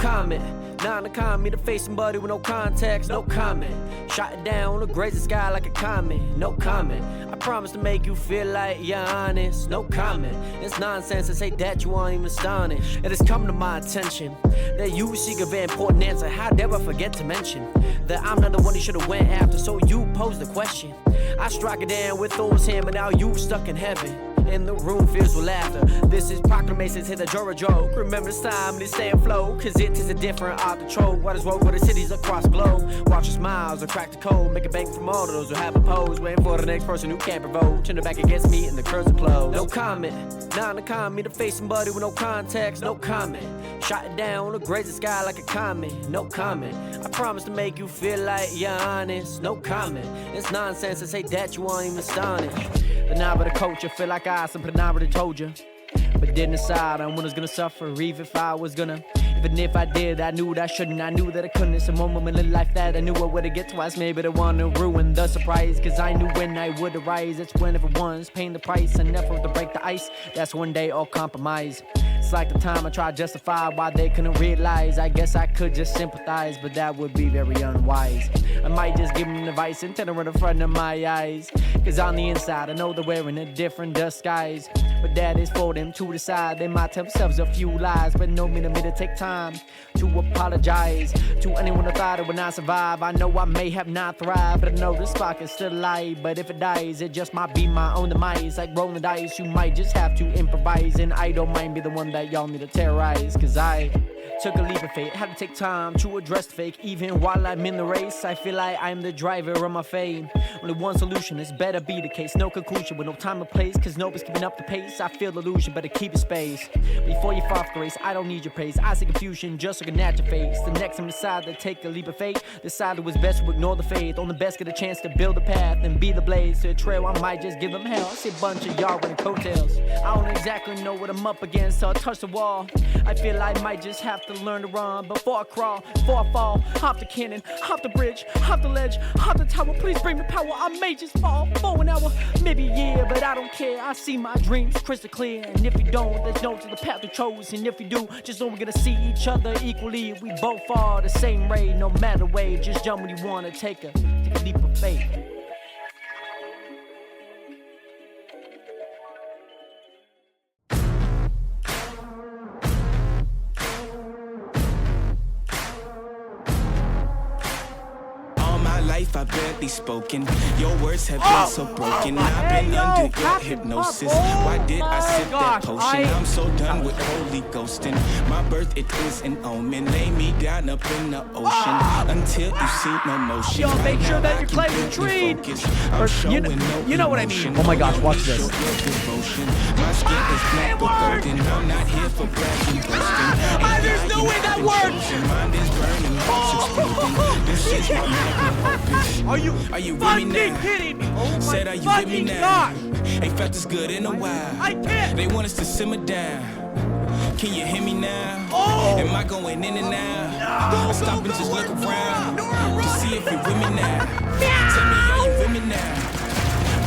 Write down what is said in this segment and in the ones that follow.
comment. Nah, the comment, to face somebody with no context, no comment. Shot it down, look grazing sky like a comet, no comment. I promise to make you feel like you're honest, no comment. It's nonsense to say that you aren't even astonished. It has come to my attention that you seek a very important answer. How dare I forget to mention that I'm not the one you should have went after, so you posed the question. I strike it down with Thor's hand, but now you stuck in heaven. And the room fills with laughter. This is proclamations, hit a Jora joke. Remember this time and it's stay afloat, cause it is a different art to trope. What is woke with the cities across the globe? Watch your smiles or crack the code. Make a bank from all of those who have a pose, waiting for the next person who can't provoke. Turn it back against me and the curves are closed. No comment, nah, the comment, to face somebody with no context, no comment. Shot it down, look grazing sky like a comet, no comment. I promise to make you feel like you're honest, no comment. It's nonsense to say that you aren't even astonished. The knob of the culture, feel like I something I already told you, but didn't decide on when I was gonna suffer, even if I was gonna. Even if I did, I knew that I shouldn't, I knew that I couldn't. It's a moment in life that I knew I would've get twice. Maybe the one to ruin the surprise, cause I knew when I would arise. It's when everyone's paying the price, enough of to break the ice. That's when they all compromise. It's like the time I tried to justify why they couldn't realize. I guess I could just sympathize, but that would be very unwise. I might just give them advice and tell them right in front of my eyes, cause on the inside I know they're wearing a different disguise. But that is for them to decide. They might tell themselves a few lies, but no me to take time to apologize to anyone who thought it would not survive. I know I may have not thrived, but I know this spark is still alive. But if it dies, it just might be my own demise. Like rolling the dice, you might just have to improvise. And I don't mind be the one that y'all need to terrorize, cause I took a leap of faith, had to take time to address the fake. Even while I'm in the race, I feel like I'm the driver of my fate. Only one solution, it's better be the case. No conclusion with no time or place, cause nobody's keeping up the pace. I feel illusion, better keep your space. Before you fall off grace, I don't need your praise. I see confusion, just looking at your face. The next time decide to take a leap of faith, decided it was best to ignore the faith. On the best get a chance to build a path and be the blaze to a trail. I might just give them hell. I see a bunch of y'all running coattails. I don't exactly know what I'm up against, so I touch the wall. I feel I might just have to learn to run before I crawl, before I fall. Hop the cannon, hop the bridge, hop the ledge, hop the tower. Please bring me power, I may just fall for an hour, maybe a year, but I don't care. I see my dreams crystal clear, and if you don't, there's no to the path we chose. And if you do, just know we're gonna see each other equally. We both are the same rate, no matter way. Just jump when you wanna take a leap of faith. I've barely spoken. Your words have been so broken. I've been under your hypnosis. Why did I sip that potion? I'm so done with holy ghosting. My birth, it is an omen. Lay me down up in the ocean until you see no motion. Y'all make sure that you play the tree. You know what I mean. Oh my gosh, watch this. My skin is black but golden. I'm not here for bragging, boasting. There's no way that works. Mind is burning, exploding. This is my magnum opus. Are you with me now? Kidding me? Said, are you with me now? Ain't felt this good in a while. I can't. They want us to simmer down. Can you hear me now? Am I going in and out? Stop and just look around to see if you're with me now. Tell me, are you with me now?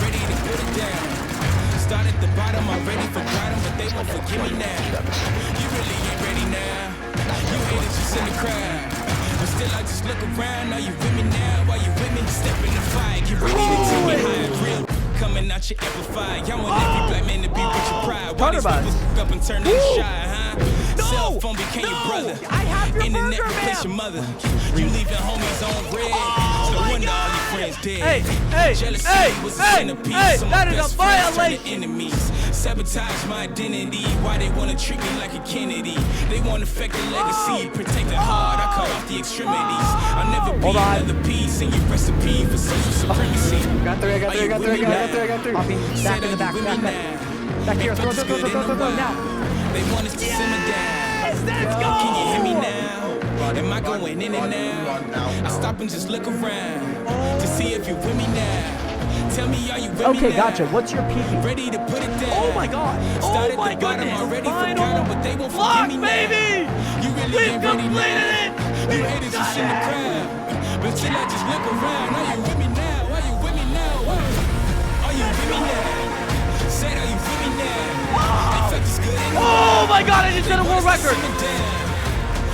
Ready to put it down. Start at the bottom, I'm ready for bottom, but they won't forgive me now. You really ain't ready now. You haters just in the crowd. But still I just look around. Are you with me now? Are you with me? Step in the fire, get ready to take me high. Real coming out your amplified. Y'all want every black man to be with your pride. Why these people up and turn them shy, huh? Cell phone became your brother. I have your Internet burger, replaced man. your mother. You leaving homies on red. No wonder all your friends dead. Jealousy was a centerpiece. So my that is best a friends violation. turned to enemies. Sabotage my identity. Why they wanna treat me like a Kennedy? They wanna affect the legacy. Protect the heart, I cut off the extremities. I'll never be another piece in your recipe for social supremacy. Got three. Back in the back, back here, throw now. They want us to simmer down. Let's go! Can you hear me now? Am I going in and out? I stop and just look around to see if you're with me now. Tell me, are you with me now? Okay, gotcha. What's your peak? Ready to put it down. Oh my god. Started Oh my at the bottom, goodness. already Final forgot 'em, but they won't forgive me now. baby! You really We've ain't ready completed now. it! You haters just in the crowd. But still I just look around. Are you with me now? Are you with me now? Are you with me now? Said, are you with me now? Ain't felt this good anymore. Oh my god, I just did a world record! Simmer down.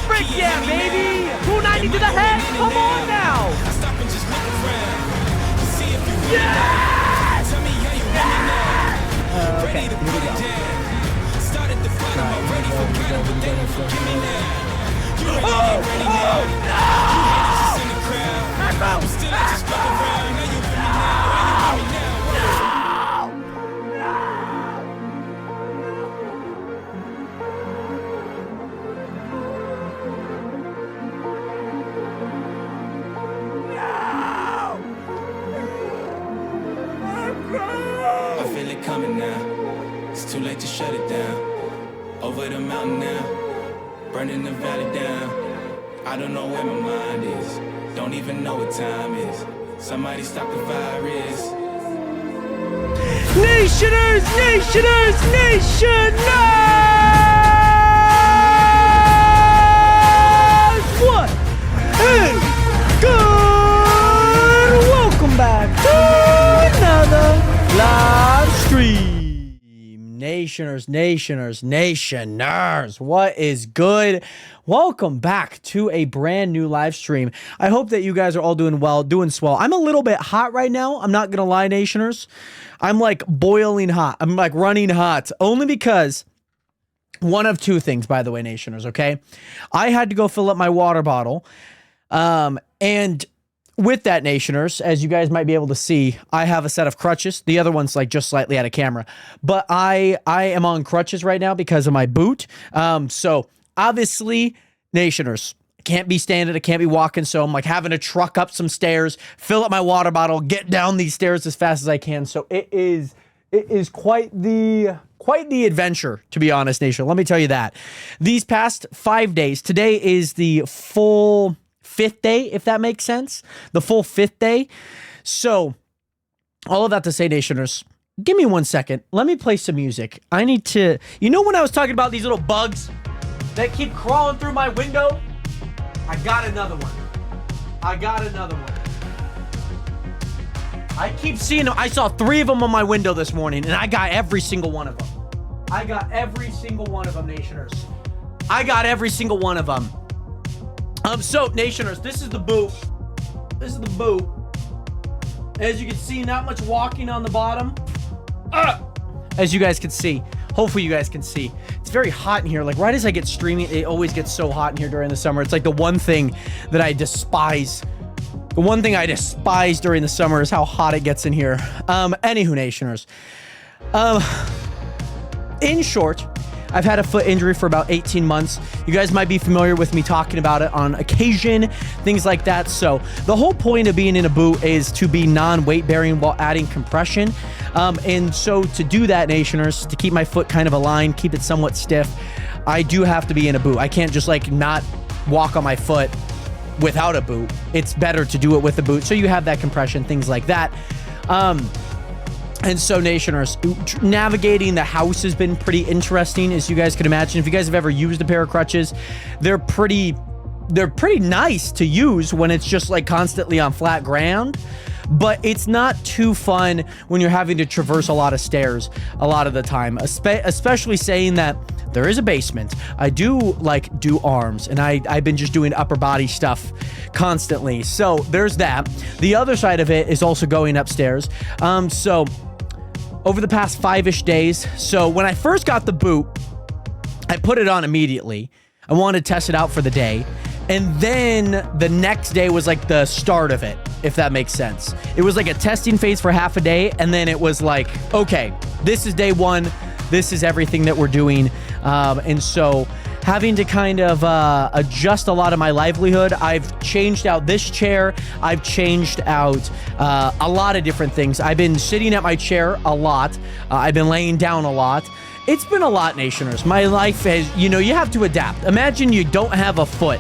Bring Heck yeah, baby! 290 to the head! Come on now! Stop and just look around to see if you Yes! tell me how you really now. Okay, Ready to here we put it go. down. Started the fight, I'm already forgot it, but they won't forgive me now. You ain't ready now. You haters just in the crowd. I'm still I just look around. Now you with me now. Now you with me now. I feel it coming now. It's too late to shut it down. Over the mountain now, burning the valley down. I don't know where my mind is. Don't even know what time is. Somebody stop the virus. Nationers! Nationers! Nationers! What is good? Welcome back to another live stream. Nationers, what is good? Welcome back to a brand new live stream. I hope that you guys are all doing well, doing swell. I'm a little bit hot right now. I'm not gonna lie, Nationers. I'm like boiling hot. I'm like running hot. Only because one of two things, by the way, Nationers, okay? I had to go fill up my water bottle. And with that, Nationers, as you guys might be able to see, I have a set of crutches. The other one's like just slightly out of camera. But I am on crutches right now because of my boot. So obviously, Nationers, I can't be standing, I can't be walking, so I'm like having to truck up some stairs, fill up my water bottle, get down these stairs as fast as I can. So it is quite the adventure, to be honest, Nation. Let me tell you that. These past 5 days, today is the full 5th day, if that makes sense. The full 5th day. So all of that to say, Nationers, give me 1 second. Let me play some music. I need to, you know when I was talking about these little bugs that keep crawling through my window? I got another one. I keep seeing them. I saw 3 of them on my window this morning, and I got every single one of them. Nationers. I got every single one of them. So, Nationers, this is the boot. As you can see, not much walking on the bottom. As you guys can see. Hopefully you guys can see. It's very hot in here. Like right as I get streaming, it always gets so hot in here during the summer. It's like the one thing that I despise. The one thing I despise during the summer is how hot it gets in here. Anywho, Nationers. In short, I've had a foot injury for about 18 months. You guys might be familiar with me talking about it on occasion, things like that. So the whole point of being in a boot is to be non-weight bearing while adding compression. And so to do that, Nationers, to keep my foot kind of aligned, keep it somewhat stiff, I do have to be in a boot. I can't just like not walk on my foot without a boot. It's better to do it with a boot. So you have that compression, things like that. And so, Nationers, navigating the house has been pretty interesting, as you guys could imagine. If you guys have ever used a pair of crutches, they're pretty nice to use when it's just like constantly on flat ground. But it's not too fun when you're having to traverse a lot of stairs a lot of the time, especially saying that there is a basement. I do like do arms, and I've been just doing upper body stuff constantly. So there's that. The other side of it is also going upstairs. So over the past 5-ish days, so when I first got the boot, I put it on immediately. I wanted to test it out for the day. And then the next day was like the start of it, if that makes sense. It was like a testing phase for half a day, and then it was like, okay, this is day one. This is everything that we're doing. And so having to kind of adjust a lot of my livelihood. I've changed out this chair. I've changed out a lot of different things. I've been sitting at my chair a lot. I've been laying down a lot. It's been a lot, Nationers. My life has, you know, you have to adapt. Imagine you don't have a foot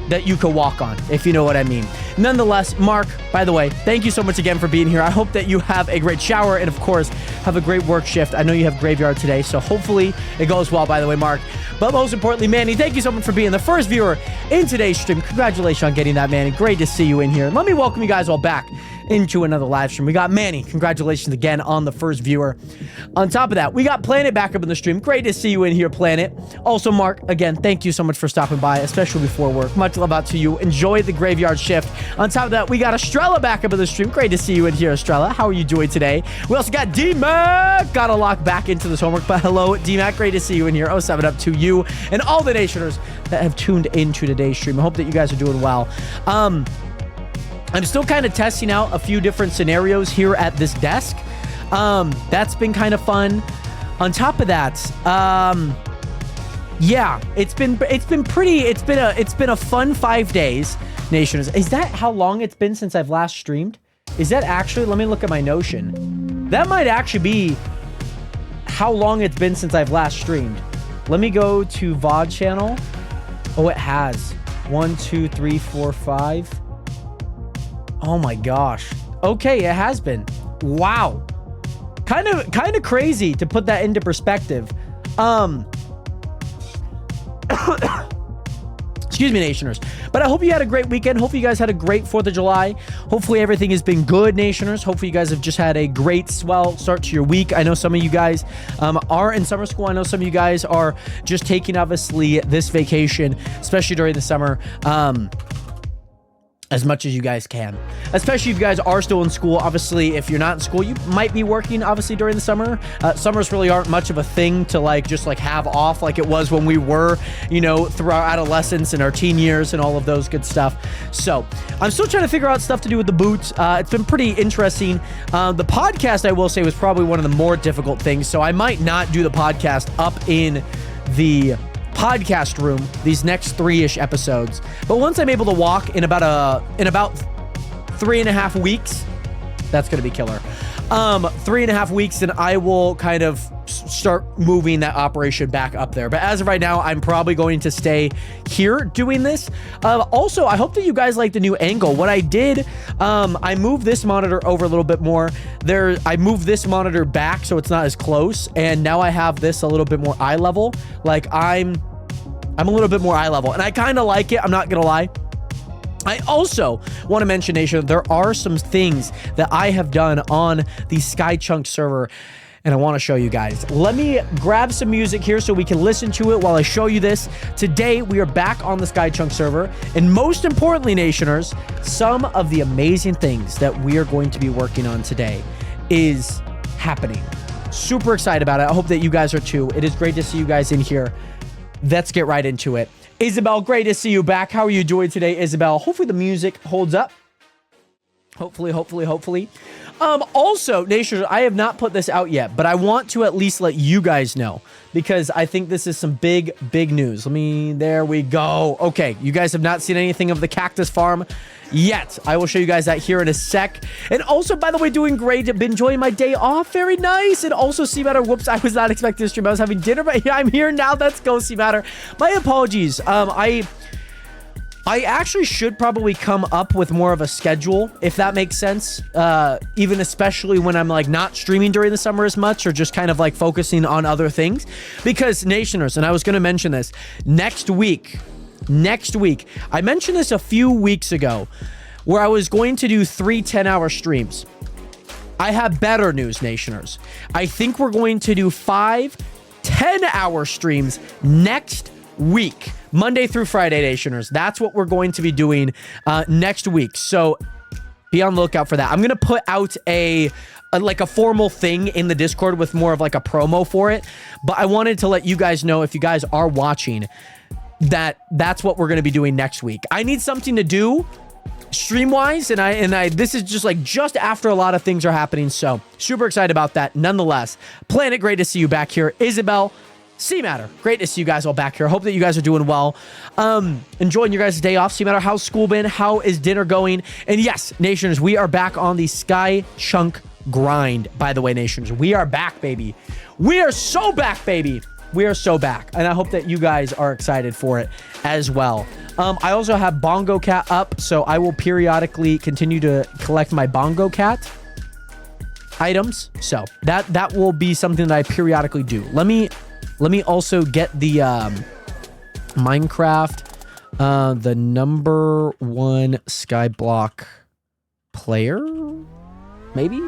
that you could walk on, if you know what I mean. Nonetheless, Mark, by the way, thank you so much again for being here. I hope that you have a great shower and, of course, have a great work shift. I know you have graveyard today, so hopefully it goes well, by the way, Mark. But most importantly, Manny, thank you so much for being the first viewer in today's stream. Congratulations on getting that, Manny. Great to see you in here. Let me welcome you guys all back into another live stream. We got Manny. Congratulations again on the first viewer. On top of that, we got Planet back up in the stream. Great to see you in here, Planet. Also, Mark, again, thank you so much for stopping by, especially before work. Much love out to you. Enjoy the graveyard shift. On top of that, we got Estrella back up in the stream. Great to see you in here, Estrella. How are you doing today? We also got D-Mac. Got to lock back into this homework, but hello, D-Mac. Great to see you in here. 07 up to you and all the Nationers that have tuned into today's stream. I hope that you guys are doing well. I'm still kind of testing out a few different scenarios here at this desk. That's been kind of fun. On top of that, yeah, it's been a fun 5 days, Nationers. Is that how long it's been since I've last streamed? Is that actually, let me look at my Notion. That might actually be how long it's been since I've last streamed. Let me go to VOD channel. Oh, it has 1, 2, 3, 4, 5. Oh my gosh. Okay, it has been. Wow. Kind of crazy to put that into perspective. Excuse me, Nationers. But I hope you had a great weekend. Hopefully you guys had a great 4th of July. Hopefully everything has been good, Nationers. Hopefully you guys have just had a great, swell start to your week. I know some of you guys are in summer school. I know some of you guys are just taking, obviously, this vacation, especially during the summer. As much as you guys can, especially if you guys are still in school. Obviously, if you're not in school, you might be working, obviously, during the summer. Summers really aren't much of a thing to just have off like it was when we were, through our adolescence and our teen years and all of those good stuff. So I'm still trying to figure out stuff to do with the boots. It's been pretty interesting. The podcast, I will say, was probably one of the more difficult things. So I might not do the podcast up in the podcast room these next 3-ish episodes, but once I'm able to walk in about 3.5 weeks, that's gonna be killer. 3.5 weeks, and I will kind of start moving that operation back up there. But as of right now, I'm probably going to stay here doing this. Also, I hope that you guys like the new angle. What I did, I moved this monitor over a little bit more. I moved this monitor back so it's not as close, and now I have this a little bit more eye level. Like I'm a little bit more eye level, and I kind of like it. I'm not gonna lie. I also want to mention, Nation, there are some things that I have done on the Skychunk server, and I want to show you guys. Let me grab some music here so we can listen to it while I show you this. Today, we are back on the Skychunk server, and most importantly, Nationers, some of the amazing things that we are going to be working on today is happening. Super excited about it. I hope that you guys are too. It is great to see you guys in here. Let's get right into it. Isabel, great to see you back. How are you doing today, Isabel? Hopefully the music holds up. Hopefully. Also, Nation, I have not put this out yet, but I want to at least let you guys know, because I think this is some big news. There we go. Okay, you guys have not seen anything of the cactus farm yet. I will show you guys that here in a sec. And also, by the way, doing great. Been enjoying my day off. Very nice. And also, C-Matter, whoops, I was not expecting to stream. I was having dinner, but I'm here now. Let's go, C-Matter. My apologies. I actually should probably come up with more of a schedule, if that makes sense. Even especially when I'm not streaming during the summer as much, or just kind of focusing on other things. Because Nationers, and I was going to mention this, next week, I mentioned this a few weeks ago, where I was going to do 3 10-hour streams. I have better news, Nationers. I think we're going to do 5 10-hour streams next week. Monday through Friday, Nationers. That's what we're going to be doing next week. So be on the lookout for that. I'm going to put out a formal thing in the Discord with more of a promo for it. But I wanted to let you guys know, if you guys are watching, that's what we're going to be doing next week. I need something to do stream-wise, and I this is just after a lot of things are happening. So super excited about that. Nonetheless, Planet, great to see you back here. Isabel, C-Matter, great to see you guys all back here. Hope that you guys are doing well. Enjoying your guys' day off. C-Matter, how's school been? How is dinner going? And yes, Nations, we are back on the Skychunk grind. By the way, Nations, we are back, baby. We are so back, baby. We are so back. And I hope that you guys are excited for it as well. I also have Bongo Cat up, so I will periodically continue to collect my Bongo Cat items. So that will be something that I periodically do. Let me also get the Minecraft, the #1 Skyblock player. maybe.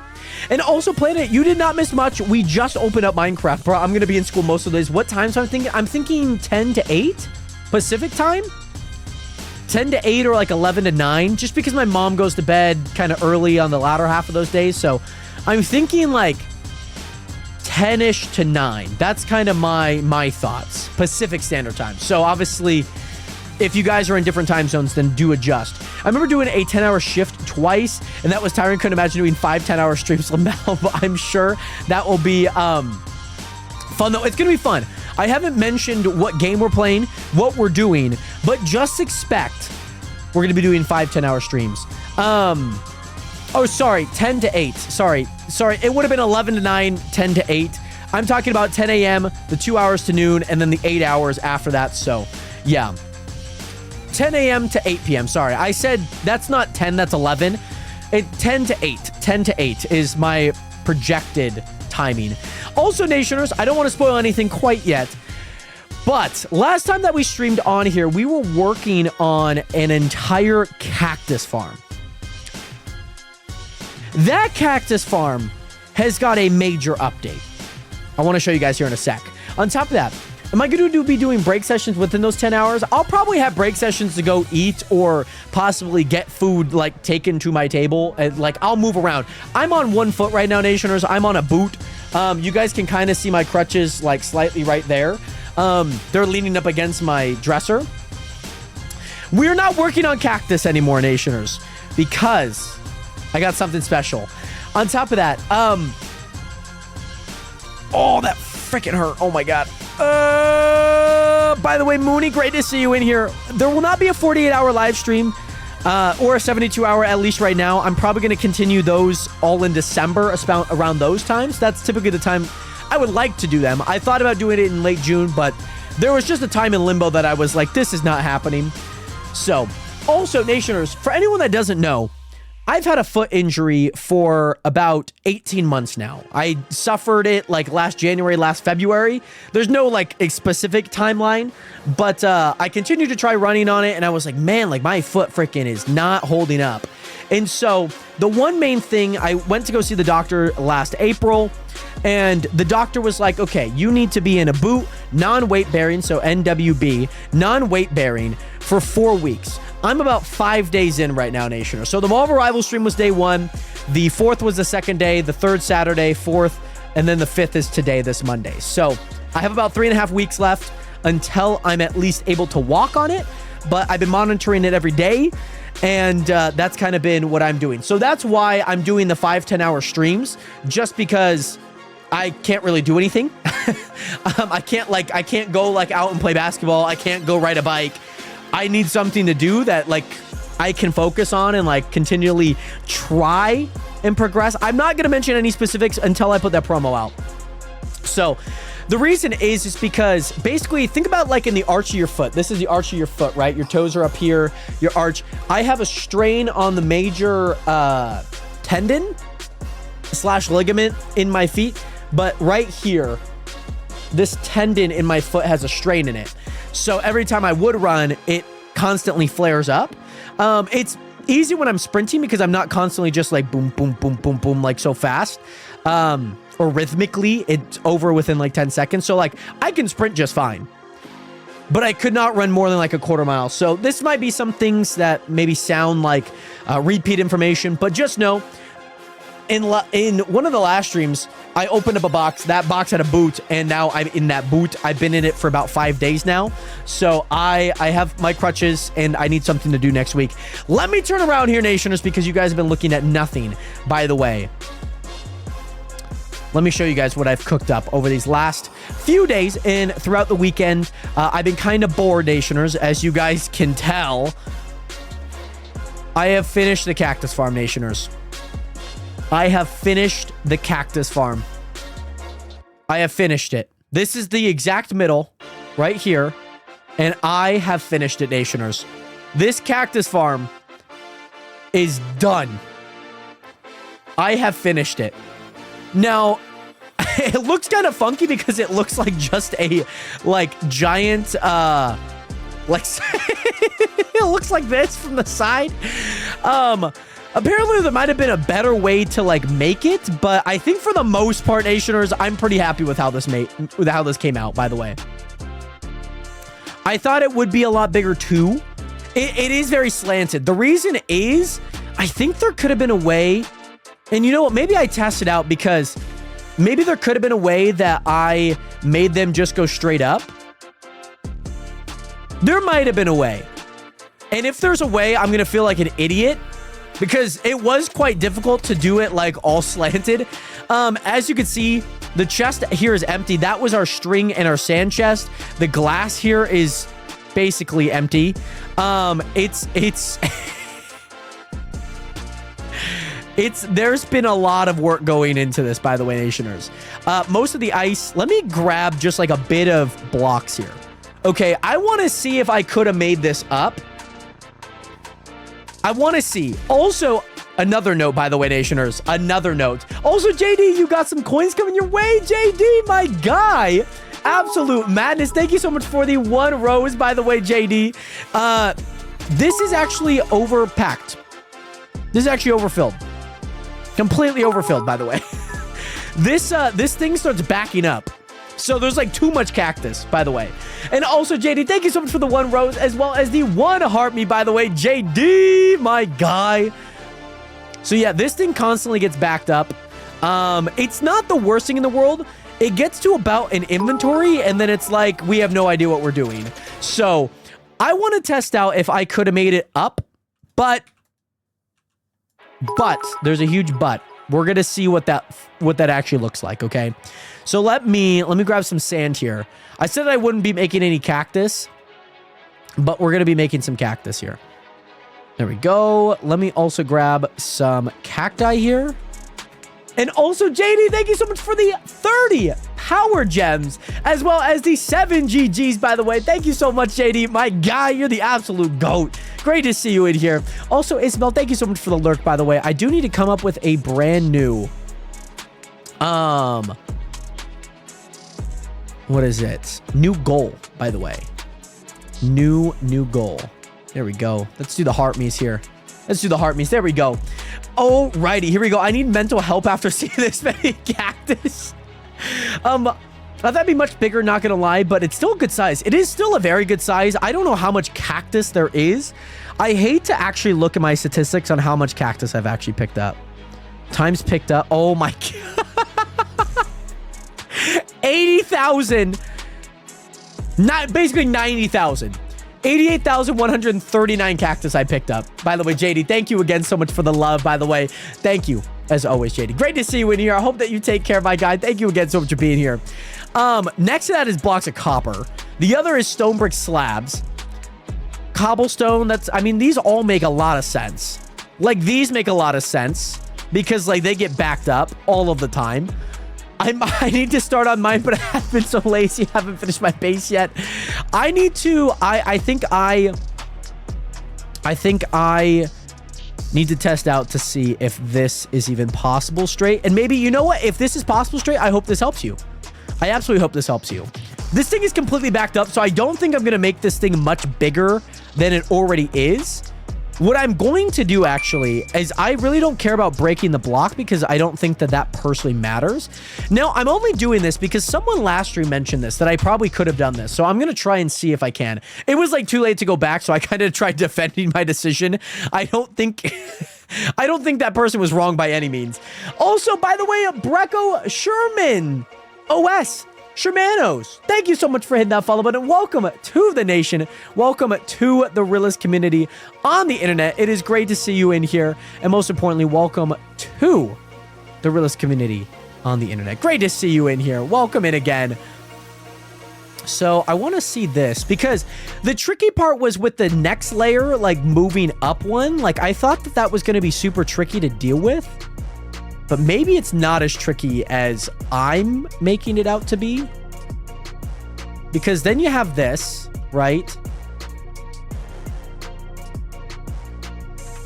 And also, Planet, you did not miss much. We just opened up Minecraft, bro. I'm going to be in school most of the days. What time? So I'm thinking 10 to 8 Pacific time. 10 to 8 or like 11 to 9, just because my mom goes to bed kind of early on the latter half of those days. So I'm thinking like 10-ish to 9. That's kind of my thoughts. Pacific Standard Time. So obviously, if you guys are in different time zones, then do adjust. I remember doing a 10-hour shift twice, and that was tiring. Couldn't imagine doing 5 10-hour streams now, but I'm sure that will be fun, though. It's going to be fun. I haven't mentioned what game we're playing, what we're doing, but just expect we're going to be doing 5 10-hour streams. Oh, sorry, 10 to 8. Sorry. It would have been 11 to 9, 10 to 8. I'm talking about 10 a.m., the 2 hours to noon, and then the 8 hours after that. So, yeah. 10 a.m. to 8 p.m. Sorry, I said that's not 10, that's 11. 10 to 8. 10 to 8 is my projected timing. Also, Nationers, I don't want to spoil anything quite yet, but last time that we streamed on here, we were working on an entire cactus farm. That cactus farm has got a major update. I want to show you guys here in a sec. On top of that, am I going to be doing break sessions within those 10 hours? I'll probably have break sessions to go eat or possibly get food like taken to my table. And like I'll move around. I'm on 1 foot right now, Nationers. I'm on a boot. You guys can kind of see my crutches like slightly right there. They're leaning up against my dresser. We're not working on cactus anymore, Nationers, because I got something special. On top of that, oh, that freaking hurt. Oh my God. By the way, Mooney, great to see you in here. There will not be a 48-hour live stream or a 72-hour, at least right now. I'm probably going to continue those all in December, around those times. That's typically the time I would like to do them. I thought about doing it in late June, but there was just a time in limbo that I was like, this is not happening. So, also, Nationers, for anyone that doesn't know, I've had a foot injury for about 18 months now. I suffered it like last January, last February. There's no like a specific timeline, but I continued to try running on it, and I was like, man, like my foot freaking is not holding up. And so the one main thing, I went to go see the doctor last April, and the doctor was like, okay, you need to be in a boot, non-weight bearing, so NWB, non-weight bearing for 4 weeks. I'm about 5 days in right now, Nationer. So the Marvel Rival stream was day 1. The 4th was the 2nd day. The 3rd Saturday, 4th. And then the 5th is today, this Monday. So I have about 3.5 weeks left until I'm at least able to walk on it. But I've been monitoring it every day. And that's kind of been what I'm doing. So that's why I'm doing the 5 10-hour streams. Just because I can't really do anything. I can't go like out and play basketball. I can't go ride a bike. I need something to do that like I can focus on and like continually try and progress. I'm not going to mention any specifics until I put that promo out. So the reason is because basically think about like in the arch of your foot. This is the arch of your foot, right? Your toes are up here, your arch. I have a strain on the major tendon / ligament in my feet, but right here, this tendon in my foot has a strain in it. So every time I would run, it constantly flares up. It's easy when I'm sprinting because I'm not constantly just like boom, boom, boom, boom, boom, like so fast. Or rhythmically, it's over within like 10 seconds. So like I can sprint just fine, but I could not run more than like a quarter mile. So this might be some things that maybe sound like repeat information, but just know in one of the last streams, I opened up a box. That box had a boot, and now I'm in that boot. I've been in it for about 5 days now. So I have my crutches, and I need something to do next week. Let me turn around here, Nationers, because you guys have been looking at nothing, by the way. Let me show you guys what I've cooked up over these last few days and throughout the weekend. I've been kind of bored, Nationers, as you guys can tell. I have finished the cactus farm, Nationers. I have finished the cactus farm. I have finished it. This is the exact middle right here. And I have finished it, Nationers. This cactus farm is done. I have finished it. Now, it looks kind of funky because it looks like just a like giant like it looks like this from the side. Apparently, there might have been a better way to, like, make it, but I think for the most part, Nationers, I'm pretty happy with how this came out, by the way. I thought it would be a lot bigger, too. It is very slanted. The reason is, I think there could have been a way, and you know what? Maybe I tested out because maybe there could have been a way that I made them just go straight up. There might have been a way. And if there's a way, I'm going to feel like an idiot because it was quite difficult to do it like all slanted. As you can see, the chest here is empty. That was our string and our sand chest. The glass here is basically empty. There's been a lot of work going into this, by the way, Nationers. Most of the ice, let me grab just like a bit of blocks here. Okay, I want to see if I could have made this up. I want to see. Also, another note, by the way, Nationers. Another note. Also, JD, you got some coins coming your way, JD, my guy. Absolute madness. Thank you so much for the 1 rose, by the way, JD. This is actually overpacked. This is actually overfilled. Completely overfilled, by the way. This thing starts backing up. So there's like too much cactus, by the way. And also, JD, thank you so much for the 1 rose, as well as the 1 heart me, by the way. JD, my guy. So yeah, this thing constantly gets backed up. It's not the worst thing in the world. It gets to about an inventory, and then it's like, we have no idea what we're doing. So I want to test out if I could have made it up, but there's a huge but. We're going to see what that actually looks like, okay? So let me grab some sand here. I said I wouldn't be making any cactus, but we're going to be making some cactus here. There we go. Let me also grab some cacti here. And also, JD, thank you so much for the 30 power gems, as well as the 7 GGs, by the way. Thank you so much, JD. My guy, you're the absolute GOAT. Great to see you in here. Also, Isabel, thank you so much for the lurk, by the way. I do need to come up with a brand new... What is it? New goal, by the way. New goal. There we go. Let's do the heart me's here. Let's do the heart me's. There we go. Alrighty, here we go. I need mental help after seeing this many cactus. I thought that'd be much bigger, not gonna lie, but it's still a good size. It is still a very good size. I don't know how much cactus there is. I hate to actually look at my statistics on how much cactus I've actually picked up. Times picked up. Oh my god. 80,000. Not basically 90,000. 88,139 cactus I picked up. By the way, JD, thank you again so much for the love, by the way. Thank you, as always, JD. Great to see you in here. I hope that you take care, my guy. Thank you again so much for being here. Next to that is blocks of copper. The other is stone brick slabs. Cobblestone, I mean, these all make a lot of sense. Like, these make a lot of sense because, like, they get backed up all of the time. I need to start on mine, but I have been so lazy. I haven't finished my base yet. I need to... I think I need to test out to see if this is even possible straight. And maybe, you know what? If this is possible straight, I hope this helps you. I absolutely hope this helps you. This thing is completely backed up, so I don't think I'm going to make this thing much bigger than it already is. What I'm going to do, actually, is I really don't care about breaking the block because I don't think that personally matters. Now, I'm only doing this because someone last stream mentioned this, that I probably could have done this. So I'm going to try and see if I can. It was, like, too late to go back, so I kind of tried defending my decision. I don't think that person was wrong by any means. Also, by the way, Brecco Sherman OS Shermanos, thank you so much for hitting that follow button. Welcome to the nation. Welcome to the realist community on the internet. It is great to see you in here. And most importantly, welcome to the realist community on the internet. Great to see you in here. Welcome in again. So I want to see this because the tricky part was with the next layer, like moving up one. Like I thought that was going to be super tricky to deal with. But maybe it's not as tricky as I'm making it out to be. Because then you have this, right?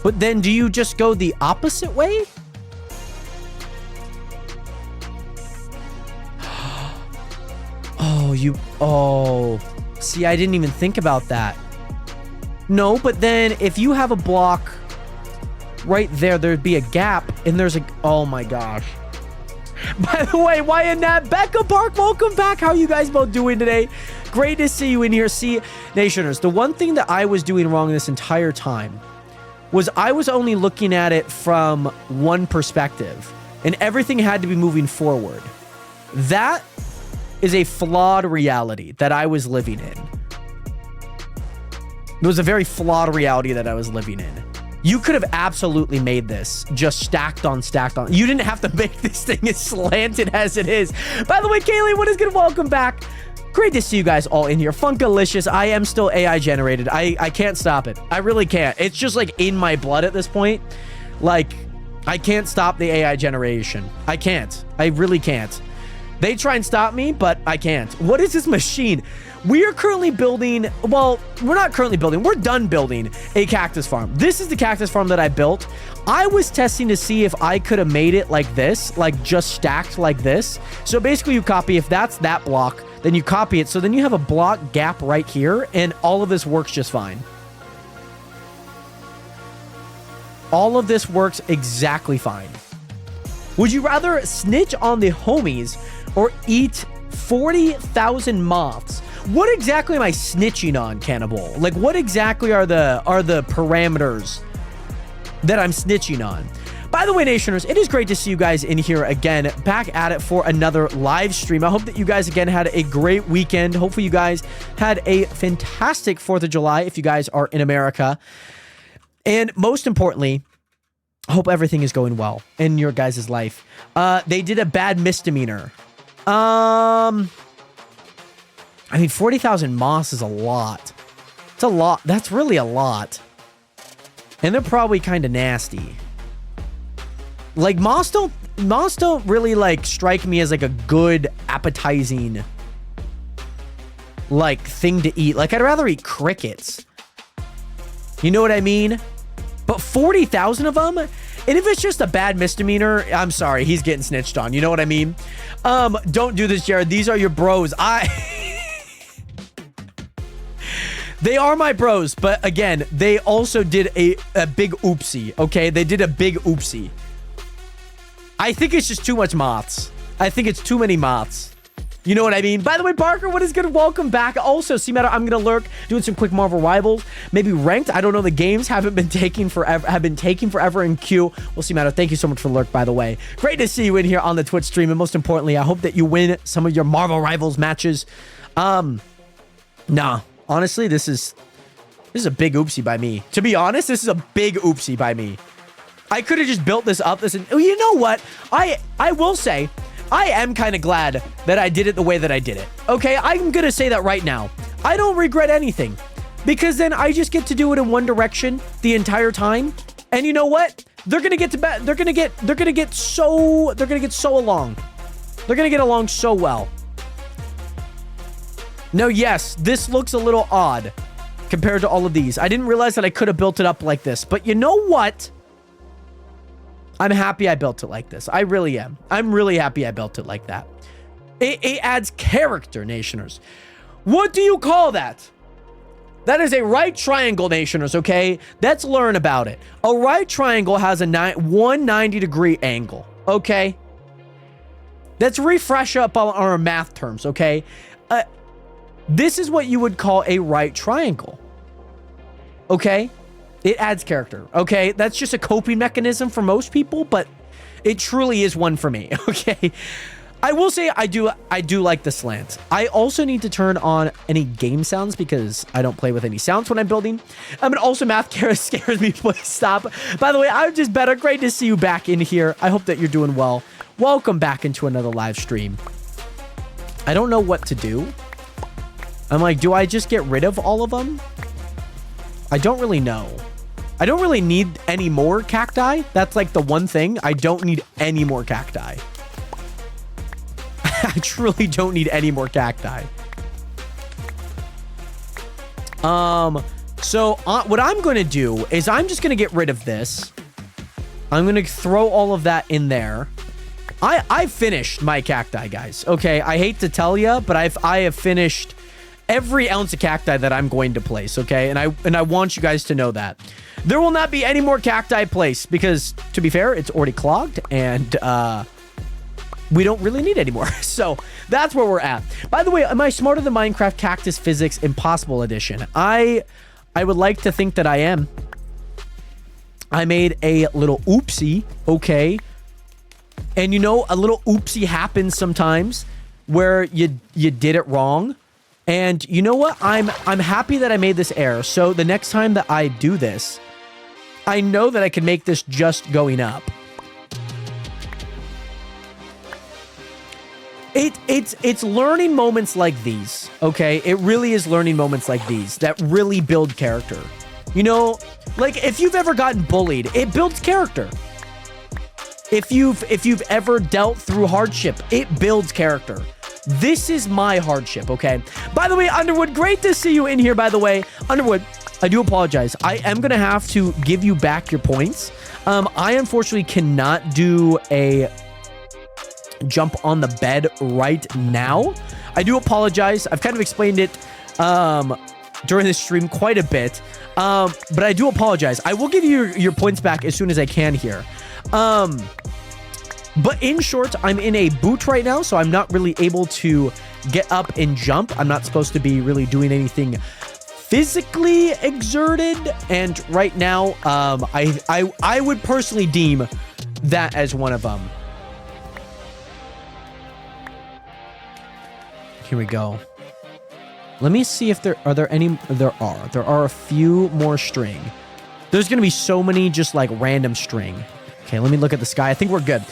But then do you just go the opposite way? Oh, see, I didn't even think about that. No, but then if you have a block right there, there'd be a gap, and there's a... Oh, my gosh. By the way, why and Nat, Becca Park, welcome back. How are you guys both doing today? Great to see you in here. See, Nationers, the one thing that I was doing wrong this entire time was I was only looking at it from one perspective, and everything had to be moving forward. That is a flawed reality that I was living in. It was a very flawed reality that I was living in. You could have absolutely made this just stacked on stacked on. You didn't have to make this thing as slanted as it is. By the way, Kaylee, what is good? Welcome back. Great to see you guys all in here. Funkalicious. I am still AI generated. I can't stop it. I really can't. It's just like in my blood at this point. Like, I can't stop the AI generation. I can't. I really can't. They try and stop me, but I can't. What is this machine? We are currently building, well, we're not currently building, we're done building a cactus farm. This is the cactus farm that I built. I was testing to see if I could have made it like this, like just stacked like this. So basically you copy, if that's that block, then you copy it. So then you have a block gap right here, and all of this works just fine. All of this works exactly fine. Would you rather snitch on the homies or eat 40,000 moths? What exactly am I snitching on, Cannibal? Like, what exactly are the parameters that I'm snitching on? By the way, Nationers, it is great to see you guys in here again, back at it for another live stream. I hope that you guys, again, had a great weekend. Hopefully you guys had a fantastic 4th of July if you guys are in America. And most importantly, I hope everything is going well in your guys' life. They did a bad misdemeanor. I mean, 40,000 moss is a lot. It's a lot. That's really a lot. And they're probably kind of nasty. Like, moss don't really, like, strike me as, like, a good, appetizing, like, thing to eat. Like, I'd rather eat crickets. You know what I mean? But 40,000 of them? And if it's just a bad misdemeanor, I'm sorry, he's getting snitched on. You know what I mean? Don't do this, Jared. These are your bros. They are my bros, but again, they also did a big oopsie, okay? They did a big oopsie. I think it's just too much moths. I think it's too many moths. You know what I mean? By the way, Parker, what is good? Welcome back. Also, C-Matter, I'm going to lurk doing some quick Marvel Rivals. Maybe ranked. I don't know. The games have been taking forever in queue. Well, C-Matter, thank you so much for the lurk, by the way. Great to see you in here on the Twitch stream. And most importantly, I hope that you win some of your Marvel Rivals matches. Nah. Honestly, this is a big oopsie by me. To be honest, this is a big oopsie by me. I could have just built this up. You know what? I will say, I am kind of glad that I did it the way that I did it. Okay, I'm going to say that right now. I don't regret anything, because then I just get to do it in one direction the entire time. And you know what? They're going to get along. They're going to get along so well. No, yes, this looks a little odd compared to all of these. I didn't realize that I could have built it up like this. But you know what? I'm happy I built it like this. I really am. I'm really happy I built it like that. It adds character, Nationers. What do you call that? That is a right triangle, Nationers, okay? Let's learn about it. A right triangle has a 190-degree angle, okay? Let's refresh up on our math terms, okay? This is what you would call a right triangle. Okay? It adds character. Okay? That's just a coping mechanism for most people, but it truly is one for me. Okay? I will say I do like the slant. I also need to turn on any game sounds because I don't play with any sounds when I'm building. And also math scares me. Please stop. By the way, I'm just better. Great to see you back in here. I hope that you're doing well. Welcome back into another live stream. I don't know what to do. I'm like, do I just get rid of all of them? I don't really know. I don't really need any more cacti. That's like the one thing. I don't need any more cacti. I truly don't need any more cacti. So what I'm going to do is I'm just going to get rid of this. I'm going to throw all of that in there. I finished my cacti, guys. Okay, I hate to tell you, but I have finished every ounce of cacti that I'm going to place, okay? And I want you guys to know that. There will not be any more cacti placed because, to be fair, it's already clogged and we don't really need any more. So that's where we're at. By the way, am I smarter than Minecraft Cactus Physics Impossible Edition? I would like to think that I am. I made a little oopsie, okay? And you know, a little oopsie happens sometimes where you did it wrong. And you know what? I'm happy that I made this error. So the next time that I do this, I know that I can make this just going up. It's learning moments like these, okay? It really is learning moments like these that really build character. You know, like if you've ever gotten bullied, it builds character. If you've ever dealt through hardship, it builds character. This is my hardship, okay? By the way, Underwood, great to see you in here, by the way. Underwood, I do apologize. I am going to have to give you back your points. I unfortunately cannot do a jump on the bed right now. I do apologize. I've kind of explained it during this stream quite a bit. But I do apologize. I will give you your points back as soon as I can here. But in short, I'm in a boot right now, so I'm not really able to get up and jump. I'm not supposed to be really doing anything physically exerted. And right now, I would personally deem that as one of them. Here we go. Let me see if there are any. There are a few more string. There's gonna be so many just like random string. Okay, let me look at the sky. I think we're good.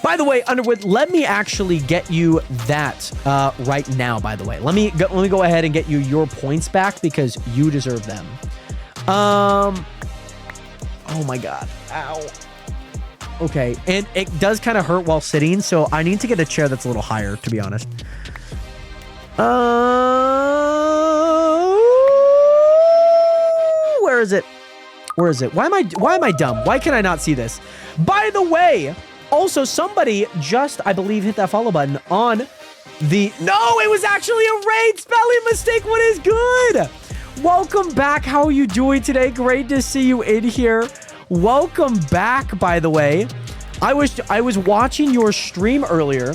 By the way, Underwood, let me actually get you that right now. By the way, let me go ahead and get you your points back because you deserve them. Oh my God! Ow. Okay, and it does kind of hurt while sitting, so I need to get a chair that's a little higher, to be honest. Where is it? Where is it? Why am I dumb? Why can I not see this? By the way, also somebody just, I believe, hit that follow button on the... No, it was actually a raid spelling mistake. What is good? Welcome back. How are you doing today? Great to see you in here. Welcome back, by the way. I was watching your stream earlier.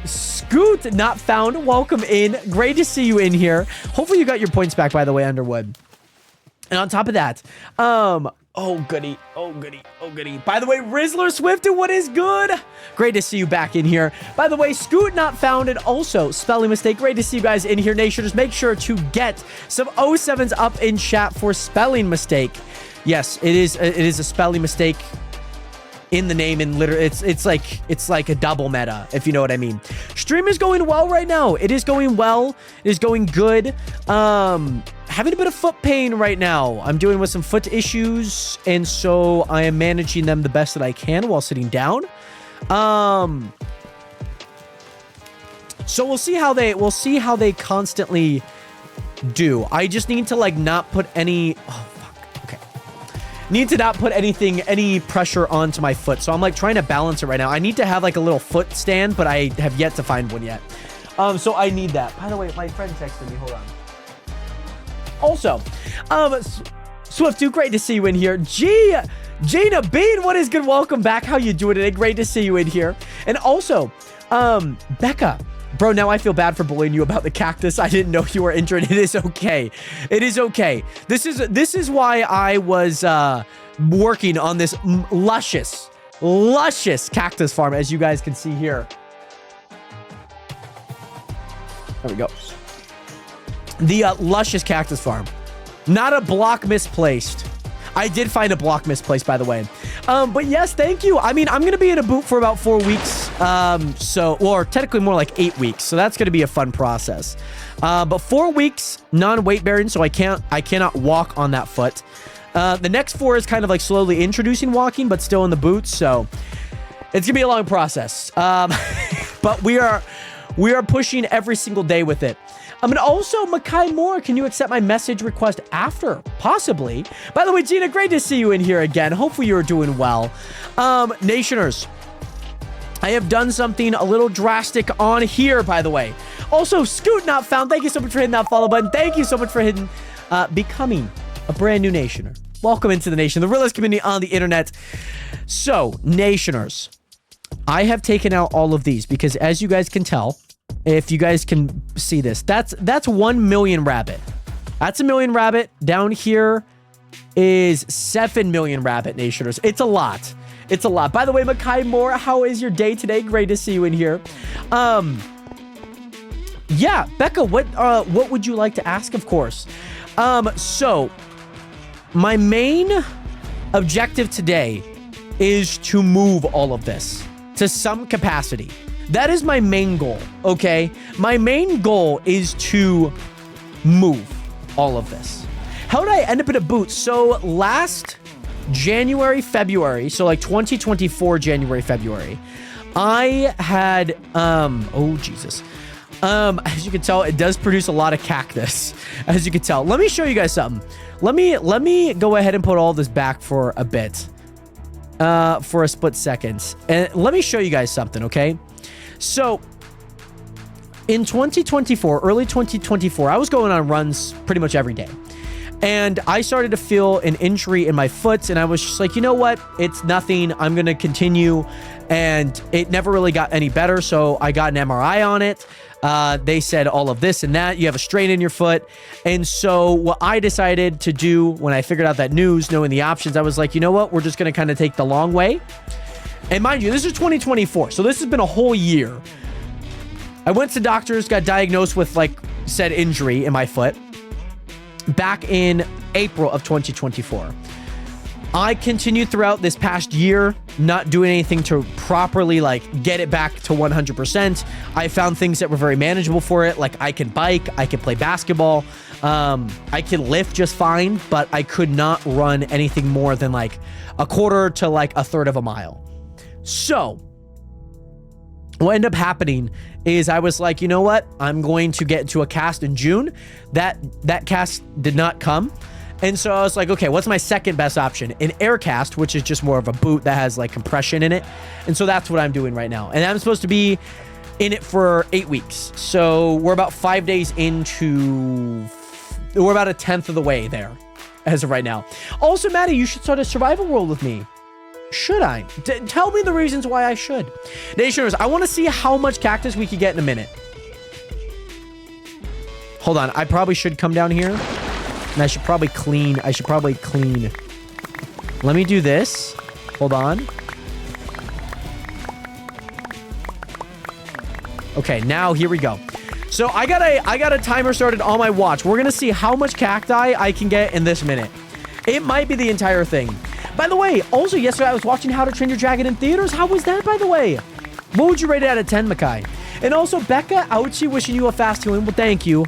Scoot not found. Welcome in. Great to see you in here. Hopefully you got your points back, by the way, Underwood. And on top of that, oh goody. By the way, Rizzler Swifted, what is good? Great to see you back in here. By the way, Scoot not found and also spelling mistake. Great to see you guys in here. Nationers, make sure to get some 07s up in chat for spelling mistake. Yes, it is a spelling mistake in the name, and literally it's like a double meta, if you know what I mean. Stream is going well right now. It is going well. It is going good. Having a bit of foot pain right now. I'm dealing with some foot issues, and so I am managing them the best that I can while sitting down. So we'll see how they constantly do. I just need to like not put any need to not put any pressure onto my foot. So I'm like trying to balance it right now. I need to have like a little foot stand, but I have yet to find one yet. So I need that. By the way, my friend texted me. Hold on. Also, Swift2, great to see you in here. Gina Bean, what is good? Welcome back. How you doing today? Great to see you in here. And also, Becca. Bro, now I feel bad for bullying you about the cactus. I didn't know you were injured. It is okay. It is okay. This is why I was working on this luscious cactus farm, as you guys can see here. There we go. The luscious cactus farm. Not a block misplaced. I did find a block misplaced, by the way. But yes, thank you. I mean, I'm going to be in a boot for about 4 weeks. Or technically more like 8 weeks. So that's going to be a fun process. But 4 weeks non-weight bearing. So I cannot walk on that foot. The next 4 is kind of like slowly introducing walking, but still in the boots. So it's going to be a long process. But we are pushing every single day with it. And also, Makai Moore, can you accept my message request after? Possibly. By the way, Gina, great to see you in here again. Hopefully you're doing well. Nationers, I have done something a little drastic on here, by the way. Also, Scoot Not Found, thank you so much for hitting that follow button. Thank you so much for hitting, becoming a brand new Nationer. Welcome into the Nation, the realest community on the internet. So, Nationers, I have taken out all of these because as you guys can tell, if you guys can see this, that's 1 million rabbit. That's a million rabbit. Down here is 7 million rabbit, Nationers. It's a lot. It's a lot. By the way, Makai Moore, how is your day today? Great to see you in here. Yeah, Becca, what would you like to ask, of course? So my main objective today is to move all of this to some capacity. That is my main goal, okay? My main goal is to move all of this. How did I end up in a boot? So last January, February, so like 2024, January, February, I had, oh Jesus. As you can tell, it does produce a lot of cactus, as you can tell. Let me show you guys something. Let me go ahead and put all this back for a bit, for a split second. And let me show you guys something, okay? So in 2024, early 2024, I was going on runs pretty much every day. And I started to feel an injury in my foot, and I was just like, you know what? It's nothing. I'm going to continue. And it never really got any better, so I got an MRI on it. They said all of this and that. You have a strain in your foot. And so what I decided to do when I figured out that news, knowing the options, I was like, you know what? We're just going to kind of take the long way. And mind you, this is 2024, so this has been a whole year. I went to doctors, got diagnosed with, like, said injury in my foot back in April of 2024. I continued throughout this past year, not doing anything to properly, like, get it back to 100%. I found things that were very manageable for it. Like, I can bike, I can play basketball, I can lift just fine, but I could not run anything more than, like, a quarter to, like, a third of a mile. So what ended up happening is I was like, you know what? I'm going to get into a cast in June. That cast did not come. And so I was like, okay, what's my second best option? An air cast, which is just more of a boot that has like compression in it. And so that's what I'm doing right now. And I'm supposed to be in it for 8 weeks. So we're about 5 days into, we're about a 10th of the way there as of right now. Also, Maddie, you should start a survival world with me. Should I? Tell me the reasons why I should. Nationers, I want to see how much cactus we could get in a minute. Hold on. I probably should come down here. And I should probably clean. Let me do this. Hold on. Okay, now here we go. So I got a timer started on my watch. We're going to see how much cacti I can get in this minute. It might be the entire thing. By the way, also yesterday I was watching How to Train Your Dragon in theaters. How was that, by the way? What would you rate it out of 10, Makai? And also, Becca, Ouchie, wishing you a fast healing. Well, thank you.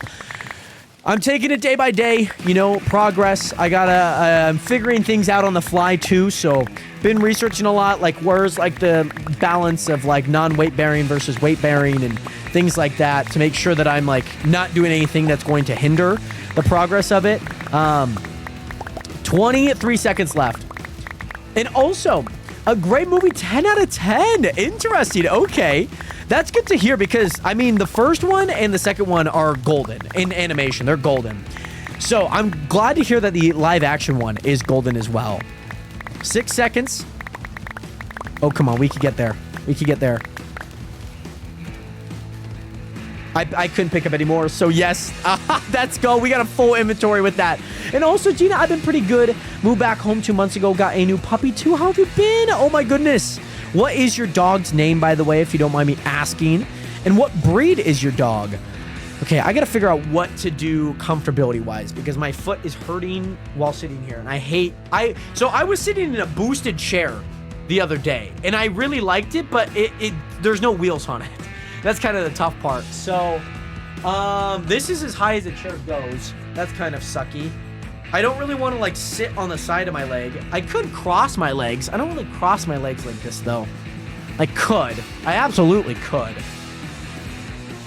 I'm taking it day by day, you know, progress. I'm figuring things out on the fly too. So been researching a lot, like where's like the balance of like non-weight bearing versus weight bearing and things like that to make sure that I'm like not doing anything that's going to hinder the progress of it. 23 seconds left. And also, a great movie, 10 out of 10. Interesting. Okay. That's good to hear because, I mean, the first one and the second one are golden in animation. They're golden. So I'm glad to hear that the live action one is golden as well. 6 seconds. Oh, come on. We could get there. We could get there. I couldn't pick up any more. So yes, let's go. We got a full inventory with that. And also, Gina, I've been pretty good. Moved back home 2 months ago. Got a new puppy too. How have you been? Oh my goodness. What is your dog's name, by the way, if you don't mind me asking? And what breed is your dog? Okay, I got to figure out what to do comfortability-wise because my foot is hurting while sitting here. And so I was sitting in a boosted chair the other day, and I really liked it, but there's no wheels on it. That's kind of the tough part. So, this is as high as the chair goes. That's kind of sucky. I don't really want to, like, sit on the side of my leg. I could cross my legs. I don't really cross my legs like this, though. I could. I absolutely could.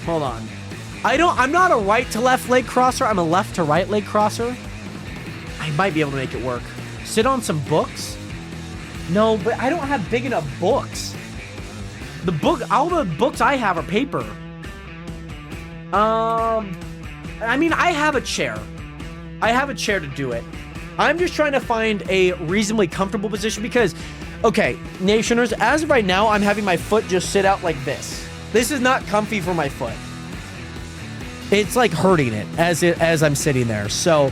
Hold on. I'm not a right to left leg crosser. I'm a left to right leg crosser. I might be able to make it work. Sit on some books? No, but I don't have big enough books. All the books I have are paper. I mean, I have a chair. I have a chair to do it. I'm just trying to find a reasonably comfortable position because, okay, Nationers, as of right now, I'm having my foot just sit out like this. This is not comfy for my foot. It's like hurting it as I'm sitting there. So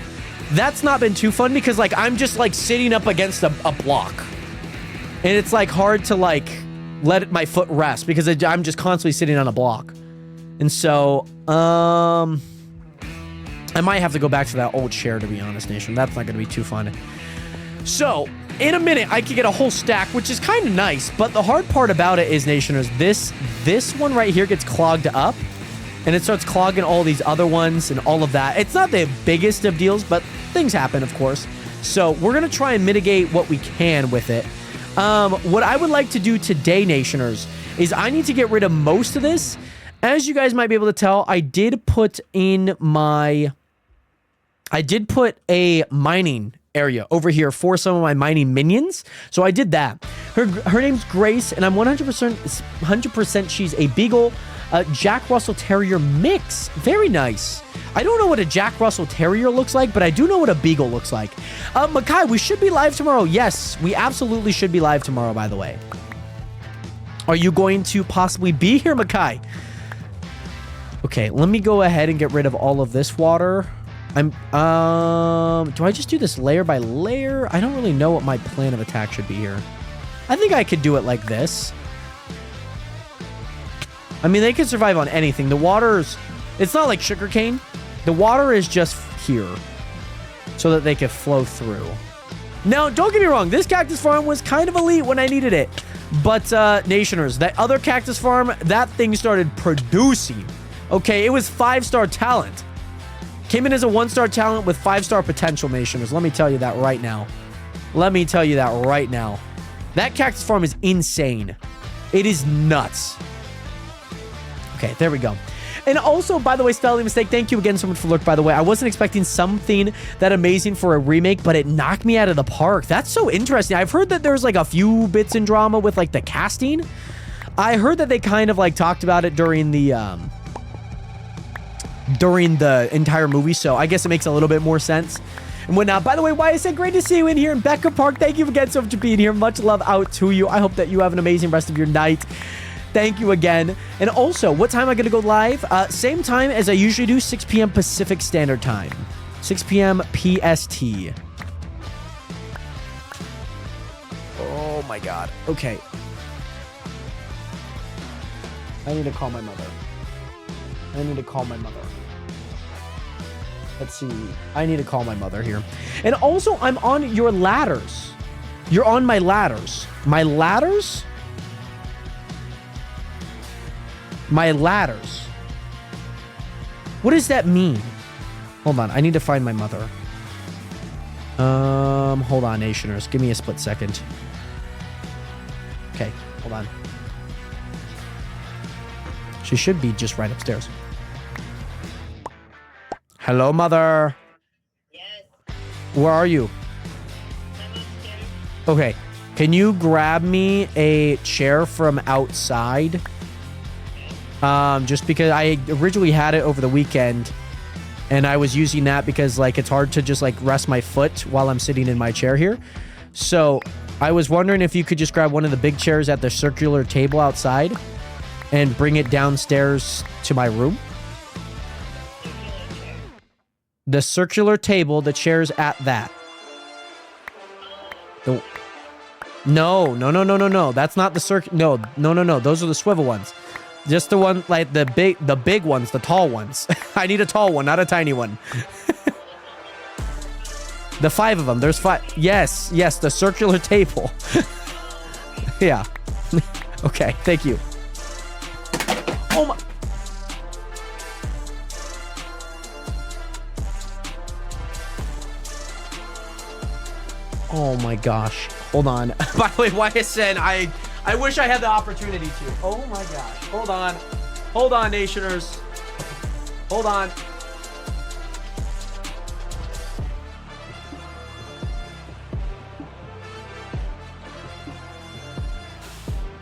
that's not been too fun because like I'm just like sitting up against a block. And it's like hard to like let my foot rest because I'm just constantly sitting on a block. And so, I might have to go back to that old chair, to be honest, Nation. That's not going to be too fun. So, in a minute, I could get a whole stack, which is kind of nice. But the hard part about it is, Nationers, this one right here gets clogged up. And it starts clogging all these other ones and all of that. It's not the biggest of deals, but things happen, of course. So, we're going to try and mitigate what we can with it. What I would like to do today, Nationers, is I need to get rid of most of this. As you guys might be able to tell, I did put a mining area over here for some of my mining minions. So I did that. Her name's Grace, and I'm 100% she's a Beagle Jack Russell Terrier mix. Very nice. I don't know what a Jack Russell Terrier looks like, but I do know what a Beagle looks like. Makai, we should be live tomorrow. Yes, we absolutely should be live tomorrow, by the way. Are you going to possibly be here, Makai? Okay, let me go ahead and get rid of all of this water. Do I just do this layer by layer? I don't really know what my plan of attack should be here. I think I could do it like this. I mean, they can survive on anything. The water's... It's not like sugarcane. The water is just here so that they could flow through. Now, don't get me wrong. This cactus farm was kind of elite when I needed it. But, Nationers, that other cactus farm, that thing started producing. Okay, it was 5-star talent. Came in as a 1-star talent with 5-star potential, Nationers. Let me tell you that right now. Let me tell you that right now. That cactus farm is insane. It is nuts. Okay, there we go. And also, by the way, Spelling Mistake, thank you again so much for Lurk, by the way. I wasn't expecting something that amazing for a remake, but it knocked me out of the park. That's so interesting. I've heard that there's like a few bits in drama with like the casting. I heard that they kind of like talked about it during the entire movie, so I guess it makes a little bit more sense and whatnot. By the way, Wyatt said, great to see you in here in Becca Park. Thank you again so much for being here. Much love out to you. I hope that you have an amazing rest of your night. Thank you again. And also, what time am I going to go live? Same time as I usually do, 6 p.m. Pacific Standard Time. 6 p.m. PST. Oh my god. Okay. I need to call my mother. Let's see. I need to call my mother here. And also, I'm on your ladders. You're on my ladders. My ladders? My ladders. What does that mean? Hold on. I need to find my mother. Hold on, Nationers. Give me a split second. Okay. Hold on. She should be just right upstairs. Hello, Mother. Yes. Where are you? I'm upstairs. Okay. Can you grab me a chair from outside? Just because I originally had it over the weekend and I was using that because like it's hard to just like rest my foot while I'm sitting in my chair here. So I was wondering if you could just grab one of the big chairs at the circular table outside and bring it downstairs to my room. The circular table, the chairs at that. No. That's not the No. Those are the swivel ones. Just the one, like the big ones, the tall ones. I need a tall one, not a tiny one. The 5 of them. There's 5. Yes, the circular table. Yeah. Okay, thank you. Oh my. Oh my gosh. Hold on. By the way, Wyatt said I wish I had the opportunity to. Oh my gosh. Hold on. Hold on, Nationers. Hold on.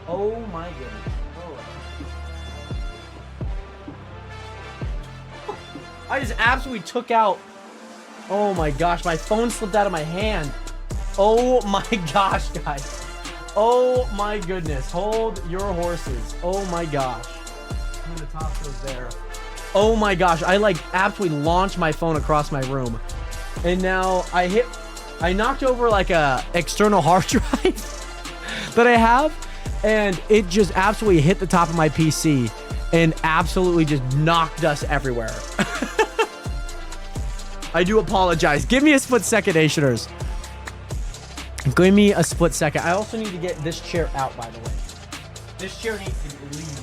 Oh my goodness. Oh I just absolutely took out. Oh my gosh, my phone slipped out of my hand. Oh my gosh, guys. Oh my goodness. Hold your horses. Oh my gosh. I'm gonna toss those there. Oh my gosh, I like absolutely launched my phone across my room. And now I knocked over like a external hard drive that I have, and it just absolutely hit the top of my PC and absolutely just knocked us everywhere. I do apologize. Give me a split second, Nationers. Give me a split second. I also need to get this chair out, by the way. This chair needs to leave.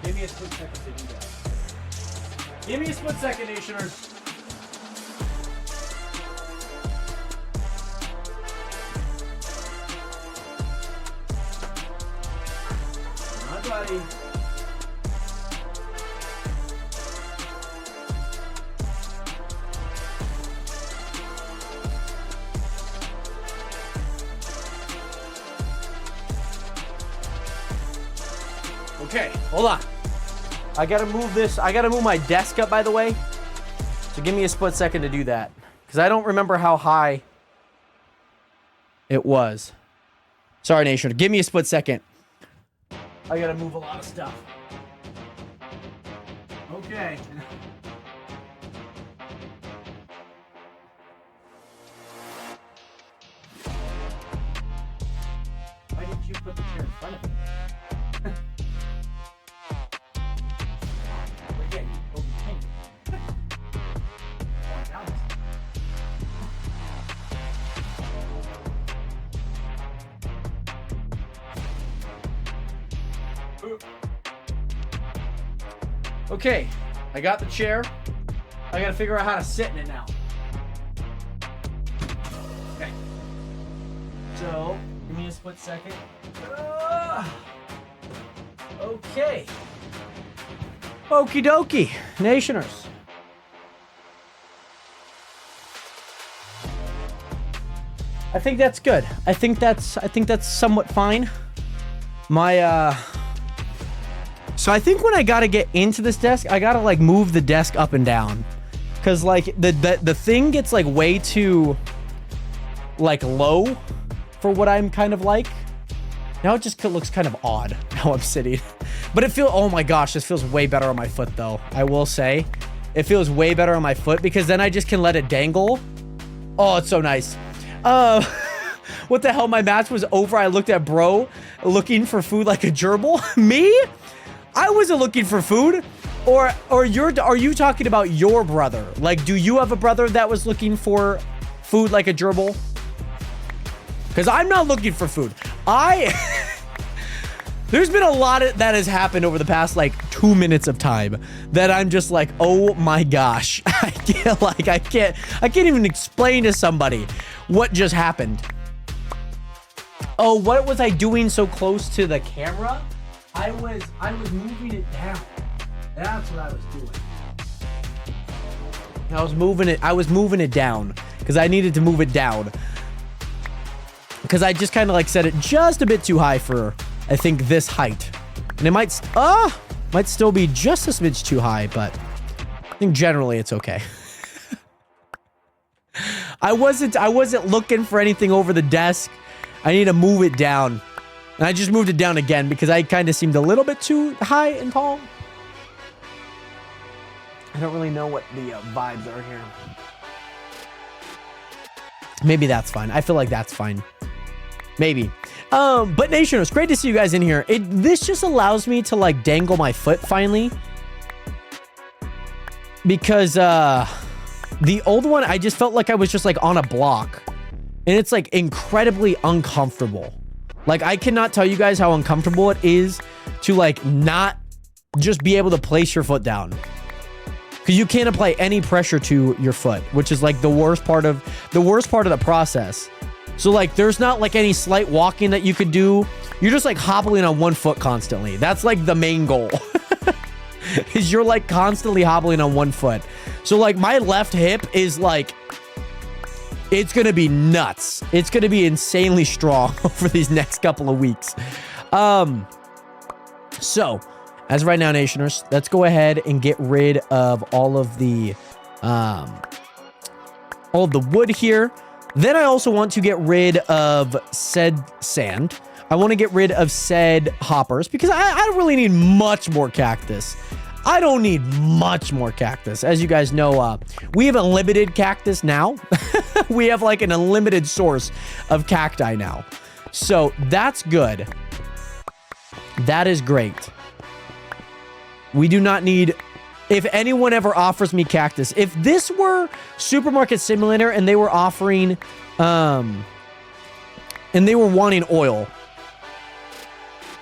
Give me a split second to do that. Give me a split second, Nationers. Hi, buddy. Okay, hold on. I gotta move this. I gotta move my desk up, by the way. So give me a split second to do that. Because I don't remember how high it was. Sorry, Nation. Give me a split second. I gotta move a lot of stuff. Okay. Why didn't you put the chair in front of me? Okay, I got the chair. I gotta figure out how to sit in it now. Okay. So, give me a split second. Okay. Okie dokie, Nationers. I think that's good. I think that's somewhat fine. So I think when I gotta get into this desk, I gotta like move the desk up and down, cause like the thing gets like way too like low for what I'm kind of like. Now it just looks kind of odd how I'm sitting, but oh my gosh, this feels way better on my foot though. I will say, it feels way better on my foot because then I just can let it dangle. Oh, it's so nice. What the hell? My match was over. I looked at bro looking for food like a gerbil. Me? I wasn't looking for food. Or are you talking about your brother? Like, do you have a brother that was looking for food like a gerbil? Because I'm not looking for food. There's been a lot that has happened over the past like 2 minutes of time that I'm just like, oh my gosh. I can't even explain to somebody what just happened. Oh, what was I doing so close to the camera? I was moving it down. That's what I was doing. I was moving it down because I needed to move it down. Because I just kind of like set it just a bit too high for, I think, this height. And it might still be just a smidge too high, but I think generally it's okay. I wasn't looking for anything over the desk. I need to move it down. And I just moved it down again because I kind of seemed a little bit too high and tall. I don't really know what the vibes are here. Maybe that's fine. I feel like that's fine. Maybe. But Nation, it's great to see you guys in here. This just allows me to like dangle my foot finally. Because the old one, I just felt like I was just like on a block. And it's like incredibly uncomfortable. Like, I cannot tell you guys how uncomfortable it is to like not just be able to place your foot down. Because you can't apply any pressure to your foot, which is like the worst part of the process. So like, there's not like any slight walking that you could do. You're just like hobbling on one foot constantly. That's like the main goal. Is you're like constantly hobbling on one foot. So like my left hip is like, it's going to be nuts. It's going to be insanely strong over these next couple of weeks. So As of right now, Nationers, let's go ahead and get rid of all of the wood here. Then I also want to get rid of said sand. I want to get rid of said hoppers because I don't really need much more cactus. I don't need much more cactus. As you guys know, we have a limited cactus now. We have like an unlimited source of cacti now. So that's good. That is great. We do not need... If anyone ever offers me cactus, if this were Supermarket Simulator and they were offering, and they were wanting oil,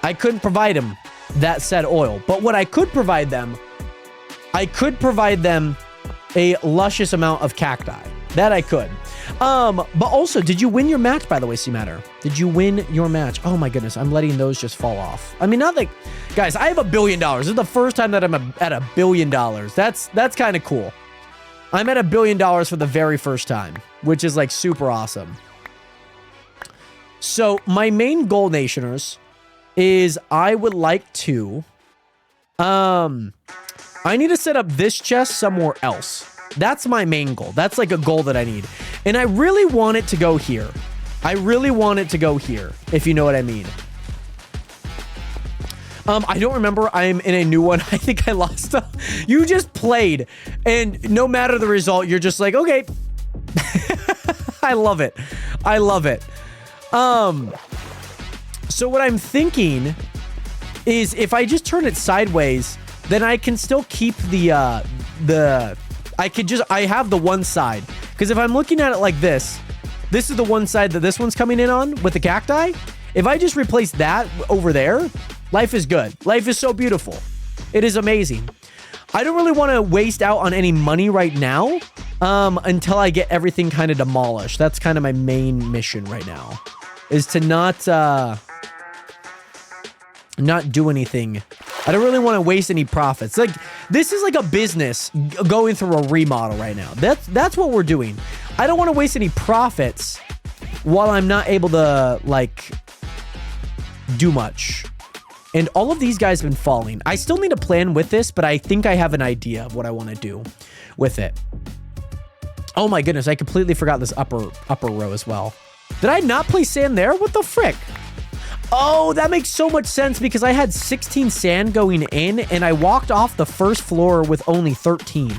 I couldn't provide them that said oil. But what I could provide them, a luscious amount of cacti. That I could. But also, did you win your match, by the way, C-Matter? Did you win your match? Oh my goodness, I'm letting those just fall off. I mean, not like... Guys, I have $1 billion. This is the first time that I'm at $1 billion. That's kind of cool. I'm at $1 billion for the very first time, which is like super awesome. So my main goal, Nationers, is I would like to... I need to set up this chest somewhere else. That's my main goal. That's like a goal that I need. And I really want it to go here. I really want it to go here, if you know what I mean. I don't remember. I'm in a new one. I think I lost. You just played. And no matter the result, you're just like, okay. I love it. I love it. So what I'm thinking is if I just turn it sideways, then I can still keep I have the one side. Because if I'm looking at it like this is the one side that this one's coming in on with the cacti. If I just replace that over there, life is good. Life is so beautiful. It is amazing. I don't really want to waste out on any money right now until I get everything kind of demolished. That's kind of my main mission right now, is to not do anything. I don't really want to waste any profits. Like, this is like a business going through a remodel right now. That's what we're doing. I don't want to waste any profits while I'm not able to, like, do much. And all of these guys have been falling. I still need to plan with this, but I think I have an idea of what I want to do with it. Oh my goodness, I completely forgot this upper row as well. Did I not place sand there? What the frick? Oh, that makes so much sense because I had 16 sand going in and I walked off the first floor with only 13.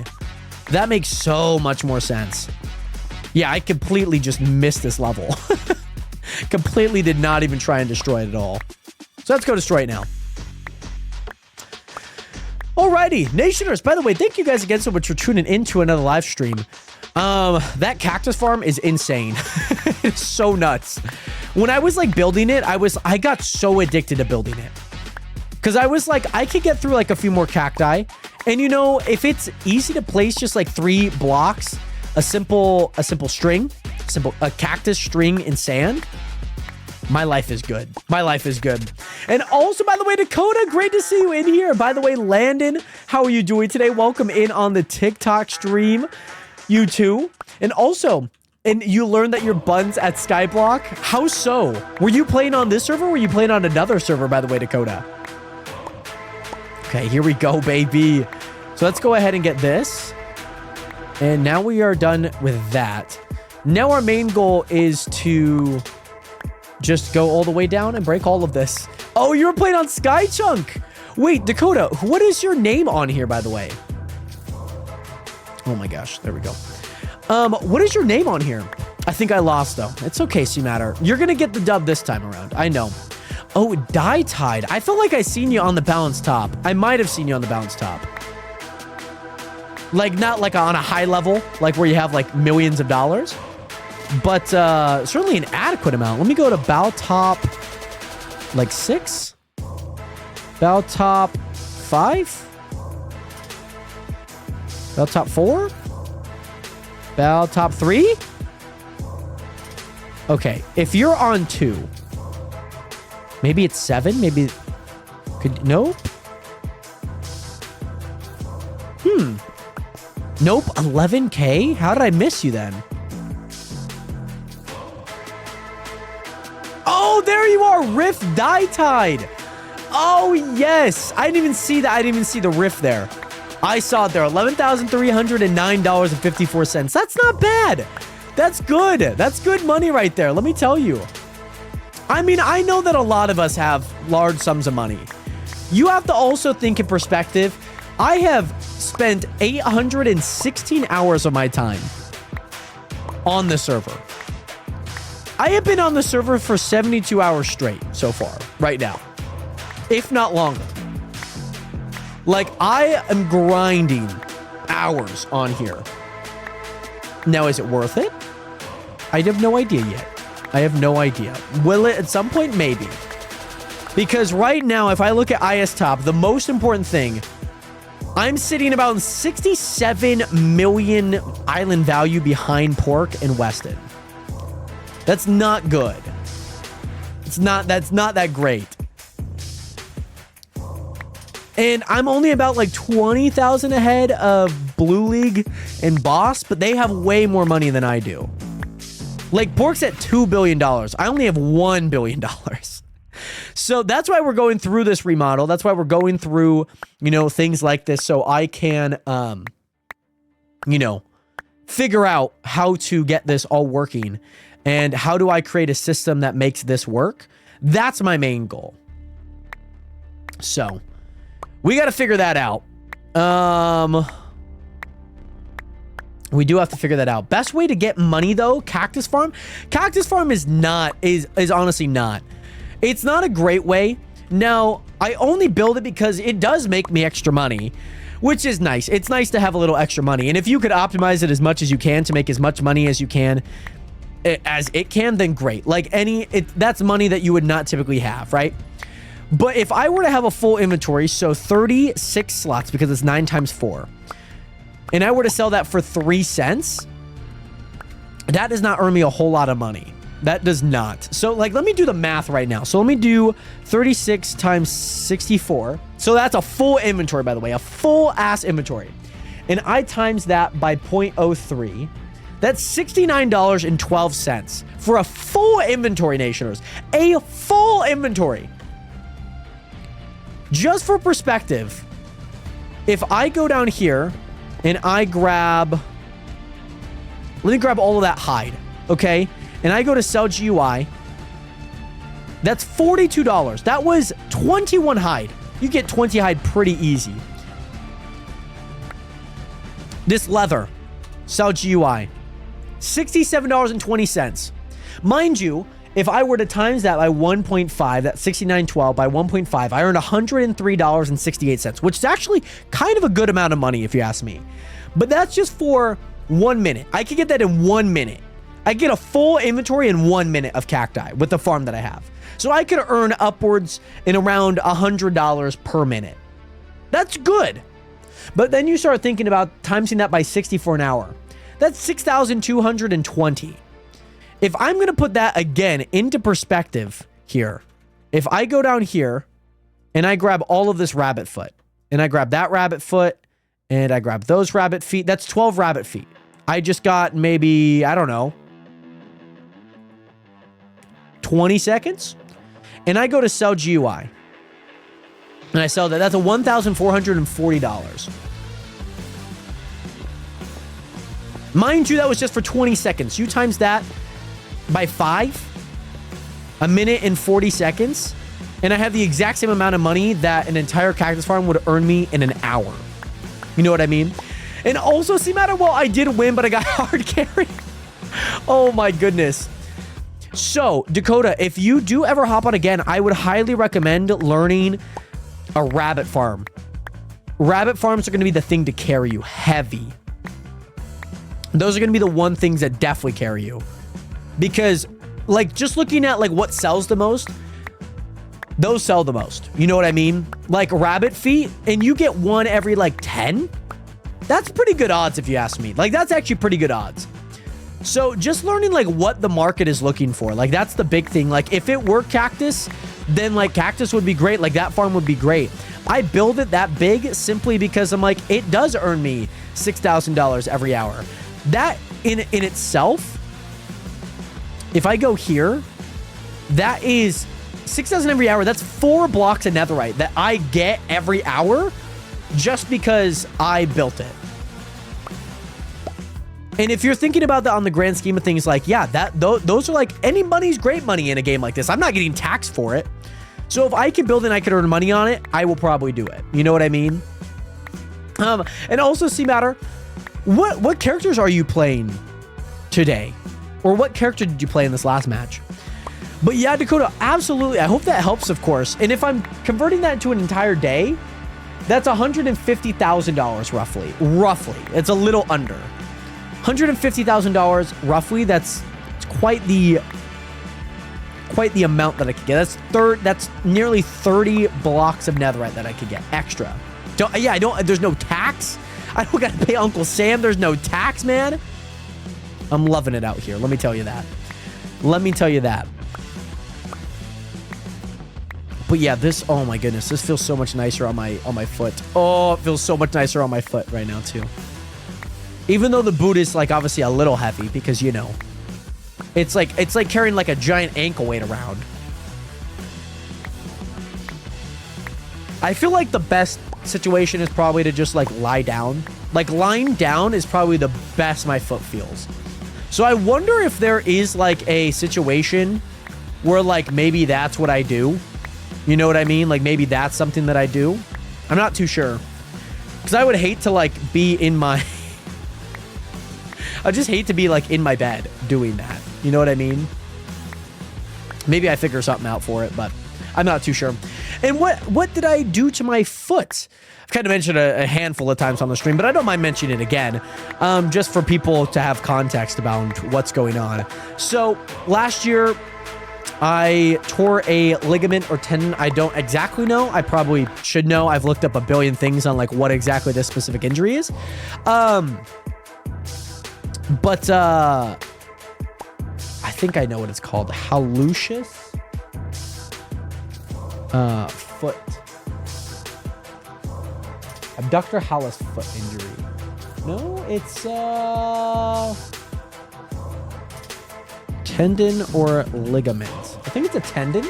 That makes so much more sense. Yeah, I completely just missed this level. Completely did not even try and destroy it at all. So let's go destroy it now. Alrighty, Nationers, by the way, thank you guys again so much for tuning into another live stream. That cactus farm is insane. It's so nuts. When I was like building it, I got so addicted to building it. Cause I was like, I could get through like a few more cacti. And you know, if it's easy to place just like 3 blocks, a simple string, a cactus string in sand, my life is good. My life is good. And also, by the way, Dakota, great to see you in here. By the way, Landon, how are you doing today? Welcome in on the TikTok stream. You too. And also, and you learned that your buns at Skyblock? How so? Were you playing on this server or were you playing on another server, by the way, Dakota? Okay, here we go, baby. So let's go ahead and get this. And now we are done with that. Now our main goal is to just go all the way down and break all of this. Oh, you were playing on Skychunk. Wait, Dakota, what is your name on here, by the way? Oh my gosh, there we go. What is your name on here? I think I lost, though. It's okay, C-Matter. You're gonna get the dub this time around. I know. Oh, Die Tide. I felt like I seen you on the balance top. I might have seen you on the balance top. Like, not like on a high level, like where you have like millions of dollars. But certainly an adequate amount. Let me go to bow top, like 6? Bow top 5? Bow top 4? Bow top 3? Okay, if you're on 2, maybe it's 7, maybe... Nope. Nope, 11K? How did I miss you then? Oh, there you are, Rift Die Tide. Oh, yes. I didn't even see that. I didn't even see the riff there. I saw it there. $11,309.54. That's not bad. That's good. That's good money right there. Let me tell you. I mean, I know that a lot of us have large sums of money. You have to also think in perspective. I have spent 816 hours of my time on the server. I have been on the server for 72 hours straight so far, right now. If not longer. Like, I am grinding hours on here. Now, is it worth it? I have no idea yet. I have no idea. Will it at some point? Maybe. Because right now, if I look at IS Top, the most important thing, I'm sitting about 67 million island value behind Pork and Weston. That's not good. That's not that great. And I'm only about like 20,000 ahead of Blue League and Boss, but they have way more money than I do. Like, Pork's at $2 billion. I only have $1 billion. So that's why we're going through this remodel. That's why we're going through, you know, things like this so I can, you know, figure out how to get this all working and how do I create a system that makes this work. That's my main goal. So we got to figure that out. We do have to figure that out. Best way to get money though, Cactus Farm. Cactus Farm is honestly not. It's not a great way. Now, I only build it because it does make me extra money, which is nice. It's nice to have a little extra money. And if you could optimize it as much as you can to make as much money as you can, as it can, then great. Like that's money that you would not typically have, right? But if I were to have a full inventory, so 36 slots because it's 9 times 4, and I were to sell that for 3 cents, that does not earn me a whole lot of money. That does not. So, like, let me do the math right now. So let me do 36 times 64. So that's a full inventory, by the way, a full ass inventory. And I times that by 0.03. That's $69.12 for a full inventory, Nationers. A full inventory. Just for perspective, if I go down here and I grab, let me grab all of that hide, okay? And I go to sell GUI, that's $42. That was 21 hide. You get 20 hide pretty easy. This leather, sell GUI, $67.20. Mind you, if I were to times that by 1.5, that's 69.12 by 1.5, I earned $103.68, which is actually kind of a good amount of money if you ask me. But that's just for 1 minute. I could get that in 1 minute. I get a full inventory in 1 minute of cacti with the farm that I have. So I could earn upwards in around $100 per minute. That's good. But then you start thinking about timesing that by 60 for an hour. That's 6,220. If I'm going to put that again into perspective here, if I go down here and I grab all of this rabbit foot and I grab that rabbit foot and I grab those rabbit feet, that's 12 rabbit feet. I just got maybe, I don't know, 20 seconds. And I go to sell GUI and I sell that. That's a $1,440. Mind you, that was just for 20 seconds. You times that by 5, a minute and 40 seconds, and I have the exact same amount of money that an entire cactus farm would earn me in an hour. You know what I mean? And also, see, matter well, I did win, but I got hard carry. Oh my goodness. So, Dakota, if you do ever hop on again, I would highly recommend learning a rabbit farm. Rabbit farms are going to be the thing to carry you heavy. Those are going to be the one things that definitely carry you. Because, like, just looking at, like, what sells the most, those sell the most. You know what I mean? Like, rabbit feet, and you get one every, like, 10? That's pretty good odds, if you ask me. Like, that's actually pretty good odds. So, just learning, like, what the market is looking for. Like, that's the big thing. Like, if it were cactus, then, like, cactus would be great. Like, that farm would be great. I build it that big simply because I'm like, it does earn me $6,000 every hour. That, in itself, if I go here, that is 6,000 every hour. That's 4 blocks of netherite that I get every hour just because I built it. And if you're thinking about that on the grand scheme of things, like, yeah, those are like, any money's great money in a game like this. I'm not getting taxed for it. So if I can build and I can earn money on it, I will probably do it. You know what I mean? And also, C-Matter, what characters are you playing today? Or what character did you play in this last match? But yeah, Dakota, absolutely. I hope that helps, of course. And if I'm converting that into an entire day, that's $150,000 roughly. Roughly. It's a little under. $150,000 roughly. That's quite the amount that I could get. That's nearly 30 blocks of netherite that I could get extra. There's no tax. I don't gotta pay Uncle Sam. There's no tax, man. I'm loving it out here. Let me tell you that. But yeah, oh my goodness, this feels so much nicer on my foot. Oh, it feels so much nicer on my foot right now too. Even though the boot is like obviously a little heavy because, you know, it's like carrying like a giant ankle weight around. I feel like the best situation is probably to just like lie down. Like lying down is probably the best my foot feels. So I wonder if there is like a situation where like maybe that's what I do. You know what I mean? Like maybe that's something that I do. I'm not too sure. Because I would hate to like be in my... I just hate to be like in my bed doing that. You know what I mean? Maybe I figure something out for it, but I'm not too sure. And what did I do to my foot? I've kind of mentioned a handful of times on the stream, but I don't mind mentioning it again, just for people to have context about what's going on. So last year, I tore a ligament or tendon. I don't exactly know. I probably should know. I've looked up a billion things on like what exactly this specific injury is. But I think I know what it's called. Hallucius foot. Abductor hallucis foot injury. No, it's tendon or ligament. I think it's a tendon.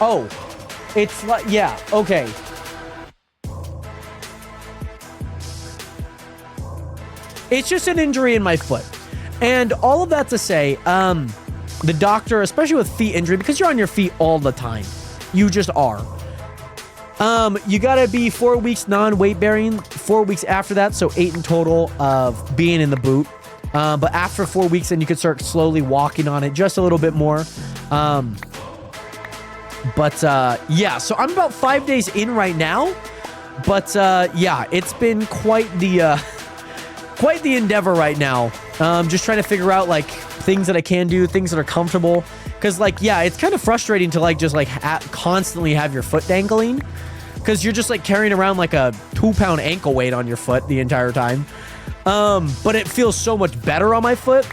Oh, it's like, yeah, okay. It's just an injury in my foot. And all of that to say, the doctor, especially with feet injury, because you're on your feet all the time. You just are. You gotta be 4 weeks non-weight bearing, 4 weeks after that, so 8 in total of being in the boot. But after 4 weeks, then you could start slowly walking on it just a little bit more. Yeah, so I'm about 5 days in right now. But yeah, it's been quite the endeavor right now. Just trying to figure out like things that I can do, things that are comfortable. Because like, yeah, it's kind of frustrating to like just like constantly have your foot dangling. Because you're just like carrying around like a 2-pound ankle weight on your foot the entire time. But it feels so much better on my foot.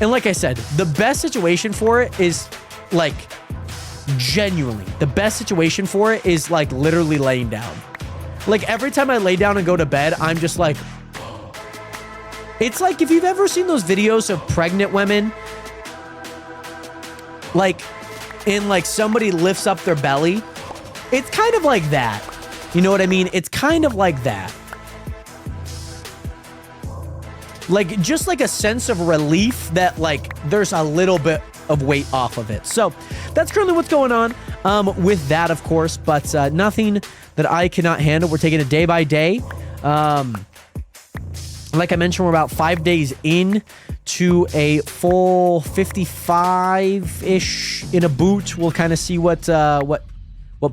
And like I said, the best situation for it is like genuinely, the best situation for it is like literally laying down. Like every time I lay down and go to bed, I'm just like, it's like if you've ever seen those videos of pregnant women, like, and like somebody lifts up their belly, it's kind of like that. You know what I mean? It's kind of like that. Like, just like a sense of relief that like there's a little bit of weight off of it. So that's currently what's going on with that, of course, but nothing that I cannot handle. We're taking it day by day. Like I mentioned, we're about 5 days in to a full 55-ish in a boot. We'll kind of see what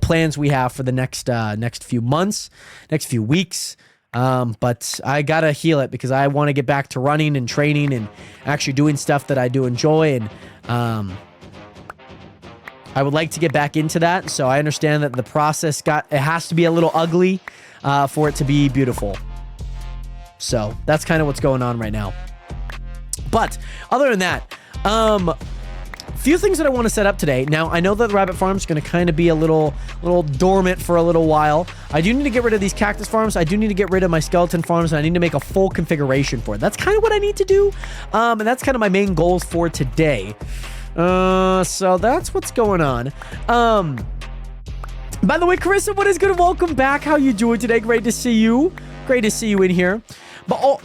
plans we have for the next few months, next few weeks. But I gotta heal it because I want to get back to running and training and actually doing stuff that I do enjoy. And I would like to get back into that. So I understand that the process has to be a little ugly for it to be beautiful. So that's kind of what's going on right now. But other than that, few things that I want to set up today. Now, I know that the rabbit farm is going to kind of be a little dormant for a little while. I do need to get rid of these cactus farms. I do need to get rid of my skeleton farms, and I need to make a full configuration for it. That's kind of what I need to do, and that's kind of my main goals for today. So that's what's going on. By the way, Carissa, what is good? Welcome back. How you doing today? Great to see you. Great to see you in here. But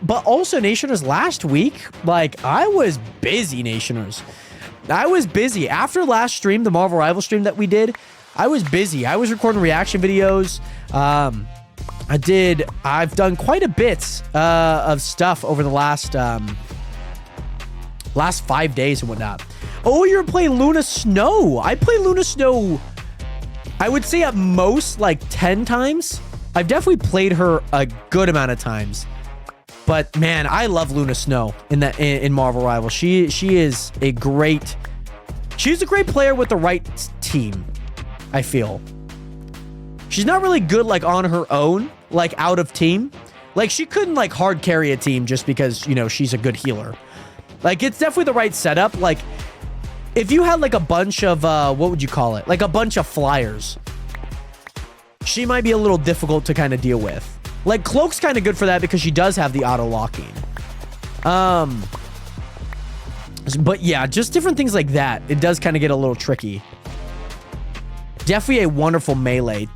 but also, Nationers, last week, like, I was busy, Nationers. I was busy. After last stream, the Marvel Rival stream that we did, I was busy. I was recording reaction videos. I've done quite a bit of stuff over the last 5 days and whatnot. Oh, you're playing Luna Snow. I play Luna Snow, I would say at most like 10 times. I've definitely played her a good amount of times. But man, I love Luna Snow in Marvel Rival. She's a great player with the right team, I feel. She's not really good like on her own, like out of team. Like she couldn't like hard carry a team just because, you know, she's a good healer. Like it's definitely the right setup. Like if you had like a bunch of what would you call it? Like a bunch of flyers. She might be a little difficult to kind of deal with. Like Cloak's kind of good for that because she does have the auto locking. But yeah, just different things like that. It does kind of get a little tricky. Definitely a wonderful melee.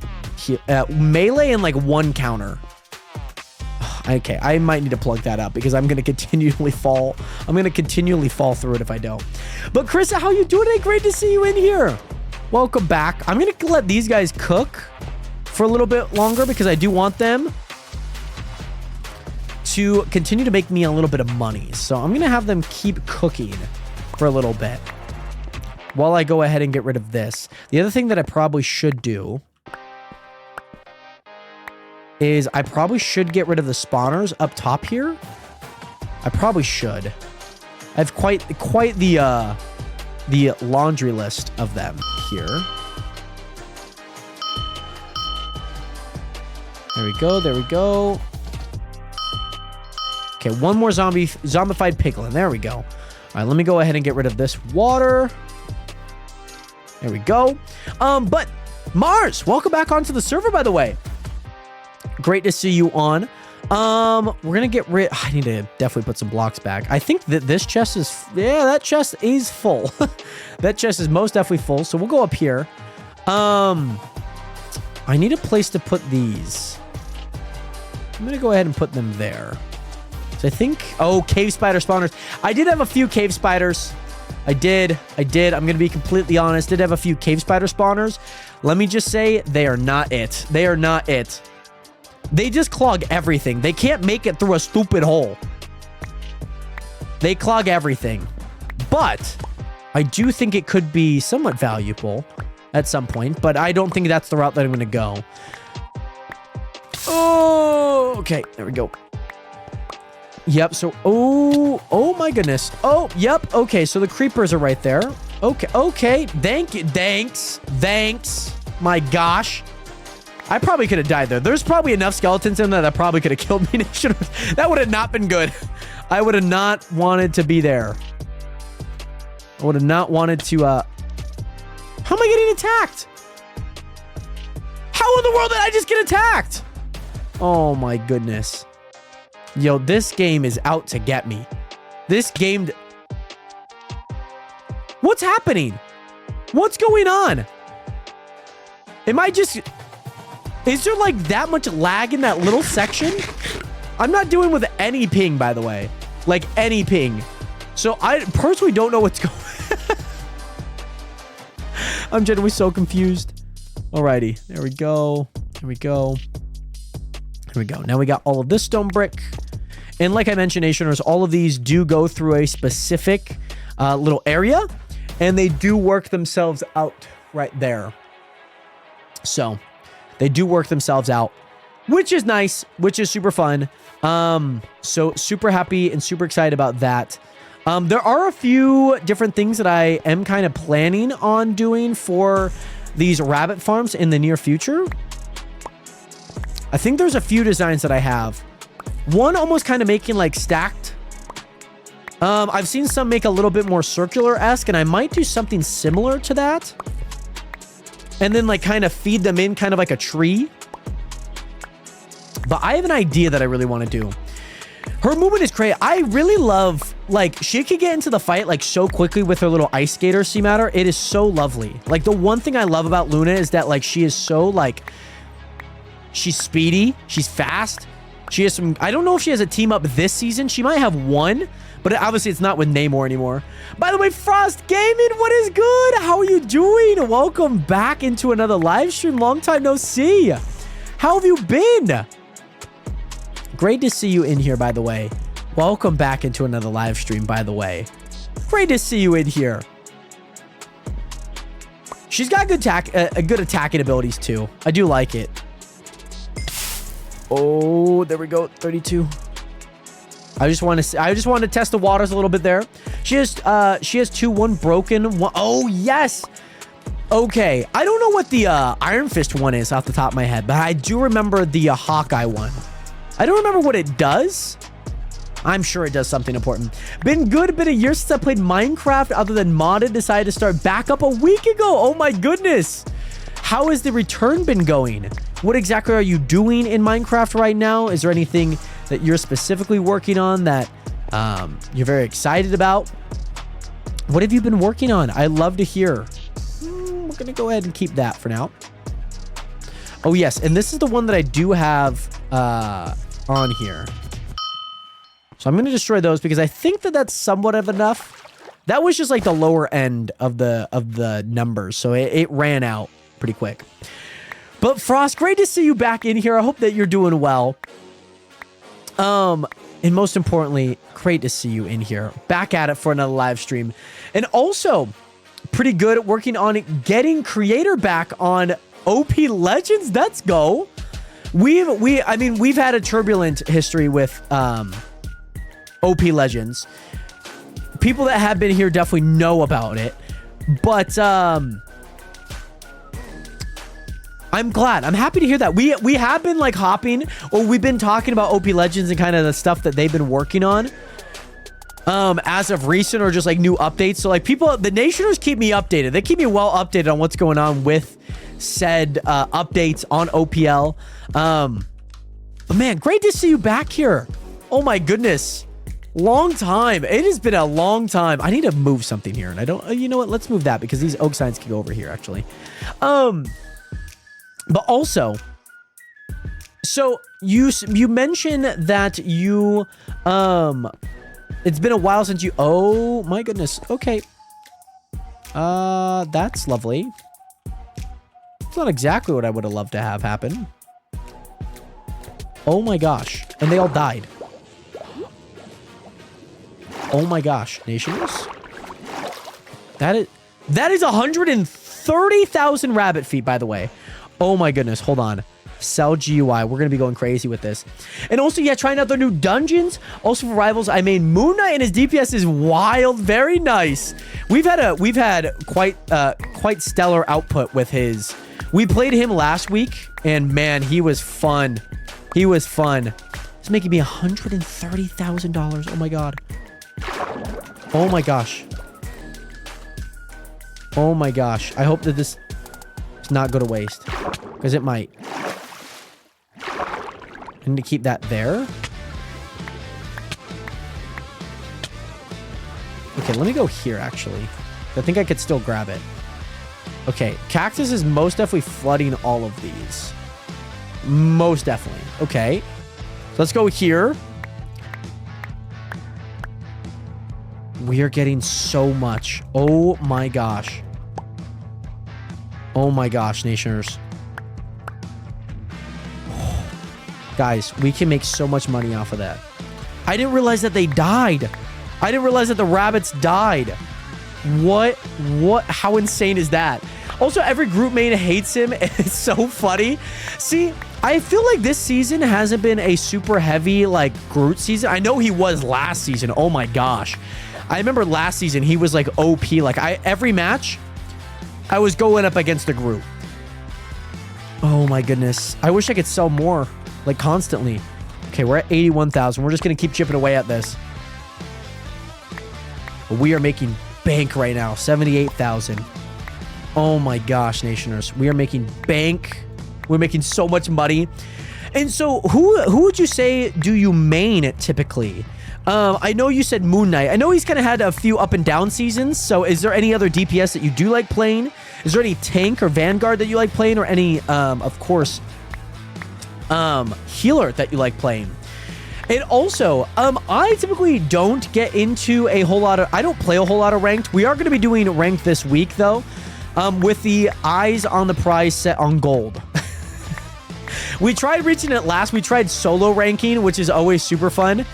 Melee and like one counter. Okay, I might need to plug that up because I'm going to continually fall. I'm going to continually fall through it if I don't. But Chris, how you doing today? Great to see you in here. Welcome back. I'm going to let these guys cook for a little bit longer because I do want them to continue to make me a little bit of money. So I'm going to have them keep cooking for a little bit while I go ahead and get rid of this. The other thing that I probably should do is I probably should get rid of the spawners up top here. I probably should. I have quite the laundry list of them here. There we go. There we go. Okay, one more zombified piglin. There we go. All right, let me go ahead and get rid of this water. There we go. But Mars, welcome back onto the server, by the way. Great to see you on. We're gonna get rid. I need to definitely put some blocks back. I think that this chest is, yeah, that chest is full. That chest is most definitely full. So we'll go up here. I need a place to put these. I'm gonna go ahead and put them there. So I think, oh, cave spider spawners. I did have a few cave spiders. I did. I'm gonna be completely honest. Did have a few cave spider spawners. Let me just say, they are not it. They are not it. They just clog everything. They can't make it through a stupid hole. They clog everything. But I do think it could be somewhat valuable at some point, but I don't think that's the route that I'm going to go. Oh, okay. There we go. Yep. So, oh my goodness. Oh, yep. Okay. So the creepers are right there. Okay. Okay. Thank you. Thanks. My gosh. I probably could have died there. There's probably enough skeletons in there that probably could have killed me. That would have not been good. I would have not wanted to be there. I would have not wanted to, how am I getting attacked? How in the world did I just get attacked? Oh my goodness. Yo, this game is out to get me. This game... What's happening? What's going on? Am I just... Is there like that much lag in that little section? I'm not doing with any ping, by the way. Like any ping. So I personally don't know what's going on. I'm genuinely so confused. Alrighty. There we go. Here we go. Here we go. Now we got all of this stone brick. And like I mentioned, Nationers, all of these do go through a specific little area. And they do work themselves out right there. So... they do work themselves out, which is nice, which is super fun. So super happy and super excited about that. There are a few different things that I am kind of planning on doing for these rabbit farms in the near future. I think there's a few designs that I have. One almost kind of making like stacked I've seen some make a little bit more circular-esque, and I might do something similar to that. And then, like, kind of feed them in kind of like a tree. But I have an idea that I really want to do. Her movement is great. I really love, like, she could get into the fight, like, so quickly with her little ice skater Seamatter. It is so lovely. Like, the one thing I love about Luna is that, like, she is so, like, she's speedy. She's fast. She has some, I don't know if she has a team up this season. She might have one, but obviously it's not with Namor anymore. By the way, Frost Gaming, what is good? How are you doing? Welcome back into another live stream. Long time no see. How have you been? Great to see you in here, by the way. Welcome back into another live stream, by the way. Great to see you in here. She's got good good attacking abilities, too. I do like it. Oh, there we go. 32. I just want to test the waters a little bit there. She has 2, 1 broken. One, oh, yes. Okay. I don't know what the Iron Fist one is off the top of my head, but I do remember the Hawkeye one. I don't remember what it does. I'm sure it does something important. Been good, been a year since I played Minecraft other than modded. Decided to start back up a week ago. Oh my goodness. How has the return been going? What exactly are you doing in Minecraft right now? Is there anything that you're specifically working on that you're very excited about? What have you been working on? I'd love to hear. We're going to go ahead and keep that for now. Oh, yes. And this is the one that I do have on here. So I'm going to destroy those because I think that that's somewhat of enough. That was just like the lower end of the numbers. So it ran out pretty quick. But Frost, great to see you back in here. I hope that you're doing well. And most importantly, great to see you in here. Back at it for another live stream. And also, pretty good at working on getting creator back on OP Legends. Let's go. I mean, we've had a turbulent history with OP Legends. People that have been here definitely know about it. But I'm glad. I'm happy to hear that. We have been like hopping, or we've been talking about OP Legends and kind of the stuff that they've been working on as of recent, or just like new updates. So like people, the Nationers keep me updated. They keep me well updated on what's going on with said updates on OPL. But man, great to see you back here. Oh my goodness. Long time. It has been a long time. I need to move something here, and I don't, you know what? Let's move that because these oak signs can go over here actually. But also, so you mentioned that you, it's been a while since you, oh my goodness. Okay. That's lovely. It's not exactly what I would have loved to have happen. Oh my gosh. And they all died. Oh my gosh. Nationers? That is 130,000 rabbit feet, by the way. Oh my goodness. Hold on. Sell GUI. We're going to be going crazy with this. And also, yeah, trying out the new dungeons. Also for rivals, I made Moon Knight, and his DPS is wild. Very nice. We've had quite stellar output with his. We played him last week, and man, he was fun. He was fun. It's making me $130,000. Oh my god. Oh my gosh. Oh my gosh. I hope that this does not go to waste, because it might. I need to keep that there. Okay, let me go here, actually. I think I could still grab it. Okay, Cactus is most definitely flooding all of these. Most definitely. Okay. So let's go here. We are getting so much. Oh my gosh. Oh my gosh, Nationers. Guys, we can make so much money off of that. I didn't realize that they died. I didn't realize that the rabbits died. What? How insane is that? Also, every group main hates him. It's so funny. See, I feel like this season hasn't been a super heavy, like, Groot season. I know he was last season. Oh my gosh. I remember last season, he was like OP. Like, every match, I was going up against a Groot. Oh my goodness. I wish I could sell more, like, constantly. Okay, we're at 81,000. We're just going to keep chipping away at this. We are making bank right now. 78,000. Oh my gosh, Nationers. We are making bank. We're making so much money. And so who would you say do you main typically? I know you said Moon Knight. I know he's kind of had a few up and down seasons. So is there any other DPS that you do like playing? Is there any tank or Vanguard that you like playing, or any, of course, healer that you like playing? And also, I typically don't get into a whole lot of... I don't play a whole lot of ranked. We are going to be doing ranked this week, though, with the eyes on the prize set on gold. We tried reaching it last. We tried solo ranking, which is always super fun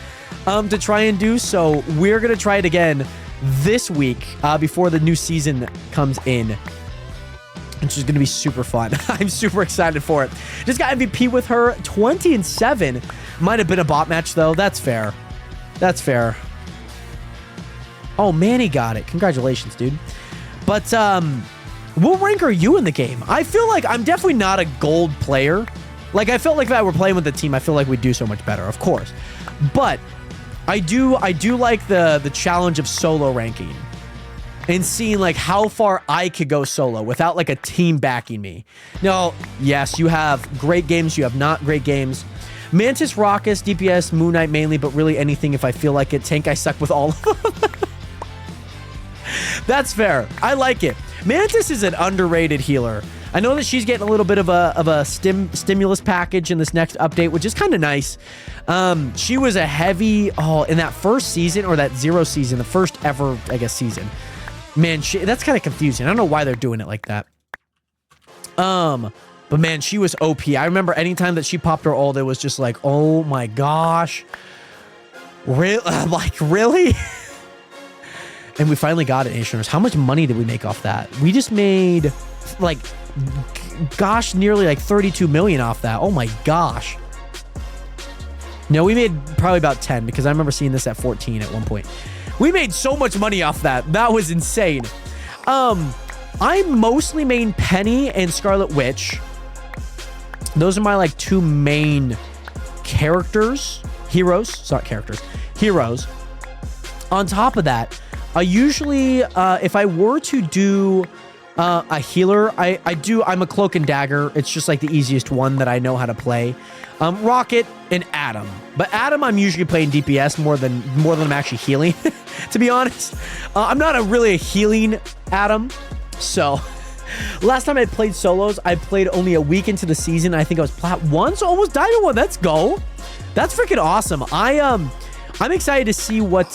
to try and do. So we're going to try it again this week before the new season comes in, which is going to be super fun. I'm super excited for it. Just got MVP with her, 20-7. Might have been a bot match, though. That's fair. That's fair. Oh, Manny got it. Congratulations, dude. But, what rank are you in the game? I feel like I'm definitely not a gold player. Like, I felt like if I were playing with the team, I feel like we'd do so much better, of course. But I do like the challenge of solo ranking and seeing like how far I could go solo without like a team backing me. No, yes, you have great games. You have not great games. Mantis, Raucous, DPS, Moon Knight mainly, but really anything if I feel like it. Tank, I suck with all of them. That's fair. I like it. Mantis is an underrated healer. I know that she's getting a little bit of a stimulus package in this next update, which is kind of nice. She was a heavy... Oh, in that first season, or that 0 season, the first ever, I guess, season. Man, that's kind of confusing. I don't know why they're doing it like that. But man, she was OP. I remember anytime that she popped her ult, it was just like, oh my gosh. Like, really? And we finally got it, Nationers. How much money did we make off that? We just made, like, gosh, nearly like 32 million off that. Oh my gosh. No, we made probably about 10, because I remember seeing this at 14 at one point. We made so much money off that. That was insane. I mostly main Penny and Scarlet Witch. Those are my like two main characters. Heroes. It's not characters. Heroes. On top of that, I usually, if I were to do a healer, I'm a Cloak and Dagger. It's just like the easiest one that I know how to play. Rocket and Adam. But Adam, I'm usually playing DPS more than I'm actually healing, to be honest. I'm not really a healing Adam. So, last time I played solos, I played only a week into the season. I think I was Plat 1, so almost Diamond 1. Let's go. That's freaking awesome. I'm excited to see what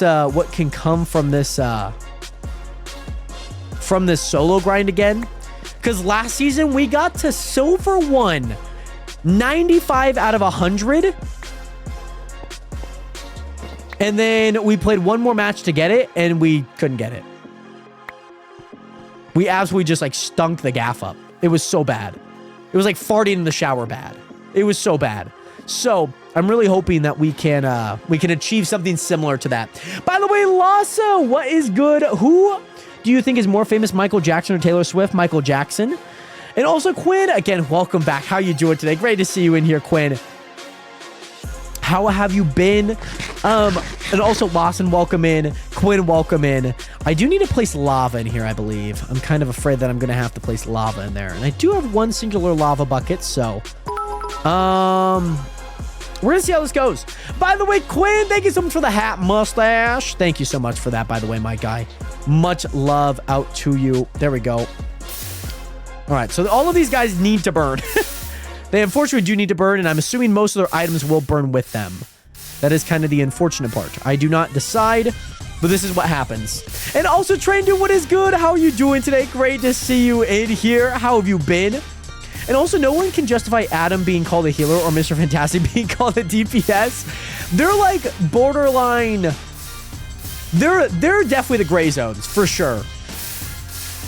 can come from this solo grind again. Because last season, we got to Silver 1. 95 out of 100. And then we played one more match to get it, and we couldn't get it. We absolutely just like stunk the gaff up. It was so bad. It was like farting in the shower bad. It was so bad. So I'm really hoping that we can achieve something similar to that. By the way, Lassa, what is good? Who do you think is more famous, Michael Jackson or Taylor Swift? Michael Jackson. And also Quinn, again, welcome back. How you doing today? Great to see you in here, Quinn. How have you been? And also Lawson, welcome in. Quinn, welcome in. I do need to place lava in here, I believe. I'm kind of afraid that I'm going to have to place lava in there. And I do have one singular lava bucket, so... we're going to see how this goes. By the way, Quinn, thank you so much for the hat mustache. Thank you so much for that, by the way, my guy. Much love out to you. There we go. All right, so all of these guys need to burn. They unfortunately do need to burn, and I'm assuming most of their items will burn with them. That is kind of the unfortunate part. I do not decide, but this is what happens. And also, Train Dude, what is good? How are you doing today? Great to see you in here. How have you been? And also, no one can justify Adam being called a healer or Mr. Fantastic being called a DPS. They're like borderline. They're definitely the gray zones, for sure.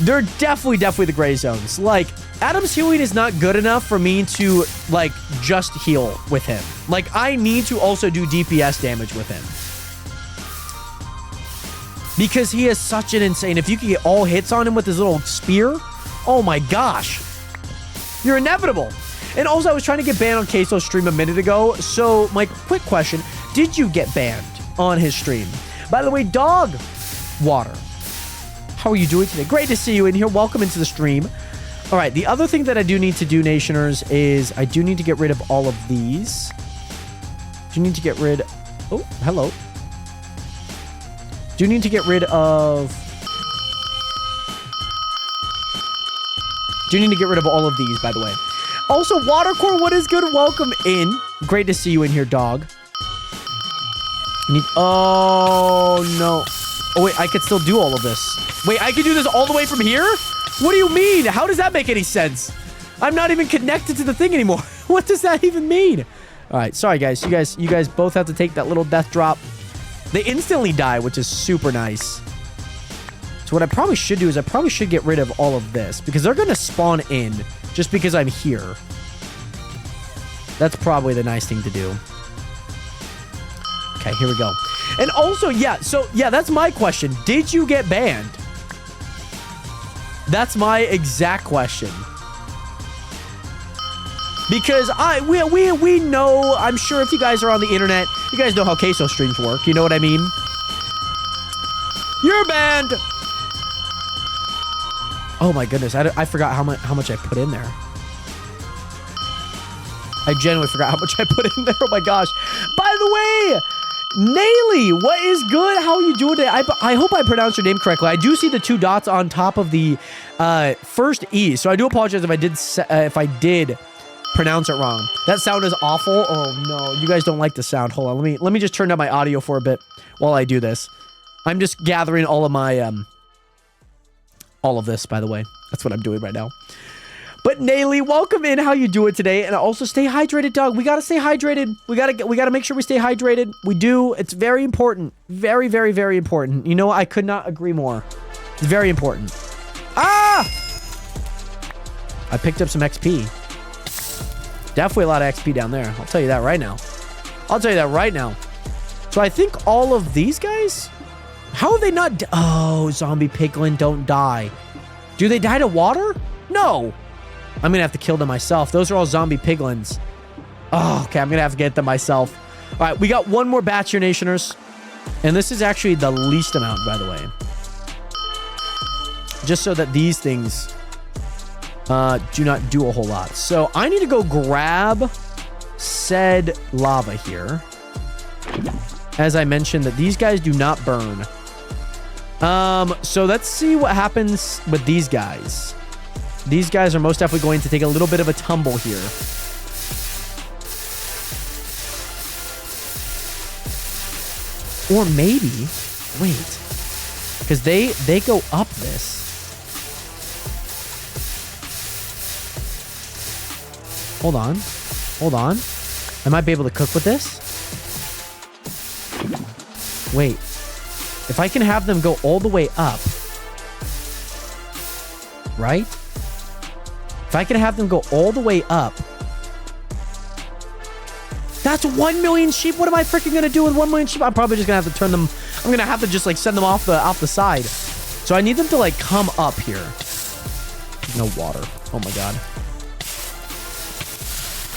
They're definitely the gray zones. Like, Adam's healing is not good enough for me to, like, just heal with him. Like, I need to also do DPS damage with him. Because he is such an insane... If you can get all hits on him with his little spear, oh my gosh. You're inevitable. And also, I was trying to get banned on Queso's stream a minute ago. So, my quick question, did you get banned on his stream? By the way, Dog, water. How are you doing today? Great to see you in here. Welcome into the stream. All right, the other thing that I do need to do, Nationers, is I do need to get rid of all of these. Do need to get rid... Oh, hello. Do need to get rid of... Do need to get rid of all of these, by the way. Also, Watercore, what is good? Welcome in. Great to see you in here, dog. Oh, no. Oh, wait, I could still do all of this. Wait, I can do this all the way from here? What do you mean? How does that make any sense? I'm not even connected to the thing anymore. What does that even mean? All right, sorry, guys. You guys both have to take that little death drop. They instantly die, which is super nice. So what I probably should do is I probably should get rid of all of this because they're going to spawn in just because I'm here. That's probably the nice thing to do. Okay, here we go. And also, yeah, that's my question. Did you get banned? That's my exact question. Because we know, I'm sure if you guys are on the internet, you guys know how queso streams work. You know what I mean? You're banned! Oh my goodness, I forgot how much I put in there. I genuinely forgot how much I put in there. Oh my gosh. By the way, Naily, what is good? How are you doing today? I hope I pronounced your name correctly. I do see the 2 dots on top of the first E, so I do apologize if I did pronounce it wrong. That sound is awful. Oh no, you guys don't like the sound. Hold on, let me just turn down my audio for a bit while I do this. I'm just gathering all of my all of this, by the way. That's what I'm doing right now. But Naily, welcome in. How you doing today? And also stay hydrated, dog. We gotta stay hydrated. We gotta make sure we stay hydrated. We do. It's very important. Very, very, very important. You know, I could not agree more. It's very important. Ah! I picked up some XP. Definitely a lot of XP down there. I'll tell you that right now. I'll tell you that right now. So I think all of these guys... How are they not... Oh, zombie piglin don't die. Do they die to water? No. I'm going to have to kill them myself. Those are all zombie piglins. Oh, okay. I'm going to have to get them myself. All right. We got one more batch here, Nationers. And this is actually the least amount, by the way. Just so that these things do not do a whole lot. So I need to go grab said lava here. As I mentioned, that these guys do not burn. So let's see what happens with these guys. These guys are most definitely going to take a little bit of a tumble here. Or maybe, wait, because they go up this. Hold on. Hold on. I might be able to cook with this. Wait. If I can have them go all the way up. Right? If I can have them go all the way up. That's 1 million sheep. What am I freaking going to do with 1 million sheep? I'm probably just going to have to turn them. I'm going to have to just like send them off the side. So I need them to like come up here. No water. Oh my God.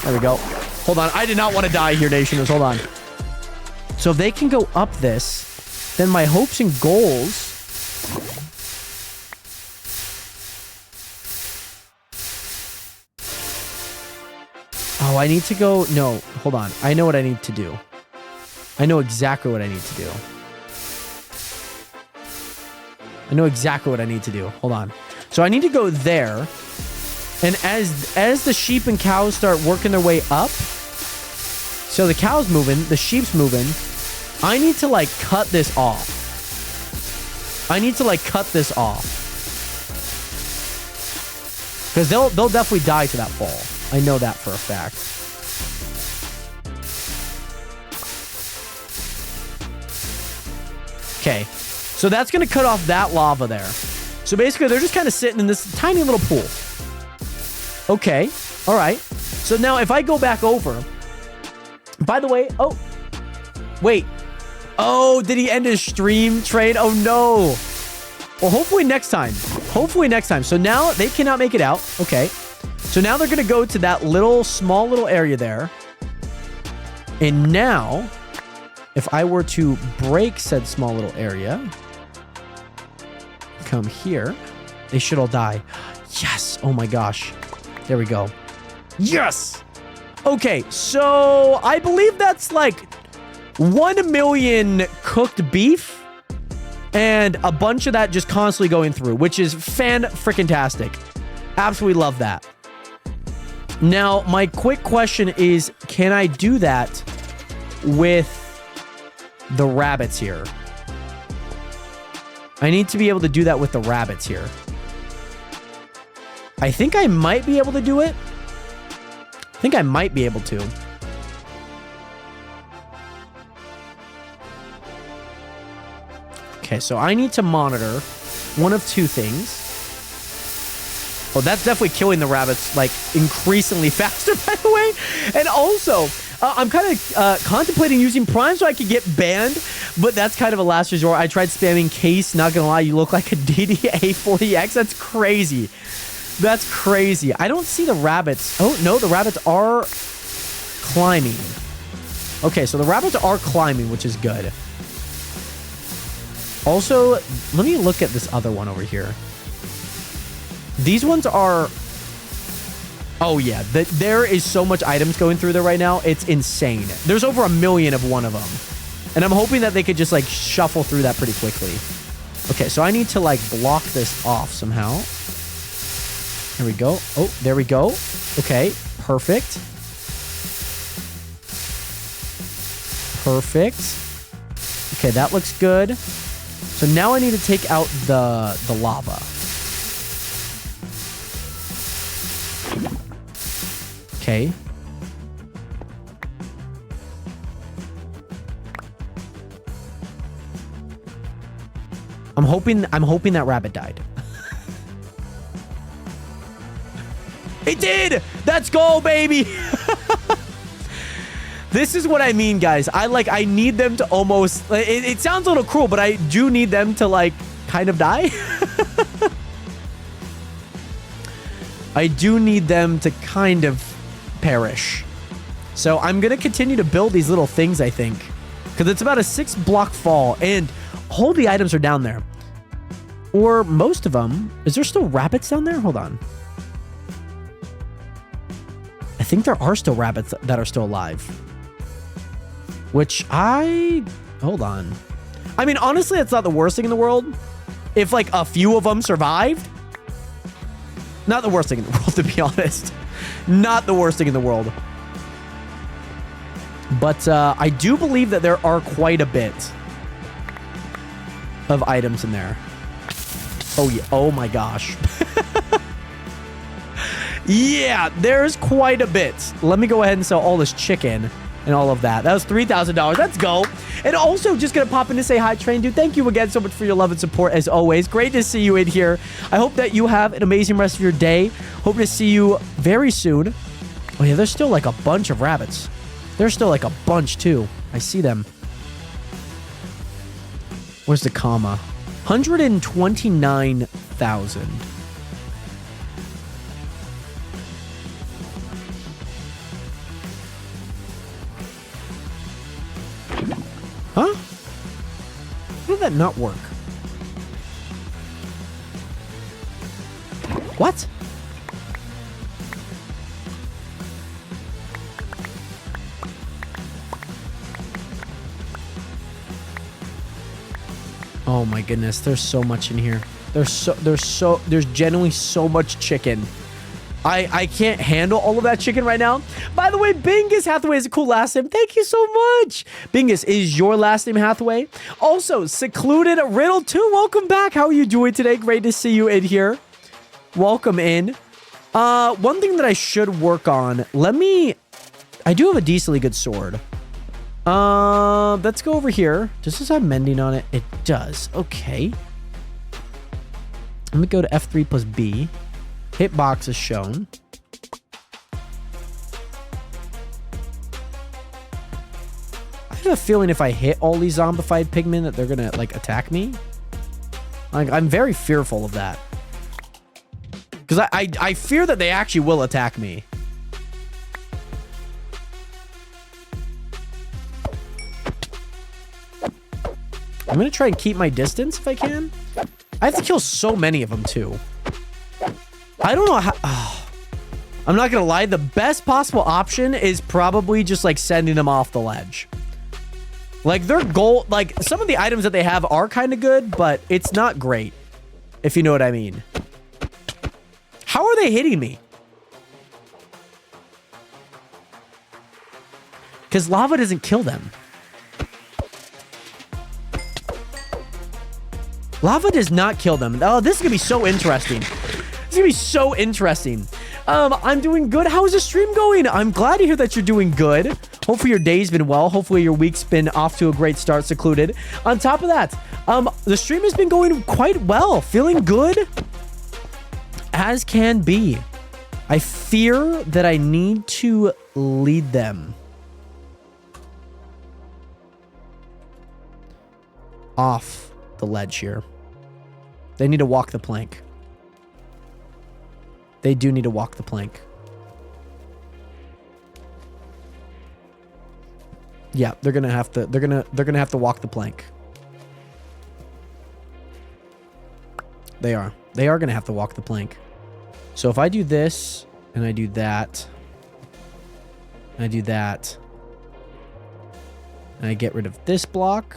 There we go. Hold on. I did not want to die here, Nationers. Hold on. So if they can go up this, then my hopes and goals... Oh, I need to go... No, hold on. I know what I need to do. I know exactly what I need to do. I know exactly what I need to do. Hold on. So I need to go there. And as the sheep and cows start working their way up, so the cow's moving, the sheep's moving, I need to like cut this off. I need to like cut this off. Because they'll definitely die to that fall. I know that for a fact. Okay. So that's going to cut off that lava there. So basically they're just kind of sitting in this tiny little pool. Okay. All right. So now if I go back over... By the way... Oh. Wait. Oh, did he end his stream trade? Oh, no. Well, hopefully next time. Hopefully next time. So now they cannot make it out. Okay. So now they're going to go to that small little area there. And now, if I were to break said small little area... come here. They should all die. Yes. Oh my gosh. There we go. Yes. Okay, so I believe that's like 1 million cooked beef and a bunch of that just constantly going through, which is fan-freaking-tastic. Absolutely love that. Now, my quick question is, can I do that with the rabbits here? I need to be able to do that with the rabbits here. I think I might be able to do it. I think I might be able to. Okay, so I need to monitor one of two things. Oh, that's definitely killing the rabbits, like, increasingly faster, by the way. And also, I'm kind of contemplating using Prime so I could get banned, but that's kind of a last resort. I tried spamming Case. Not gonna lie, you look like a DDA40X. That's crazy. That's crazy. I don't see the rabbits. Oh, no, the rabbits are climbing. Okay, so the rabbits are climbing, which is good. Also, let me look at this other one over here. These ones are... Oh, yeah. There is so much items going through there right now. It's insane. There's over 1 million of one of them. And I'm hoping that they could just, like, shuffle through that pretty quickly. Okay, so I need to, like, block this off somehow. There we go. Oh, there we go. Okay, perfect. Perfect. Okay, that looks good. So now I need to take out the lava. Okay. I'm hoping that rabbit died. It did! Let's go, baby! This is what I mean, guys. I need them to almost... It sounds a little cruel, but I do need them to, like, kind of die. I do need them to kind of perish. So I'm going to continue to build these little things, I think. Because it's about a 6-block fall, and all the items are down there. Or most of them. Is there still rabbits down there? Hold on. I think there are still rabbits that are still alive. Which hold on. I mean, honestly, it's not the worst thing in the world. If, like, a few of them survived. Not the worst thing in the world, to be honest. Not the worst thing in the world. But I do believe that there are quite a bit of items in there. Oh, yeah. Oh, my gosh. Yeah, there's quite a bit. Let me go ahead and sell all this chicken and all of that. That was $3,000. Let's go. And also, just going to pop in to say hi, Train Dude. Thank you again so much for your love and support, as always. Great to see you in here. I hope that you have an amazing rest of your day. Hope to see you very soon. Oh, yeah, there's still like a bunch of rabbits. There's still like a bunch, too. I see them. Where's the comma? 129,000. Huh? How did that not work? What? Oh my goodness, there's so much in here. There's genuinely so much chicken. I can't handle all of that chicken right now. By the way, Bingus Hathaway is a cool last name. Thank you so much. Bingus, is your last name Hathaway? Also, Secluded Riddle 2, welcome back. How are you doing today? Great to see you in here. Welcome in. One thing that I should work on. I do have a decently good sword. Let's go over here. Does this have mending on it? It does. Okay. Let me go to F3 plus B. Hitbox is shown. I have a feeling if I hit all these zombified pigmen that they're gonna, like, attack me. Like, I'm very fearful of that. Because I fear that they actually will attack me. I'm gonna try and keep my distance if I can. I have to kill so many of them, too. I don't know how... I'm not gonna lie. The best possible option is probably just, like, sending them off the ledge. Like, their goal... Like, some of the items that they have are kind of good, but it's not great. If you know what I mean. How are they hitting me? Because lava doesn't kill them. Lava does not kill them. Oh, this is going to be so interesting. This is going to be so interesting. I'm doing good. How is the stream going? I'm glad to hear that you're doing good. Hopefully your day's been well. Hopefully your week's been off to a great start, secluded. On top of that, the stream has been going quite well. Feeling good as can be. I fear that I need to lead them off the ledge here. They need to walk the plank. They do need to walk the plank. Yeah, they're gonna have to. They're gonna have to walk the plank. They are. They are gonna have to walk the plank. So if I do this and I do that, and I do that, and I get rid of this block,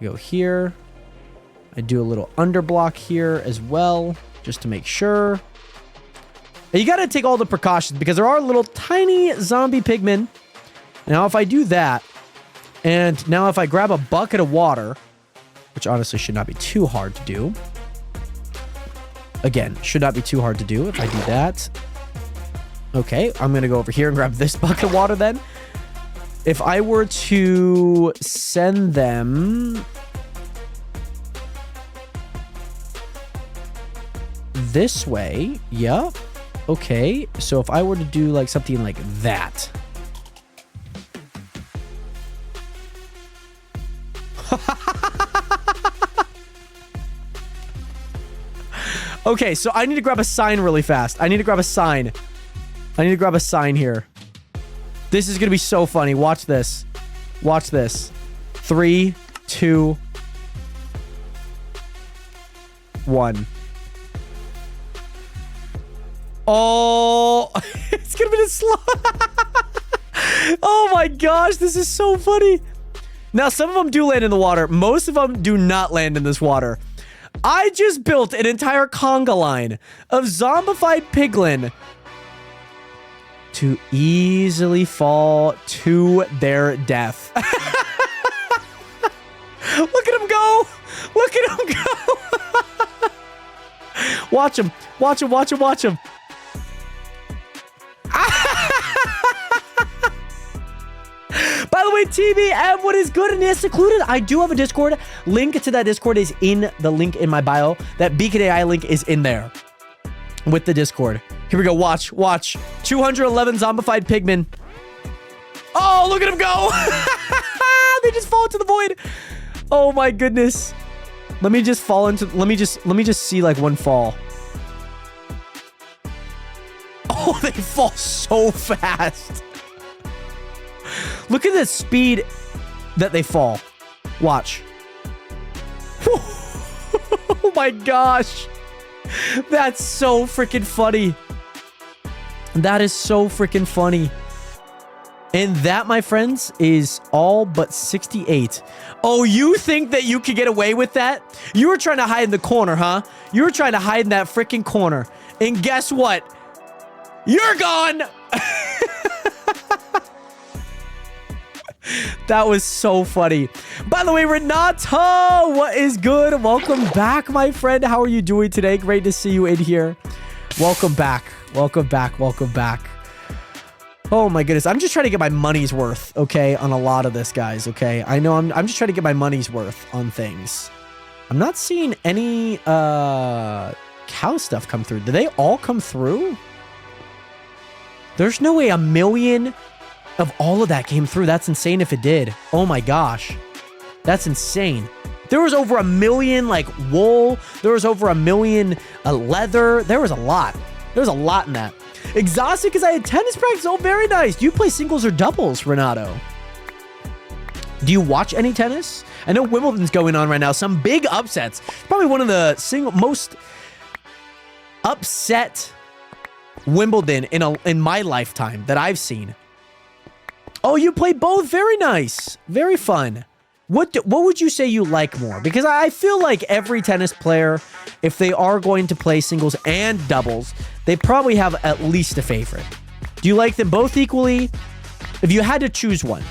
I go here. I do a little underblock here as well, just to make sure. And you got to take all the precautions because there are little tiny zombie pigmen. Now, if I do that, and now if I grab a bucket of water, which honestly should not be too hard to do. Again, should not be too hard to do if I do that. Okay, I'm going to go over here and grab this bucket of water then. If I were to send them this way, yep. Okay, so if I were to do like something like that. Okay, so I need to grab a sign really fast. I need to grab a sign. I need to grab a sign here. This is going to be so funny. Watch this. Watch this. 3, 2, 1. Oh, it's going to be the slot. Oh my gosh, this is so funny. Now, some of them do land in the water. Most of them do not land in this water. I just built an entire conga line of zombified piglin to easily fall to their death. Look at him go. Look at him go. Watch him. Watch him. Watch him. Watch him. By the way, TBM, what is good and is secluded? I do have a Discord. Link to that Discord is in the link in my bio. That Beacon AI link is in there with the Discord. Here we go. Watch. Watch. 211 zombified pigmen. Oh, look at him go. They just fall into the void. Oh my goodness. Let me just fall into... Let me just see like one fall. Oh, they fall so fast. Look at the speed that they fall. Watch. Oh my gosh. That's so freaking funny. That is so freaking funny. And that, my friends, is all but 68. Oh, you think that you could get away with that? You were trying to hide in the corner, huh? You were trying to hide in that freaking corner. And guess what? You're gone! That was so funny. By the way, Renata, what is good? Welcome back, my friend. How are you doing today? Great to see you in here. Welcome back. Welcome back. Welcome back. Oh my goodness. I'm just trying to get my money's worth, okay, on a lot of this, guys, okay? I know I'm just trying to get my money's worth on things. I'm not seeing any cow stuff come through. Did they all come through? There's no way 1 million of all of that came through. That's insane if it did. Oh my gosh. That's insane. There was over 1 million like wool. There was over 1 million leather. There was a lot. There was a lot in that. Exhausted because I had tennis practice. Oh, very nice. Do you play singles or doubles, Renato? Do you watch any tennis? I know Wimbledon's going on right now. Some big upsets. Probably one of the most upset Wimbledon in my lifetime that I've seen. Oh, you play both? Very nice. Very fun. What would you say you like more? Because I feel like every tennis player, if they are going to play singles and doubles, they probably have at least a favorite. Do you like them both equally? If you had to choose one,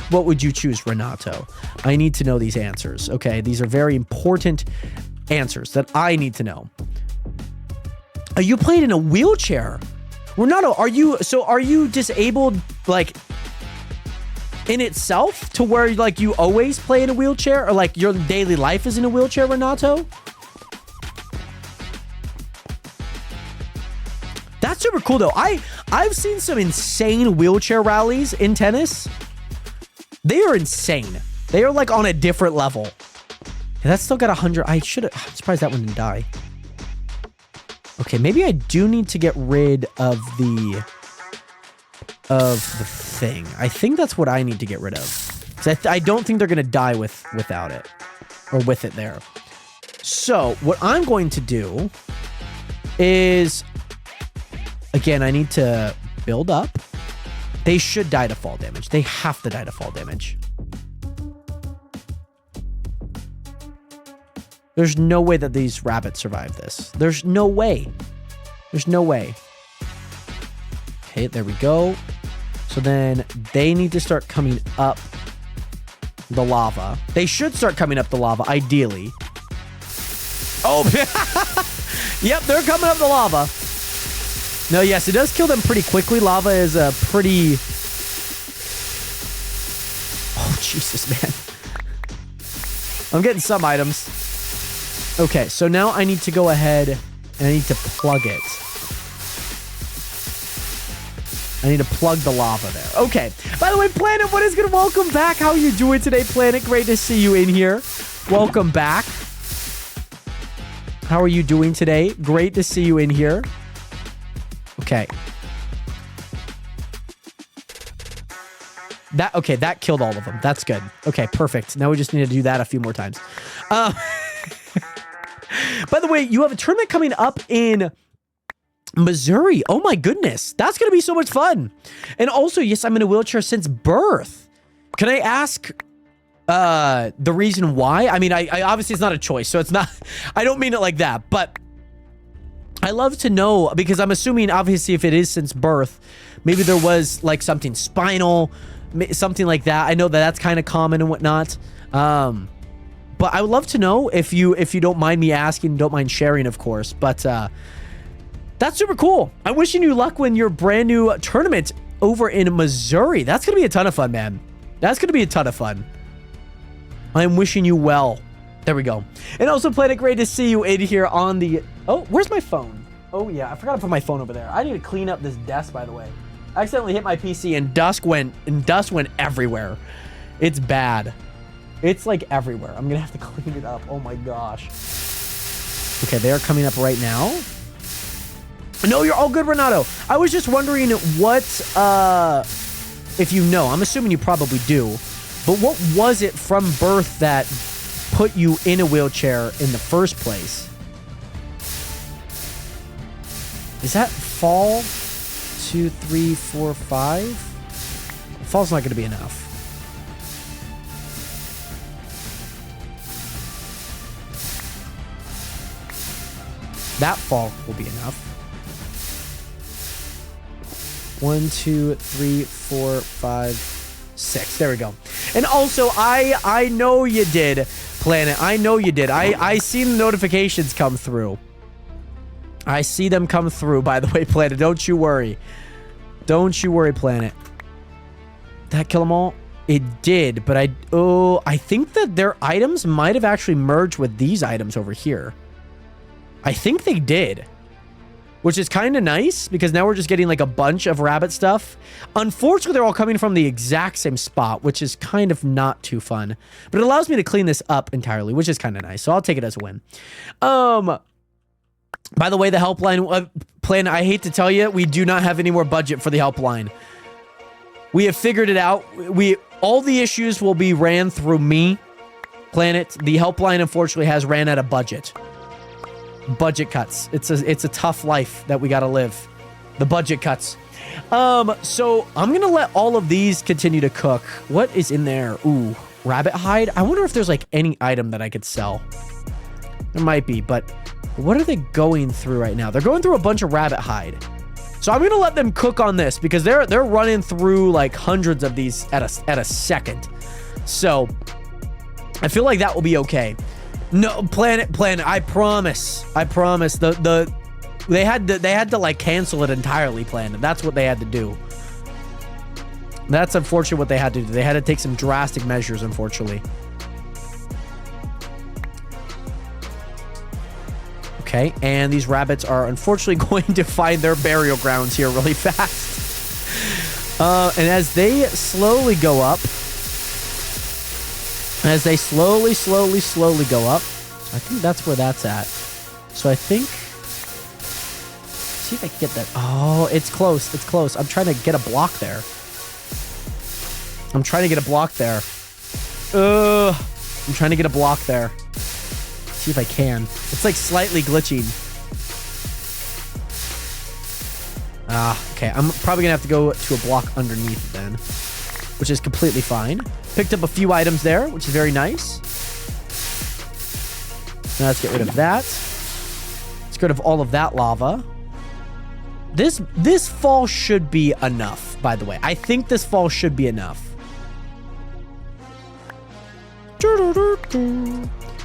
what would you choose, Renato? I need to know these answers, okay? These are very important answers that I need to know. You played in a wheelchair. Renato, are you disabled, like, in itself to where, like, you always play in a wheelchair? Or, like, your daily life is in a wheelchair, Renato? That's super cool, though. I've seen some insane wheelchair rallies in tennis. They are insane. They are, like, on a different level. Yeah, that's still got 100. I'm surprised that one didn't die. Okay, maybe I do need to get rid of the thing. I think that's what I need to get rid of. Because I don't think they're going to die without it. Or with it there. So, what I'm going to do is... Again, I need to build up. They should die to fall damage. They have to die to fall damage. There's no way that these rabbits survive this. There's no way. There's no way. Okay, there we go. So then they need to start coming up the lava. They should start coming up the lava, ideally. Oh, yep, they're coming up the lava. No, yes, it does kill them pretty quickly. Lava is a pretty... Oh, Jesus, man. I'm getting some items. Okay, so now I need to go ahead and I need to plug it. I need to plug the lava there. Okay. By the way, Planet, what is good? Welcome back. How are you doing today, Planet? Great to see you in here. Welcome back. How are you doing today? Great to see you in here. Okay. That killed all of them. That's good. Okay, perfect. Now we just need to do that a few more times. By the way, you have a tournament coming up in Missouri. Oh my goodness. That's going to be so much fun. And also, yes, I'm in a wheelchair since birth. Can I ask the reason why? I mean, I obviously it's not a choice, so it's not, I don't mean it like that, but I love to know, because I'm assuming, obviously, if it is since birth, maybe there was, like, something spinal, something like that. I know that that's kind of common and whatnot. But I would love to know if you don't mind me asking, don't mind sharing, of course. But that's super cool. I'm wishing you luck when your brand new tournament over in Missouri. That's going to be a ton of fun, man. That's going to be a ton of fun. I'm wishing you well. There we go. And also, Planet, great to see you in here on the... Oh, where's my phone? Oh, yeah. I forgot to put my phone over there. I need to clean up this desk, by the way. I accidentally hit my PC and dust went everywhere. It's bad. It's, like, everywhere. I'm going to have to clean it up. Oh, my gosh. Okay, they are coming up right now. No, you're all good, Renato. I was just wondering what... if you know. I'm assuming you probably do. But what was it from birth that... put you in a wheelchair in the first place? Is that fall? 2, 3, 4, 5? Fall's not going to be enough. That fall will be enough. 1, 2, 3, 4, 5, 6. There we go. And also, I know you did, Planet. I know you did. I seen the notifications come through. I see them come through, by the way, Planet. Don't you worry. Don't you worry, Planet. Did that kill them all? It did, but I think that their items might have actually merged with these items over here. I think they did. Which is kind of nice, because now we're just getting like a bunch of rabbit stuff. Unfortunately, they're all coming from the exact same spot, which is kind of not too fun. But it allows me to clean this up entirely, which is kind of nice. So I'll take it as a win. By the way, the helpline plan, I hate to tell you, we do not have any more budget for the helpline. We have figured it out. All the issues will be ran through me. Planet. The helpline, unfortunately, has ran out of budget. Budget cuts. It's a tough life that we gotta live. The budget cuts. So I'm gonna let all of these continue to cook. What is in there? Ooh, rabbit hide. I wonder if there's like any item that I could sell. There might be, but what are they going through right now? They're going through a bunch of rabbit hide. So I'm gonna let them cook on this because they're running through like hundreds of these at a second. So I feel like that will be okay. No, planet. I promise. They had to like cancel it entirely, Planet. That's what they had to do. That's unfortunately what they had to do. They had to take some drastic measures, unfortunately. Okay, and these rabbits are unfortunately going to find their burial grounds here really fast. And as they slowly go up, slowly go up, I think that's where that's at. So I think, see if I can get that. Oh, it's close. It's close. I'm trying to get a block there. I'm trying to get a block there. See if I can. It's like slightly glitching. Okay. I'm probably gonna have to go to a block underneath then, which is completely fine. Picked up a few items there, which is very nice. Now let's get rid of that. Let's get rid of all of that lava. This fall should be enough, by the way. I think this fall should be enough.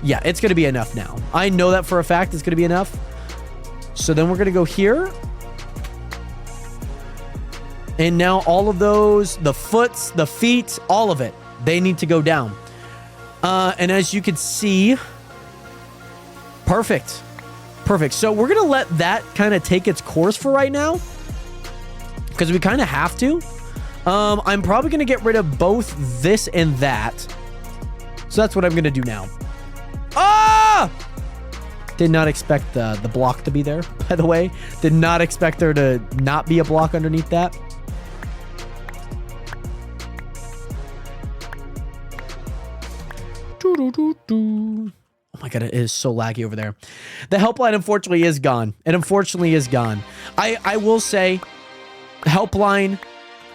Yeah, it's going to be enough now. I know that for a fact it's going to be enough. So then we're going to go here. And now all of those, the foots, the feet, all of it, they need to go down. And as you can see, perfect. So we're going to let that kind of take its course for right now, because we kind of have to. I'm probably going to get rid of both this and that. So that's what I'm going to do now. Ah! Did not expect the block to be there, by the way. Did not expect there to not be a block underneath that. Oh my god, it is so laggy over there. The helpline unfortunately is gone. It unfortunately is gone. I will say, helpline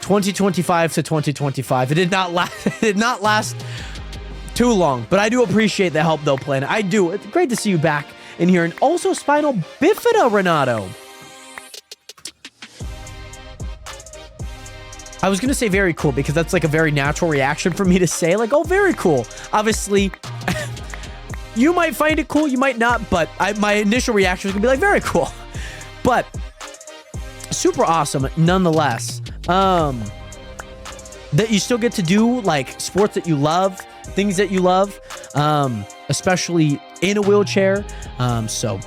2025 to 2025. It did not last. It did not last too long, but I do appreciate the help though, Planet. I do. It's great to see you back in here. And also Spinal Bifida, Renato. I was going to say very cool because that's like a very natural reaction for me to say, like, oh, very cool. Obviously, you might find it cool, you might not, but my initial reaction was going to be like, very cool. But super awesome nonetheless. That you still get to do like sports that you love, things that you love, especially in a wheelchair. So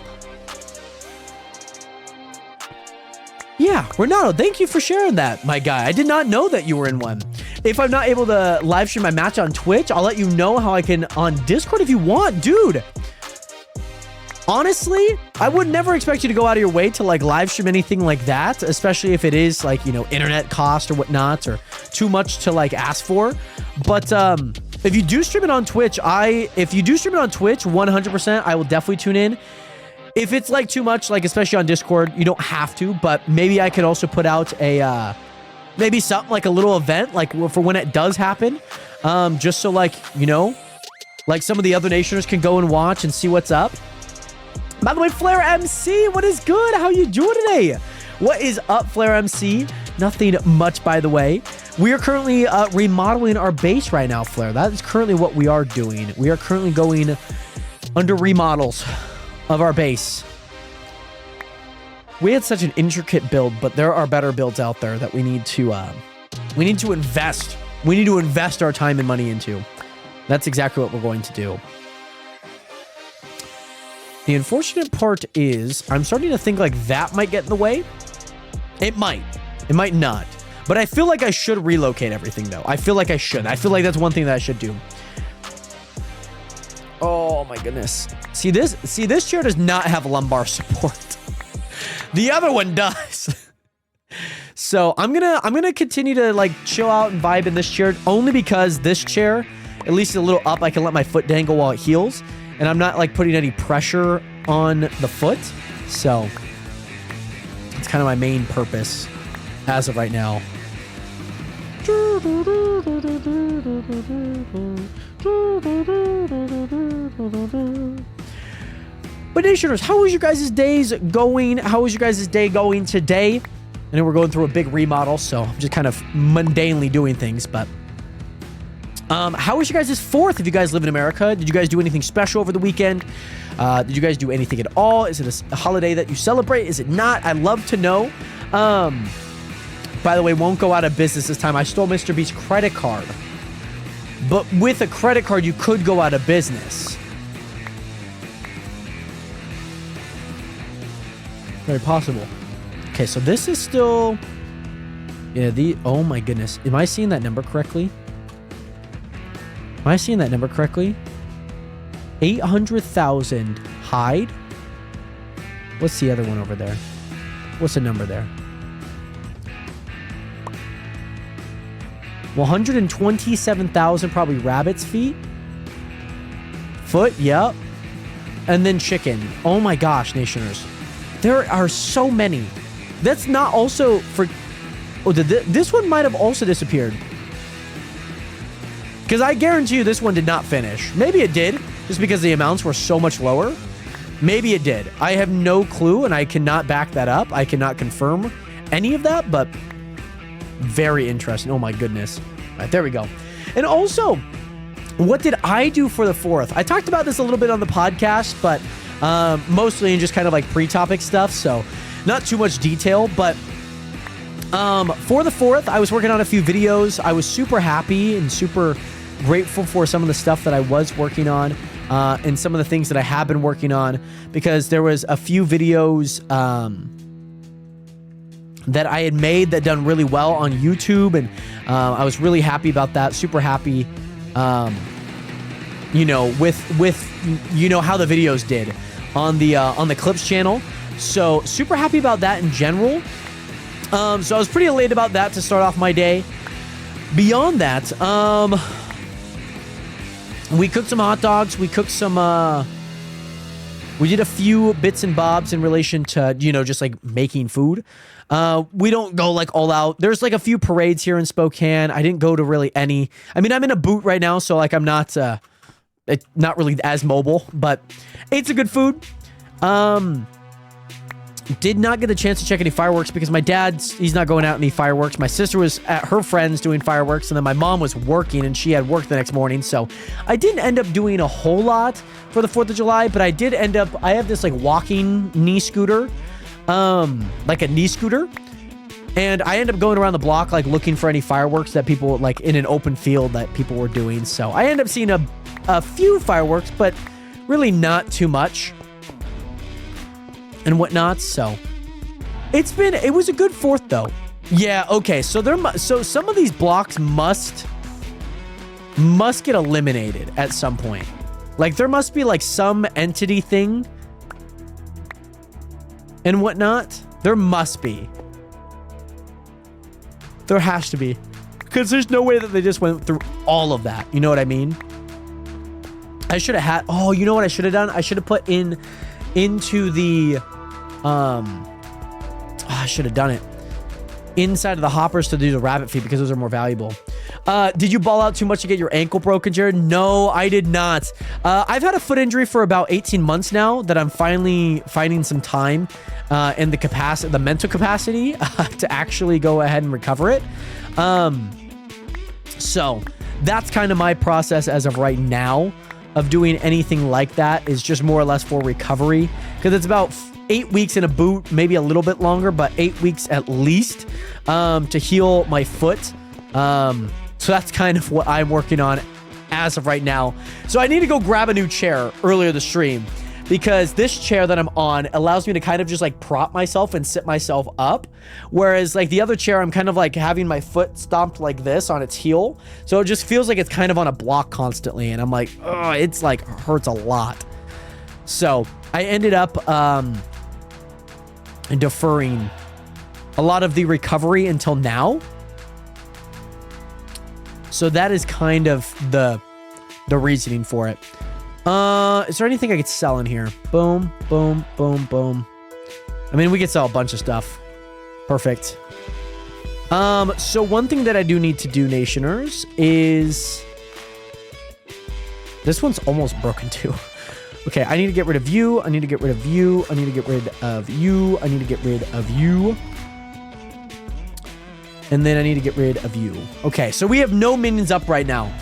yeah, Renato, thank you for sharing that, my guy. I did not know that you were in one. If I'm not able to live stream my match on Twitch, I'll let you know how I can on Discord if you want. Dude, honestly, I would never expect you to go out of your way to like live stream anything like that, especially if it is like, you know, internet cost or whatnot, or too much to like ask for. But if you do stream it on Twitch, 100%, I will definitely tune in. If it's like too much, like especially on Discord, you don't have to, but maybe I could also put out a maybe something like a little event, like for when it does happen, just so like, you know, like some of the other nationers can go and watch and see what's up. By the way, Flare MC, what is good? How you doing today? What is up, Flare MC? Nothing much, by the way. We are currently remodeling our base right now, Flare. That is currently what we are doing. We are currently going under remodels of our base. We had such an intricate build, but there are better builds out there that we need to invest. We need to invest our time and money into. That's exactly what we're going to do. The unfortunate part is I'm starting to think like that might get in the way. It might not, but I feel like I should relocate everything though. I feel like I should. I feel like that's one thing that I should do. Oh my goodness. See this chair does not have lumbar support. The other one does. So I'm gonna continue to like chill out and vibe in this chair, only because this chair, at least a little up, I can let my foot dangle while it heals, and I'm not like putting any pressure on the foot. So it's kind of my main purpose as of right now. But Nationers, how was your guys' days going? How was your guys' day going today? I know we're going through a big remodel, so I'm just kind of mundanely doing things, but how was your guys' 4th if you guys live in America? Did you guys do anything special over the weekend? Did you guys do anything at all? Is it a holiday that you celebrate? Is it not? I'd love to know. By the way, won't go out of business this time. I stole Mr. Beast's credit card. But with a credit card, you could go out of business. Very possible. Okay, so this is still... Yeah, oh my goodness. Am I seeing that number correctly? Am I seeing that number correctly? 800,000 hide? What's the other one over there? What's the number there? 127,000 probably rabbit's feet. Foot, yep. And then chicken. Oh my gosh, Nationers. There are so many. That's not also for... Oh, this one might have also disappeared. Because I guarantee you this one did not finish. Maybe it did, just because the amounts were so much lower. Maybe it did. I have no clue, and I cannot back that up. I cannot confirm any of that, but very interesting. Oh my goodness. All right, there we go. And also, what did I do for the 4th? I talked about this a little bit on the podcast, but mostly in just kind of like pre-topic stuff, so not too much detail, but for the 4th, I was working on a few videos. I was super happy and super grateful for some of the stuff that I was working on, and some of the things that I have been working on, because there was a few videos that I had made that done really well on YouTube, and I was really happy about that. Super happy, you know, with you know how the videos did on the Clips channel. So super happy about that in general. So I was pretty elated about that to start off my day. Beyond that, we cooked some hot dogs. We cooked some, we did a few bits and bobs in relation to, you know, just like making food. We don't go like all out. There's like a few parades here in Spokane. I didn't go to really any. I mean, I'm in a boot right now, so like I'm not really as mobile, but ate some good food. Did not get a chance to check any fireworks because my he's not going out any fireworks. My sister was at her friend's doing fireworks, and then my mom was working, and she had work the next morning. So I didn't end up doing a whole lot for the 4th of July, but I did end up, I have this like walking knee scooter, like a knee scooter. And I ended up going around the block, like looking for any fireworks that people like in an open field that people were doing. So I ended up seeing a few fireworks, but really not too much and whatnot. So it was a good 4th though. Yeah. Okay. So so some of these blocks must get eliminated at some point. Like there must be like some entity thing and whatnot. There must be. There has to be. Because there's no way that they just went through all of that. You know what I mean? I should have had... Oh, you know what I should have done? I should have put into the... I should have done it. Inside of the hoppers to do the rabbit feet because those are more valuable. Did you ball out too much to get your ankle broken, Jared? No, I did not. I've had a foot injury for about 18 months now that I'm finally finding some time and the mental capacity to actually go ahead and recover it. So that's kind of my process as of right now of doing anything like that, is just more or less for recovery, because it's about 8 weeks in a boot, maybe a little bit longer, but 8 weeks at least to heal my foot. So that's kind of what I'm working on as of right now. So I need to go grab a new chair earlier this stream, because this chair that I'm on allows me to kind of just like prop myself and sit myself up. Whereas like the other chair, I'm kind of like having my foot stomped like this on its heel. So it just feels like it's kind of on a block constantly. And I'm like, oh, it's like hurts a lot. So I ended up deferring a lot of the recovery until now. So that is kind of the reasoning for it. Is there anything I could sell in here? Boom, boom, boom, boom. I mean, we could sell a bunch of stuff. Perfect. So one thing that I do need to do, Nationers, is... This one's almost broken too. Okay, I need to get rid of you. I need to get rid of you. I need to get rid of you. I need to get rid of you. And then I need to get rid of you. Okay, so we have no minions up right now.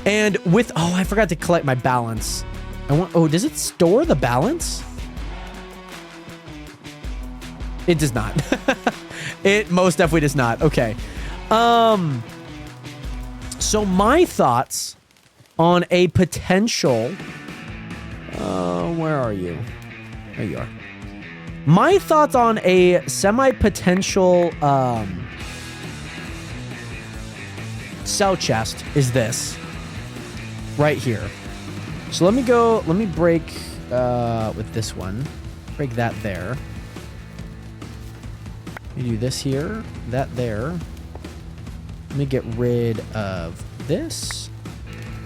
And with... Oh, I forgot to collect my balance. Oh, does it store the balance? It does not. It most definitely does not. Okay. So my thoughts on a potential... where are you? There you are. My thoughts on a semi-potential cell chest is this. Right here. So let me break with this one. Break that there. Let me do this here, that there. Let me get rid of this.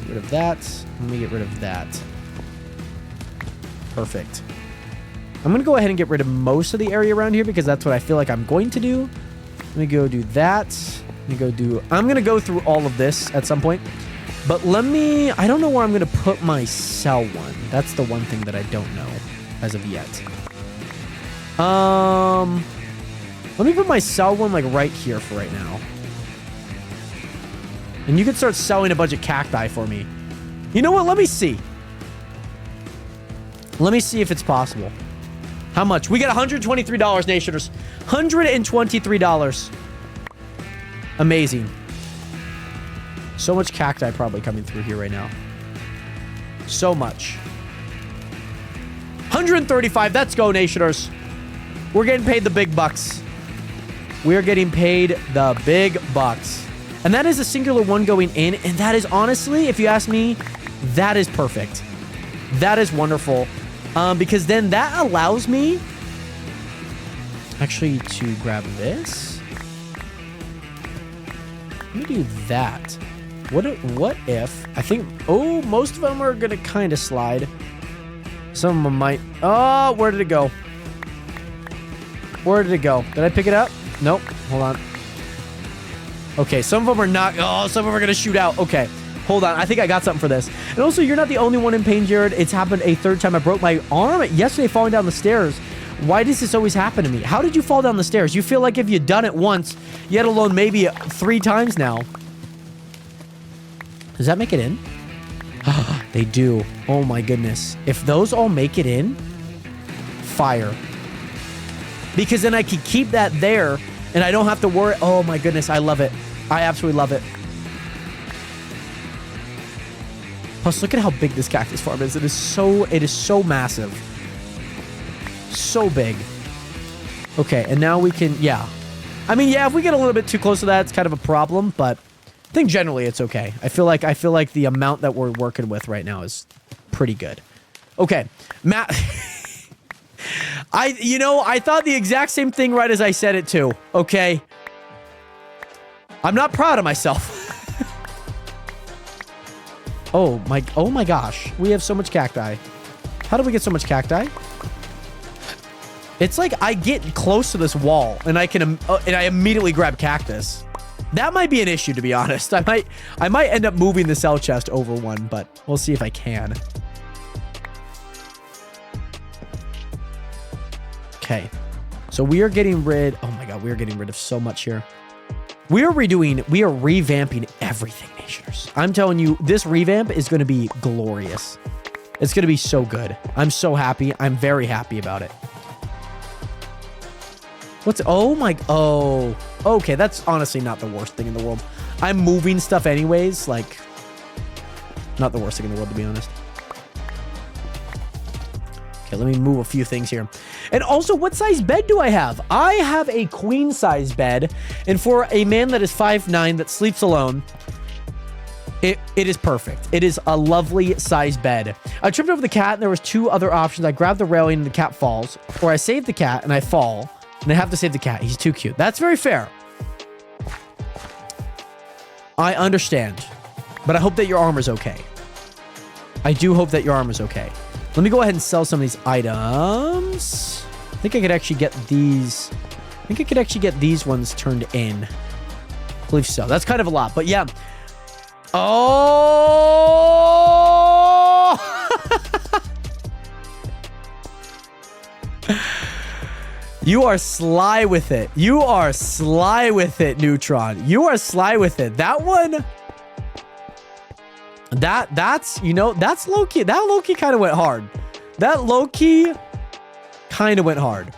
Get rid of that. Let me get rid of that. Perfect. I'm going to go ahead and get rid of most of the area around here because that's what I feel like I'm going to do. Let me go do that. I'm going to go through all of this at some point. But I don't know where I'm going to put my cell one. That's the one thing that I don't know as of yet. Let me put my cell one like right here for right now. And you can start selling a bunch of cacti for me. You know what? Let me see. Let me see if it's possible. How much? We got $123, Nationers. $123. Amazing. So much cacti probably coming through here right now. So much. 135. Let's go, Nationers. We're getting paid the big bucks. We're getting paid the big bucks. And that is a singular one going in. And that is honestly, if you ask me, that is perfect. That is wonderful. Because then that allows me actually to grab this. Let me do that. What if I think, oh, most of them are going to kind of slide. Some of them might. Oh, where did it go? Where did it go? Did I pick it up? Nope. Hold on. Okay, some of them are not. Oh, some of them are going to shoot out. Okay. Hold on. I think I got something for this. And also, you're not the only one in pain, Jared. It's happened a third time. I broke my arm yesterday falling down the stairs. Why does this always happen to me? How did you fall down the stairs? You feel like if you'd done it once, yet alone maybe 3 times now. Does that make it in? They do. Oh my goodness. If those all make it in, fire. Because then I can keep that there and I don't have to worry. Oh my goodness. I love it. I absolutely love it. Plus, look at how big this cactus farm is. It is so massive. So big. Okay, and now we can, yeah. I mean, yeah, if we get a little bit too close to that, it's kind of a problem, but I think generally it's okay. I feel like the amount that we're working with right now is pretty good. Okay, Matt. I thought the exact same thing right as I said it too. Okay. I'm not proud of myself. Oh my gosh. We have so much cacti. How do we get so much cacti? It's like I get close to this wall and I immediately grab cactus. That might be an issue, to be honest. I might end up moving the cell chest over one, but we'll see if I can. Okay. So we are getting rid... Oh my god, we are getting rid of so much here. We are revamping everything, Nationers. I'm telling you, this revamp is going to be glorious. It's going to be so good. I'm so happy. I'm very happy about it. Oh, okay, that's honestly not the worst thing in the world. I'm moving stuff anyways, like, not the worst thing in the world, to be honest. Okay, let me move a few things here. And also, what size bed do I have? I have a queen size bed, and for a man that is 5'9" that sleeps alone, it is perfect. It is a lovely size bed. I tripped over the cat, and there was 2 other options. I grab the railing, and the cat falls, or I save the cat, and I fall. And I have to save the cat. He's too cute. That's very fair. I understand. But I hope that your armor's okay. I do hope that your armor's okay. Let me go ahead and sell some of these items. I think I could actually get these. I think I could actually get these ones turned in. I believe so. That's kind of a lot. But yeah. Oh! You are sly with it. You are sly with it, Neutron. You are sly with it. That one... That's, you know, that's low-key. That low-key kind of went hard. That low-key kind of went hard.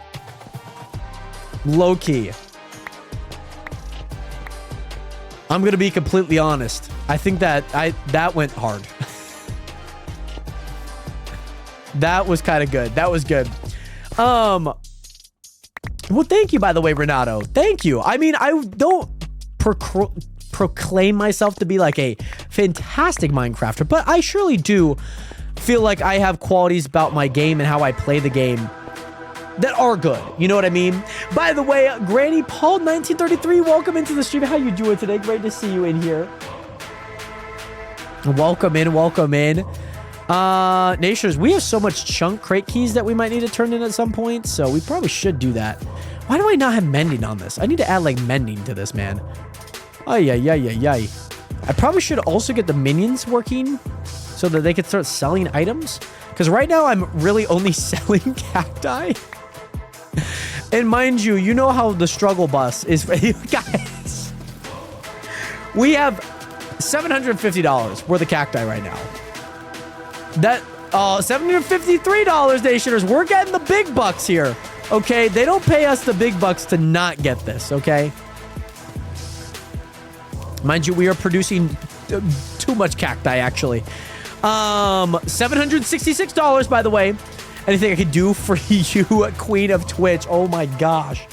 Low-key. I'm going to be completely honest. I think that went hard. That was kind of good. That was good. Well, thank you, by the way, Renato. Thank you. I mean, I don't proclaim myself to be like a fantastic Minecrafter, but I surely do feel like I have qualities about my game and how I play the game that are good. You know what I mean? By the way, Granny Paul 1933, welcome into the stream. How you doing today? Great to see you in here. Welcome in. Welcome in. Nations, we have so much chunk crate keys that we might need to turn in at some point, so we probably should do that. Why do I not have mending on this? I need to add like mending to this, man. Ay. I probably should also get the minions working so that they can start selling items, because right now I'm really only selling cacti. And mind you, you know how the struggle bus is for you guys. We have $750 worth of cacti right now. That $753, Nationers. We're getting the big bucks here. Okay, they don't pay us the big bucks to not get this. Okay, mind you, we are producing too much cacti. Actually, $766. By the way, anything I could do for you, Queen of Twitch? Oh my gosh.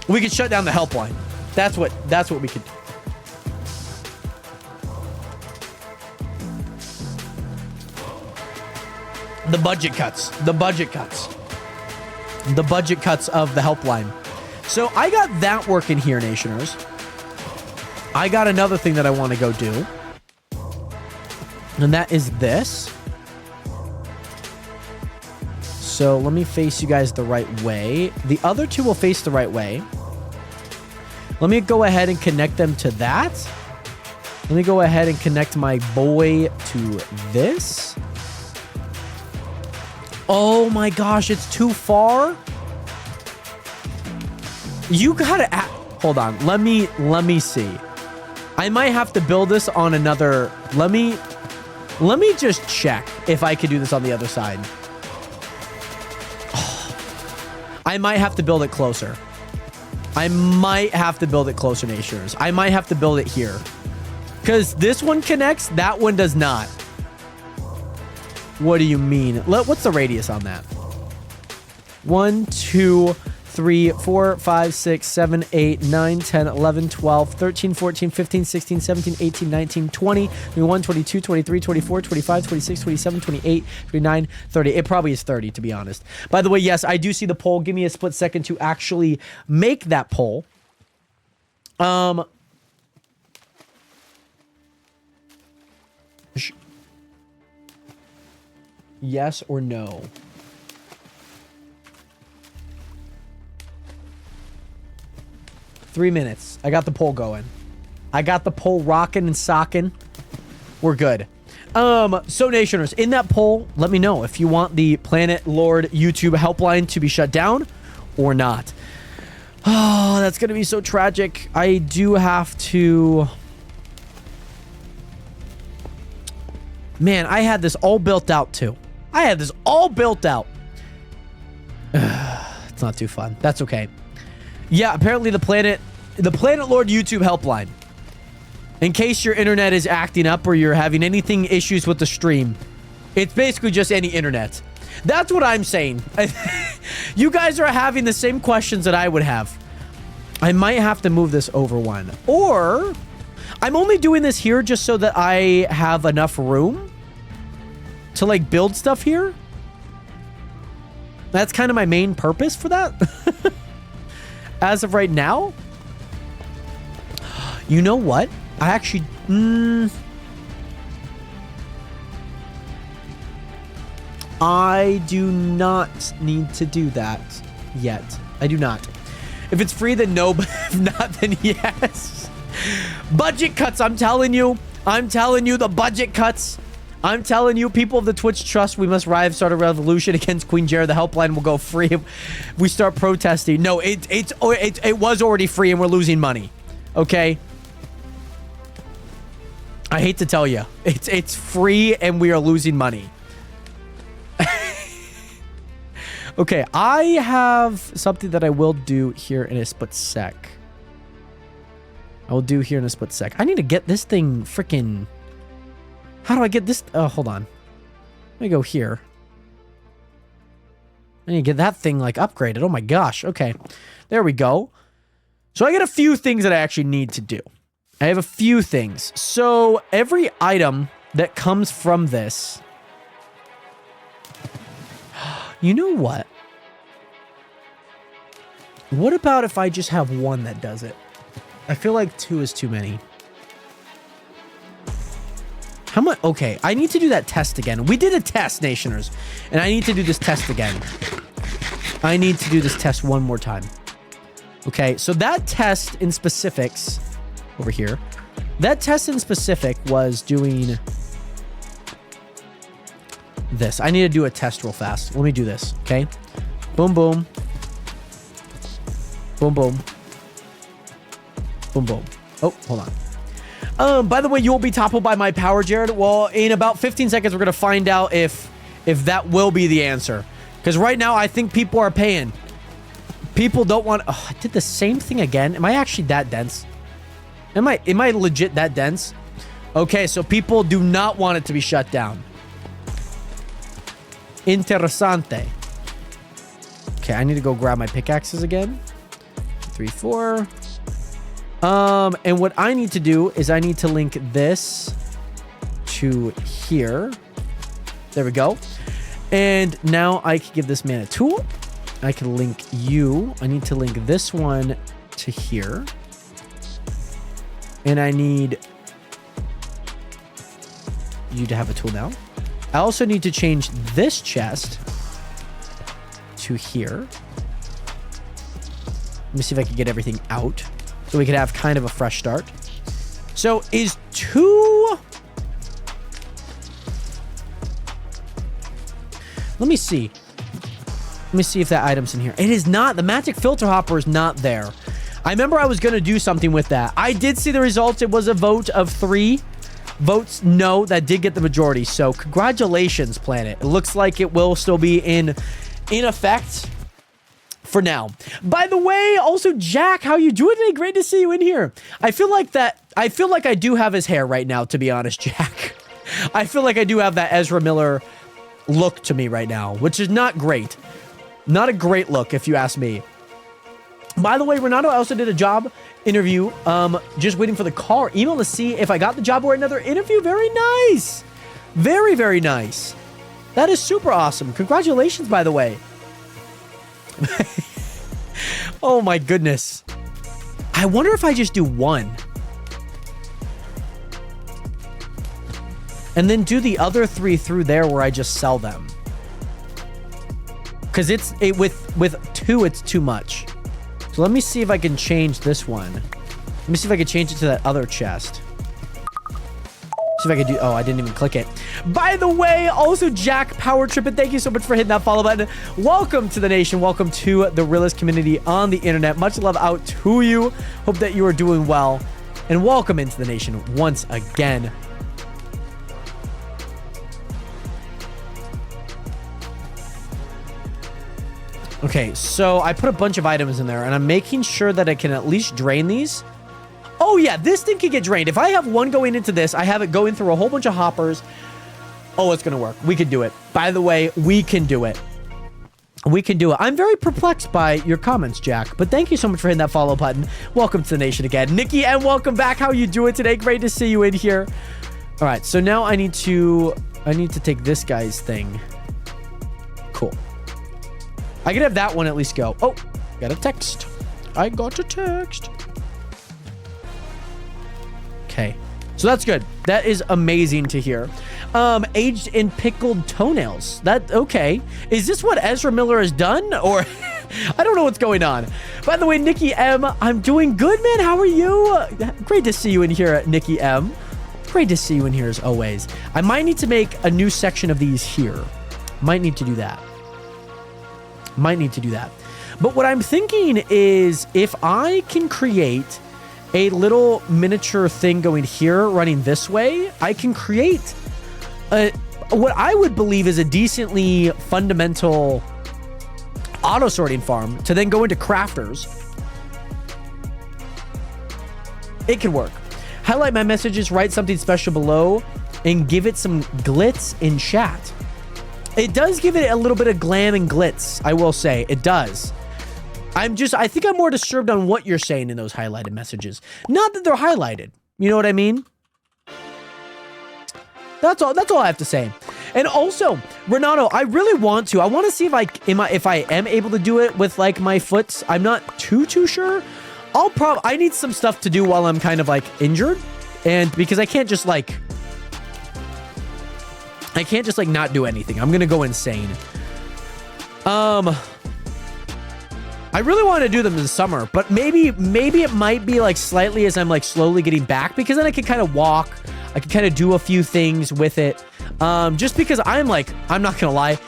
We could shut down the helpline. That's what we could do. The budget cuts of the helpline. So I got that working here, Nationers. I got another thing that I want to go do, and that is this. So let me face you guys the right way. The other two will face the right way. Let me go ahead and connect them to that. Let me go ahead and connect my boy to this. Oh my gosh, it's too far. You gotta hold on. Let me see. I might have to build this on another. Let me just check if I could do this on the other side. Oh, I might have to build it closer. I might have to build it closer, Nationers. I might have to build it here, because this one connects, that one does not. What do you mean? What's the radius on that? 1, 2, 3, 4, 5, 6, 7, 8, 9, 10, 11, 12, 13, 14, 15, 16, 17, 18, 19, 20, 21, 22, 23, 24, 25, 26, 27, 28, 29, 30. It probably is 30, to be honest. By the way, yes, I do see the poll. Give me a split second to actually make that poll. Yes or no? Three minutes. I got the poll going. I got the poll rocking and socking. We're good. So Nationers, in that poll, let me know if you want the Planet Lord YouTube helpline to be shut down or not. Oh, that's gonna be so tragic. I do have to... Man, I had this all built out too. I had this all built out. It's not too fun. That's okay. Yeah, apparently the Planet Lord YouTube helpline. In case your internet is acting up or you're having anything issues with the stream, it's basically just any internet. That's what I'm saying. You guys are having the same questions that I would have. I might have to move this over one. Or I'm only doing this here just so that I have enough room to like build stuff here. That's kind of my main purpose for that. As of right now. You know what? I actually... I do not need to do that yet. I do not. If it's free, then no. But if not, then yes. Budget cuts, I'm telling you. I'm telling you, the budget cuts. I'm telling you, people of the Twitch trust, we must rise, start a revolution against Queen Jared. The helpline will go free if we start protesting. No, it was already free and we're losing money. Okay? I hate to tell you. It's free and we are losing money. Okay, I have something that I will do here in a split sec. I will do here in a split sec. I need to get this thing freaking... How do I get this? Oh, hold on. Let me go here. I need to get that thing, like, upgraded. Oh, my gosh. Okay. There we go. So I got a few things that I actually need to do. I have a few things. So every item that comes from this... You know what? What about if I just have one that does it? I feel like 2 is too many. How much? Okay, I need to do that test again. We did a test, Nationers, and I need to do this test again. I need to do this test one more time. Okay, so that test in specifics over here. That test in specific was doing this. I need to do a test real fast. Let me do this, okay? Boom, boom. Boom, boom. Boom, boom. Oh, hold on. By the way, you will be toppled by my power, Jared. Well, in about 15 seconds, we're going to find out if that will be the answer. Because right now, I think people are paying. People don't want... Oh, I did the same thing again. Am I actually that dense? Am I legit that dense? Okay, so people do not want it to be shut down. Interessante. Okay, I need to go grab my pickaxes again. 3, 4. And what I need to do is I need to link this to here. There we go. And now I can give this man a tool. I can link you. I need to link this one to here. And I need you to have a tool now. I also need to change this chest to here. Let me see if I can get everything out so we could have kind of a fresh start. So is 2... Let me see. Let me see if that item's in here. It is not. The magic filter hopper is not there. I remember I was going to do something with that. I did see the results. It was a vote of 3 votes. No, that did get the majority. So congratulations, Planet. It looks like it will still be in effect for now. By the way, also, Jack, how you doing today? Great to see you in here. I feel like I do have his hair right now, to be honest, Jack. I feel like I do have that Ezra Miller look to me right now, which is not great. Not a great look, if you ask me. By the way, Renato, I also did a job interview. Just waiting for the call or email to see if I got the job or another interview. Very nice. Very, very nice. That is super awesome. Congratulations, by the way. Oh my goodness. I wonder if I just do 1. And then do the other 3 through there where I just sell them. Because with 2, it's too much. So let me see if I can change this one. Let me see if I can change it to that other chest. See if I can do... Oh, I didn't even click it. By the way, also Jack Power Trippin', thank you so much for hitting that follow button. Welcome to the nation. Welcome to the realest community on the internet. Much love out to you. Hope that you are doing well. And welcome into the nation once again. Okay, so I put a bunch of items in there, and I'm making sure that I can at least drain these. Oh, yeah, this thing can get drained. If I have one going into this, I have it going through a whole bunch of hoppers. Oh, it's going to work. We can do it. By the way, we can do it. We can do it. I'm very perplexed by your comments, Jack, but thank you so much for hitting that follow button. Welcome to the nation again. Nikki, and welcome back. How you doing today? Great to see you in here. All right, so now I need to take this guy's thing. Cool. I could have that one at least go. Oh, got a text. I got a text. Okay. So that's good. That is amazing to hear. Aged in pickled toenails. Okay. Is this what Ezra Miller has done? Or I don't know what's going on. By the way, Nikki M, I'm doing good, man. How are you? Great to see you in here, Nikki M. Great to see you in here as always. I might need to make a new section of these here. Might need to do that. But what I'm thinking is if I can create a little miniature thing going here, running this way, I can create what I would believe is a decently fundamental auto sorting farm to then go into crafters. It could work. Highlight my messages, write something special below, and give it some glitz in chat. It does give it a little bit of glam and glitz, I will say. It does. I think I'm more disturbed on what you're saying in those highlighted messages. Not that they're highlighted. You know what I mean? That's all I have to say. And also, Renato, I really want to. I want to see if I am able to do it with like my foots. I'm not too sure. I need some stuff to do while I'm kind of like injured, and because I can't just like not do anything. I'm gonna go insane. I really want to do them in the summer, but maybe it might be like slightly as I'm like slowly getting back, because then I can kind of walk. I can kind of do a few things with it. Just because I'm not gonna lie,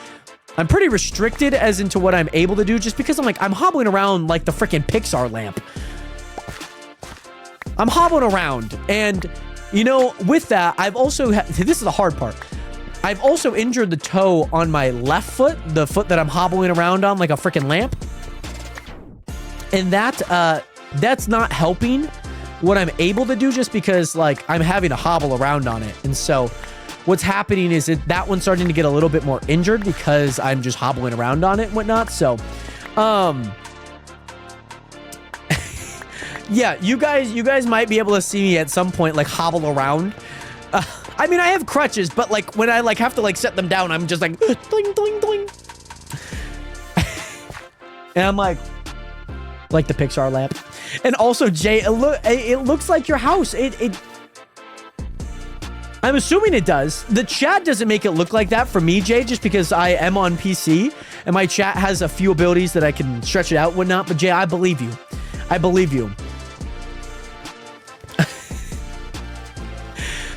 I'm pretty restricted as into what I'm able to do, just because I'm hobbling around like the freaking Pixar lamp. I'm hobbling around, and you know, with that, I've also this is the hard part. I've also injured the toe on my left foot, the foot that I'm hobbling around on like a freaking lamp. And that's not helping what I'm able to do, just because like I'm having to hobble around on it. And so what's happening is that one's starting to get a little bit more injured because I'm just hobbling around on it and whatnot. So, yeah, you guys might be able to see me at some point like hobble around. I mean, I have crutches, but like when I like have to like set them down, I'm just like doing, doing. And I'm like the Pixar lamp. And also, Jay, it looks like your house. I'm assuming it does. The chat doesn't make it look like that for me, Jay, just because I am on PC and my chat has a few abilities that I can stretch it out and whatnot. But Jay, I believe you. I believe you.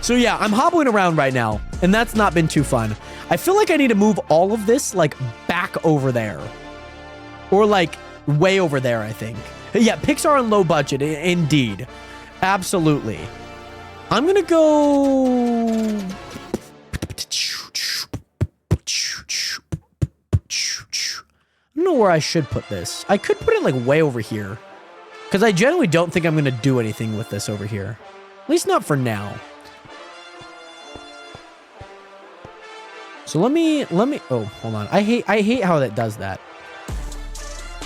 So yeah, I'm hobbling around right now, and that's not been too fun. I feel like I need to move all of this like back over there, or like way over there, I think. Yeah, Pixar on low budget, indeed. Absolutely. I'm gonna go... I don't know where I should put this. I could put it like way over here, because I generally don't think I'm gonna do anything with this over here. At least not for now. So let me, oh, hold on. I hate how that does that.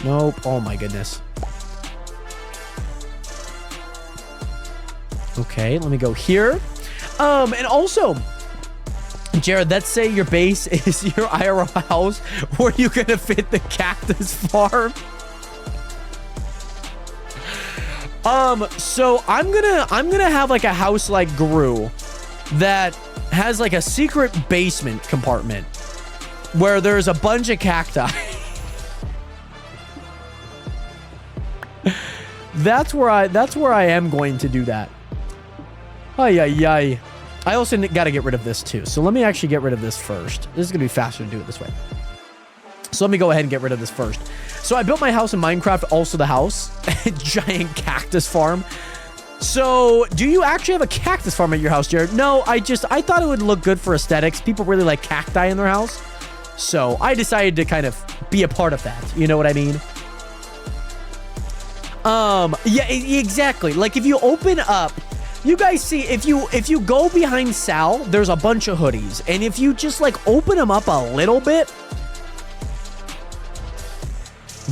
Nope. Oh my goodness. Okay, let me go here. And also, Jared, let's say your base is your IRL house. Where you gonna fit the cactus farm? So I'm gonna have like a house like Gru that has like a secret basement compartment where there's a bunch of cacti. That's where I am going to do that. Ay, ay, ay. I also got to get rid of this too. So let me actually get rid of this first. This is going to be faster to do it this way. So let me go ahead and get rid of this first. So I built my house in Minecraft, also the house. Giant cactus farm. So do you actually have a cactus farm at your house, Jared? No, I thought it would look good for aesthetics. People really like cacti in their house. So I decided to kind of be a part of that. You know what I mean? Yeah, exactly. Like if you open up, you guys see, if you go behind Sal, there's a bunch of hoodies. And if you just like open them up a little bit,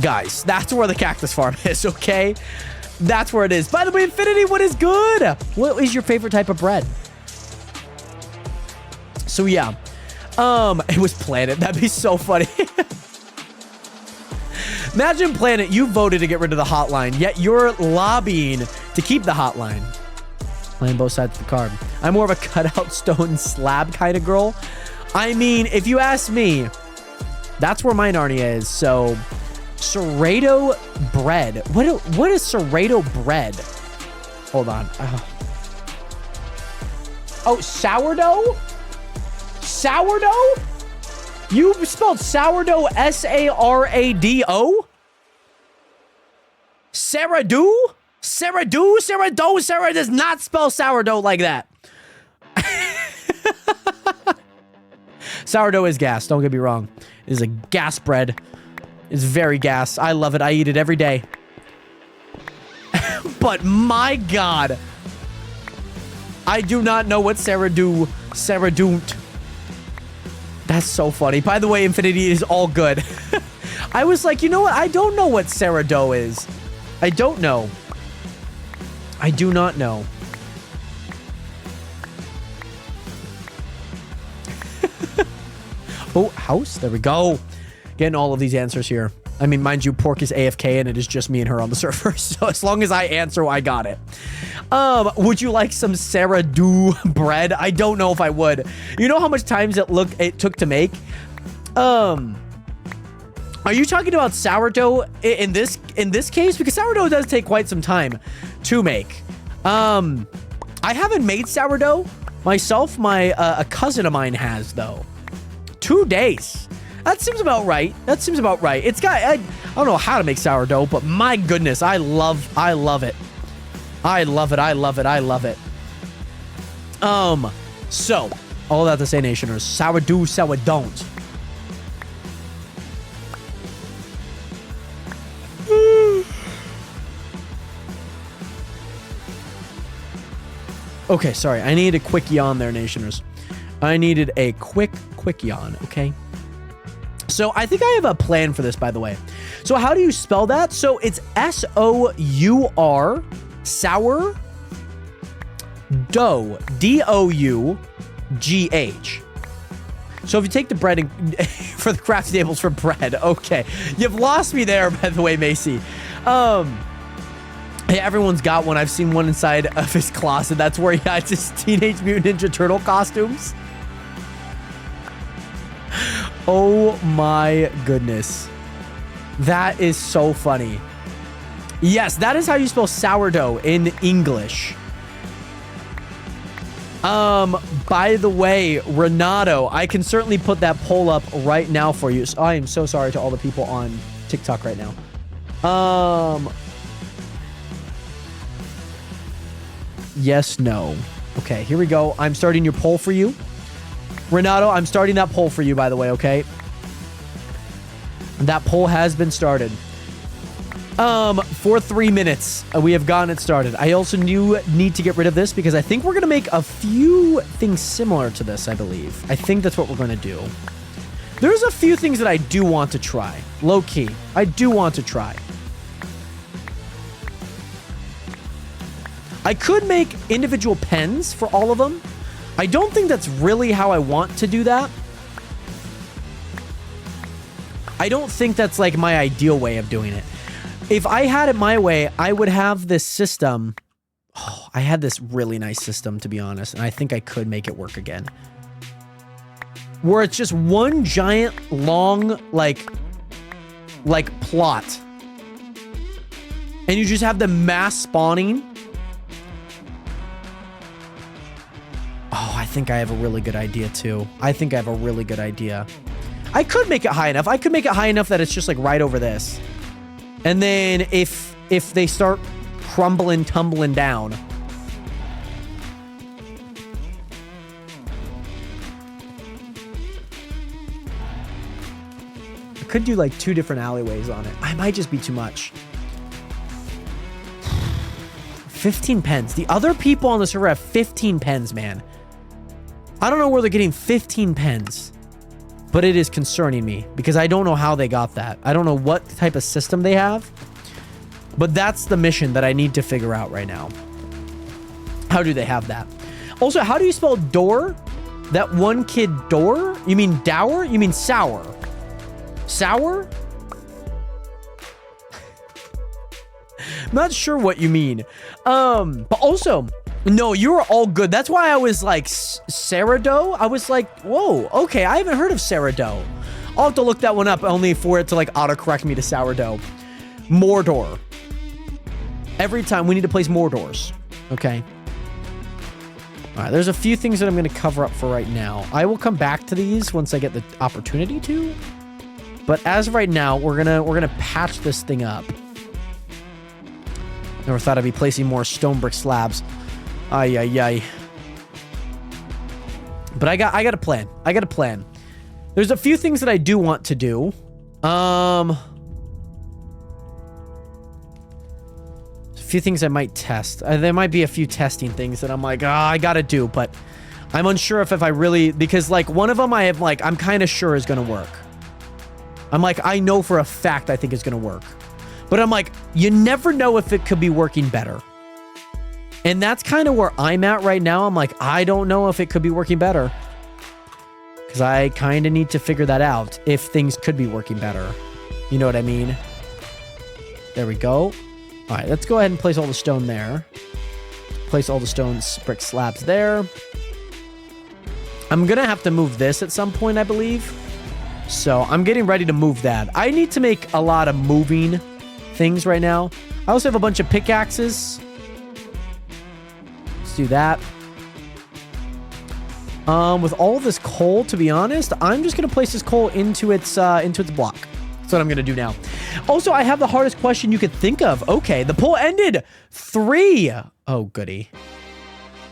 guys, that's where the cactus farm is, okay? That's where it is. By the way, Infinity, what is good? What is your favorite type of bread? So yeah, it was Planet. That'd be so funny. Imagine Planet, you voted to get rid of the hotline, yet you're lobbying to keep the hotline. Playing both sides of the card. I'm more of a cutout stone slab kind of girl. I mean, if you ask me, that's where my Narnia is. So, Serrato bread. What is Serrato bread? Hold on. Oh, sourdough? Sourdough? You spelled sourdough S-A-R-A-D-O? Sarah-do? Sarah-do? Sarah-do? Sarah does not spell sourdough like that. Sourdough is gas. Don't get me wrong. It is a gas bread. It's very gas. I love it. I eat it every day. But my God. I do not know what Sarah-do. Sarah-don't. That's so funny. By the way, Infinity is all good. I was like, you know what? I don't know what Sarah-do is. I don't know. I do not know. Oh, house. There we go. Getting all of these answers here. I mean, mind you, Pork is AFK and it is just me and her on the server. So as long as I answer, I got it. Would you like some Sarah-do bread? I don't know if I would. You know how much times it took to make? Are you talking about sourdough in this case? Because sourdough does take quite some time to make. I haven't made sourdough myself. A cousin of mine has though. 2 days. That seems about right. That seems about right. It's got, I don't know how to make sourdough, but my goodness, I love it. I love it. I love it. So, all that to say, Nationers, sourdough, sour don't. Okay, sorry. I needed a quick yawn there, Nationers. I needed a quick yawn, okay? So I think I have a plan for this, by the way. So how do you spell that? So it's S-O-U-R, sour, dough, D-O-U-G-H. So if you take the bread and for the crafting tables for bread, okay. You've lost me there, by the way, Macy. Hey, everyone's got one. I've seen one inside of his closet. That's where he hides his Teenage Mutant Ninja Turtle costumes. Oh my goodness. That is so funny. Yes, that is how you spell sourdough in English. By the way, Renato, I can certainly put that poll up right now for you. So I am so sorry to all the people on TikTok right now. Yes, no. Okay, here we go. I'm starting your poll for you. Renato, I'm starting that poll for you, by the way, okay? That poll has been started. For 3 minutes, we have gotten it started. I also need to get rid of this because I think we're going to make a few things similar to this, I believe. I think that's what we're going to do. There's a few things that I do want to try. Low key. I do want to try. I could make individual pens for all of them. I don't think that's really how I want to do that. I don't think that's like my ideal way of doing it. If I had it my way, I would have this system. Oh, I had this really nice system, to be honest, and I think I could make it work again. Where it's just one giant, long, like plot. And you just have the mass spawning. Oh, I think I have a really good idea, too. I think I have a really good idea. I could make it high enough. I could make it high enough that it's just, like, right over this. And then if they start crumbling, tumbling down. I could do, like, 2 different alleyways on it. I might just be too much. 15 pens. The other people on the server have 15 pens, man. I don't know where they're getting 15 pens, but it is concerning me because I don't know how they got that. I don't know what type of system they have, but that's the mission that I need to figure out right now. How do they have that? Also, how do you spell door? That one kid door? You mean dour? You mean sour? Sour? Not sure what you mean. But also, no, you were all good. That's why I was like, sourdough? I was like, whoa, okay, I haven't heard of sourdough. I'll have to look that one up only for it to like autocorrect me to sourdough. Mordor. Every time we need to place more doors. Okay. All right, there's a few things that I'm going to cover up for right now. I will come back to these once I get the opportunity to. But as of right now, we're gonna patch this thing up. Never thought I'd be placing more stone brick slabs. Ay, ay, ay. But I got a plan. I got a plan. There's a few things that I do want to do. A few things I might test. There might be a few testing things that I'm like, I gotta do, but I'm unsure if I really, because like one of them I have like, I'm kind of sure is gonna work. I'm like, I know for a fact I think it's gonna work. But I'm like, you never know if it could be working better. And that's kind of where I'm at right now. I'm like, I don't know if it could be working better. Because I kind of need to figure that out if things could be working better. You know what I mean? There we go. All right, let's go ahead and place all the stone there. Place all the stone brick slabs there. I'm going to have to move this at some point, I believe. So I'm getting ready to move that. I need to make a lot of moving things right now. I also have a bunch of pickaxes. Let's do that. With all of this coal, to be honest, I'm just going to place this coal into its block. That's what I'm going to do now. Also, I have the hardest question you could think of. Okay, the poll ended 3. Oh, goody.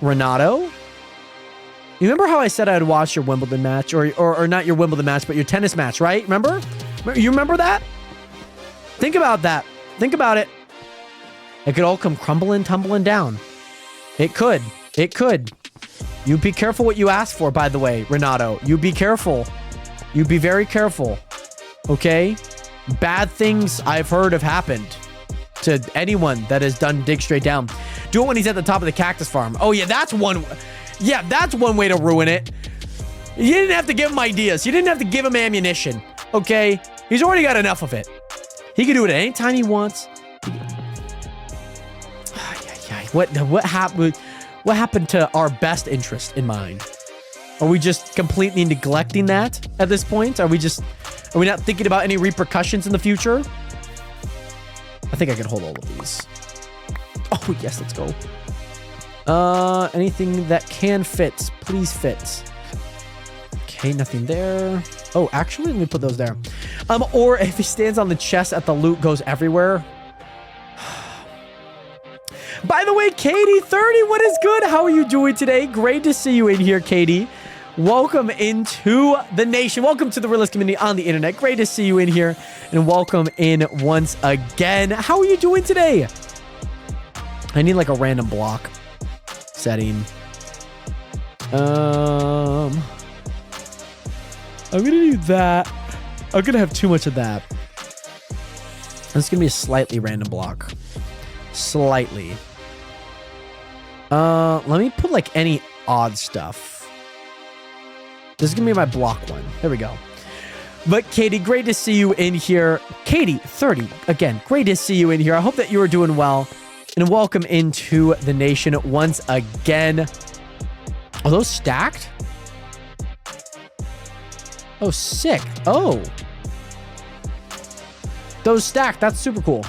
Renato? You remember how I said I'd watch your Wimbledon match? Or not your Wimbledon match, but your tennis match, right? Remember? You remember that? Think about that. Think about it. It could all come crumbling, tumbling down. It could. It could. You be careful what you ask for, by the way, Renato. You be careful. You be very careful. Okay? Bad things I've heard have happened to anyone that has done dig straight down. Do it when he's at the top of the cactus farm. Oh, yeah, that's one... Yeah, that's one way to ruin it. You didn't have to give him ideas. You didn't have to give him ammunition. Okay? He's already got enough of it. He can do it at any time he wants. What happened? What happened to our best interest in mind? Are we just completely neglecting that at this point? Are we not thinking about any repercussions in the future? I think I can hold all of these. Oh, yes, let's go. Anything that can fit, please fit. Okay, nothing there. Oh, actually, let me put those there. Or if he stands on the chest at the loot goes everywhere. By the way, Katie30, what is good? How are you doing today? Great to see you in here, Katie. Welcome into the nation. Welcome to the realist community on the internet. Great to see you in here. And welcome in once again. How are you doing today? I need like a random block setting. I'm gonna need that. I'm gonna have too much of that. It's gonna be a slightly random block. Slightly. Let me put like any odd stuff. This is gonna be my block one. There we go. But Katie, great to see you in here. Katie30, again, great to see you in here. I hope that you are doing well. And welcome into the nation once again. Are those stacked? Oh, sick. Oh. Those stacked. That's super cool.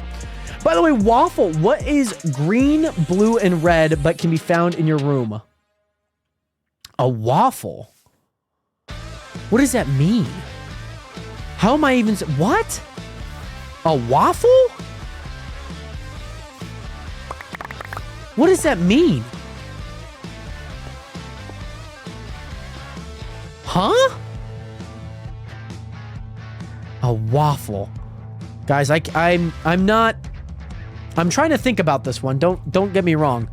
By the way, Waffle, what is green, blue, and red but can be found in your room? A waffle? What does that mean? How am I even... What? A waffle? What does that mean? Huh? A waffle. Guys, I'm not... I'm trying to think about this one. Don't get me wrong.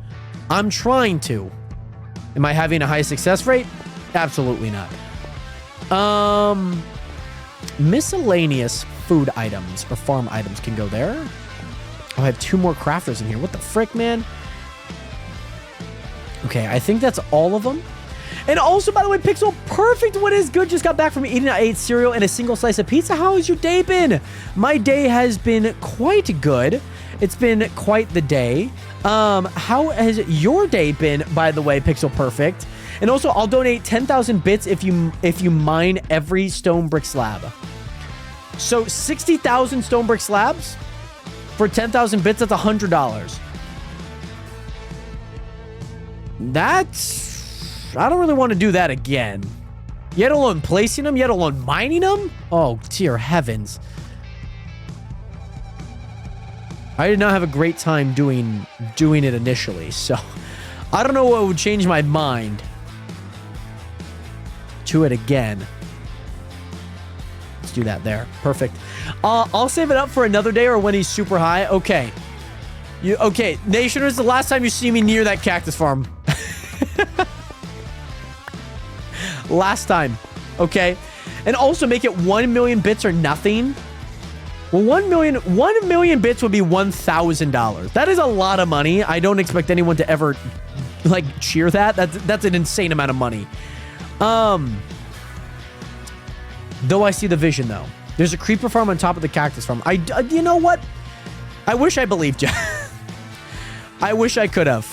I'm trying to. Am I having a high success rate? Absolutely not. Miscellaneous food items or farm items can go there. Oh, I have 2 more crafters in here. What the frick, man? Okay, I think that's all of them. And also, by the way, Pixel Perfect, what is good? Just got back from eating. I ate cereal and a single slice of pizza. How has your day been? My day has been quite good. It's been quite the day. How has your day been, by the way, Pixel Perfect? And also, I'll donate 10,000 bits if you mine every stone brick slab. So 60,000 stone brick slabs for 10,000 bits, that's $100. I don't really want to do that again. Yet alone placing them, yet alone mining them? Oh, dear heavens. I did not have a great time doing it initially, so I don't know what would change my mind to it again. Let's do that there. Perfect. I'll save it up for another day or when he's super high. Okay. Okay, Nationers, the last time you see me near that cactus farm. Last time. Okay. And also make it 1 million bits or nothing. Well, 1 million bits would be $1,000. That is a lot of money. I don't expect anyone to ever like cheer that. That's an insane amount of money. Though I see the vision though. There's a creeper farm on top of the cactus farm. You know what? I wish I believed you. I wish I could have,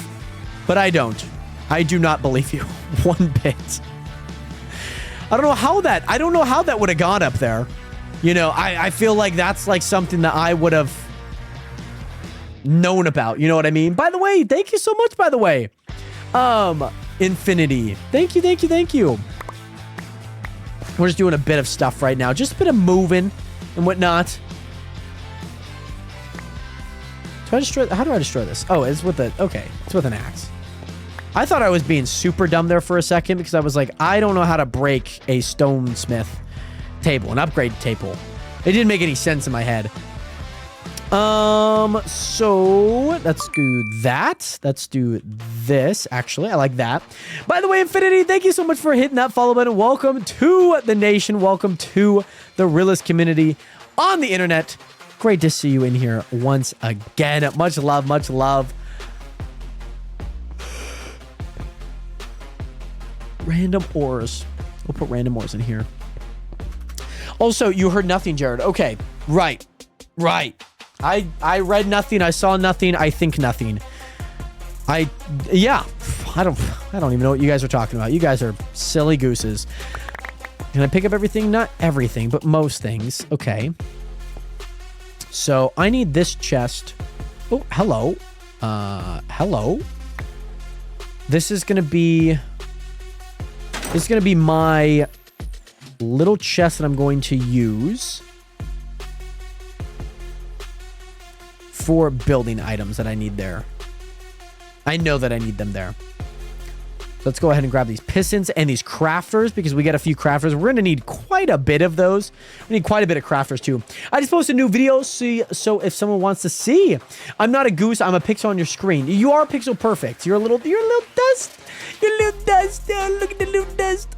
but I don't. I do not believe you one bit. I don't know how that would have gone up there. You know, I feel like that's like something that I would have known about. You know what I mean? By the way, thank you so much, by the way. Infinity. Thank you. We're just doing a bit of stuff right now. Just a bit of moving and whatnot. How do I destroy this? Oh, it's with it's with an axe. I thought I was being super dumb there for a second because I was like, I don't know how to break a stonesmith table, an upgrade table. It didn't make any sense in my head. So let's do that. Let's do this. Actually, I like that. By the way, Infinity, thank you so much for hitting that follow button. Welcome to the nation. Welcome to the realist community on the internet. Great to see you in here once again. Much love, much love. Random ores. We'll put random ores in here. Also, you heard nothing, Jared. Okay, right. I read nothing. I saw nothing. I think nothing. Yeah. I don't even know what you guys are talking about. You guys are silly gooses. Can I pick up everything? Not everything, but most things. Okay. So I need this chest. Oh, hello. Hello. This is gonna be my little chest that I'm going to use for building items that I need there. I know that I need them there. So let's go ahead and grab these pistons and these crafters because we got a few crafters. We're going to need quite a bit of those. We need quite a bit of crafters too. I just posted a new video, so if someone wants to see, I'm not a goose. I'm a pixel on your screen. You are pixel perfect. You're a little dust. You're a little dust. Oh, look at the little dust.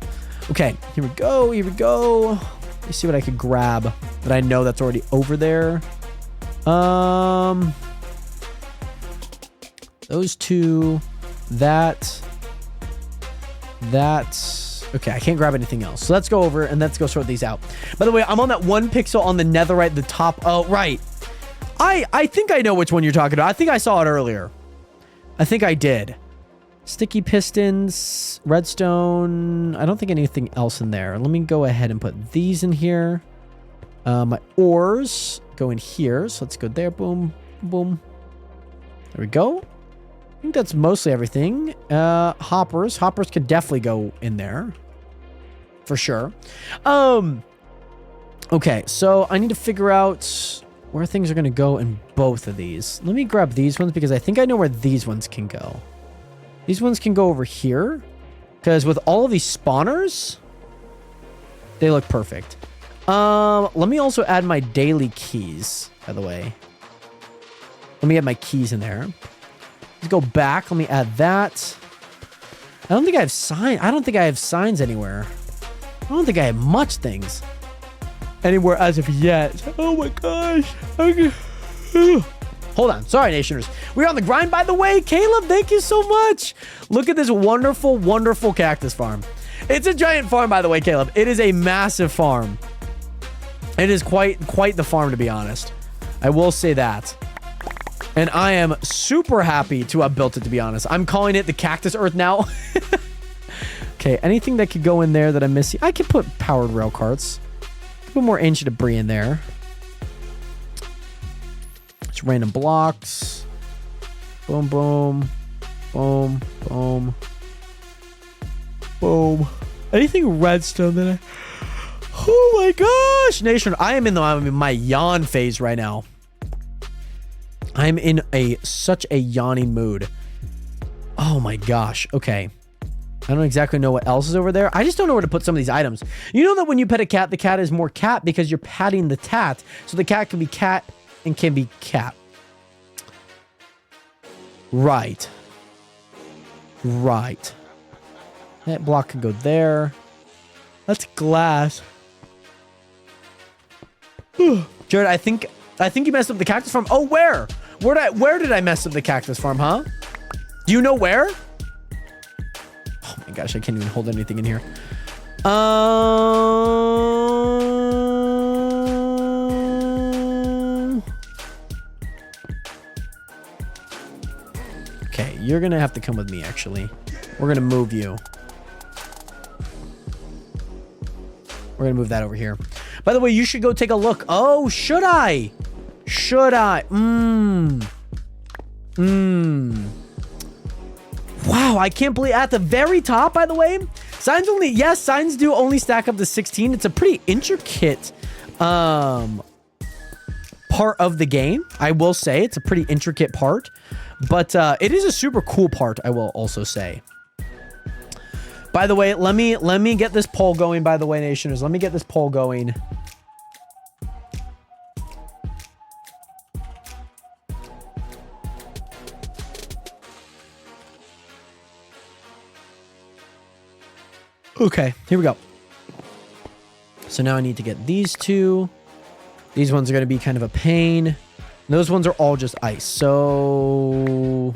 Okay, here we go. Let's see what I could grab that I know that's already over there. Those two, that's okay. I can't grab anything else. So let's go over and let's go sort these out. By the way, I'm on that 1 pixel on the netherite, the top. Oh, right. I think I know which one you're talking about. I think I saw it earlier. I think I did. Sticky pistons, redstone. I don't think anything else in there. Let me go ahead and put these in here. My ores go in here. So let's go there. Boom, boom. There we go. I think that's mostly everything. Hoppers could definitely go in there for sure. Okay, so I need to figure out where things are going to go in both of these. Let me grab these ones because I think I know where these ones can go. These ones can go over here because with all of these spawners, they look perfect. Let me also add my daily keys, by the way. Let me add my keys in there. Let's go back. Let me add that. I don't think I have signs anywhere. I don't think I have much things anywhere as of yet. Oh my gosh. Okay. Hold on. Sorry, Nationers. We're on the grind, by the way. Caleb, thank you so much. Look at this wonderful, wonderful cactus farm. It's a giant farm, by the way, Caleb. It is a massive farm. It is quite the farm, to be honest. I will say that. And I am super happy to have built it, to be honest. I'm calling it the Cactus Earth now. Okay, anything that could go in there that I'm missing? I could put powered rail carts. Put more ancient debris in there. Just random blocks. Boom, boom. Boom, boom. Boom. Anything redstone that Oh my gosh, Nation. I'm in my yawn phase right now. I'm in such a yawning mood. Oh my gosh. Okay. I don't exactly know what else is over there. I just don't know where to put some of these items. You know that when you pet a cat, the cat is more cat because you're patting the tat. So the cat can be cat and can be cat. Right. Right. That block can go there. That's glass. Jared, I think you messed up the cactus farm. Oh, where? Where did I mess up the cactus farm, huh? Do you know where? Oh my gosh, I can't even hold anything in here. Okay, you're gonna have to come with me, actually. We're gonna move you. We're gonna move that over here. By the way, you should go take a look. Oh, should I? Should I? Wow, I can't believe at the very top, by the way, signs do only stack up to 16. It's a pretty intricate part of the game. I will say it's a pretty intricate part, but it is a super cool part, I will also say. By the way, let me get this poll going, by the way, Nationers. Let me get this poll going. Okay, here we go. So now I need to get these two. These ones are going to be kind of a pain. Those ones are all just ice. So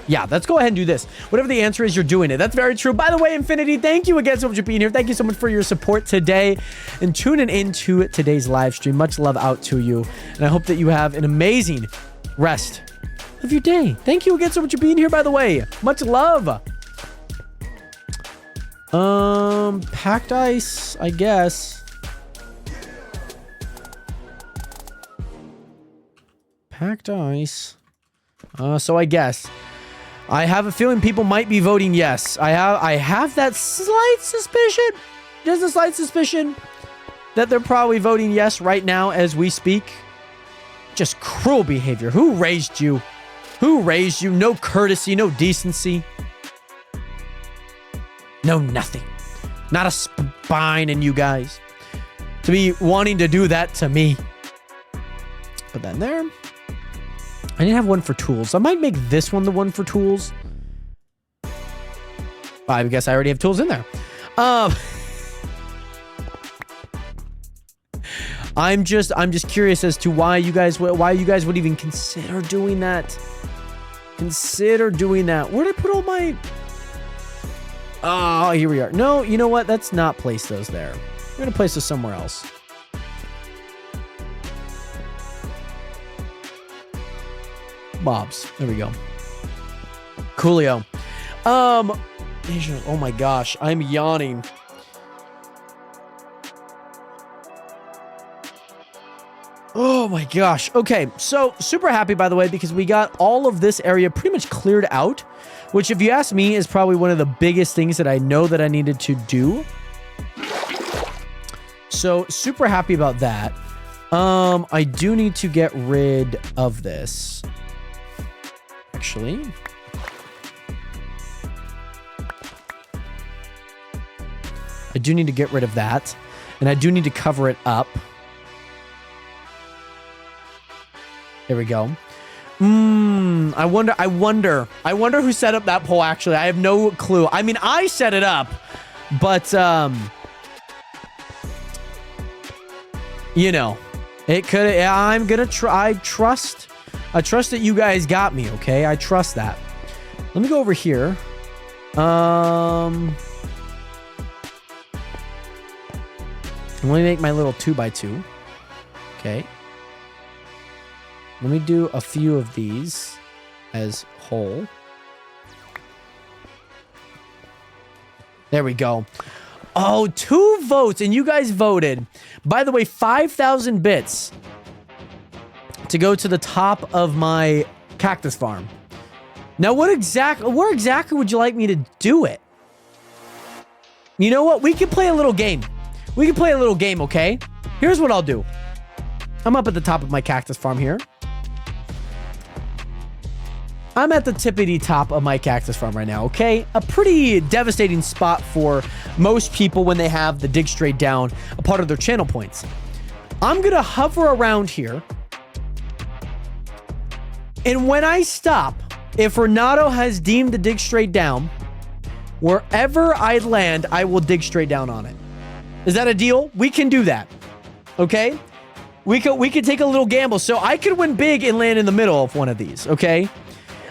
yeah, let's go ahead and do this. Whatever the answer is, you're doing it. That's very true. By the way, Infinity, thank you again so much for being here. Thank you so much for your support today and tuning into today's live stream. Much love out to you. And I hope that you have an amazing rest of your day. Thank you again so much for being here, by the way. Much love. Packed ice, I guess. Packed ice. So I guess. I have a feeling people might be voting yes. I have that slight suspicion, just a slight suspicion, that they're probably voting yes right now as we speak. Just cruel behavior. Who raised you? Who raised you? No courtesy, no decency. No nothing. Not a spine in you guys. To be wanting to do that to me. Put that in there. I didn't have one for tools. I might make this one the one for tools. I guess I already have tools in there. I'm just curious as to why you guys would even consider doing that. Consider doing that. Where did I put all my... Oh, here we are. No, you know what? Let's not place those there. We're going to place those somewhere else. Bob's. There we go. Coolio. Oh my gosh. I'm yawning. Oh my gosh. Okay, so super happy, by the way, because we got all of this area pretty much cleared out, which, if you ask me, is probably one of the biggest things that I know that I needed to do. So super happy about that. I do need to get rid of this. Actually, I do need to get rid of that, and I do need to cover it up. There we go. I wonder who set up that poll, actually. I have no clue. I mean, I set it up, but, you know, it could, I'm gonna try. I trust that you guys got me, okay? I trust that. Let me go over here. Let me make my little 2x2. Okay. Let me do a few of these as whole. There we go. Oh, 2 votes, and you guys voted. By the way, 5,000 bits to go to the top of my cactus farm. Now, where exactly would you like me to do it? You know what? We can play a little game. We can play a little game, okay? Here's what I'll do. I'm up at the top of my cactus farm here. I'm at the tippity top of my cactus farm right now, okay? A pretty devastating spot for most people when they have the dig straight down, a part of their channel points. I'm gonna hover around here. And when I stop, if Renato has deemed the dig straight down, wherever I land, I will dig straight down on it. Is that a deal? We can do that, okay? We could take a little gamble. So I could win big and land in the middle of one of these, okay?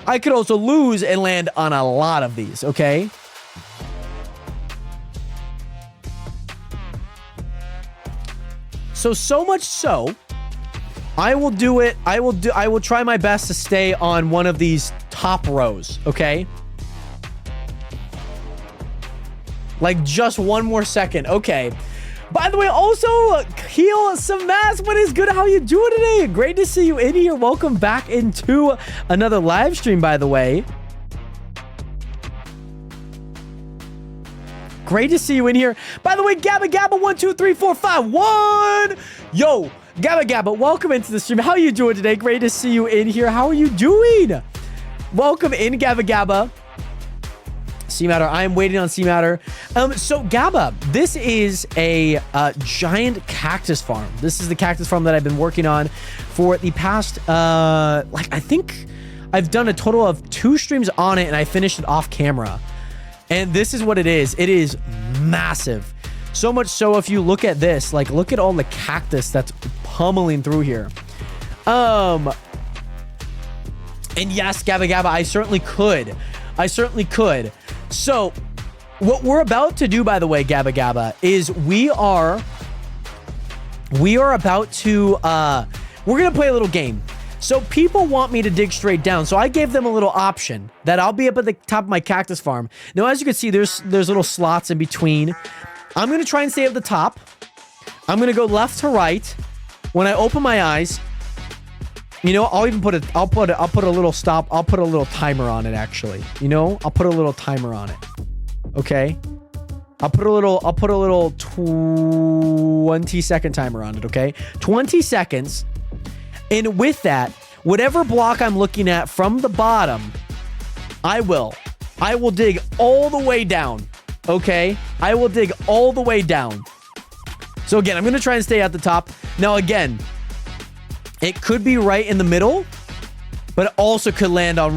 I could also lose and land on a lot of these, okay? So much so, I will do it. I will try my best to stay on one of these top rows, okay? Like just one more second. Okay. By the way, also, Heel Samas, what is good? How you doing today? Great to see you in here. Welcome back into another live stream, by the way. Great to see you in here. By the way, Gabba Gabba 1 2 3 4 5 1. Yo, Gabba Gabba, welcome into the stream. How you doing today? Great to see you in here. How are you doing? Welcome in, Gabba Gabba. C-Matter, I am waiting on C-Matter. So Gabba, this is a giant cactus farm. This is the cactus farm that I've been working on for the past, I think I've done a total of 2 streams on it, and I finished it off camera. And this is what it is. It is massive. So much so, if you look at this, like, look at all the cactus that's pummeling through here. And yes, Gabba Gabba, I certainly could. I certainly could. So, what we're about to do, by the way, Gabba Gabba, is we are about to, we're going to play a little game. So, people want me to dig straight down. So, I gave them a little option that I'll be up at the top of my cactus farm. Now, as you can see, there's little slots in between. I'm going to try and stay at the top. I'm going to go left to right. When I open my eyes, you know, I'll even put a little stop. I'll put a little timer on it, actually. You know, I'll put a little timer on it. Okay. I'll put a little 20-second timer on it, okay? 20 seconds. And with that, whatever block I'm looking at from the bottom, I will dig all the way down. Okay? I will dig all the way down. So again, I'm going to try and stay at the top. Now again, it could be right in the middle, but it also could land on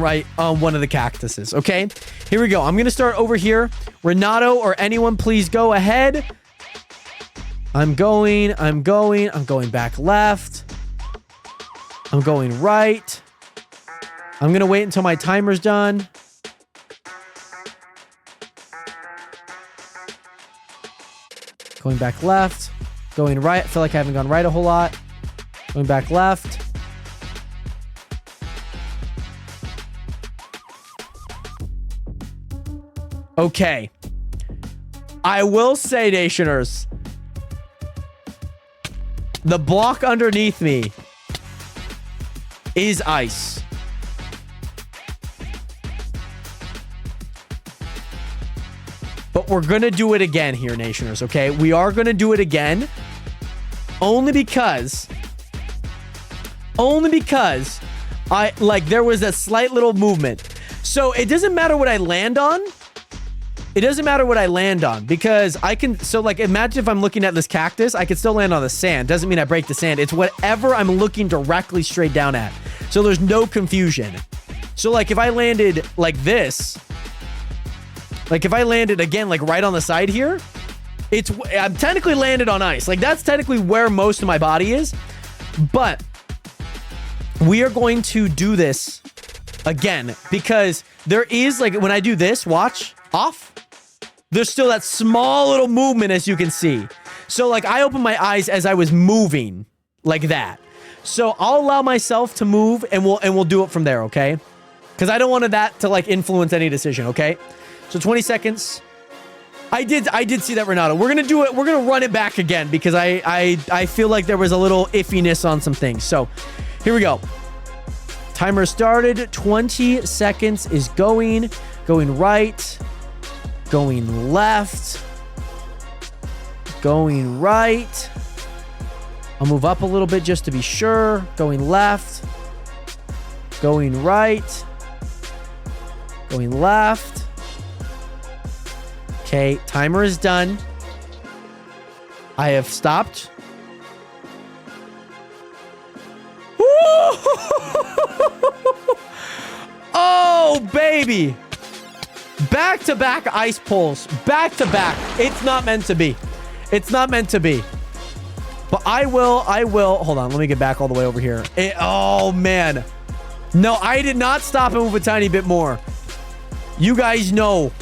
one of the cactuses, okay? Here we go. I'm going to start over here. Renato or anyone, please go ahead. I'm going back left. I'm going right. I'm going to wait until my timer's done. Going back left. Going right. I feel like I haven't gone right a whole lot. Going back left. Okay. I will say, Nationers, the block underneath me is ice. But we're going to do it again here, Nationers, okay? We are going to do it again. Only because there was a slight little movement. So it doesn't matter what I land on. It doesn't matter what I land on because I can, so like imagine if I'm looking at this cactus, I can still land on the sand. Doesn't mean I break the sand. It's whatever I'm looking directly straight down at. So there's no confusion. So like if I landed like this, like if I landed again, like right on the side here, I'm technically landed on ice. Like that's technically where most of my body is. But we are going to do this again because there is like when I do this, watch, off. There's still that small little movement as you can see. So like I opened my eyes as I was moving like that. So I'll allow myself to move, and we'll do it from there, okay? Because I don't want that to like influence any decision, okay? So 20 seconds. I did see that, Renato. We're gonna do it. We're gonna run it back again because I feel like there was a little iffiness on some things. So here we go. Timer started. 20 seconds is going. Going right. Going left. Going right. I'll move up a little bit just to be sure. Going left. Going right. Going left. Okay, timer is done. I have stopped. Oh, baby. Back-to-back ice pulls. Back-to-back. It's not meant to be. It's not meant to be. But I will. Hold on, let me get back all the way over here. Oh, man. No, I did not stop and move a tiny bit more. You guys know.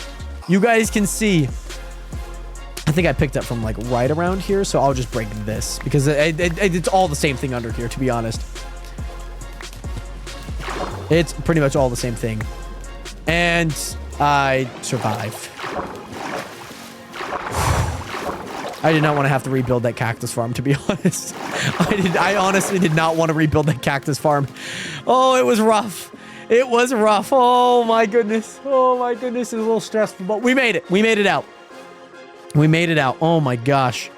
You guys can see. I think I picked up from like right around here, so I'll just break this because it's all the same thing under here, to be honest. It's pretty much all the same thing. And I survived. I did not want to have to rebuild that cactus farm, to be honest. I honestly did not want to rebuild that cactus farm. Oh, it was rough. It was rough. Oh my goodness. Oh my goodness. It was a little stressful, but we made it. We made it out. We made it out. Oh my gosh.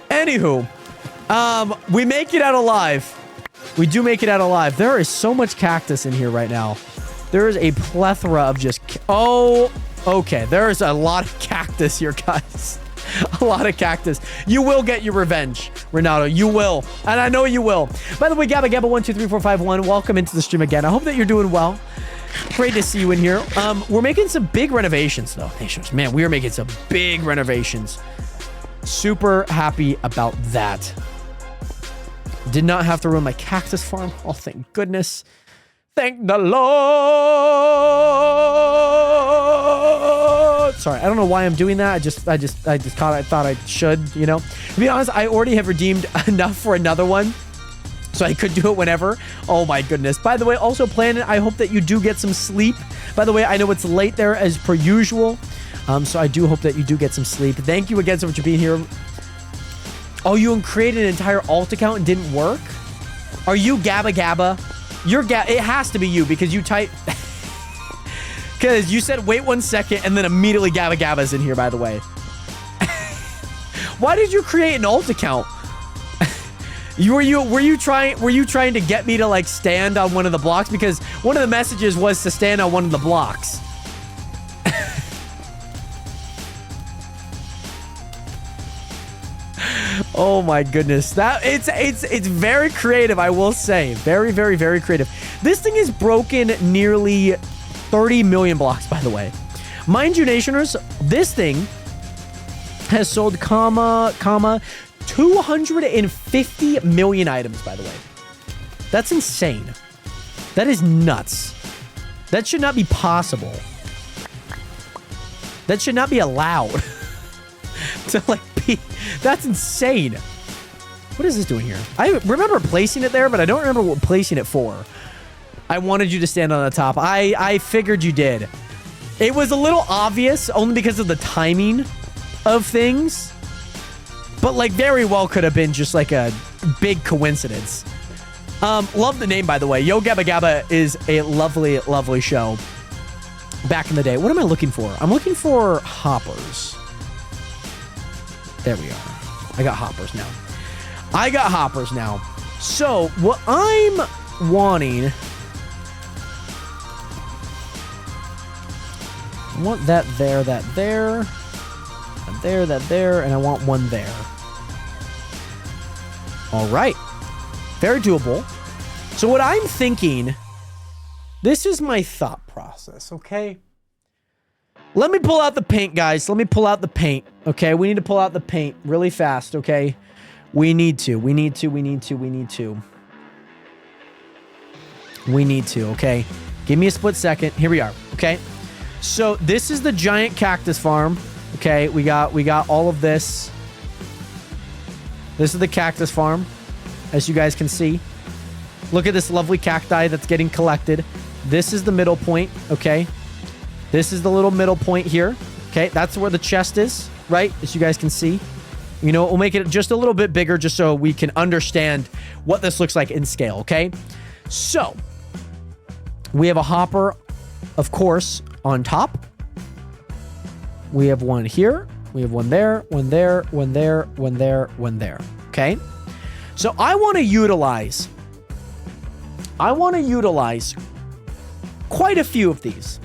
Anywho, we make it out alive. We do make it out alive. There is so much cactus in here right now. There is a plethora of just... Oh, okay. There is a lot of cactus here, guys. A lot of cactus. You will get your revenge, Renato. You will. And I know you will. By the way, Gabba Gabba 123451, welcome into the stream again. I hope that you're doing well. Great to see you in here. We're making some big renovations, though. Man, we are making some big renovations. Super happy about that. Did not have to ruin my cactus farm. Oh, thank goodness. Thank the Lord. Sorry, I don't know why I'm doing that. I just thought I should, you know. To be honest, I already have redeemed enough for another one, so I could do it whenever. Oh my goodness. By the way, also Planet, I hope that you do get some sleep. By the way, I know it's late there as per usual, so I do hope that you do get some sleep. Thank you again so much for being here. Oh, you created an entire alt account and didn't work? Are you Gabba Gabba? It has to be you because you type... Because you said wait 1 second and then immediately Gabba Gabba's in here, by the way. Why did you create an alt account? Were you trying to get me to like stand on one of the blocks? Because one of the messages was to stand on one of the blocks. Oh my goodness. It's very creative, I will say. Very, very, very creative. This thing is broken nearly 30 million blocks, by the way. Mind you, Nationers, this thing has sold 250 million items, by the way. That's insane. That is nuts. That should not be possible. That should not be allowed. To like be... That's insane. What is this doing here? I remember placing it there, but I don't remember what placing it for. I wanted you to stand on the top. I figured you did. It was a little obvious only because of the timing of things. But like very well could have been just like a big coincidence. Love the name, by the way. Yo Gabba Gabba is a lovely, lovely show. Back in the day. What am I looking for? I'm looking for hoppers. There we are. I got hoppers now. So, what I'm wanting... I want that there, and there, and I want one there. All right. Very doable. So what I'm thinking... This is my thought process, okay? Let me pull out the paint, guys. Let me pull out the paint. Okay, we need to pull out the paint really fast, okay? We need to, okay? Give me a split second. Here we are, okay? So this is the giant cactus farm. Okay, we got all of this. This is the cactus farm, as you guys can see. Look at this lovely cacti that's getting collected. This is the middle point, okay? This is the little middle point here, okay? That's where the chest is, right? As you guys can see. You know, we'll make it just a little bit bigger just so we can understand what this looks like in scale, okay? So, we have a hopper, of course, on top. We have one here. We have one there, one there, one there, one there, one there, okay? So, I want to utilize quite a few of these.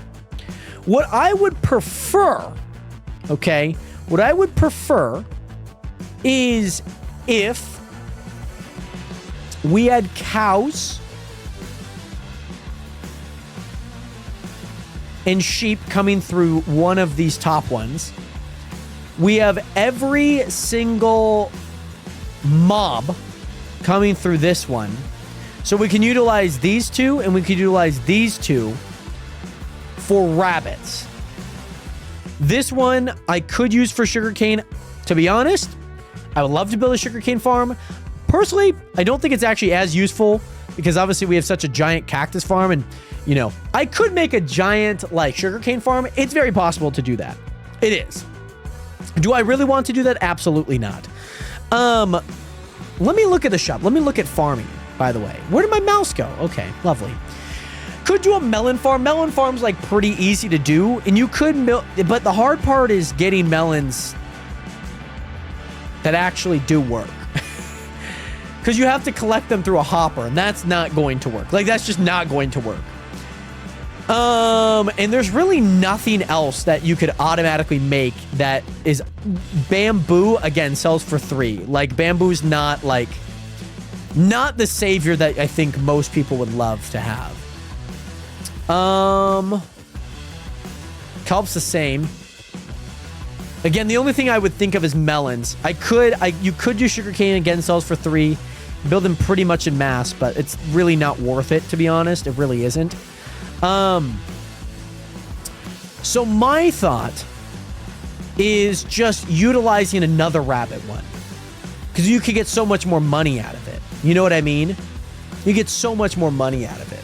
What I would prefer, okay, what I would prefer is if we had cows and sheep coming through one of these top ones. We have every single mob coming through this one. So we can utilize these two and we can utilize these two for rabbits. This one I could use for sugarcane. To be honest, I would love to build a sugarcane farm. Personally, I don't think it's actually as useful because obviously we have such a giant cactus farm and, you know, I could make a giant like sugarcane farm. It's very possible to do that. It is. Do I really want to do that? Absolutely not. Let me look at the shop. Let me look at farming, by the way. Where did my mouse go? Okay, lovely. Could do a melon farm. Melon farm's like pretty easy to do, and you could but the hard part is getting melons that actually do work. Because you have to collect them through a hopper, and that's not going to work. Like, that's just not going to work. And there's really nothing else that you could automatically make that is bamboo. Again, sells for 3. Like, bamboo's not the savior that I think most people would love to have. Kelp's the same. Again, the only thing I would think of is melons. You could do sugarcane. Again, sells for 3. Build them pretty much in mass, but it's really not worth it, to be honest. It really isn't. So my thought is just utilizing another rabbit one. Because you could get so much more money out of it. You know what I mean? You get so much more money out of it.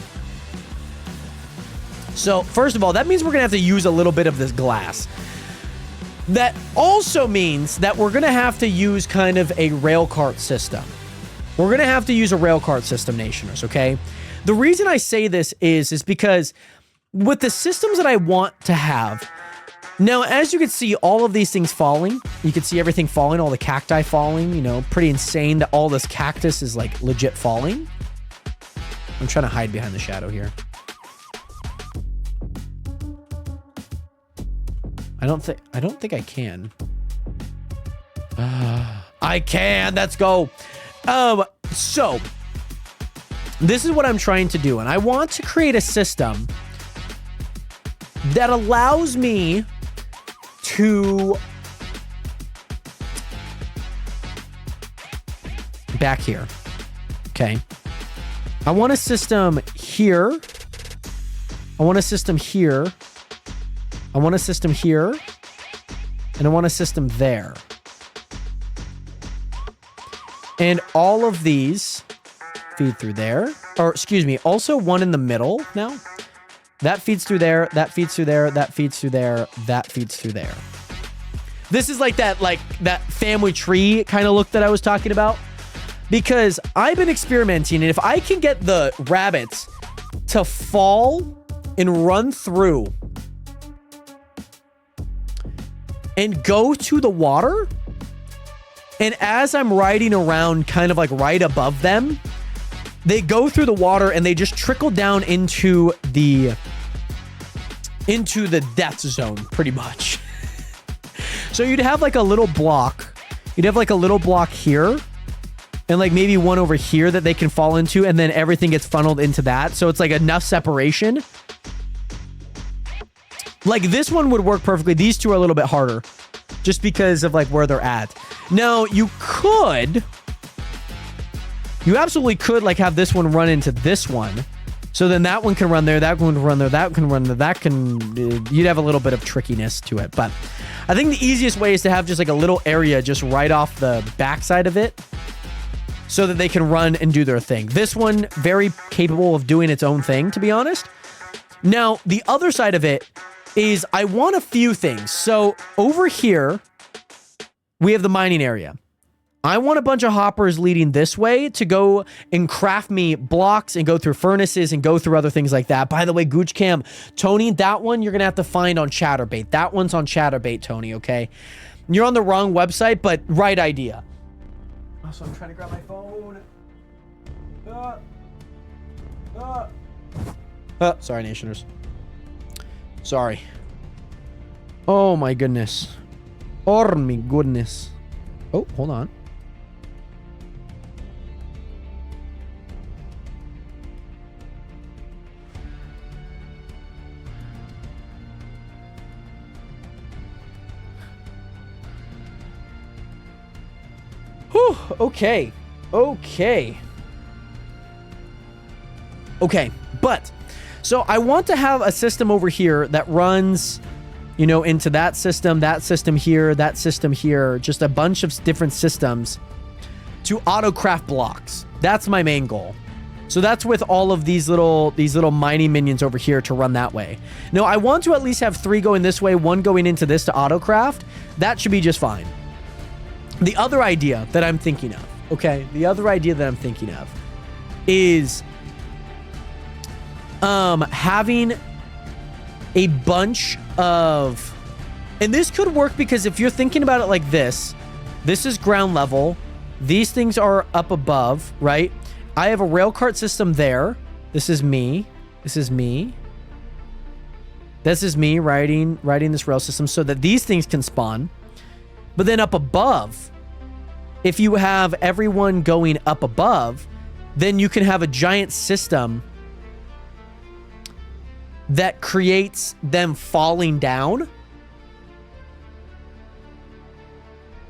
So, first of all, that means we're going to have to use a little bit of this glass. That also means that we're going to have to use kind of a rail cart system. We're going to have to use a rail cart system, Nationers, okay? The reason I say this is because with the systems that I want to have, now, as you can see, all of these things falling. You can see everything falling, all the cacti falling, you know, pretty insane that all this cactus is, like, legit falling. I'm trying to hide behind the shadow here. I don't think I can. I can. Let's go. So this is what I'm trying to do, and I want to create a system that allows me to back here. Okay. I want a system here. I want a system here. I want a system here, and I want a system there. And all of these feed through there. Or, excuse me, also one in the middle now. That feeds through there, that feeds through there, that feeds through there, that feeds through there. This is like that family tree kind of look that I was talking about. Because I've been experimenting, and if I can get the rabbits to fall and run through and go to the water, and as I'm riding around kind of like right above them, they go through the water and they just trickle down into the death zone, pretty much. So you'd have like a little block. You'd have like a little block here, and like maybe one over here that they can fall into, and then everything gets funneled into that. So it's like enough separation. Like this one would work perfectly. These two are a little bit harder just because of like where they're at. Now you absolutely could like have this one run into this one. So then that one can run there, that one can run there, that can run there, you'd have a little bit of trickiness to it. But I think the easiest way is to have just like a little area just right off the backside of it. so that they can run and do their thing. This one, very capable of doing its own thing, to be honest. Now, the other side of it is I want a few things. So over here, we have the mining area. I want a bunch of hoppers leading this way to go and craft me blocks and go through furnaces and go through other things like that. By the way, Gooch Cam, Tony, that one you're going to have to find on Chatterbait. That one's on Chatterbait, Tony, okay? You're on the wrong website, but right idea. Also, I'm trying to grab my phone. Sorry, Nationers. Sorry. Oh, my goodness. Oh, my goodness. Oh, hold on. Whew, okay. Okay. Okay, but so I want to have a system over here that runs, you know, into that system here, just a bunch of different systems to auto-craft blocks. That's my main goal. So that's with all of these little mining minions over here to run that way. Now, I want to at least have 3 going this way, 1 going into this to auto-craft. That should be just fine. The other idea that I'm thinking of, okay? The other idea that I'm thinking of is having a bunch of... And this could work because if you're thinking about it like this is ground level. These things are up above, right? I have a rail cart system there. This is me. This is me. This is me riding this rail system so that these things can spawn. But then up above, if you have everyone going up above, then you can have a giant system that creates them falling down.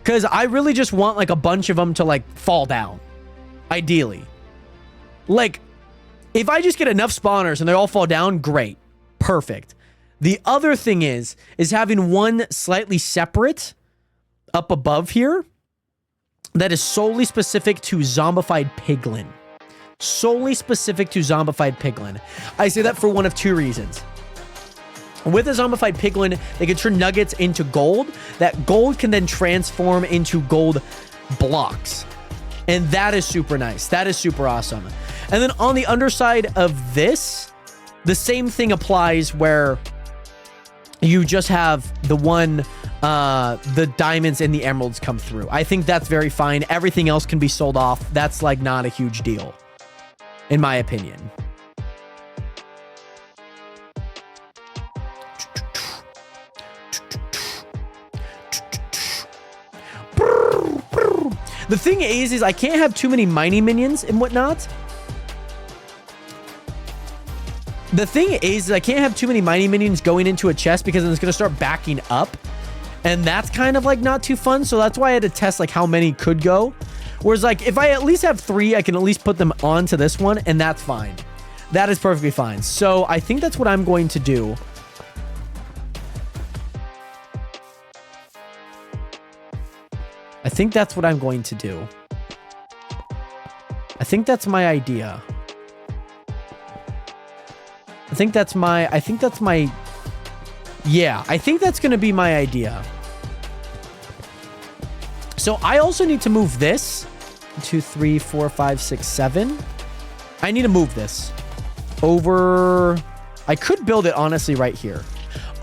Because I really just want like a bunch of them to like fall down. Ideally. Like, if I just get enough spawners and they all fall down, great. Perfect. The other thing is having one slightly separate up above here that is solely specific to zombified piglin. Solely specific to zombified piglin. I say that for one of 2 reasons. With a zombified piglin, they can turn nuggets into gold. That gold can then transform into gold blocks. And that is super nice. That is super awesome. And then on the underside of this, the same thing applies where you just have the one, the diamonds and the emeralds come through. I think that's very fine. Everything else can be sold off. That's like not a huge deal, in my opinion. The thing is I can't have too many mining minions and whatnot. The thing is I can't have too many mining minions going into a chest because then it's going to start backing up. And that's kind of like not too fun. So that's why I had to test like how many could go. Whereas like if I at least have 3, I can at least put them onto this one and that's fine. That is perfectly fine. So I think that's what I'm going to do. I think that's what I'm going to do. I think that's my idea. I think that's my, yeah, I think that's going to be my idea. So I also need to move this. 1, 2, 3, 4, 5, 6, 7. I need to move this over. I could build it honestly right here.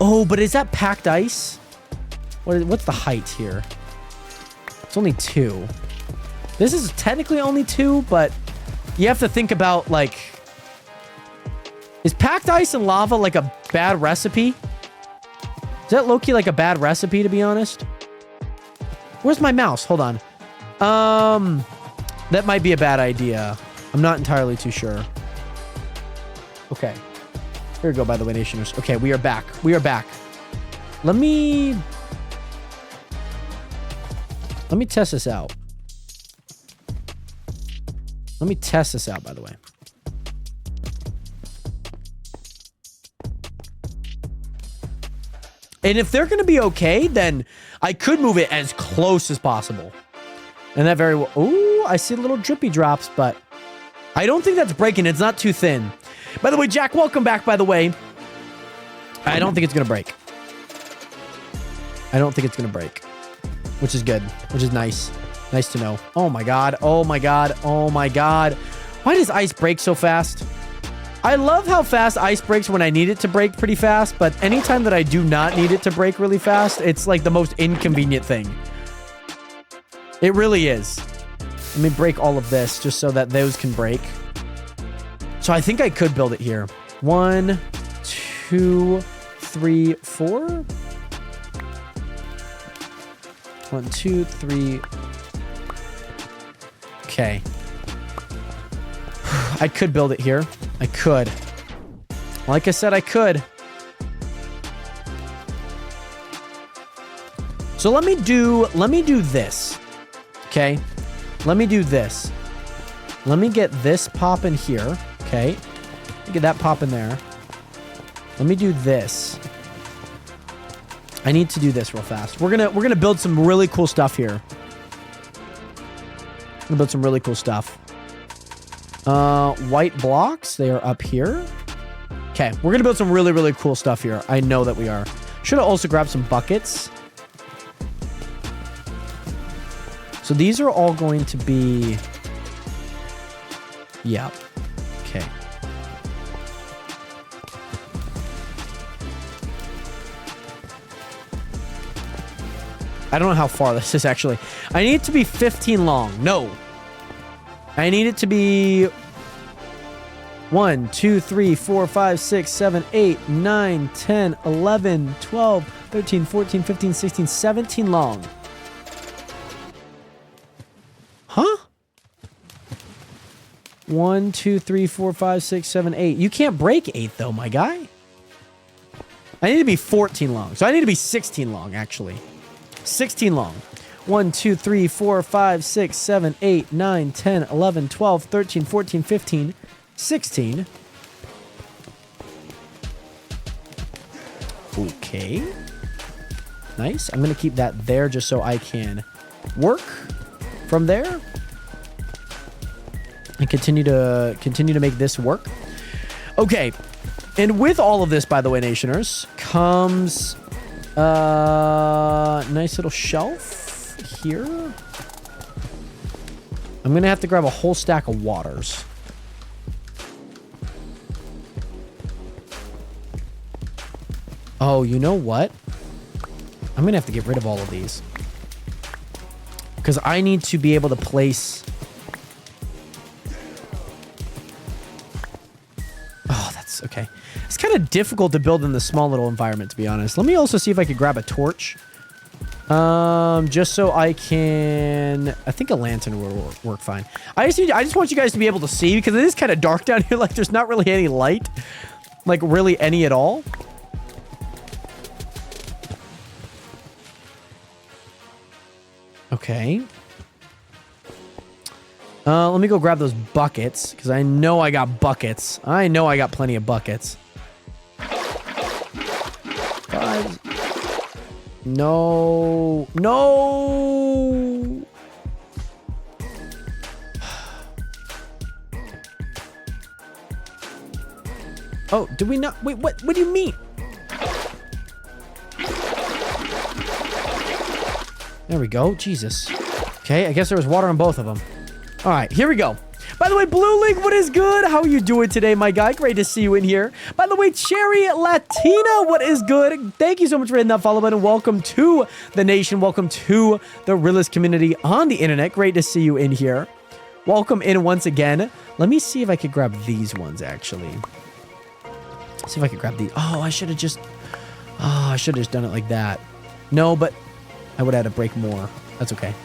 Oh, but is that packed ice? What's the height here? It's only 2. This is technically only 2, but you have to think about, like... Is packed ice and lava, like, a bad recipe? Is that low-key, like, a bad recipe, to be honest? Where's my mouse? Hold on. That might be a bad idea. I'm not entirely too sure. Okay. Here we go, by the way, Nationers. Okay, we are back. We are back. Let me test this out. Let me test this out, by the way. And if they're going to be okay, then I could move it as close as possible. And that very well... Ooh, I see little drippy drops, but I don't think that's breaking. It's not too thin. By the way, Jack, welcome back, by the way. I don't think it's going to break. I don't think it's going to break, which is good, which is nice. Nice to know. Oh my God. Oh my God. Oh my God. Why does ice break so fast? I love how fast ice breaks when I need it to break pretty fast, but anytime that I do not need it to break really fast, it's like the most inconvenient thing. It really is. Let me break all of this just so that those can break. So I think I could build it here. 1, 2, 3, 4. 1, 2, 3. Okay. I could build it here. I could. Like I said, I could. So let me do this. Okay. Let me do this. Let me get this pop in here. Okay. Let me get that pop in there. Let me do this. I need to do this real fast. We're gonna build some really cool stuff here. We're gonna build some really cool stuff. White blocks, they are up here. Okay, we're gonna build some really, really cool stuff here. I know that we are. Should have also grabbed some buckets. So these are all going to be... Yeah. Okay. I don't know how far this is actually. I need it to be 15 long. No. I need it to be 1, 2, 3, 4, 5, 6, 7, 8, 9, 10, 11, 12, 13, 14, 15, 16, 17 long. Huh? 1, 2, 3, 4, 5, 6, 7, 8. You can't break 8 though, my guy. I need to be 14 long. So I need to be 16 long, actually. 16 long. 1, 2, 3, 4, 5, 6, 7, 8, 9, 10, 11, 12, 13, 14, 15, 16. Okay. Nice. I'm going to keep that there just so I can work from there. And continue to make this work. Okay. And with all of this, by the way, Nationers, comes nice little shelf here. I'm gonna have to grab a whole stack of waters. Oh, you know what? I'm gonna have to get rid of all of these because I need to be able to place... Oh, that's okay. It's kind of difficult to build in this small little environment, to be honest. Let me also see if I could grab a torch. Just so I can... I think a lantern will work fine. I just want you guys to be able to see because it is kind of dark down here. Like, there's not really any light. Like, really any at all. Okay. Let me go grab those buckets because I know I got buckets. I know I got plenty of buckets. 5. No. No. Oh, did we not? Wait, what do you mean? There we go. Jesus. Okay, I guess there was water on both of them. All right, here we go. By the way, Blue Link, what is good? How are you doing today, my guy? Great to see you in here. By the way, Cherry Latina, what is good? Thank you so much for hitting that follow button. Welcome to the nation. Welcome to the realist community on the internet. Great to see you in here. Welcome in once again. Let me see if I could grab these ones, actually. See if I could grab these. Oh, I should have just... Oh, I should have just done it like that. No, but I would have had to break more. That's okay.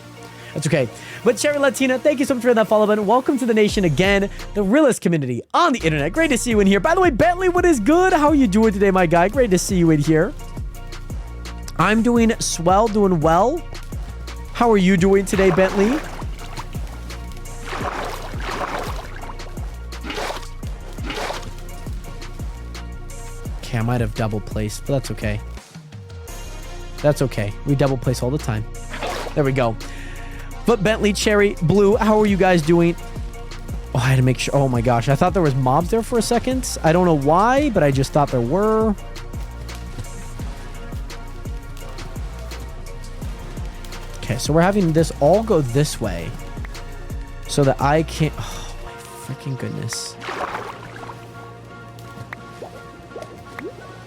That's okay. But Cherry Latina, thank you so much for that follow button. Welcome to the nation again, the realist community on the internet. Great to see you in here. By the way, Bentley, what is good? How are you doing today, my guy? Great to see you in here. I'm doing swell, doing well. How are you doing today, Bentley? Okay, I might have double placed, but that's okay. That's okay. We double place all the time. There we go. Foot Bentley, Cherry, Blue, how are you guys doing? Oh, I had to make sure. Oh my gosh, I thought there was mobs there for a second. I don't know why, but I just thought there were. Okay, so we're having this all go this way so that I can't... Oh my freaking goodness.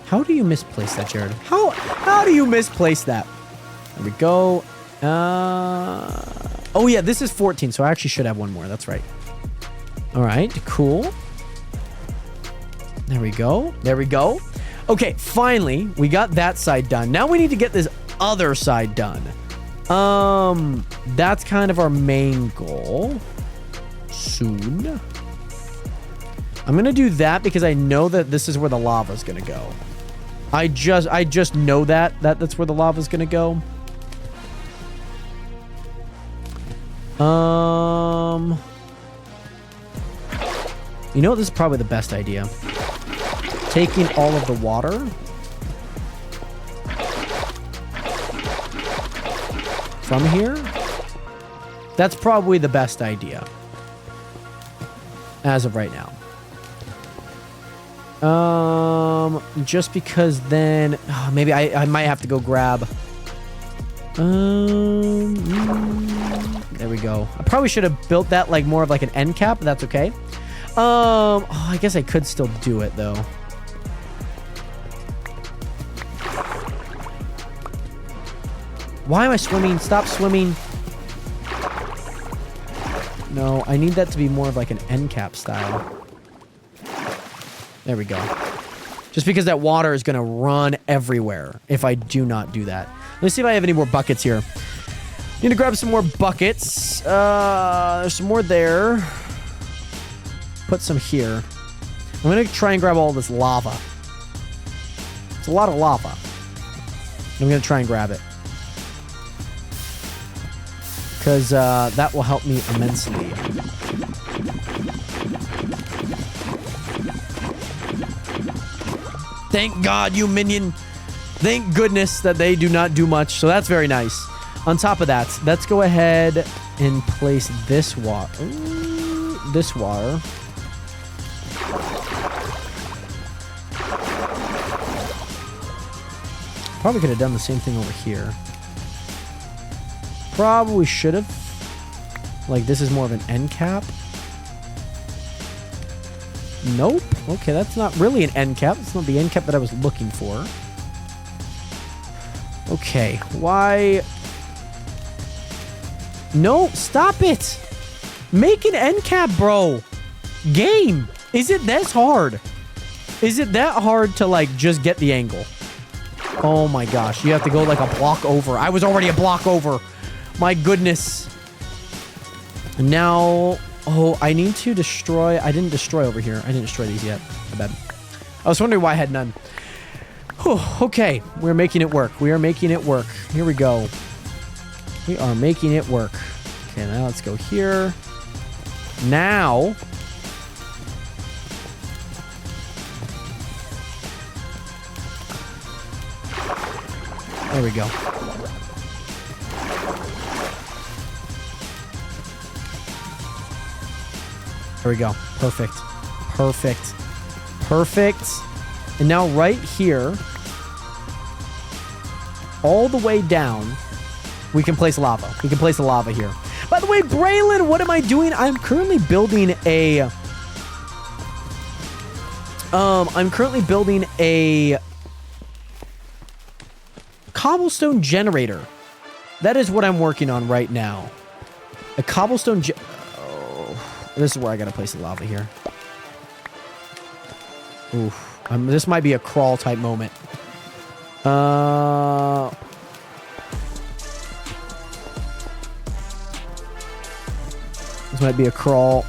How do you misplace that, Jared? How do you misplace that? There we go. Oh yeah, this is 14, so I actually should have one more. That's right. All right, cool. There we go. There we go. Okay, finally, we got that side done. Now we need to get this other side done. That's kind of our main goal. Soon. I'm gonna do that because I know that this is where the lava's gonna go. I just know that's where the lava's gonna go. You know what? This is probably the best idea. Taking all of the water. From here. That's probably the best idea. As of right now. Just because then... Oh, maybe I might have to go grab... There we go. I probably should have built that like more of like an end cap, but that's okay. Oh, I guess I could still do it though. Why am I swimming? Stop swimming. No, I need that to be more of like an end cap style. There we go. Just because that water is going to run everywhere if I do not do that. Let's see if I have any more buckets here. Need to grab some more buckets. There's some more there. Put some here. I'm going to try and grab all this lava. It's a lot of lava. I'm going to try and grab it. Because that will help me immensely. Thank God, you minion. Thank goodness that they do not do much. So that's very nice. On top of that, let's go ahead and place this water. This water. Probably could have done the same thing over here. Probably should have. Like, this is more of an end cap. Nope. Okay, that's not really an end cap. It's not the end cap that I was looking for. Okay, why... No, stop it! Make an end cap, bro! Game! Is it this hard? Is it that hard to, like, just get the angle? Oh my gosh, you have to go, like, a block over. I was already a block over. My goodness. Now... Oh, I need to destroy... I didn't destroy over here. I didn't destroy these yet. My bad. I was wondering why I had none. Whew, okay, we're making it work. We are making it work. Here we go. We are making it work. Okay, now let's go here. Now... There we go. There we go. Perfect. Perfect. Perfect. And now right here, all the way down, we can place lava. We can place the lava here. By the way, Braylon, what am I doing? I'm currently building a... cobblestone generator. That is what I'm working on right now. A cobblestone this is where I gotta place the lava here. Oof. This might be a crawl type moment. This might be a crawl.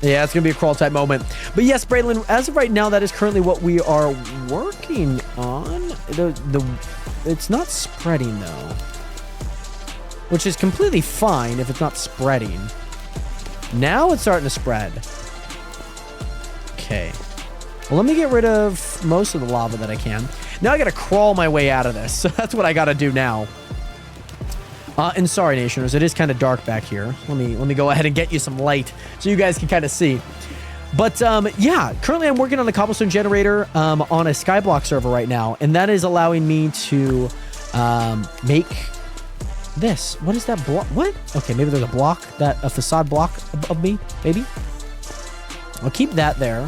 Yeah, it's gonna be a crawl type moment. But yes, Braylon, as of right now, that is currently what we are working on. It's not spreading though. Which is completely fine if it's not spreading. Now it's starting to spread. Okay. Well, let me get rid of most of the lava that I can. Now I gotta crawl my way out of this. So that's what I gotta do now. And sorry, Nationers, it is kind of dark back here. Let me go ahead and get you some light so you guys can kind of see. But yeah, currently I'm working on the cobblestone generator on a Skyblock server right now, and that is allowing me to make this. What is that block? What? Okay, maybe there's a facade block of me, maybe. I'll keep that there.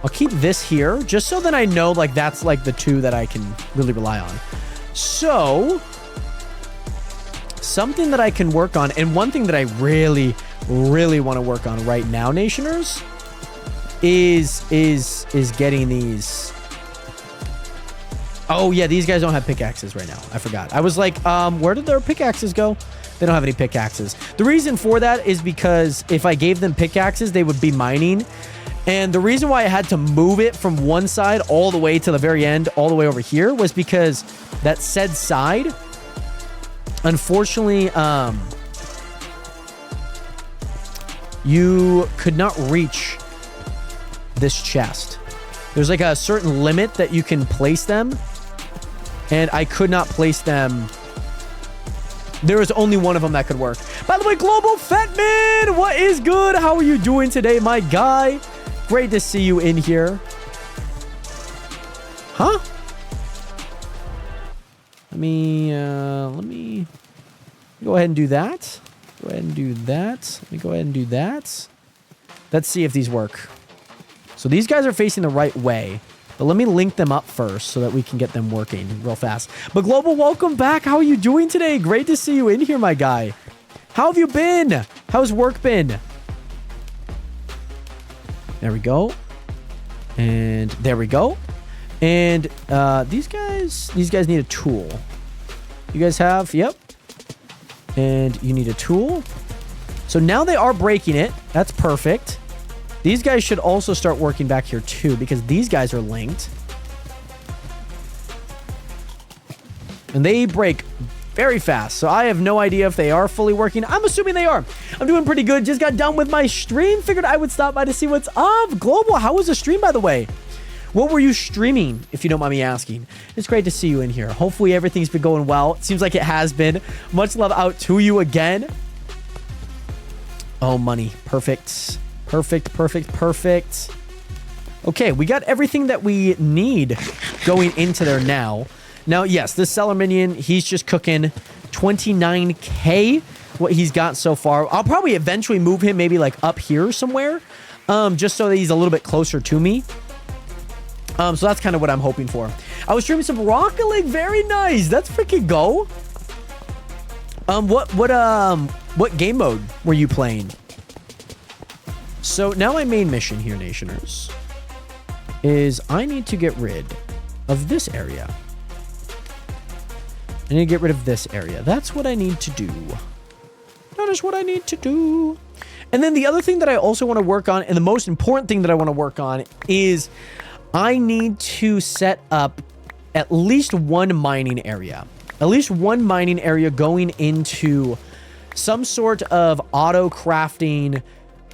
I'll keep this here, just so that I know, like, that's, like, the two that I can really rely on. So, something that I can work on, and one thing that I really, really want to work on right now, Nationers, is getting these. Oh, yeah, these guys don't have pickaxes right now. I forgot. I was like, where did their pickaxes go? They don't have any pickaxes. The reason for that is because if I gave them pickaxes, they would be mining. And the reason why I had to move it from one side all the way to the very end, all the way over here, was because that said side, unfortunately, you could not reach this chest. There's like a certain limit that you can place them, and I could not place them. There was only one of them that could work. By the way, Global Fetman, what is good? How are you doing today, my guy? Great to see you in here. Huh? Let me go ahead and do that. Go ahead and do that. Let me go ahead and do that. Let's see if these work. So these guys are facing the right way. But let me link them up first so that we can get them working real fast. But Global, welcome back. How are you doing today? Great to see you in here, my guy. How have you been? How's work been? There we go. And there we go. And these guys need a tool. You guys have? Yep. And you need a tool. So now they are breaking it. That's perfect. These guys should also start working back here too, because these guys are linked. And they break very fast. So I have no idea if they are fully working. I'm assuming they are. I'm doing pretty good. Just got done with my stream. Figured I would stop by to see what's up. Global, how was the stream, by the way? What were you streaming, if you don't mind me asking? It's great to see you in here. Hopefully everything's been going well. It seems like it has been. Much love out to you again. Oh, money. Perfect. Perfect, perfect, perfect. Okay, we got everything that we need going into there now. Now, yes, this seller minion, he's just cooking 29K, what he's got so far. I'll probably eventually move him maybe like up here somewhere, just so that he's a little bit closer to me. So that's kind of what I'm hoping for. I was streaming some Rocket League. Very nice. That's freaking go. What game mode were you playing? So now my main mission here, Nationers, is I need to get rid of this area. I need to get rid of this area. That's what I need to do. That is what I need to do. And then the other thing that I also want to work on, and the most important thing that I want to work on, is I need to set up at least one mining area. At least one mining area going into some sort of auto crafting,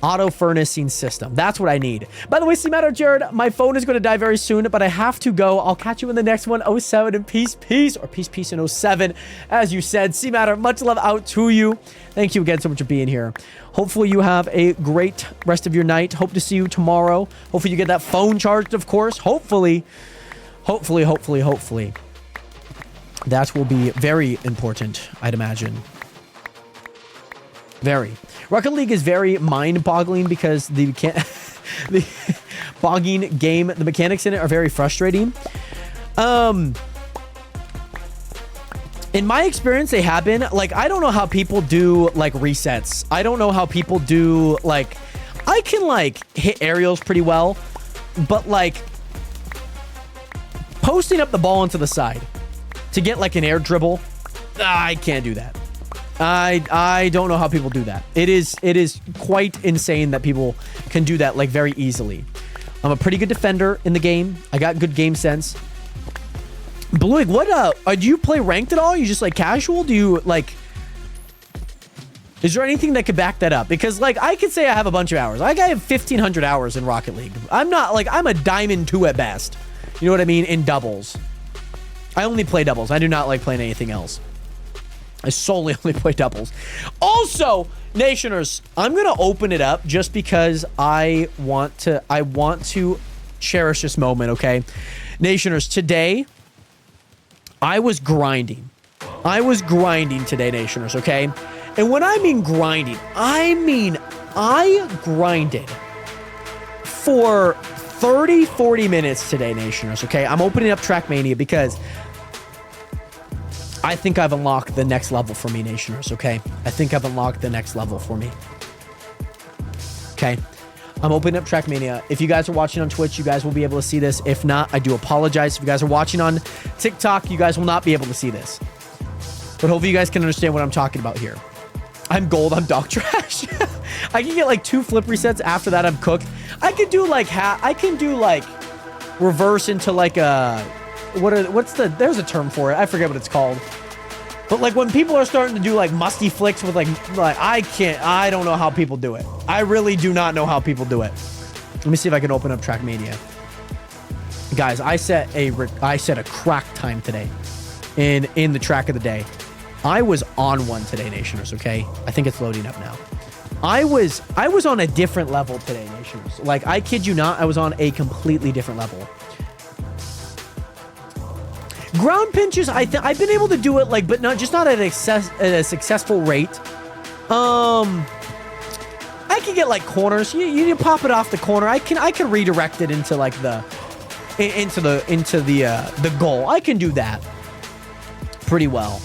auto furnacing system. That's what I need. By the way, see matter, Jared, my phone is going to die very soon, but I have to go. I'll catch you in the next one. 07 and peace, or peace in 07. As you said, see matter, much love out to you. Thank you again so much for being here. Hopefully you have a great rest of your night. Hope to see you tomorrow. Hopefully you get that phone charged, of course. Hopefully. That will be very important, I'd imagine. Very. Rocket League is very mind-boggling because the bogging game, the mechanics in it are very frustrating. In my experience, they have been. Like, I don't know how people do, like, resets. I don't know how people do, like... I can, like, hit aerials pretty well, but, like... posting up the ball into the side to get, like, an air dribble, I can't do that. I don't know how people do that. It is quite insane that people can do that, like, very easily. I'm a pretty good defender in the game. I got good game sense. Bluig, what, do you play ranked at all? You just, like, casual? Do you, like... Is there anything that could back that up? Because, like, I could say I have a bunch of hours. Like, I have 1,500 hours in Rocket League. I'm not, like, I'm a Diamond 2 at best. You know what I mean? In doubles. I only play doubles. I do not like playing anything else. I solely only play doubles. Also, Nationers, I'm going to open it up just because I want to cherish this moment, okay? Nationers, today, I was grinding. I was grinding today, Nationers, okay? And when I mean grinding, I mean I grinded for 30, 40 minutes today, Nationers, okay? I'm opening up Trackmania because I think I've unlocked the next level for me, Nationers, okay? I think I've unlocked the next level for me. Okay? I'm opening up Trackmania. If you guys are watching on Twitch, you guys will be able to see this. If not, I do apologize. If you guys are watching on TikTok, you guys will not be able to see this. But hopefully you guys can understand what I'm talking about here. I'm gold, I'm dog trash. I can get like 2 flip resets. After that, I'm cooked. I can do like reverse into like a... there's a term for it. I forget what it's called. But like when people are starting to do like musty flicks with like I don't know how people do it. I really do not know how people do it. Let me see if I can open up Trackmania. Guys, I set a crack time today in the track of the day. I was on one today, Nationers, okay? I think it's loading up now. I was on a different level today, Nationers. Like, I kid you not, I was on a completely different level. Ground pinches, I've been able to do it, like, but not at a successful rate. I can get like corners. You pop it off the corner. I can redirect it into like the goal. I can do that pretty well.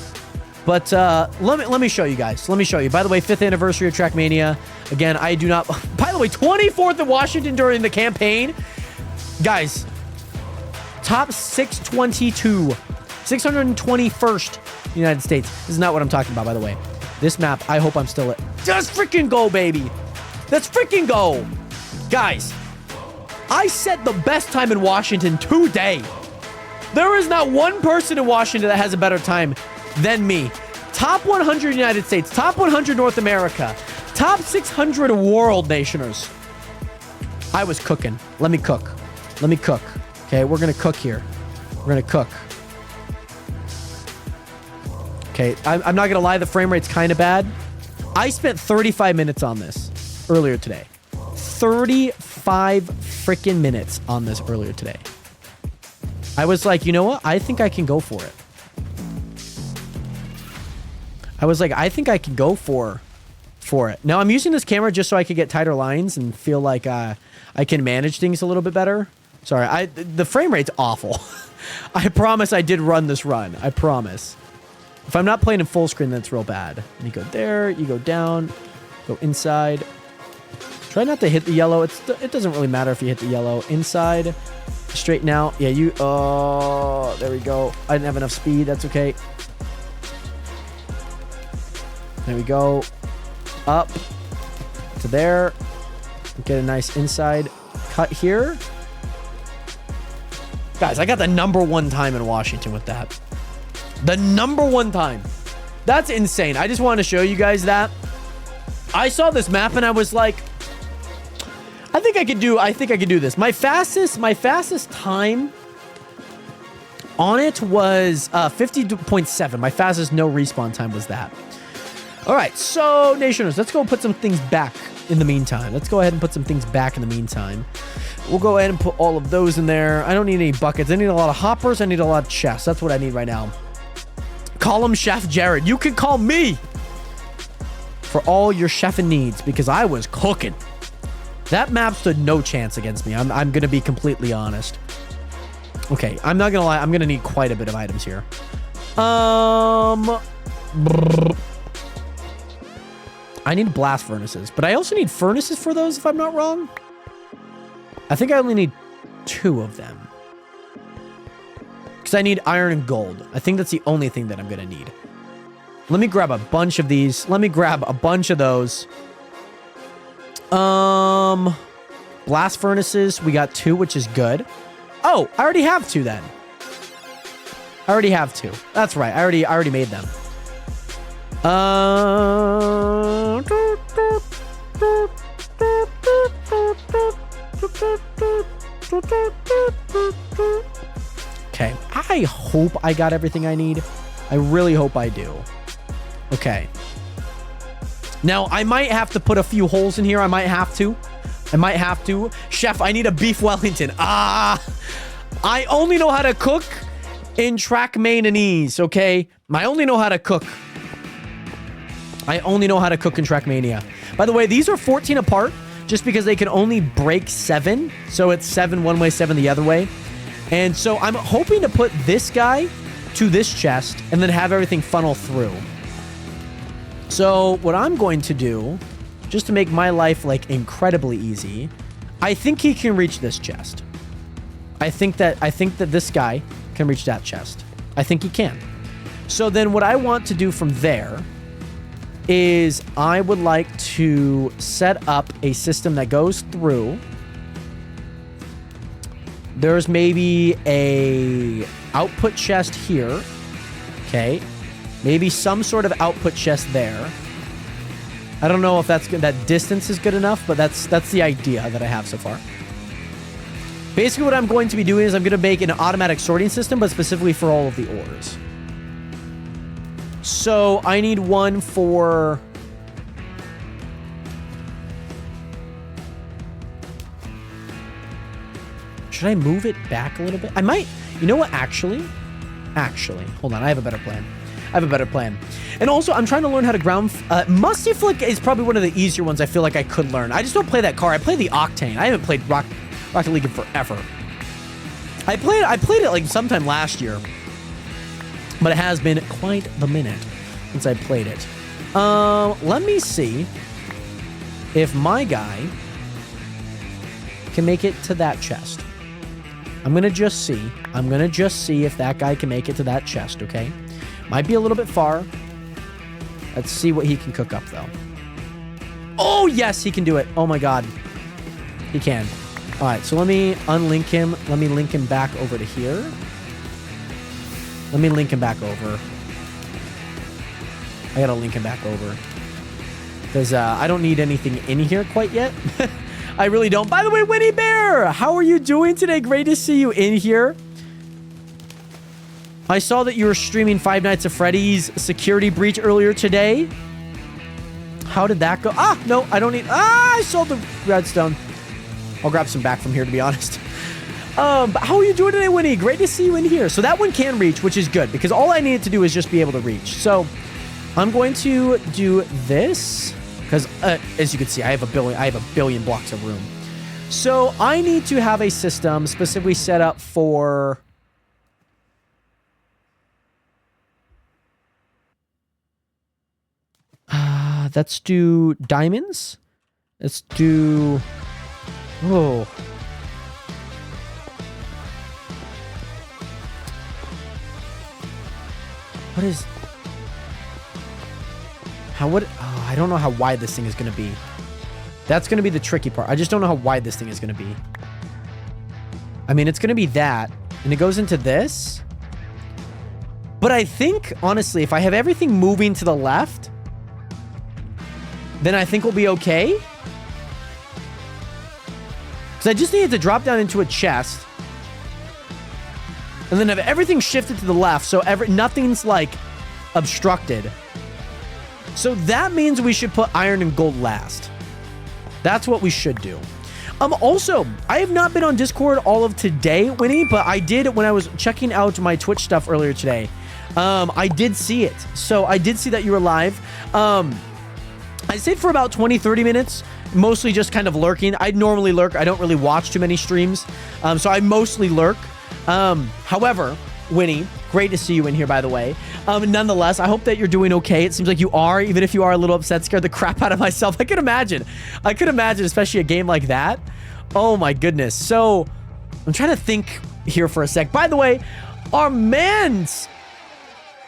But let me show you guys. Let me show you. By the way, 5th anniversary of Trackmania. Again, I do not. By the way, 24th of Washington during the campaign, guys. Top 622, 621st United States. This is not what I'm talking about, by the way. This map, I hope I'm still at. Just freaking go, baby. Let's freaking go. Guys, I set the best time in Washington today. There is not one person in Washington that has a better time than me. Top 100 United States, top 100 North America, top 600 world nationers. I was cooking. Let me cook. Let me cook. Okay, we're going to cook here. We're going to cook. Okay, I'm not going to lie. The frame rate's kind of bad. I spent 35 minutes on this earlier today. 35 freaking minutes on this earlier today. I was like, you know what? I think I can go for it. I was like, I think I can go for it. Now, I'm using this camera just so I could get tighter lines and feel like I can manage things a little bit better. Sorry, the frame rate's awful. I promise I did run this run. I promise. If I'm not playing in full screen, that's real bad. And you go there, you go down, go inside. Try not to hit the yellow. It doesn't really matter if you hit the yellow. Inside, straighten out. Yeah, oh, there we go. I didn't have enough speed. That's okay. There we go. Up to there. Get a nice inside cut here. Guys, I got the #1 time in Washington with that. The #1 time. That's insane. I just wanted to show you guys that. I saw this map and I was like, I think I could do this. My fastest time on it was 50.7. My fastest no respawn time was that. All right, so Nationers, let's go put some things back in the meantime. Let's go ahead and put some things back in the meantime. We'll go ahead and put all of those in there. I don't need any buckets. I need a lot of hoppers. I need a lot of chests. That's what I need right now. Call him Chef Jared. You can call me for all your chefing needs because I was cooking. That map stood no chance against me. I'm going to be completely honest. Okay, I'm not going to lie. I'm going to need quite a bit of items here. I need blast furnaces, but I also need furnaces for those if I'm not wrong. I think I only need 2 of them. Because I need iron and gold. I think that's the only thing that I'm going to need. Let me grab a bunch of these. Let me grab a bunch of those. Blast furnaces. We got 2, which is good. Oh, I already have 2 then. I already have 2. That's right. I already made them. Okay, I hope I got everything I need. I really hope I do. Okay. Now, I might have to put a few holes in here. I might have to. Chef, I need a beef Wellington. Ah! I only know how to cook in Trackmania, okay? I only know how to cook. in Trackmania. By the way, these are 14 apart just because they can only break 7. So it's 7 one way, 7 the other way. And so I'm hoping to put this guy to this chest and then have everything funnel through. So what I'm going to do, just to make my life like incredibly easy, I think he can reach this chest. I think that this guy can reach that chest. I think he can. So then what I want to do from there is I would like to set up a system that goes through. There's maybe a output chest here. Okay. Maybe some sort of output chest there. I don't know if that's good. That distance is good enough, but that's the idea that I have so far. Basically, what I'm going to be doing is I'm going to make an automatic sorting system, but specifically for all of the ores. So I need one for... Should I move it back a little bit? I might. You know what? Actually, hold on. I have a better plan. And also, I'm trying to learn how to ground... Musty Flick is probably one of the easier ones I feel like I could learn. I just don't play that car. I play the Octane. I haven't played Rocket League in forever. I played it like sometime last year. But it has been quite the minute since I played it. Let me see if my guy can make it to that chest. I'm going to just see if that guy can make it to that chest, okay? Might be a little bit far. Let's see what he can cook up, though. Oh, yes, he can do it. Oh, my God. He can. All right, so let me unlink him. Let me link him back over to here. Let me link him back over. I got to link him back over. Because I don't need anything in here quite yet. I really don't. By the way, Winnie Bear, how are you doing today? Great to see you in here. I saw that you were streaming Five Nights at Freddy's Security Breach earlier today. How did that go? Ah, no, I don't need... Ah, I sold the redstone. I'll grab some back from here, to be honest. But how are you doing today, Winnie? Great to see you in here. So that one can reach, which is good, because all I needed to do is just be able to reach. So I'm going to do this, because as you can see, I have a billion blocks of room. So I need to have a system specifically set up for... let's do diamonds. Let's do... Oh. What is... I don't know how wide this thing is going to be. That's going to be the tricky part. I just don't know how wide this thing is going to be. I mean, it's going to be that. And it goes into this. But I think, honestly, if I have everything moving to the left... then I think we'll be okay. Because I just needed to drop down into a chest. And then have everything shifted to the left. So nothing's like obstructed. So that means we should put iron and gold last. That's what we should do. Also, I have not been on Discord all of today, Winnie. But I did when I was checking out my Twitch stuff earlier today. I did see it. So I did see that you were live. I stayed for about 20-30 minutes, mostly just kind of lurking. I normally lurk. I don't really watch too many streams, so I mostly lurk. However, Winnie, great to see you in here, by the way. Nonetheless, I hope that you're doing okay. It seems like you are, even if you are a little upset, scared the crap out of myself. I could imagine, especially a game like that. Oh my goodness. So I'm trying to think here for a sec. By the way, our man's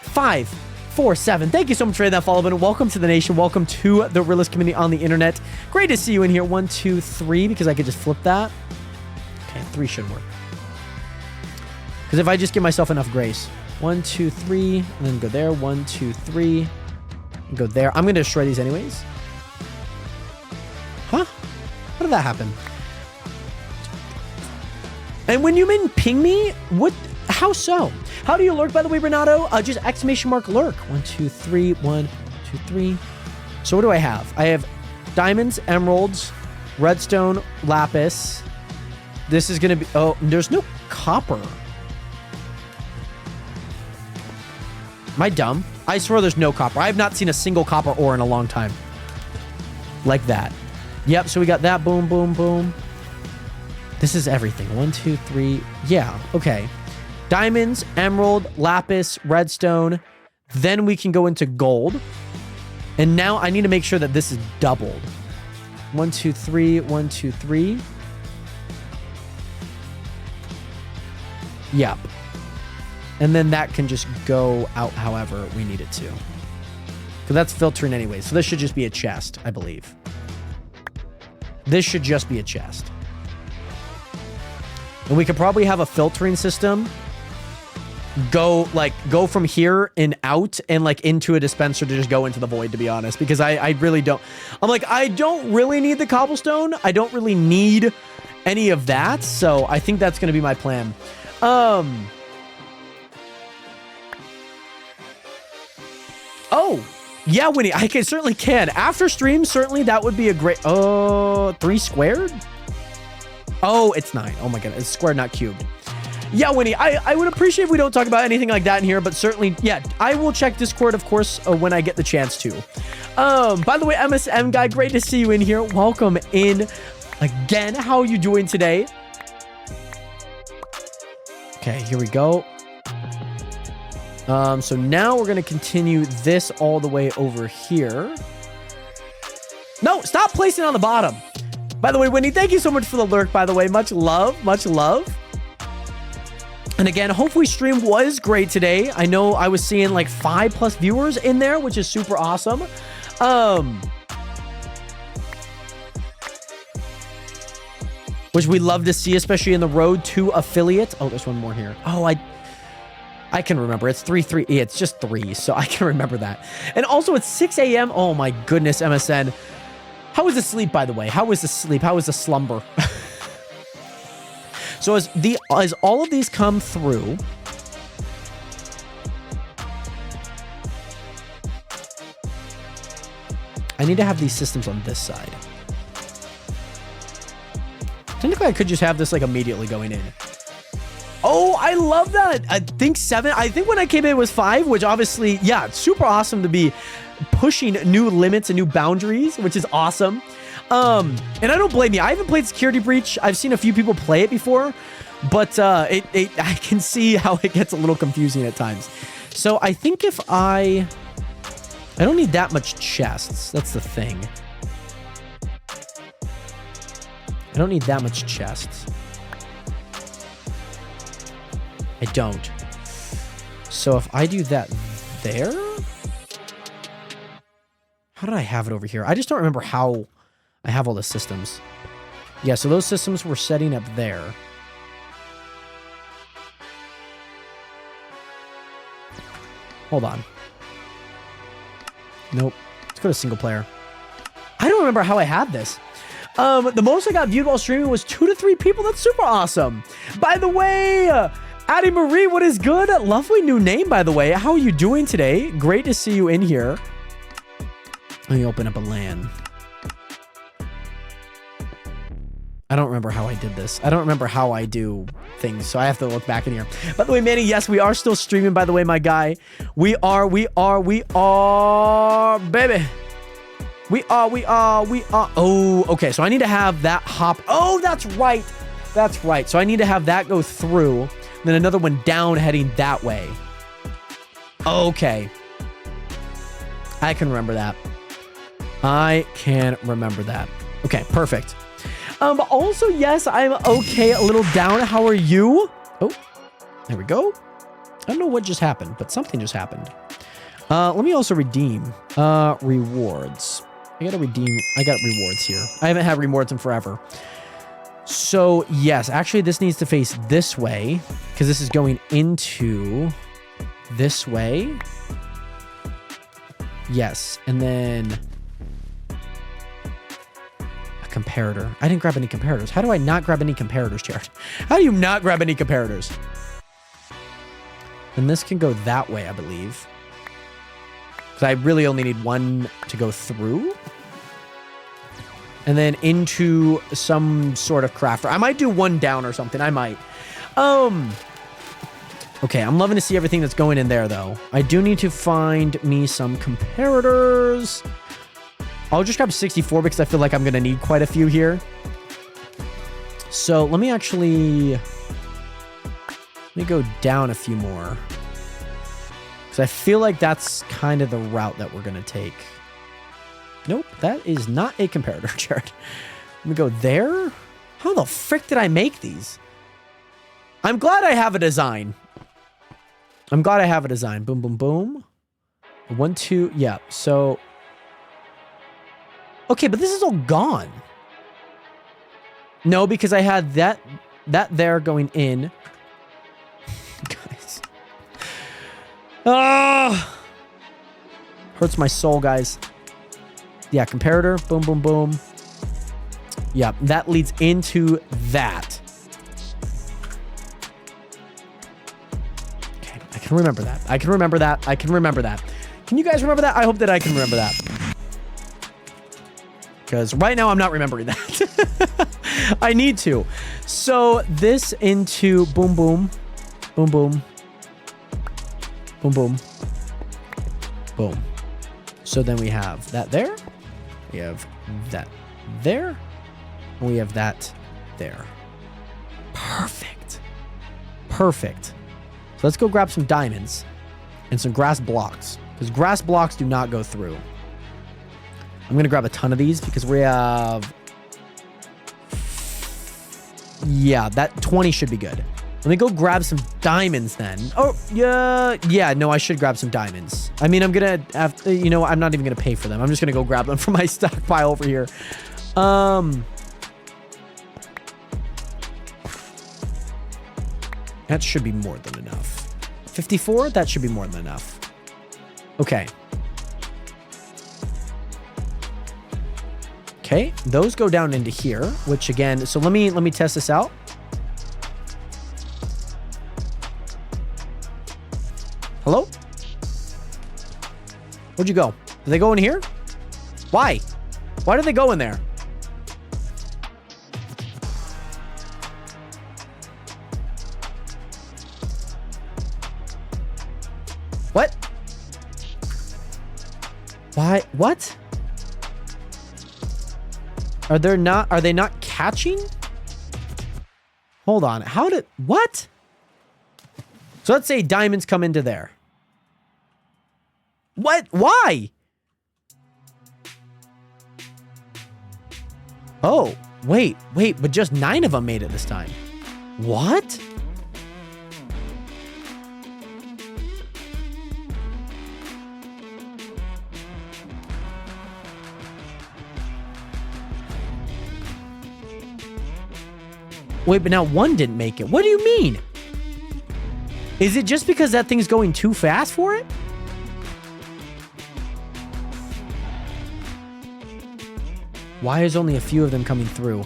547. Thank you so much for that follow button. Welcome to the nation. Welcome to the realist community on the internet. Great to see you in here. 1, 2, 3, because I could just flip that. Okay, 3 should work. Because if I just give myself enough grace. 1, 2, 3, and then go there. 1, 2, 3, and go there. I'm going to destroy these anyways. Huh? How did that happen? And when you mean ping me, what? How so? How do you lurk, by the way, Renato? Just exclamation mark lurk. 1, 2, 3, 1, 2, 3. So what do I have? I have diamonds, emeralds, redstone, lapis. This is going to be... Oh, there's no copper. Am I dumb? I swear there's no copper. I have not seen a single copper ore in a long time. Like that. Yep, so we got that. Boom, boom, boom. This is everything. 1, 2, 3. Yeah, okay. Diamonds, emerald, lapis, redstone. Then we can go into gold. And now I need to make sure that this is doubled. 1, 2, 3. 1, 2, 3. Yep. And then that can just go out however we need it to. Because that's filtering anyway. So this should just be a chest, I believe. This should just be a chest. And we could probably have a filtering system go from here and out and like into a dispenser to just go into the void, to be honest, because I really don't. I'm like, I don't really need the cobblestone. I don't really need any of that. So I think that's going to be my plan. Oh, yeah, Winnie, I certainly can. After stream, certainly that would be a great... 3 squared? Oh, it's 9. Oh my god, it's squared, not cubed. Yeah, Winnie, I would appreciate if we don't talk about anything like that in here, but certainly, yeah, I will check Discord, of course, when I get the chance to. By the way, MSM guy, great to see you in here. Welcome in again. How are you doing today? Okay, here we go. So now we're going to continue this all the way over here. No, stop placing it on the bottom. By the way, Winnie, thank you so much for the lurk, by the way. Much love, much love. And again, hopefully stream was great today. I know I was seeing like 5+ viewers in there, which is super awesome. Which we love to see, especially in the road to affiliate. Oh, there's one more here. Oh, I can remember. It's 3-3. Yeah, it's just 3, so I can remember that. And also, it's 6 a.m. Oh, my goodness, MSN. How was the sleep, by the way? How was the sleep? How was the slumber? So as all of these come through... I need to have these systems on this side. Technically, I could just have this, like, immediately going in. Oh, I love that. I think 7. I think when I came in it was 5, which obviously, yeah, it's super awesome to be pushing new limits and new boundaries, which is awesome. And I don't blame you. I haven't played Security Breach. I've seen a few people play it before, but I can see how it gets a little confusing at times. So I think if I don't need that much chests. That's the thing. I don't need that much chests. I don't. So if I do that there... How did I have it over here? I just don't remember how I have all the systems. Yeah, so those systems were setting up there. Hold on. Nope. Let's go to single player. I don't remember how I had this. The most I got viewed while streaming was 2 to 3 people. That's super awesome. By the way, Addie Marie, what is good? Lovely new name, by the way. How are you doing today? Great to see you in here. Let me open up a LAN. I don't remember how I did this. I don't remember how I do things, so I have to look back in here. By the way, Manny, yes, we are still streaming, by the way, my guy. We are, baby. We are. Oh, okay, so I need to have that hop. Oh, that's right. That's right. So I need to have that go through, then another one down heading that way. Okay. I can remember that. I can remember that. Okay, perfect. Also, yes, I'm okay, a little down. How are you? Oh, there we go. I don't know what just happened, but something just happened. Let me also redeem rewards. I got rewards here. I haven't had rewards in forever. So, yes, actually, this needs to face this way because this is going into this way. Yes, and then... comparator. I didn't grab any comparators. How do I not grab any comparators, Jared? How do you not grab any comparators? And this can go that way, I believe. Because I really only need one to go through. And then into some sort of crafter. I might do one down or something. I might. Okay, I'm loving to see everything that's going in there, though. I do need to find me some comparators. I'll just grab 64 because I feel like I'm going to need quite a few here. So let me actually... Let me go down a few more. Because I feel like that's kind of the route that we're going to take. Nope, that is not a comparator, Jared. Let me go there. How the frick did I make these? I'm glad I have a design. I'm glad I have a design. Boom, boom, boom. 1, 2, yeah. So, okay, but this is all gone. No, because I had that there going in. Guys. Ah! Hurts my soul, guys. Yeah, comparator. Boom, boom, boom. Yeah, that leads into that. Okay, I can remember that. I can remember that. I can remember that. Can you guys remember that? I hope that I can remember that. Because right now I'm not remembering that. I need to. So this into boom, boom, boom, boom, boom, boom, boom. So then we have that there. We have that there. And we have that there. Perfect. Perfect. So let's go grab some diamonds and some grass blocks. Because grass blocks do not go through. I'm going to grab a ton of these because we have... Yeah, that 20 should be good. Let me go grab some diamonds then. Oh, yeah. Yeah, no, I should grab some diamonds. I mean, I'm going to have to, you know, I'm not even going to pay for them. I'm just going to go grab them from my stockpile over here. That should be more than enough. 54? That should be more than enough. Okay. Okay, those go down into here, which again, so let me test this out. Hello? Where'd you go? Did they go in here? Why? Why did they go in there? What? Why? What? Are they not catching? Hold on. What? So let's say diamonds come into there. What? Why? Oh, wait, but just 9 of them made it this time. What? Wait, but now 1 didn't make it. What do you mean? Is it just because that thing's going too fast for it? Why is only a few of them coming through?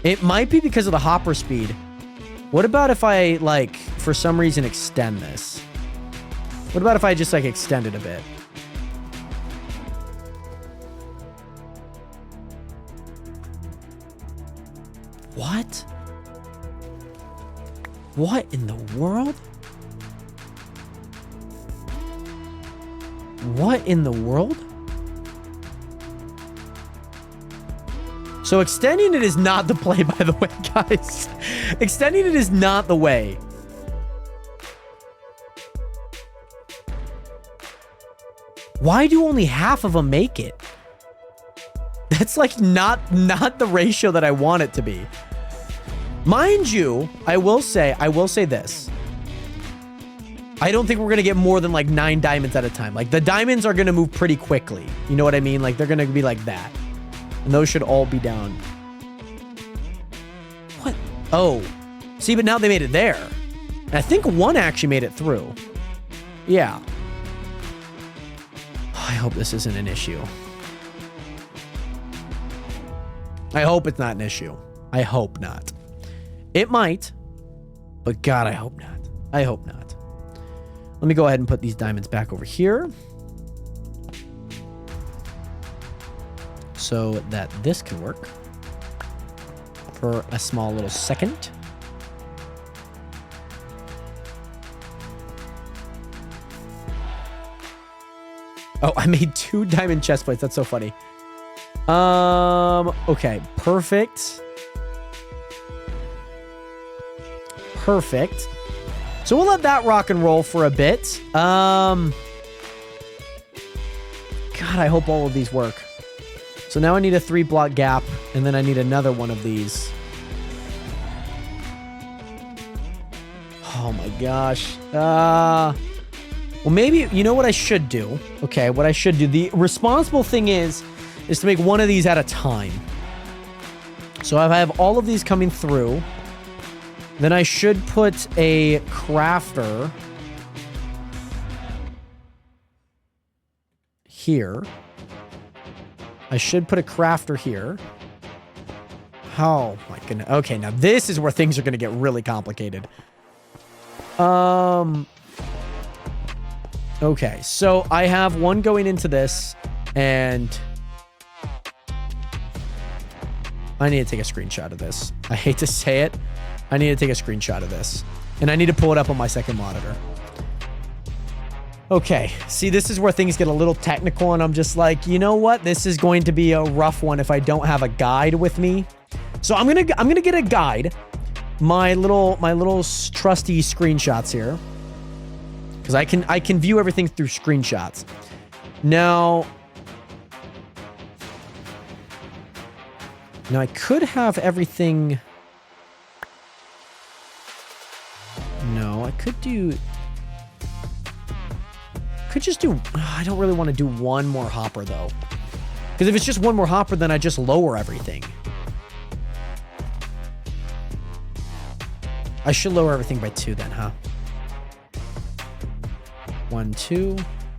It might be because of the hopper speed. What about if I, like, for some reason extend this? What about if I just, like, extend it a bit? What? What in the world? What in the world? So extending it is not the play, by the way, guys. Extending it is not the way. Why do only half of them make it? That's like not the ratio that I want it to be. Mind you, I will say this. I don't think we're going to get more than like 9 diamonds at a time. Like the diamonds are going to move pretty quickly. You know what I mean? Like they're going to be like that. And those should all be down. What? Oh. See, but now they made it there. And I think 1 actually made it through. Yeah. I hope this isn't an issue. I hope it's not an issue. I hope not. It might. But God, I hope not. I hope not. Let me go ahead and put these diamonds back over here. so that this can work for a small little second. Oh, I made 2 diamond chest plates. That's so funny. Okay, perfect. Perfect. So we'll let that rock and roll for a bit. God, I hope all of these work. So now I need a 3-block gap, and then I need another one of these. Oh my gosh. Well, maybe, you know what I should do? Okay, what I should do. The responsible thing is to make one of these at a time. So if I have all of these coming through, then I should put a crafter here. I should put a crafter here. Oh my goodness. Okay, now this is where things are going to get really complicated. Okay, so I have one going into this, and I need to take a screenshot of this. I hate to say it. I need to take a screenshot of this, and I need to pull it up on my second monitor. Okay, see, this is where things get a little technical, and I'm just like, you know what? This is going to be a rough one if I don't have a guide with me. So I'm gonna get a guide. My little trusty screenshots here, because I can view everything through screenshots. Now I could have everything. No, I could just do. I don't really want to do one more hopper though, because if it's just one more hopper, then I just lower everything. I should lower everything by 2 then, huh? 1, 2.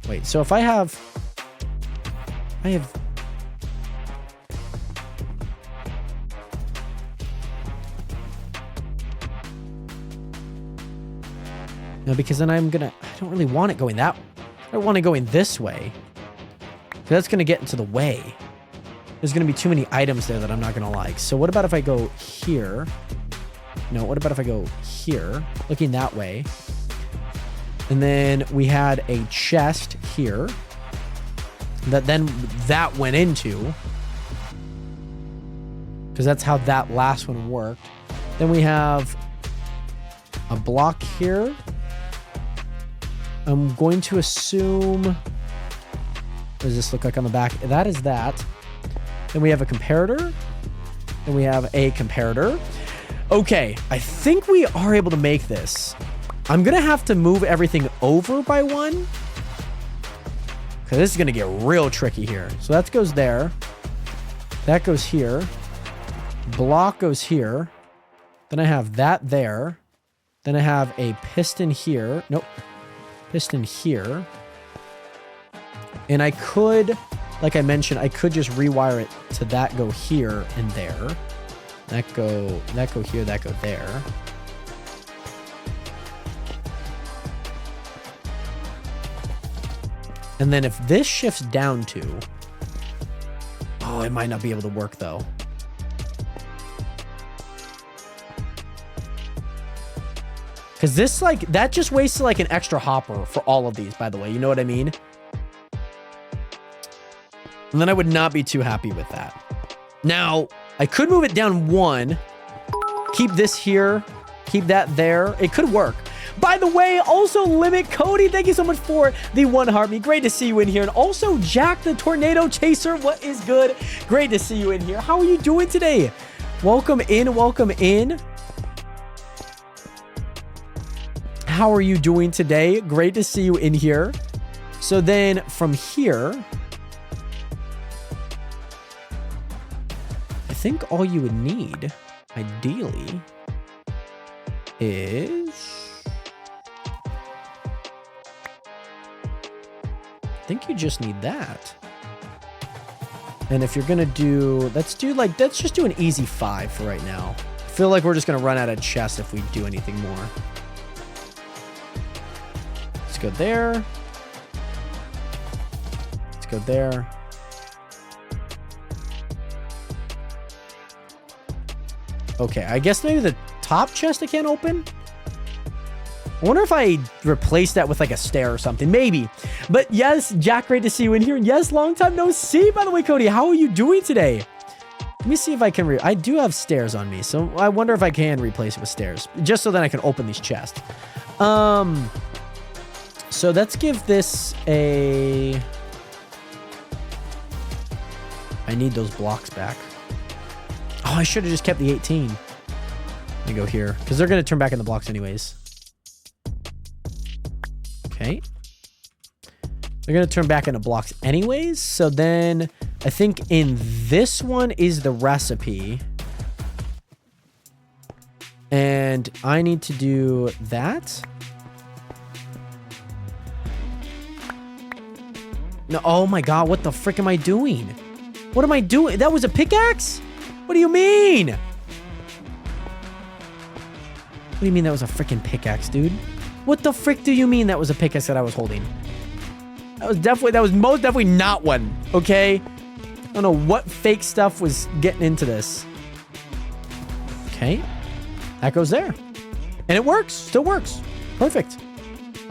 Wait, so if I have... No, because then I'm gonna... I don't really want it going that... I want it going this way. That's gonna get into the way. There's gonna be too many items there that I'm not gonna like. So what about if I go here? No, what about if I go here, looking that way? And then we had a chest here that went into, because that's how that last one worked. Then we have a block here. I'm going to assume, what does this look like on the back? That is that. Then we have a comparator. Then we have a comparator. Okay, I think we are able to make this. I'm going to have to move everything over by 1, because this is going to get real tricky here. So that goes there. That goes here. Block goes here. Then I have that there. Then I have a piston here. Nope. Piston here. And I could, like I mentioned, I could just rewire it to that go here and there. That go here, that go there. And then if this shifts down to... Oh, it might not be able to work though. Because this, like, that just wastes like an extra hopper for all of these, by the way. You know what I mean? And then I would not be too happy with that. Now, I could move it down 1. Keep this here. Keep that there. It could work. By the way, also Limit Cody, thank you so much for the 1 heart. Great to see you in here. And also Jack the Tornado Chaser, what is good? Great to see you in here. How are you doing today? Welcome in, welcome in. How are you doing today? Great to see you in here. So then from here, I think all you would need, ideally, is... I think you just need that. And if you're gonna do... let's just do an easy 5 for right now. I feel like we're just gonna run out of chests if we do anything more. Let's go there. Let's go there. Okay, I guess maybe the top chest I can't open? I wonder if I replace that with like a stair or something. Maybe. But yes, Jack, great to see you in here. And yes, long time no see, by the way, Cody. How are you doing today? Let me see if I can... I do have stairs on me, so I wonder if I can replace it with stairs. Just so then I can open these chests. So let's give this a... I need those blocks back. Oh, I should have just kept the 18. Let me go here, because they're going to turn back into blocks anyways. Okay. They're going to turn back into blocks anyways. So then I think in this one is the recipe. And I need to do that. No, oh my God, what the frick am I doing? What am I doing? That was a pickaxe? What do you mean? What do you mean that was a freaking pickaxe, dude? What the frick do you mean that was a pickaxe that I was holding? That was most definitely not one, okay? I don't know what fake stuff was getting into this. Okay. That goes there. And it works. Still works. Perfect.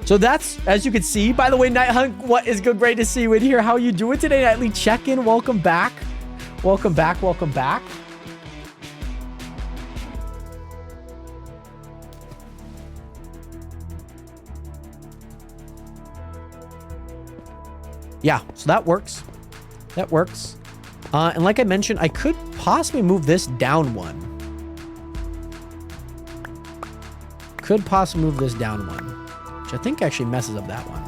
So that's, as you can see, by the way, Night Hunt, what is good? Great to see you in here. How are you doing today? Nightly check-in. Welcome back. Welcome back. Welcome back. Yeah, so that works. That works. And like I mentioned, I could possibly move this down one. Could possibly move this down one. Which I think actually messes up that one.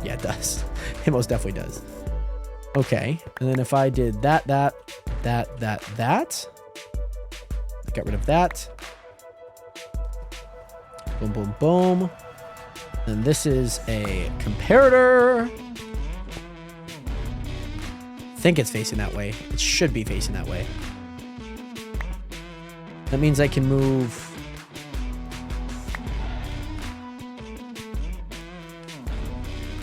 Yeah, it does. It most definitely does. Okay. And then if I did that. Get rid of that. Boom, boom, boom. And this is a comparator. I think it's facing that way. It should be facing that way. That means I can move...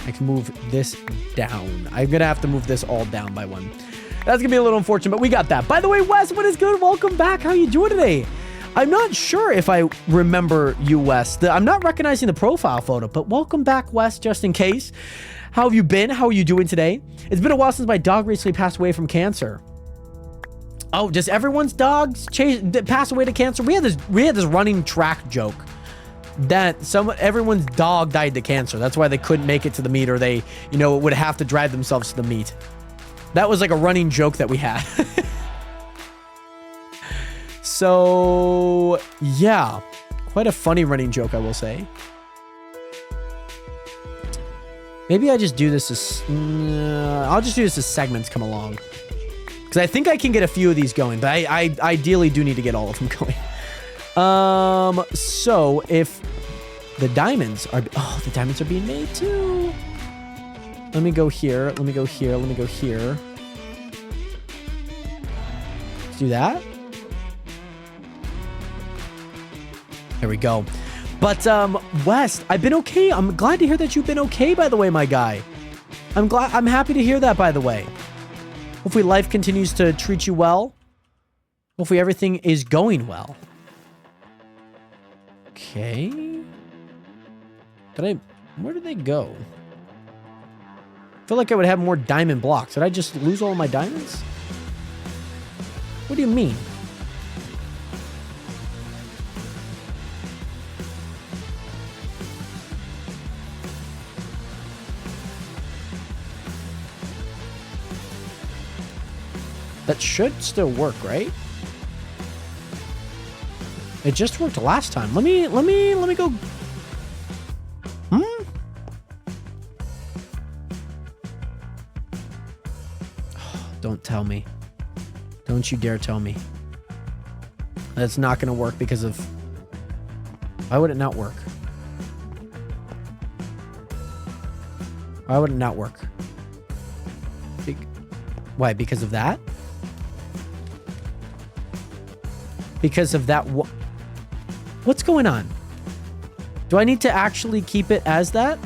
I can move this down. I'm going to have to move this all down by one. That's going to be a little unfortunate, but we got that. By the way, Wes, what is good? Welcome back. How are you doing today? I'm not sure if I remember you, Wes. I'm not recognizing the profile photo, but welcome back, Wes, just in case. How have you been? How are you doing today? It's been a while since my dog recently passed away from cancer. Oh, does everyone's dogs pass away to cancer? We had this running track joke that everyone's dog died to cancer. That's why they couldn't make it to the meet, or they, would have to drive themselves to the meet. That was like a running joke that we had. So, yeah. Quite a funny running joke, I will say. Maybe I just do this as... I'll just do this as segments come along. Because I think I can get a few of these going, but I ideally do need to get all of them going. So if the diamonds are... Oh, the diamonds are being made too. Let me go here. Let me go here. Let me go here. Let's do that. There we go. But, West, I've been okay. I'm glad to hear that you've been okay, by the way, my guy. I'm happy to hear that, by the way. Hopefully life continues to treat you well. Hopefully everything is going well. Okay. Where did they go? I feel like I would have more diamond blocks. Did I just lose all of my diamonds? What do you mean? That should still work, right? It just worked last time. Let me go. Don't tell me. Don't you dare tell me. That's not going to work because of... Why would it not work? Why would it not work? Why? Because of that? Because of that... What's going on? Do I need to actually keep it as that?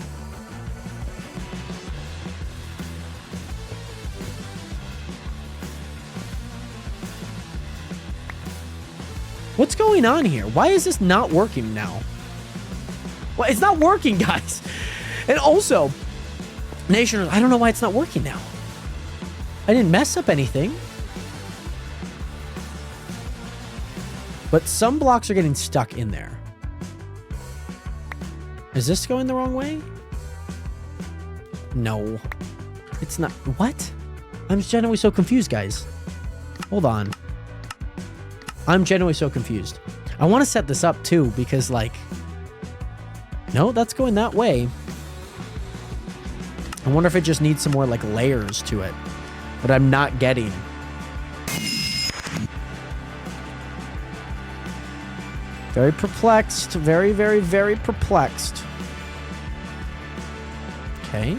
What's going on here? Why is this not working now? Well, it's not working, guys. And also, Nation, I don't know why it's not working now. I didn't mess up anything. But some blocks are getting stuck in there. Is this going the wrong way? No. It's not. What? I'm genuinely so confused, guys. Hold on. I'm genuinely so confused. I want to set this up, too, because, like... No, that's going that way. I wonder if it just needs some more, like, layers to it. But I'm not getting. Very perplexed. Very, very, very perplexed. Okay.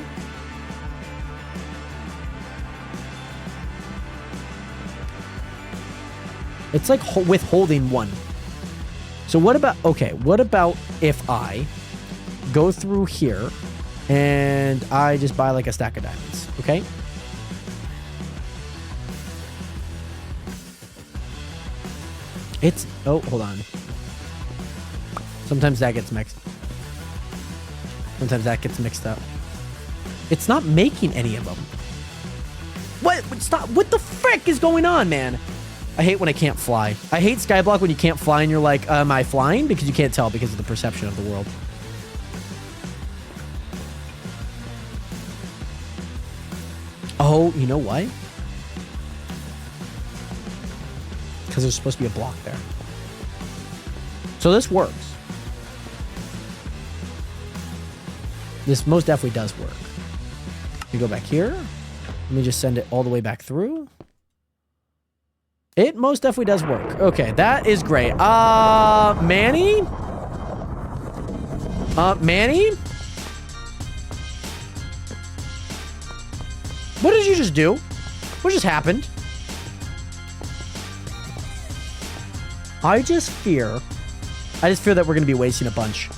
It's like withholding one. So what about... Okay, what about if I go through here and I just buy like a stack of diamonds, okay? It's... Oh, hold on. Sometimes that gets mixed. Sometimes that gets mixed up. It's not making any of them. What? Stop. What the frick is going on, man? I hate when I can't fly. I hate Skyblock when you can't fly and you're like, am I flying? Because you can't tell because of the perception of the world. Oh, you know why? Because there's supposed to be a block there. So this works. This most definitely does work. You go back here. Let me just send it all the way back through. It most definitely does work. Okay, that is great. Manny? Manny? What did you just do? What just happened? I just fear that we're going to be wasting a bunch.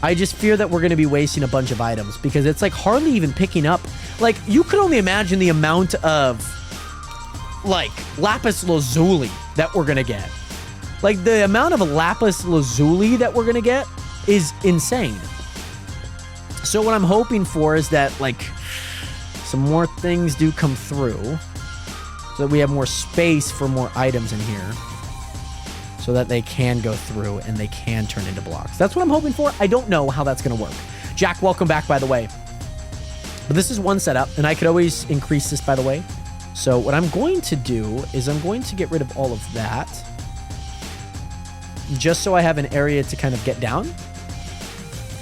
I just fear that we're going to be wasting a bunch of items because it's like hardly even picking up. Like, you could only imagine the amount of, like, lapis lazuli that we're going to get. Like, the amount of lapis lazuli that we're going to get is insane. So what I'm hoping for is that, like, some more things do come through so that we have more space for more items in here so that they can go through and they can turn into blocks. That's what I'm hoping for. I don't know how that's going to work. Jack, welcome back, by the way. But this is one setup, and I could always increase this, by the way. So what I'm going to do is I'm going to get rid of all of that just so I have an area to kind of get down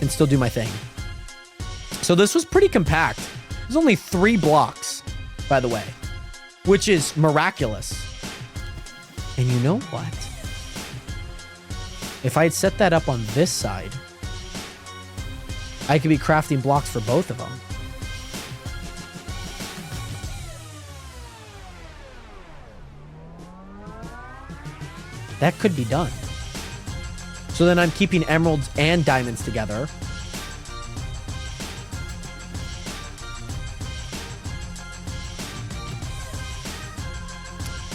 and still do my thing. So this was pretty compact. There's only 3 blocks, by the way, which is miraculous. And you know what? If I had set that up on this side, I could be crafting blocks for both of them. That could be done. So then I'm keeping emeralds and diamonds together.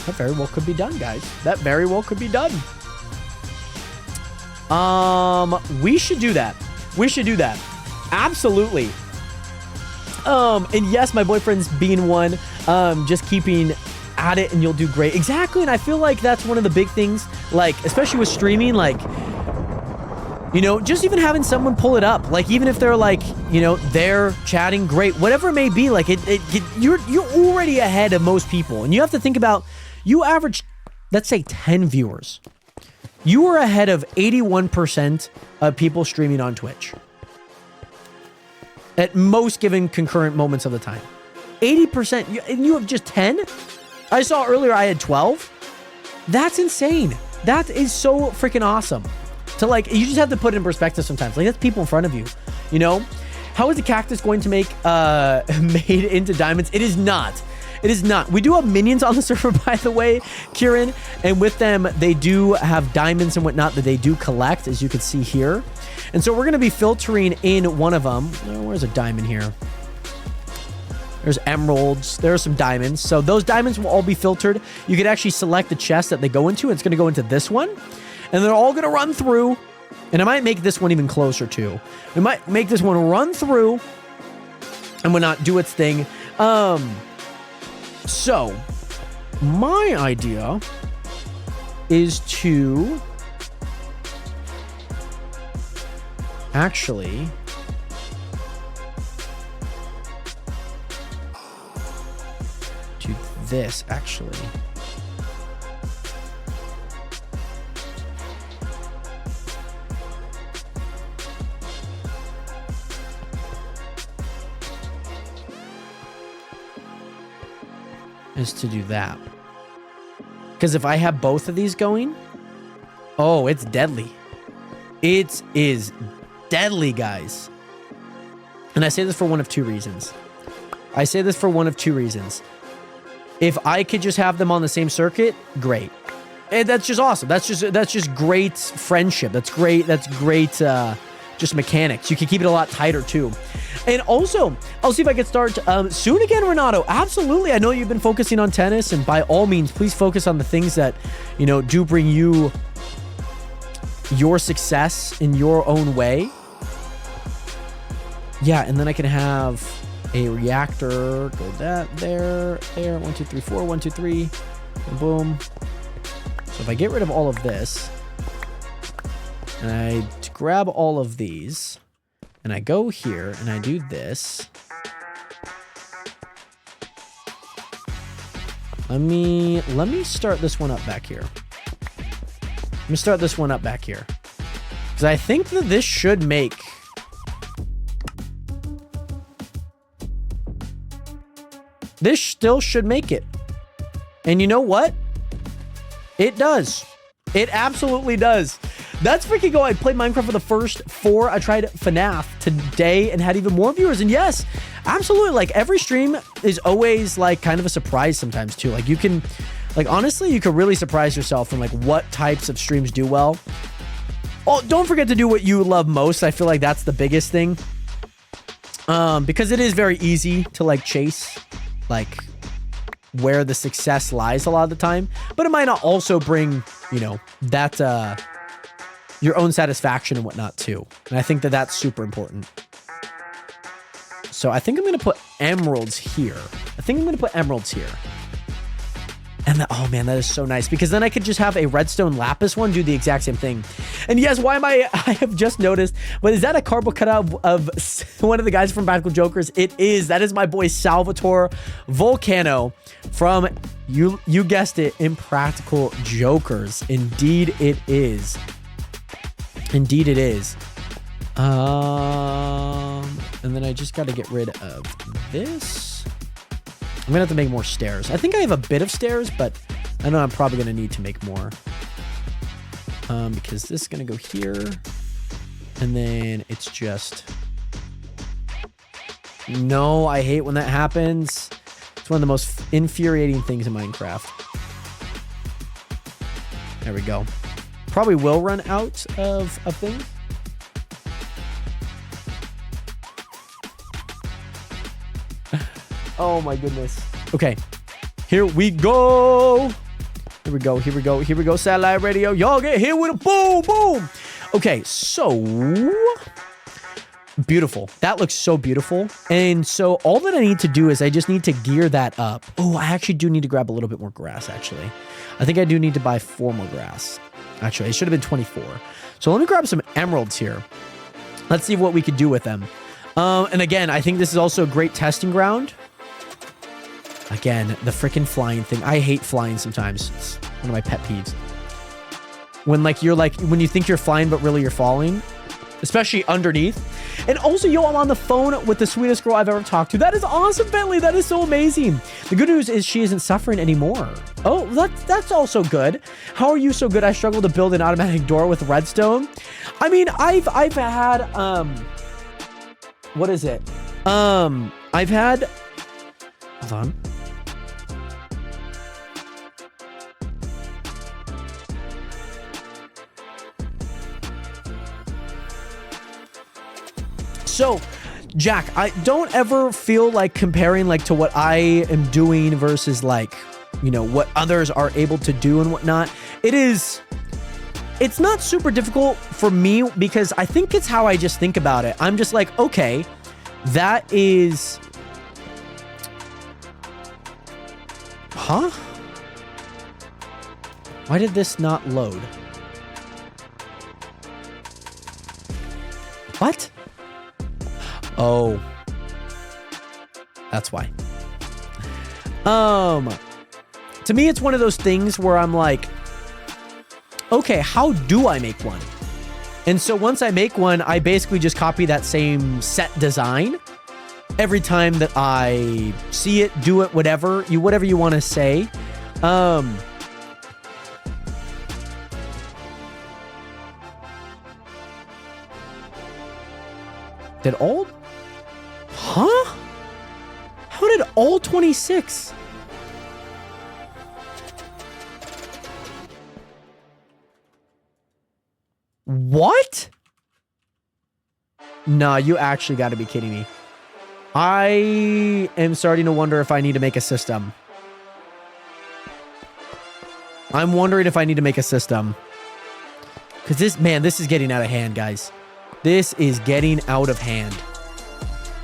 That very well could be done, guys. That very well could be done. We should do that. We should do that. Absolutely. And yes, my boyfriend's being one. Just keeping at it and you'll do great. Exactly. And I feel like that's one of the big things, like, especially with streaming, like, you know, just even having someone pull it up, like, even if they're like, you know, they're chatting, great, whatever it may be, like, you're already ahead of most people. And you have to think about, you average, let's say 10 viewers. You are ahead of 81% of people streaming on Twitch at most given concurrent moments of the time. 80%, and you have just 10? I saw earlier I had 12. That's insane. That is so freaking awesome. To, like, you just have to put it in perspective sometimes. Like, that's people in front of you, you know? How is the cactus going to make made into diamonds? It is not. It is not. We do have minions on the server, by the way, Kieran, and with them, they do have diamonds and whatnot that they do collect, as you can see here. And so we're going to be filtering in one of them. Oh, where's a diamond here? There's emeralds. There are some diamonds. So those diamonds will all be filtered. You could actually select the chest that they go into. It's going to go into this one. And they're all going to run through. And I might make this one even closer too. We might make this one run through and will not do its thing. So my idea is to actually do this actually. Is to do that. Because if I have both of these going, oh, it's deadly. It is deadly, guys. And I say this for one of two reasons. If I could just have them on the same circuit, great. And that's just awesome. That's just great friendship. That's great. Just mechanics. You can keep it a lot tighter too. And also, I'll see if I can start soon again, Renato. Absolutely. I know you've been focusing on tennis, and by all means, please focus on the things that, you know, do bring you your success in your own way. Yeah, and then I can have a reactor. Go that there. 1, 2, 3, 4. 1, 2, 3. And boom. So if I get rid of all of this, and I grab all of these, and I go here, and I do this. Let me start this one up back here. Because I think that this should make... This still should make it. And you know what? It does. It absolutely does. That's freaking cool. I played Minecraft for the first 4. I tried FNAF today and had even more viewers. And yes, absolutely. Like, every stream is always like kind of a surprise sometimes too. Like, you can, like, honestly, you can really surprise yourself in like what types of streams do well. Oh, don't forget to do what you love most. I feel like that's the biggest thing. Because it is very easy to like chase like where the success lies a lot of the time, but it might not also bring, you know, that, your own satisfaction and whatnot too. And I think that that's super important. So I think I'm going to put emeralds here. And oh man, that is so nice, because then I could just have a redstone lapis one do the exact same thing. And yes, why am I have just noticed, but is that a cardboard cutout of one of the guys from Practical Jokers? It is. That is my boy Salvatore Volcano from, you guessed it, Impractical Jokers. Indeed it is. And then I just got to get rid of this. I'm gonna have to make more stairs. I think I have a bit of stairs, but I know I'm probably gonna need to make more. Because this is gonna go here, and then it's just... No, I hate when that happens. It's one of the most infuriating things in Minecraft. There we go. Probably will run out of things. Oh my goodness. Okay. Here we go. Here we go. Satellite radio. Y'all get here with a boom, boom. Okay, so beautiful. That looks so beautiful. And so all that I need to do is I just need to gear that up. Oh, I actually do need to grab a little bit more grass, actually. I think I do need to buy 4 more grass. Actually, it should have been 24. So let me grab some emeralds here. Let's see what we could do with them. And again, I think this is also a great testing ground. Again, the freaking flying thing. I hate flying sometimes. It's one of my pet peeves. When when you think you're flying, but really you're falling. Especially underneath. And also, yo, I'm on the phone with the sweetest girl I've ever talked to. That is awesome, Bentley. That is so amazing. The good news is she isn't suffering anymore. Oh, that's also good. How are you so good? I struggle to build an automatic door with redstone. I mean, I've had, what is it? I've had, hold on. So, Jack, I don't ever feel like comparing like to what I am doing versus like, you know, what others are able to do and whatnot. It is it's not super difficult for me because I think it's how I just think about it. I'm just like, okay, that is... Huh? Why did this not load? What? Oh. That's why. To me, it's one of those things where I'm like, okay, how do I make one? And so once I make one, I basically just copy that same set design every time that I see it, do it, whatever you want to say. Did all... Huh? How did all 26? What? Nah, you actually got to be kidding me. I am starting to wonder if I need to make a system. I'm wondering if I need to make a system. Because this is getting out of hand, guys. This is getting out of hand.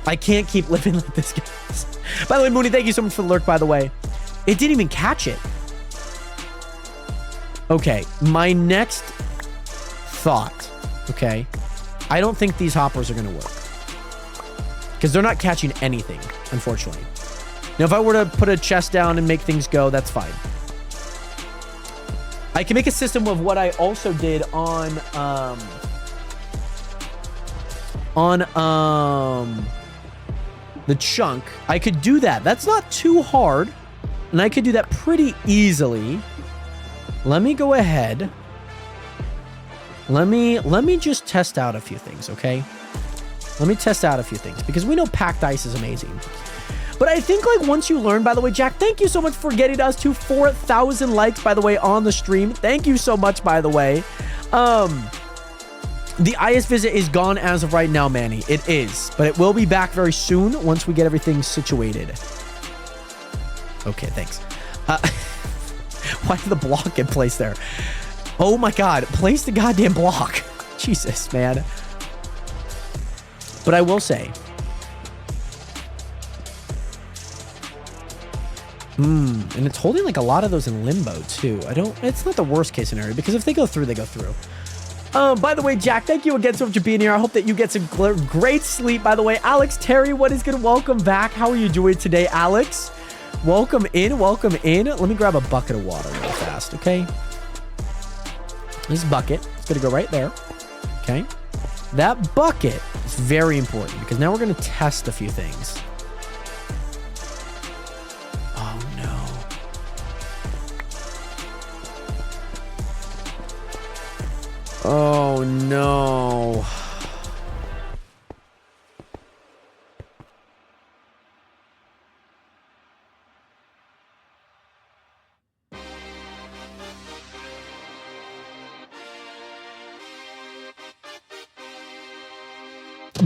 I can't keep living like this, guys. By the way, Mooney, thank you so much for the lurk, by the way. It didn't even catch it. Okay, my next thought, okay? I don't think these hoppers are going to work. Because they're not catching anything, unfortunately. Now, if I were to put a chest down and make things go, that's fine. I can make a system of what I also did on the chunk. I could do that. That's not too hard. And I could do that pretty easily. Let me go ahead. Let me just test out a few things, okay? Let me test out a few things because we know packed ice is amazing. But I think like once you learn, by the way, Jack, thank you so much for getting us to 4,000 likes, by the way, on the stream. Thank you so much, by the way. The IS visit is gone as of right now, Manny. It is, but it will be back very soon once we get everything situated. Okay, thanks. Why did the block get placed there? Oh my God, place the goddamn block. Jesus, man. But I will say, and it's holding like a lot of those in limbo too. It's not the worst case scenario because if they go through, they go through. By the way, Jack, thank you again so much for being here. I hope that you get some great sleep. By the way, Alex Terry, what is good? Welcome back. How are you doing today, Alex? Welcome in, welcome in. Let me grab a bucket of water real fast, okay? This bucket is going to go right there, okay? That bucket is very important because now we're going to test a few things. Oh, no. Oh, no.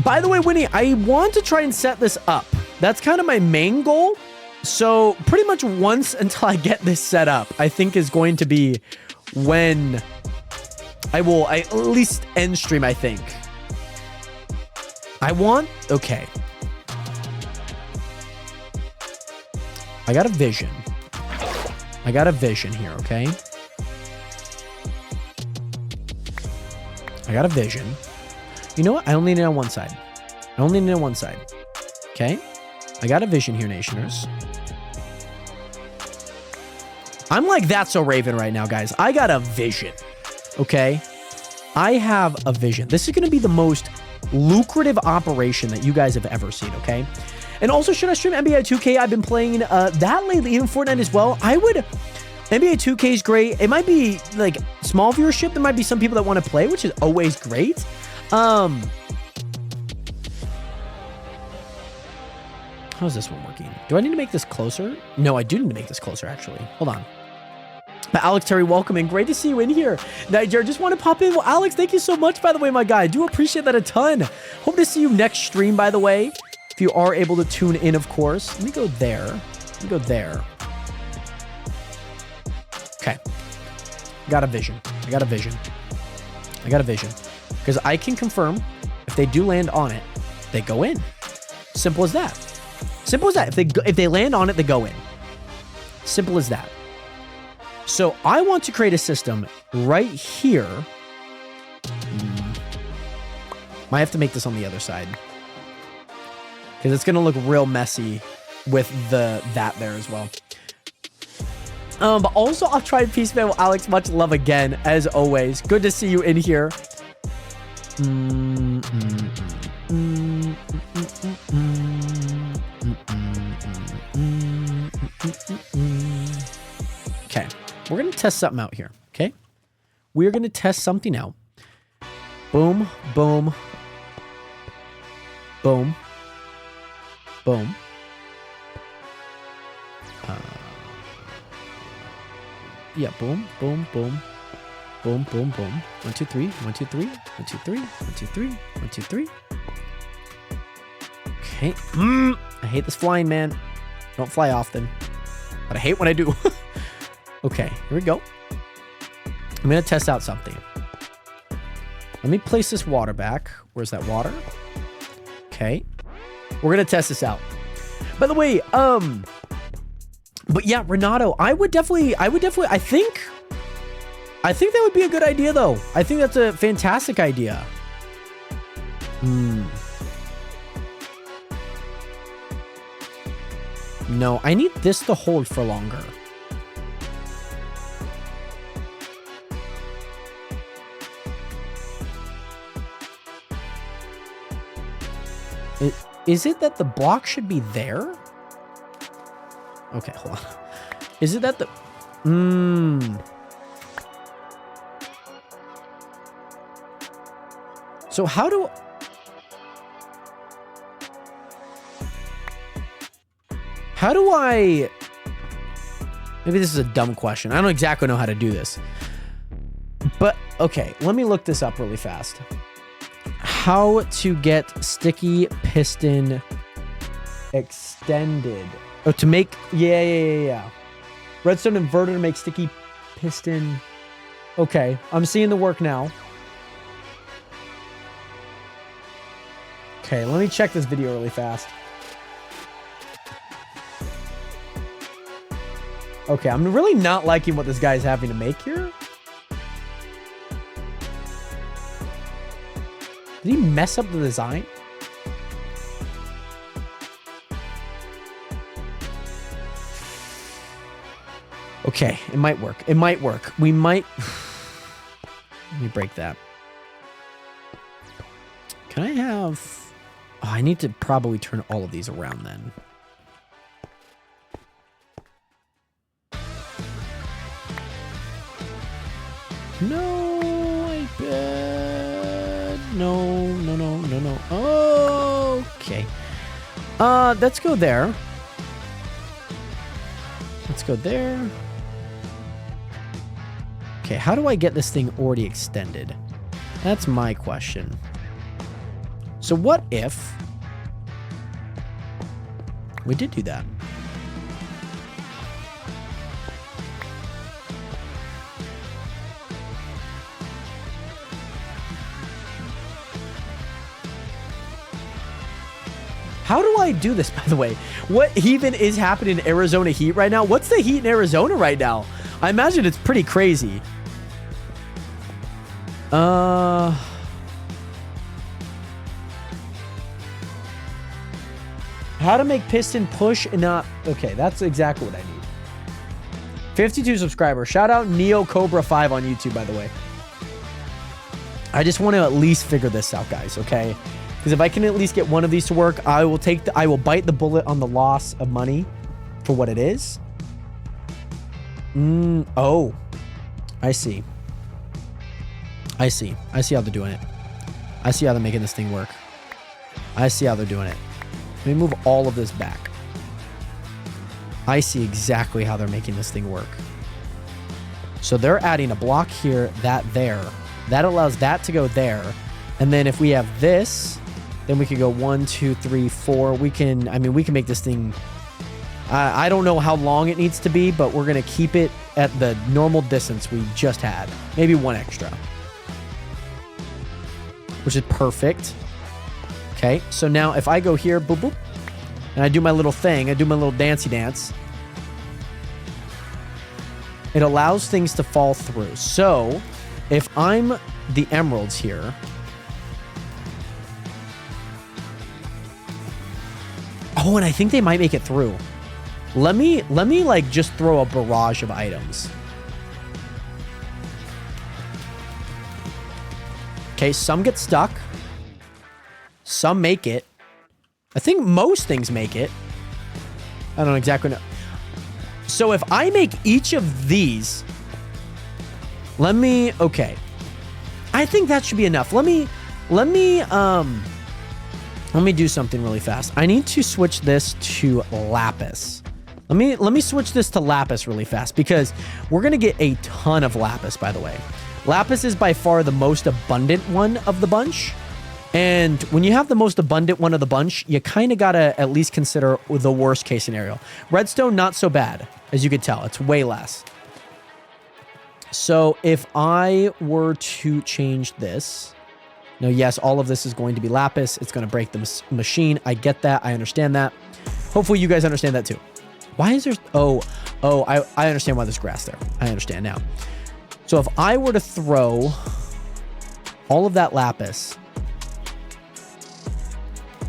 By the way, Winnie, I want to try and set this up. That's kind of my main goal. So pretty much once until I get this set up, I think is going to be when I will at least end stream, I think. Okay. I got a vision. I got a vision here, okay? I got a vision. You know what? I only need it on one side. I only need it on one side. Okay? I got a vision here, Nationers. I'm like That's So Raven right now, guys. I got a vision. Okay? I have a vision. This is going to be the most lucrative operation that you guys have ever seen, okay? And also, should I stream NBA 2K? I've been playing that lately, even Fortnite as well. NBA 2K is great. It might be like small viewership. There might be some people that want to play, which is always great. How's this one working? Do I need to make this closer? No, I do need to make this closer, actually. Hold on. But Alex Terry, welcome in. Great to see you in here. Niger, just want to pop in. Well, Alex, thank you so much, by the way, my guy. I do appreciate that a ton. Hope to see you next stream, by the way. If you are able to tune in, of course. Let me go there. Let me go there. Okay. Got a vision. I got a vision. I got a vision. Because I can confirm if they do land on it, they go in. Simple as that. Simple as that. If they land on it, they go in. Simple as that. So I want to create a system right here. Might have to make this on the other side. Because it's going to look real messy with that there as well. But also, I'll try Peace Man with Alex. Much love again, as always. Good to see you in here. Okay, we're going to test something out here, okay? We're going to test something out. Boom, boom, boom, boom. Yeah, boom, boom, boom, boom, boom, boom. 1, 2, 3, 1, 2, 3, 1, 2, 3, 1, 2, 3, 1, 2, 3. Okay. I hate this flying, man. Don't fly often, but I hate when I do. Okay, here we go. I'm gonna test out something. Let me place this water back. Where's that water? Okay. We're gonna test this out. By the way, but yeah, Renato, I think that would be a good idea though. I think that's a fantastic idea. No, I need this to hold for longer. Is it that the block should be there? Okay, hold on. Is it that the... So how do... How do I... Maybe this is a dumb question. I don't exactly know how to do this. But, okay, let me look this up really fast. How to get sticky piston extended. Oh, to make... Yeah. Redstone inverter to make sticky piston... Okay, I'm seeing the work now. Okay, let me check this video really fast. Okay, I'm really not liking what this guy's having to make here. Did he mess up the design? Okay, it might work. It might work. We might... Let me break that. Can I have... Oh, I need to probably turn all of these around then. No, I bet. No. Okay. Let's go there. Let's go there. Okay, how do I get this thing already extended? That's my question. So what if we did do that? How do I do this, by the way? What even is happening in Arizona heat right now? What's the heat in Arizona right now? I imagine it's pretty crazy. How to make piston push and not... Okay, that's exactly what I need. 52 subscribers. Shout out Neo Cobra 5 on YouTube, by the way. I just want to at least figure this out, guys, okay? Because if I can at least get one of these to work, I will bite the bullet on the loss of money for what it is. Oh. I see. I see how they're doing it. I see how they're making this thing work. I see how they're doing it. Let me move all of this back. I see exactly how they're making this thing work. So they're adding a block here, that there. That allows that to go there. And then if we have this, then we could go 1, 2, 3, 4. We can make this thing... I don't know how long it needs to be, but we're going to keep it at the normal distance we just had. Maybe one extra. which is perfect. Okay, so now if I go here, boop, boop, and I do my little thing, I do my little dancey dance, it allows things to fall through. So if I'm the emeralds here, oh, and I think they might make it through. Let me like just throw a barrage of items. Okay, some get stuck. Some make it. I think most things make it. I don't exactly know. So if I make each of these, okay. I think that should be enough. Let me do something really fast. I need to switch this to lapis. Let me switch this to lapis really fast because we're going to get a ton of lapis, by the way. Lapis is by far the most abundant one of the bunch. And when you have the most abundant one of the bunch, you kind of got to at least consider the worst case scenario. Redstone, not so bad, as you could tell. It's way less. So if I were to change this... Now, yes, all of this is going to be lapis. It's going to break the machine. I get that. I understand that. Hopefully you guys understand that too. Why is there... Oh, I understand why there's grass there. I understand now. So if I were to throw all of that lapis,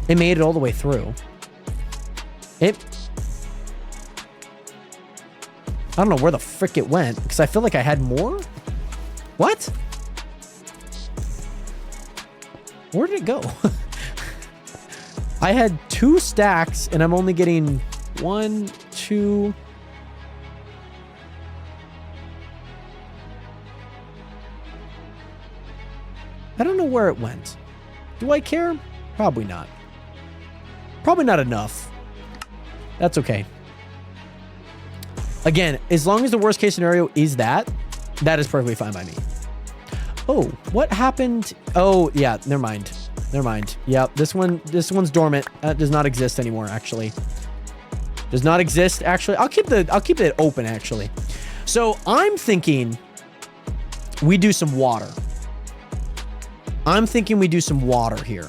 it made it all the way through. I don't know where the frick it went because I feel like I had more. What? Where did it go? I had 2 stacks and I'm only getting 1, 2. I don't know where it went. Do I care? Probably not. Probably not enough. That's okay. Again, as long as the worst case scenario is that is perfectly fine by me. Oh, what happened? Oh, yeah, never mind. Never mind. Yeah, this one's dormant. That does not exist anymore, actually. Does not exist, actually. I'll keep it open, actually. So I'm thinking we do some water. I'm thinking we do some water here.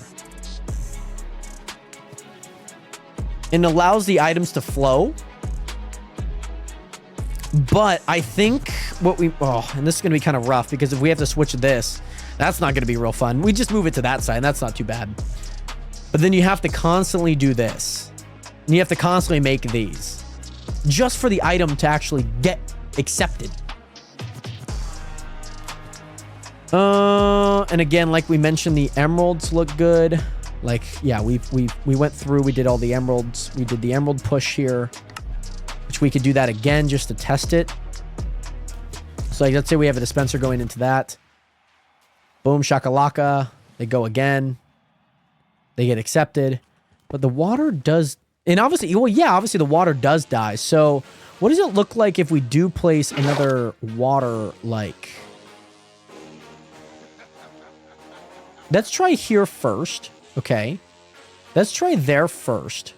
It allows the items to flow. But I think what and this is going to be kind of rough because if we have to switch this, that's not going to be real fun. We just move it to that side and that's not too bad. But then you have to constantly do this. And you have to constantly make these just for the item to actually get accepted. And again, like we mentioned, the emeralds look good. Like, yeah, we went through, we did all the emeralds. We did the emerald push here, which we could do that again just to test it. So like, let's say we have a dispenser going into that. Boom, shakalaka. They go again. They get accepted. But the water does... And obviously, well, yeah, obviously the water does die. So what does it look like if we do place another water, like... Let's try here first. Okay. Let's try there first.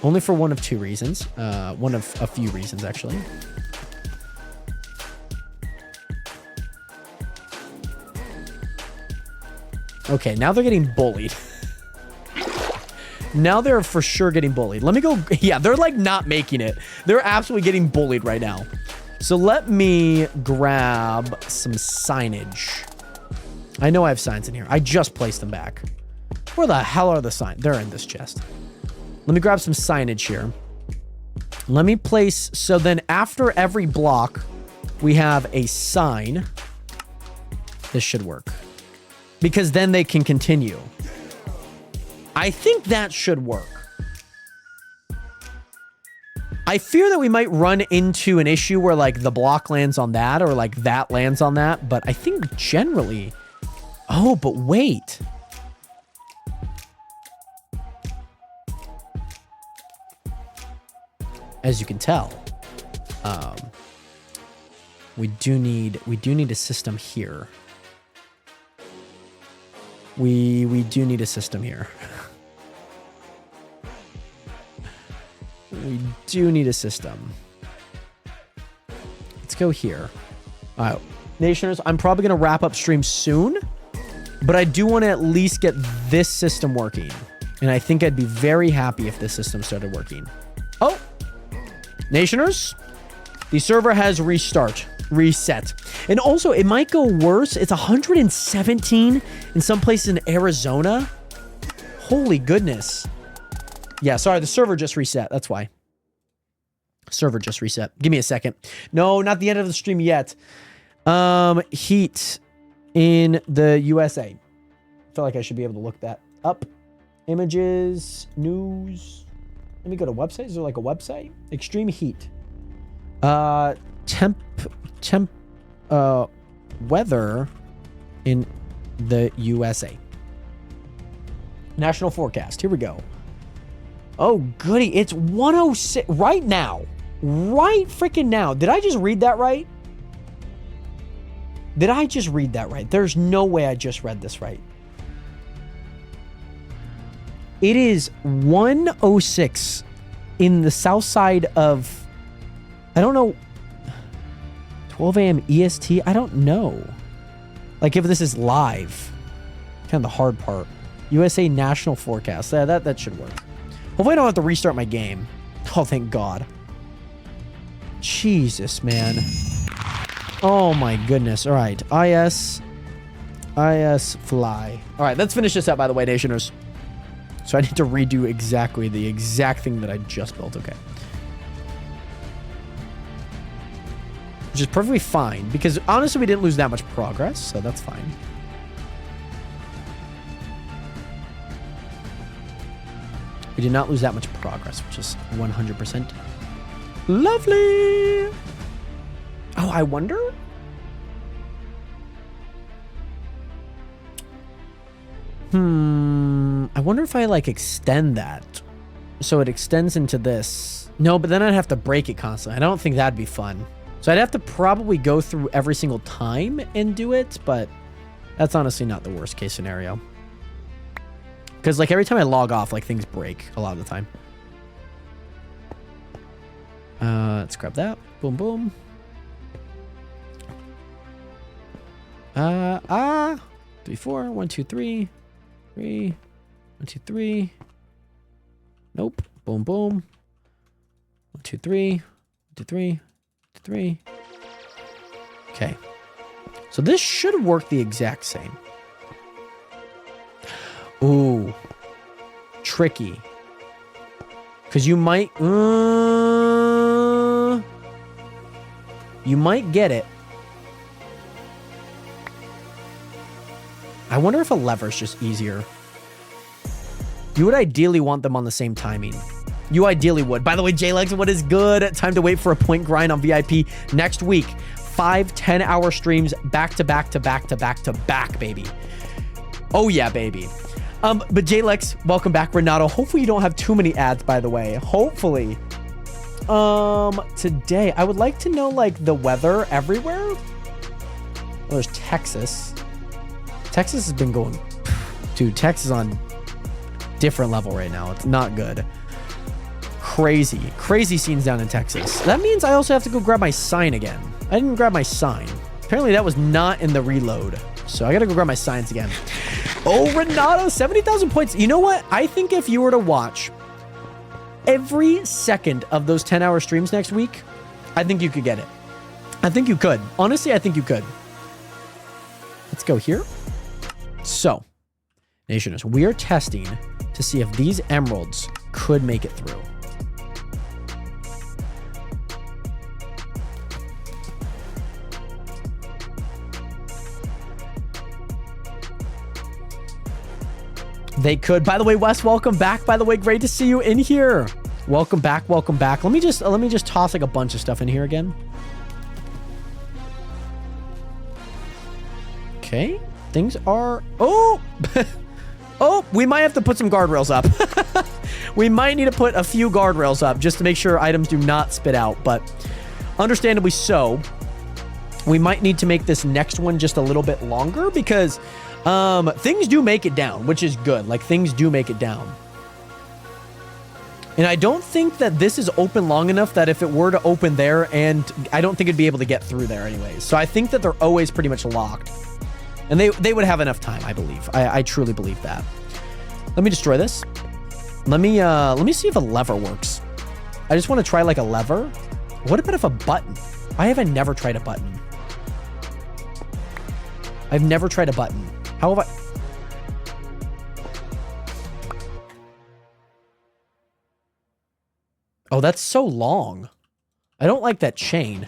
Only for one of 2 reasons. One of a few reasons, actually. Okay, now they're getting bullied. Now they're for sure getting bullied. Let me go... Yeah, they're like not making it. They're absolutely getting bullied right now. So let me grab some signage. I know I have signs in here. I just placed them back. Where the hell are the signs? They're in this chest. Let me grab some signage here. Let me place... So then after every block, we have a sign. This should work. Because then they can continue. I think that should work. I fear that we might run into an issue where like the block lands on that or like that lands on that. But I think generally... Oh, but wait. As you can tell, we do need a system here. We do need a system here. We do need a system. Let's go here. All right. Nationers, I'm probably going to wrap up stream soon, but I do want to at least get this system working. And I think I'd be very happy if this system started working. Oh, Nationers, the server has reset. And also, it might go worse. It's 117 in some places in Arizona. Holy goodness. Yeah, sorry, the server just reset. That's why. Server just reset. Give me a second. No, not the end of the stream yet. Heat in the USA. I feel like I should be able to look that up. Images, news. Let me go to website. Is there like a website? Extreme heat. Weather in the USA. National forecast. Here we go. Oh, goody. It's 106 right now. Right freaking now. Did I just read that right? Did I just read that right? There's no way I just read this right. It is 106 in the south side of, I don't know, 12 a.m. EST? I don't know. Like if this is live. Kind of the hard part. USA national forecast. That should work. Hopefully I don't have to restart my game. Oh, thank God. Jesus, man. Oh my goodness. All right. IS fly. All right, let's finish this up, by the way, Nationers. So I need to redo exactly the exact thing that I just built. Okay. Which is perfectly fine, because honestly, we didn't lose that much progress, so that's fine. We did not lose that much progress, which is 100%. Lovely. Oh, I wonder. I wonder if I like extend that. So it extends into this. No, but then I'd have to break it constantly. I don't think that'd be fun. So I'd have to probably go through every single time and do it, but that's honestly not the worst case scenario. Because like every time I log off, like things break a lot of the time. Let's grab that. Boom, boom. 3, 4, 1, 2, 3. 3, 1, 2, 3. Nope. Boom, boom. 1, 2, 3. 1, 2, 3. 1, 2, 3. Okay. So this should work the exact same. Ooh. Tricky. Because you might get it. I wonder if a lever is just easier. You would ideally want them on the same timing. You ideally would. By the way, JLegs, what is good? Time to wait for a point grind on VIP next week. 5 10-hour streams back to back to back to back to back, baby. Oh yeah, baby. But JLex, welcome back. Renato, hopefully you don't have too many ads, by the way. Hopefully. Today, I would like to know, like, the weather everywhere. Well, there's Texas. Texas has been going... Dude, Texas is on different level right now. It's not good. Crazy scenes down in Texas. That means I also have to go grab my sign again. I didn't grab my sign. Apparently that was not in the reload. So I gotta go grab my signs again. Oh, Renato, 70,000 points. You know what? I think if you were to watch every second of those 10-hour streams next week, I think you could get it. I think you could. Honestly, I think you could. Let's go here. So, Nationers, we are testing to see if these emeralds could make it through. They could. By the way, Wes, welcome back. By the way, great to see you in here. Welcome back. Welcome back. Let me just toss like a bunch of stuff in here again. Okay. Things are... Oh! Oh, we might have to put some guardrails up. We might need to put a few guardrails up just to make sure items do not spit out, but understandably so. We might need to make this next one just a little bit longer because things do make it down, which is good. Like, things do make it down. And I don't think that this is open long enough that if it were to open there, and I don't think it'd be able to get through there anyways. So I think that they're always pretty much locked. And they would have enough time, I believe. I truly believe that. Let me destroy this. Let me see if a lever works. I just want to try like a lever. What about if a button? Why have I never tried a button? I've never tried a button. How have I... Oh, that's so long. I don't like that chain.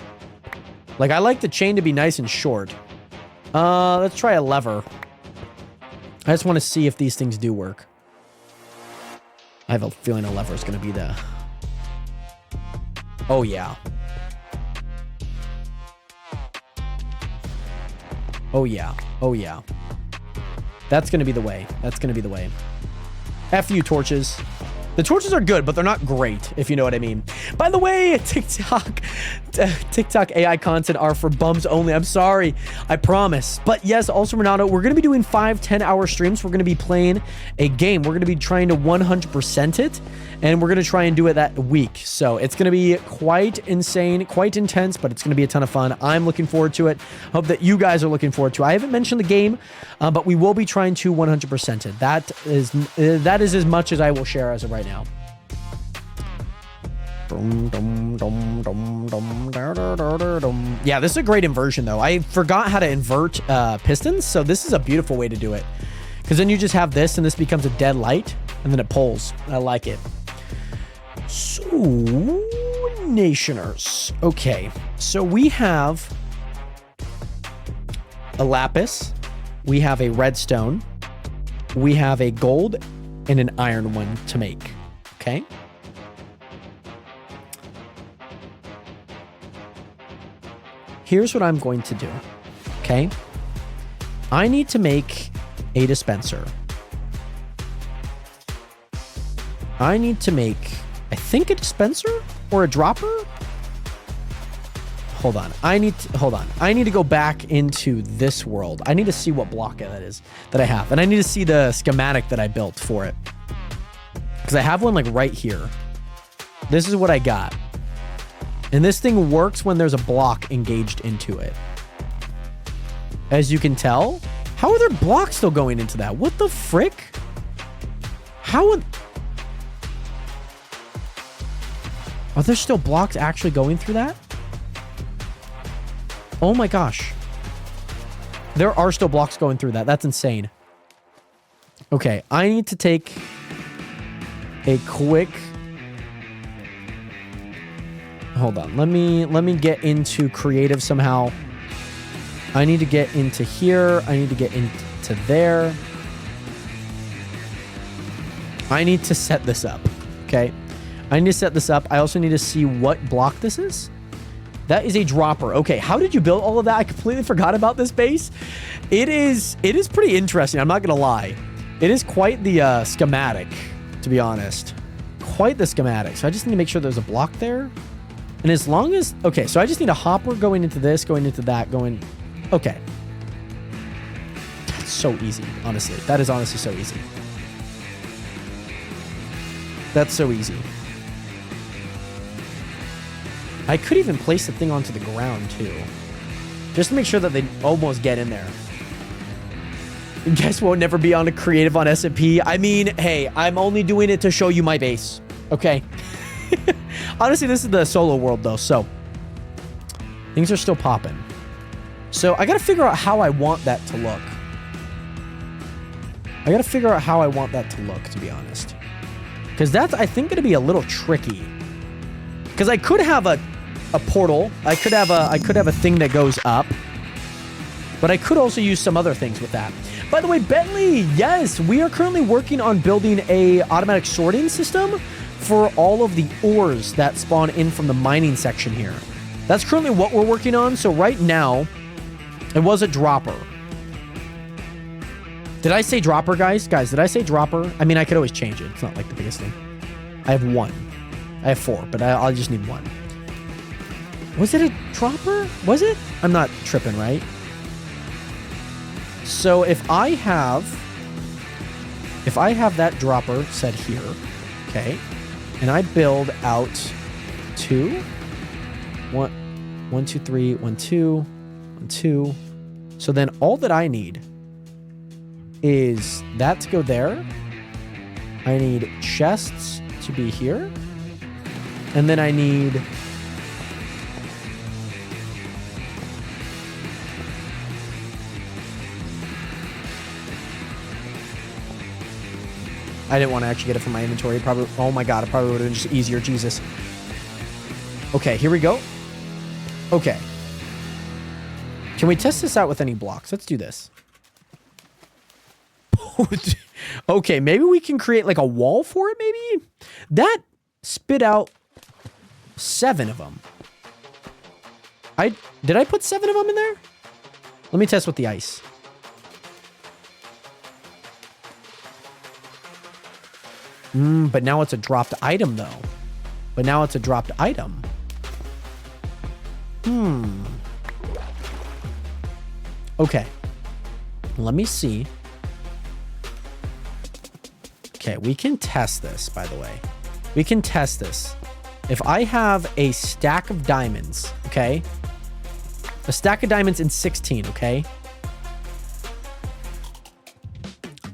Like, I like the chain to be nice and short. Let's try a lever. I just want to see if these things do work. I have a feeling a lever is going to be the... Oh, yeah. Oh, yeah. Oh, yeah. That's going to be the way. That's going to be the way. F you, torches. The torches are good, but they're not great, if you know what I mean. By the way, TikTok AI content are for bums only. I'm sorry. I promise. But yes, also, Renato, we're going to be doing 5 10-hour streams. We're going to be playing a game. We're going to be trying to 100% it, and we're going to try and do it that week. So it's going to be quite insane, quite intense, but it's going to be a ton of fun. I'm looking forward to it. Hope that you guys are looking forward to it. I haven't mentioned the game, but we will be trying to 100% it. That is as much as I will share as of right now. Yeah, this is a great inversion, though. I forgot how to invert pistons, so this is a beautiful way to do it. Because then you just have this, and this becomes a dead light, and then it pulls. I like it. So, Nationers. Okay, so we have a lapis. We have a redstone. We have a gold and an iron one to make. Okay. Here's what I'm going to do, okay? I need to make a dispenser. I need to make, I think, a dispenser or a dropper? Hold on. I need to go back into this world. I need to see what block that is that I have. And I need to see the schematic that I built for it. Because I have one like right here. This is what I got. And this thing works when there's a block engaged into it. As you can tell, how are there blocks still going into that? What the frick? How are there still blocks actually going through that? Oh my gosh. There are still blocks going through that. That's insane. Okay, I need to take a quick... Hold on. Let me get into creative somehow. I need to get into here. I need to get into there. I need to set this up. Okay. I need to set this up. I also need to see what block this is. That is a dropper. Okay. How did you build all of that? I completely forgot about this base. It is pretty interesting. I'm not going to lie. It is quite the schematic, to be honest. Quite the schematic. So I just need to make sure there's a block there. And as long as... Okay, so I just need a hopper going into this, going into that, going... Okay. That's so easy, honestly. That is honestly so easy. That's so easy. I could even place the thing onto the ground, too. Just to make sure that they almost get in there. Guess won't never be on a creative on SMP. I mean, hey, I'm only doing it to show you my base. Okay? Honestly, this is the solo world, though, so things are still popping. So I got to figure out how I want that to look. I got to figure out how I want that to look, to be honest. Because that's, I think, going to be a little tricky. Because I could have a portal. I could have a thing that goes up. But I could also use some other things with that. By the way, Bentley, yes, we are currently working on building a automatic sorting system for all of the ores that spawn in from the mining section here. That's currently what we're working on. So right now, it was a dropper. Did I say dropper, guys? Guys, did I say dropper? I mean, I could always change it. It's not like the biggest thing. I have 1. I have 4, but I'll just need 1. Was it a dropper? Was it? I'm not tripping, right? So if I have that dropper set here, okay, And I build out 2. 1, 2, 3, 1, 2, 1, 2. So then all that I need is that to go there. I need chests to be here. And then I need... I didn't want to actually get it from my inventory. Probably. Oh my god, it probably would have been just easier. Jesus. Okay, here we go. Okay. Can we test this out with any blocks? Let's do this. Okay, maybe we can create like a wall for it, maybe? That spit out 7 of them. Did I put 7 of them in there? Let me test with the ice. But now it's a dropped item, though. But now it's a dropped item. Okay. Let me see. Okay, we can test this, by the way. We can test this. If I have a stack of diamonds, okay? A stack of diamonds in 16, okay?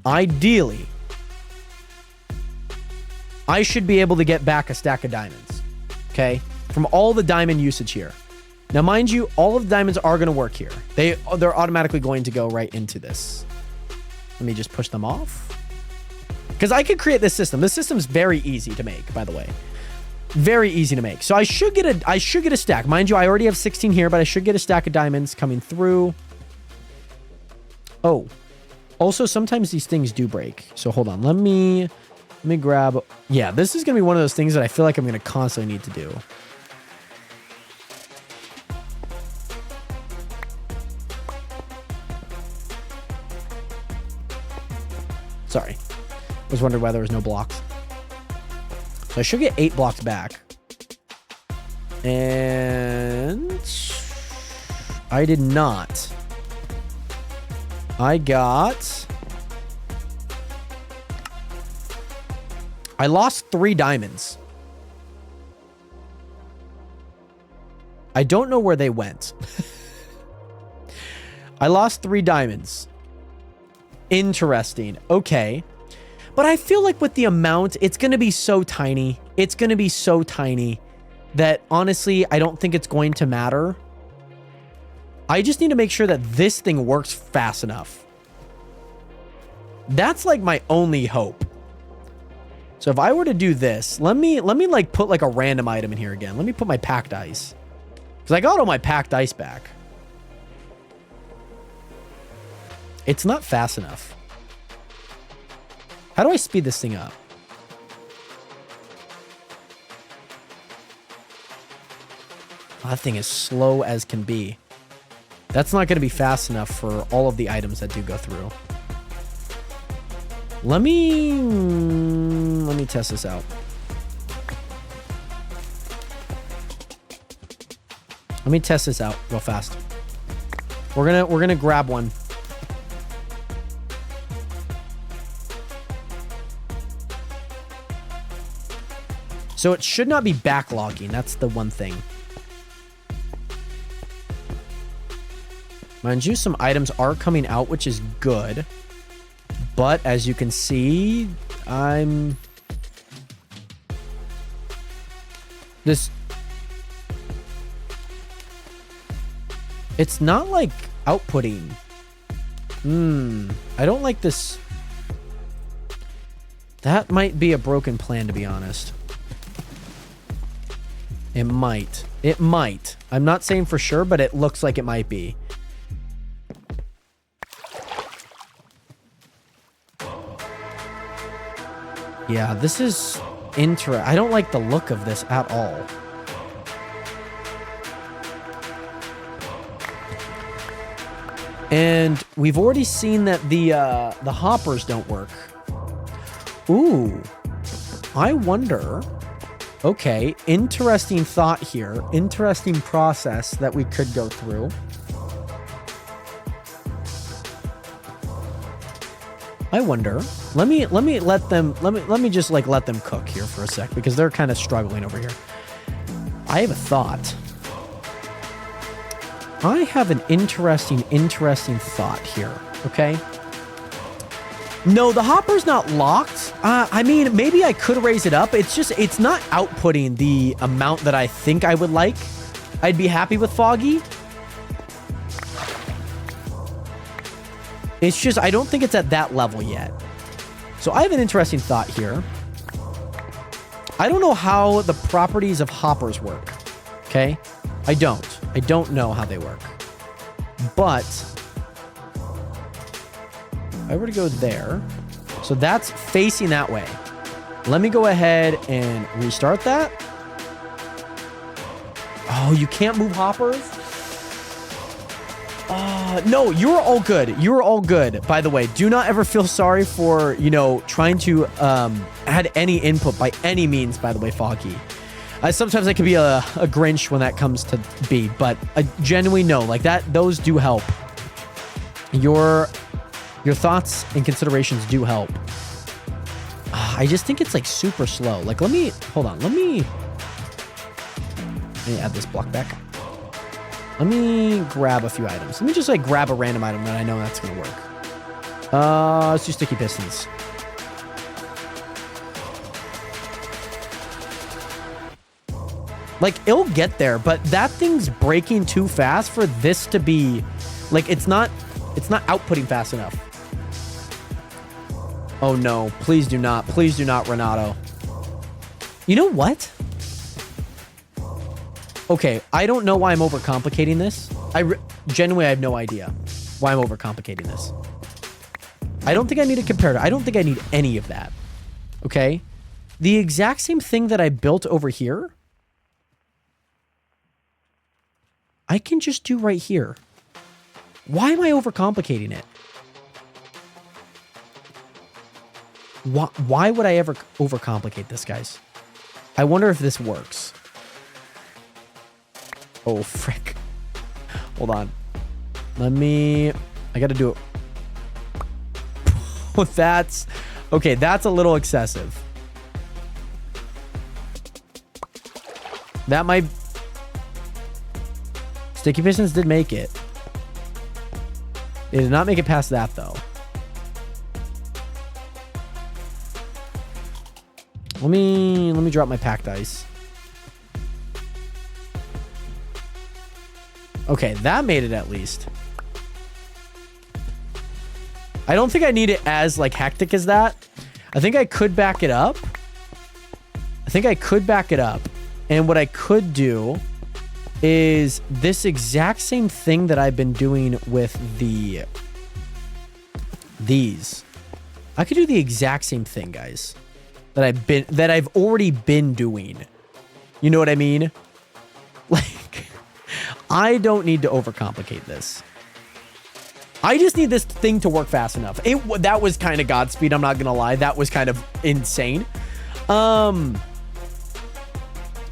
Ideally, I should be able to get back a stack of diamonds, okay? From all the diamond usage here. Now, mind you, all of the diamonds are going to work here. They're automatically going to go right into this. Let me just push them off. Because I could create this system. This system's very easy to make, by the way. Very easy to make. So I should get a stack. Mind you, I already have 16 here, but I should get a stack of diamonds coming through. Oh. Also, sometimes these things do break. So hold on. Let me grab... Yeah, this is going to be one of those things that I feel like I'm going to constantly need to do. Sorry. I was wondering why there was no blocks. So I should get 8 blocks back. And... I did not. I lost 3 diamonds. I don't know where they went. I lost 3 diamonds. Interesting. Okay. But I feel like with the amount, it's going to be so tiny. It's going to be so tiny that honestly, I don't think it's going to matter. I just need to make sure that this thing works fast enough. That's like my only hope. So if I were to do this, let me like put like a random item in here again. Let me put my packed ice. Because I got all my packed ice back. It's not fast enough. How do I speed this thing up? Oh, that thing is slow as can be. That's not going to be fast enough for all of the items that do go through. Let me test this out. Let me test this out real fast. We're gonna grab one. So it should not be backlogging. That's the one thing. Mind you, some items are coming out, which is good. But as you can see, it's not like outputting. I don't like this. That might be a broken plan, to be honest. It might. It might. I'm not saying for sure, but it looks like it might be. Yeah, this is interesting. I don't like the look of this at all. And we've already seen that the hoppers don't work. Ooh. I wonder... Okay, interesting thought here. Interesting process that we could go through. I wonder. Let me let me just like let them cook here for a sec because they're kind of struggling over here. I have a thought. I have an interesting thought here. Okay. No, the hopper's not locked. I mean, maybe I could raise it up. It's not outputting the amount that I think I would like. I'd be happy with Foggy. It's just, I don't think it's at that level yet. So I have an interesting thought here. I don't know how the properties of hoppers work. Okay? I don't know how they work. But if I were to go there, so that's facing that way. Let me go ahead and restart that. Oh, you can't move hoppers? No, you're all good. You're all good. By the way, do not ever feel sorry for, you know, trying to add any input by any means, by the way, Foggy. Sometimes I can be a Grinch when that comes to be, but genuinely no, like that, those do help. Your thoughts and considerations do help. I just think it's like super slow. Like, hold on. Let me add this block back. Let me grab a few items. Let me just like grab a random item that I know that's going to work. Let's do sticky pistons. Like, it'll get there, but that thing's breaking too fast for this to be, like, it's not outputting fast enough. Oh no, please do not, Renato. You know what? Okay, I don't know why I'm overcomplicating this. Genuinely, I have no idea why I'm overcomplicating this. I don't think I need a comparator. I don't think I need any of that. Okay? The exact same thing that I built over here, I can just do right here. Why am I overcomplicating it? Why would I ever overcomplicate this, guys? I wonder if this works. Oh, frick. Hold on. I gotta do it. Oh, okay, that's a little excessive. That might... Sticky pistons did make it. They did not make it past that, though. Let me drop my packed ice. Okay, that made it at least. I don't think I need it as like hectic as that. I think I could back it up. And what I could do is this exact same thing that I've been doing with these. I could do the exact same thing, guys. That I've already been doing. You know what I mean? Like, I don't need to overcomplicate this. I just need this thing to work fast enough. That was kind of Godspeed, I'm not gonna lie. That was kind of insane.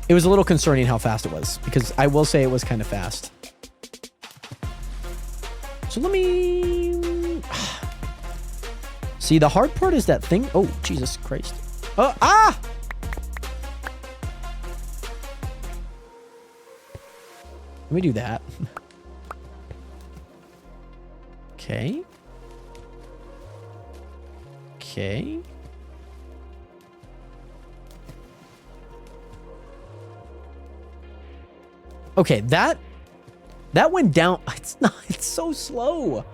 It was a little concerning how fast it was, because I will say it was kind of fast. So let me... See, the hard part is that thing... Oh, Jesus Christ. Ah! Let me do that. Okay. Okay. Okay, that went down. It's so slow.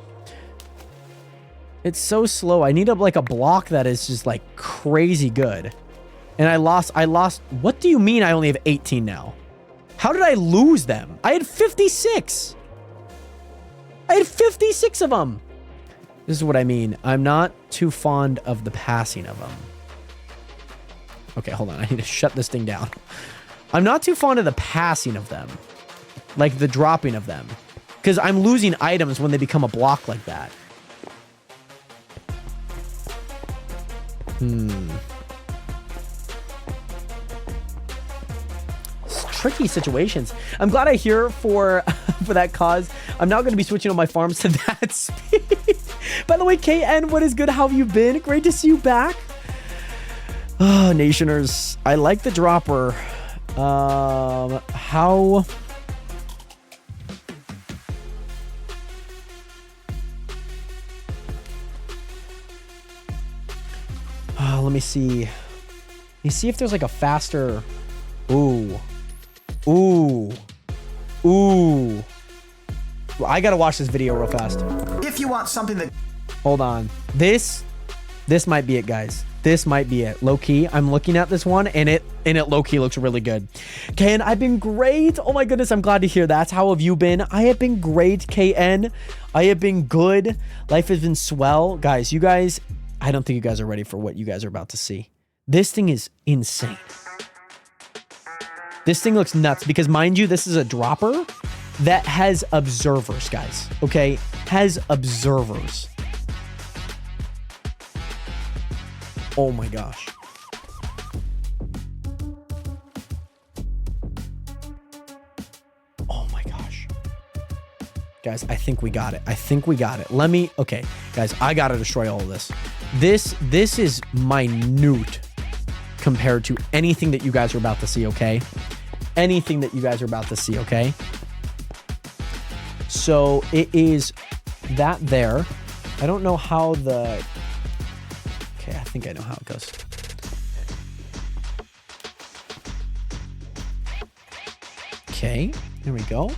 It's so slow. I need like a block that is just like crazy good. And I lost. What do you mean I only have 18 now? How did I lose them? I had 56. I had 56 of them. This is what I mean. I'm not too fond of the passing of them. Okay, hold on. I need to shut this thing down. I'm not too fond of the passing of them. Like the dropping of them. Because I'm losing items when they become a block like that. Tricky situations. I'm glad I hear for that cause. I'm now going to be switching all my farms to that speed. By the way, KN, what is good? How have you been? Great to see you back. Oh, Nationers, I like the dropper. How... let me see. Let me see if there's like a faster... Ooh. Ooh. Ooh. Well, I gotta watch this video real fast. If you want something that... Hold on. This might be it, guys. This might be it. Low key, I'm looking at this one, and it low key looks really good. KN, I've been great. Oh my goodness, I'm glad to hear that. How have you been? I have been great, KN. I have been good. Life has been swell, guys. You guys, I don't think you guys are ready for what you guys are about to see. This thing is insane. This thing looks nuts because, mind you, this is a dropper that has observers, guys. Okay, has observers. Oh my gosh. Oh my gosh. Guys, I think we got it. I think we got it. Let me... Okay, guys, I gotta destroy all of this. This is minute compared to anything that you guys are about to see, okay? Anything that you guys are about to see, okay? So, it is that there. I don't know how the... Okay, I think I know how it goes. Okay, here we go.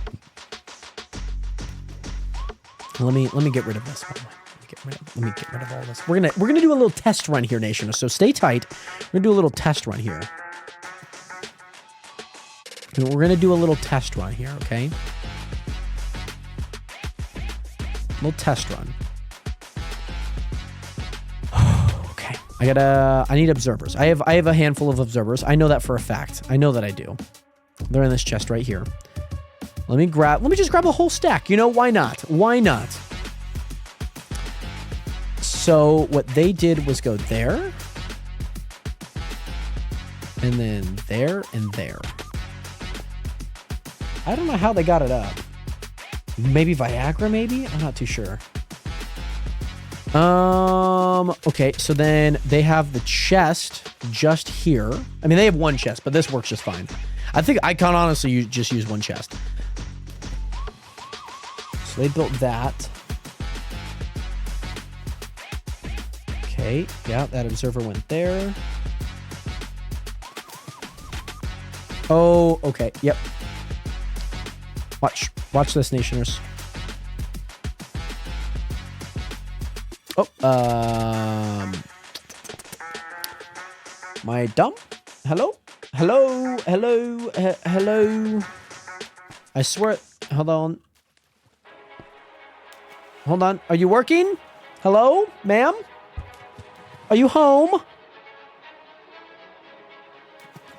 Let me get rid of this. Let me get rid of all this. We're gonna do a little test run here, Nation. So stay tight. We're gonna do a little test run here. We're gonna do a little test run here, okay? Little test run. Okay, I need observers. I have a handful of observers. I know that for a fact. I know that I do. They're in this chest right here. Let me just grab a whole stack. You know, why not? Why not? So what they did was go there. And then there and there. I don't know how they got it up. Maybe Viagra, maybe? I'm not too sure. Okay, so then they have the chest just here. I mean, they have one chest, but this works just fine. I think I can honestly just use one chest. So they built that. Okay, yeah, that observer went there. Oh, okay, yep. Watch this, Nationers. Oh, my dump? Hello? Hello? Hello? I swear, hold on. Hold on, are you working? Hello, ma'am? Are you home?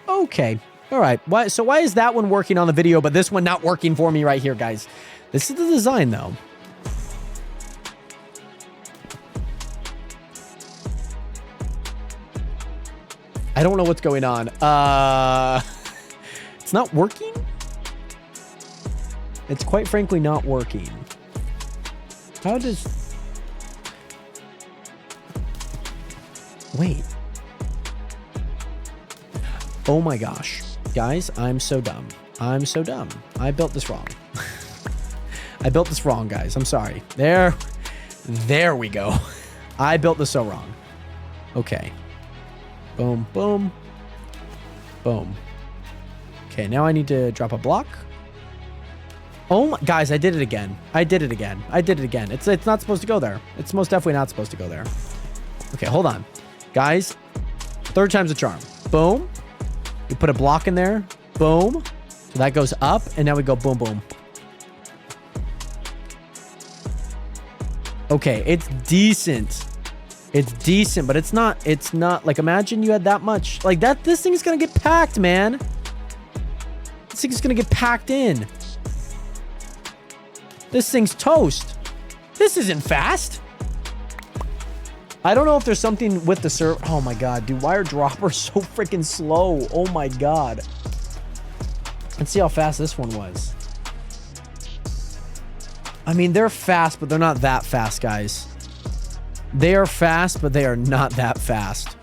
Okay. All right. Why is that one working on the video, but this one not working for me right here, guys? This is the design, though. I don't know what's going on. It's not working? It's quite frankly not working. How does... Wait. Oh my gosh. Guys, I'm so dumb. I'm so dumb. I built this wrong. I built this wrong, guys. I'm sorry. There we go. I built this so wrong. Okay. Boom, boom. Boom. Okay, now I need to drop a block. Oh my, guys, I did it again. I did it again. It's not supposed to go there. It's most definitely not supposed to go there. Okay, hold on. Guys, third time's a charm. Boom. You put a block in there. Boom. So that goes up, and now we go boom, boom. Okay, it's decent. It's decent, but it's not like, imagine you had that much. Like that, this thing's gonna get packed, man. This thing's gonna get packed in. This thing's toast. This isn't fast. I don't know if there's something with the server. Oh my god, dude, why are droppers so freaking slow? Oh my god. Let's see how fast this one was. I mean, they're fast, but they're not that fast, guys. They are fast, but they are not that fast.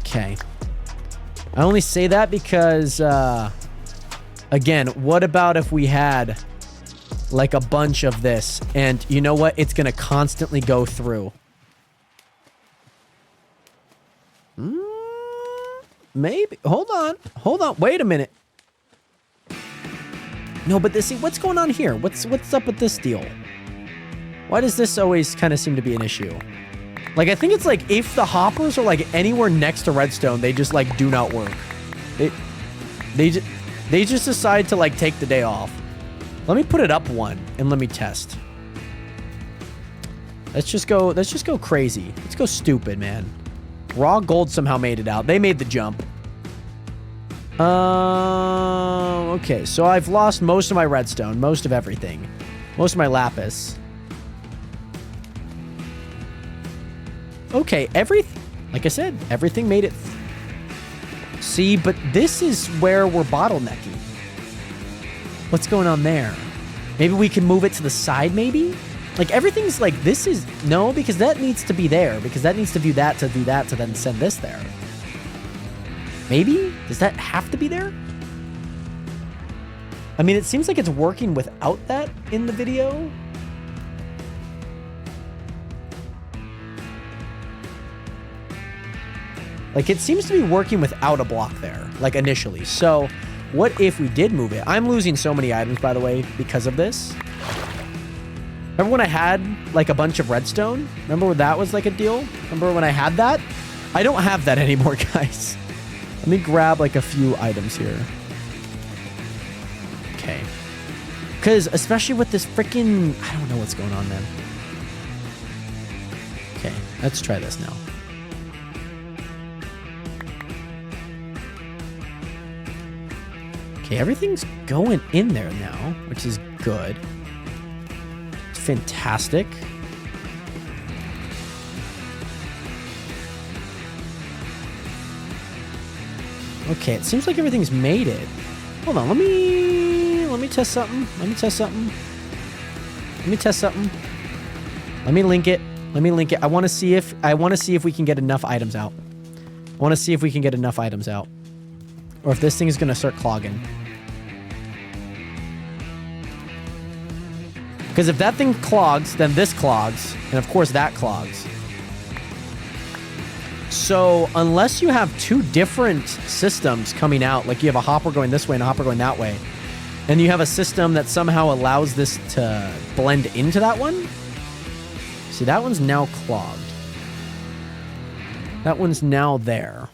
Okay. I only say that because, again, what about if we had like a bunch of this and you know what? It's going to constantly go through. Maybe. Hold on. Hold on. Wait a minute. No, but see, what's going on here? What's up with this deal? Why does this always kind of seem to be an issue? Like, I think it's like if the hoppers are like anywhere next to redstone, they just like do not work. They just decide to like take the day off. Let me put it up one and let me test. Let's just go crazy. Let's go stupid, man. Raw gold somehow made it out. They made the jump. Okay, so I've lost most of my redstone, most of everything. Most of my lapis. Okay, like I said, everything made it. See, but this is where we're bottlenecking. What's going on there? Maybe we can move it to the side, maybe? Like, everything's like, this is... No, because that needs to be there. Because that needs to view that to do that to then send this there. Maybe? Does that have to be there? I mean, it seems like it's working without that in the video. Like, it seems to be working without a block there, like initially. So, what if we did move it? I'm losing so many items, by the way, because of this. Remember when I had, like, a bunch of redstone? Remember when that was, like, a deal? Remember when I had that? I don't have that anymore, guys. Let me grab, like, a few items here. Okay. Because, especially with this freaking... I don't know what's going on, man. Okay, let's try this now. Okay, everything's going in there now, which is good. It's fantastic. Okay, it seems like everything's made it. Hold on, let me test something. Let me test something. Let me link it. I want to see if we can get enough items out. Or if this thing is going to start clogging. Because if that thing clogs, then this clogs. And of course that clogs. So unless you have two different systems coming out, like you have a hopper going this way and a hopper going that way, and you have a system that somehow allows this to blend into that one. See, that one's now clogged. That one's now there.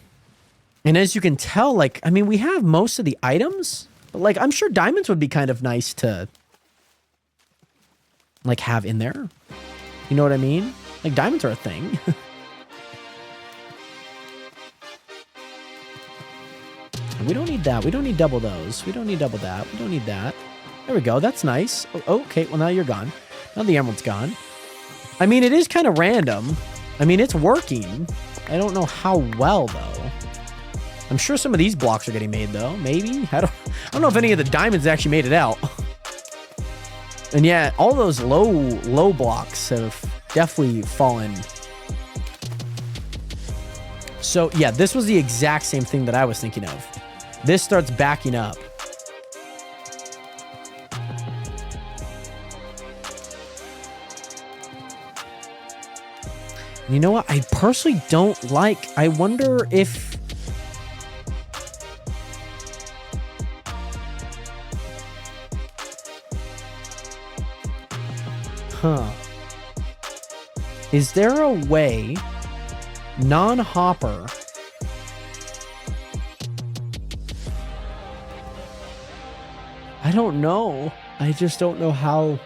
And as you can tell, like, I mean, we have most of the items, but like, I'm sure diamonds would be kind of nice to like have in there. You know what I mean? Like, diamonds are a thing. We don't need that. We don't need double those. We don't need double that. We don't need that. There we go. That's nice. Oh, okay. Well, now you're gone. Now the emerald's gone. I mean, it is kind of random. I mean, it's working. I don't know how well, though. I'm sure some of these blocks are getting made, though. Maybe. I don't know if any of the diamonds actually made it out. And yeah, all those low blocks have definitely fallen. So yeah, this was the exact same thing that I was thinking of. This starts backing up. You know what? I personally don't like... I wonder if... Huh. Is there a way... non-hopper... I don't know. I just don't know how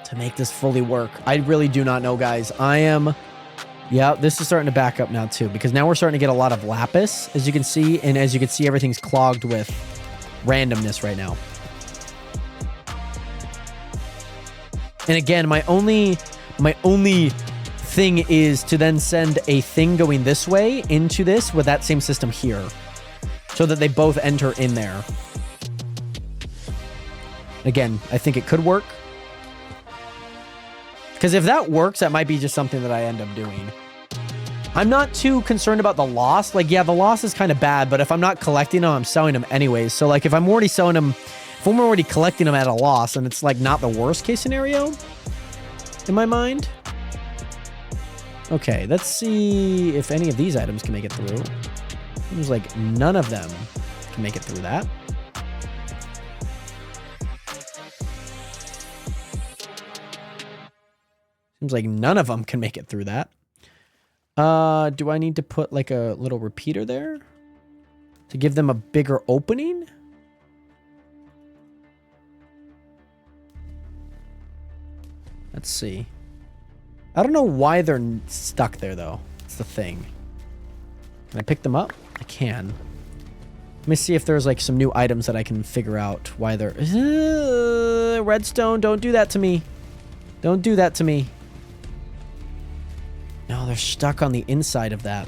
to make this fully work. I really do not know, guys. Yeah, this is starting to back up now too, because now we're starting to get a lot of lapis, as you can see, and as you can see, everything's clogged with randomness right now. And again, my only thing is to then send a thing going this way into this with that same system here, so that they both enter in there. Again, I think it could work. Because if that works, that might be just something that I end up doing. I'm not too concerned about the loss. Like, yeah, the loss is kind of bad, but if I'm not collecting them, I'm selling them anyways. So, like, if I'm already selling them, if I'm already collecting them at a loss, and it's, like, not the worst case scenario in my mind. Okay, let's see if any of these items can make it through. Seems like none of them can make it through that. Seems like none of them can make it through that. Do I need to put like a little repeater there to give them a bigger opening? Let's see. I don't know why they're stuck there though. It's the thing. Can I pick them up? I can. Let me see if there's like some new items that I can figure out why they're... redstone, don't do that to me. Don't do that to me. No, they're stuck on the inside of that.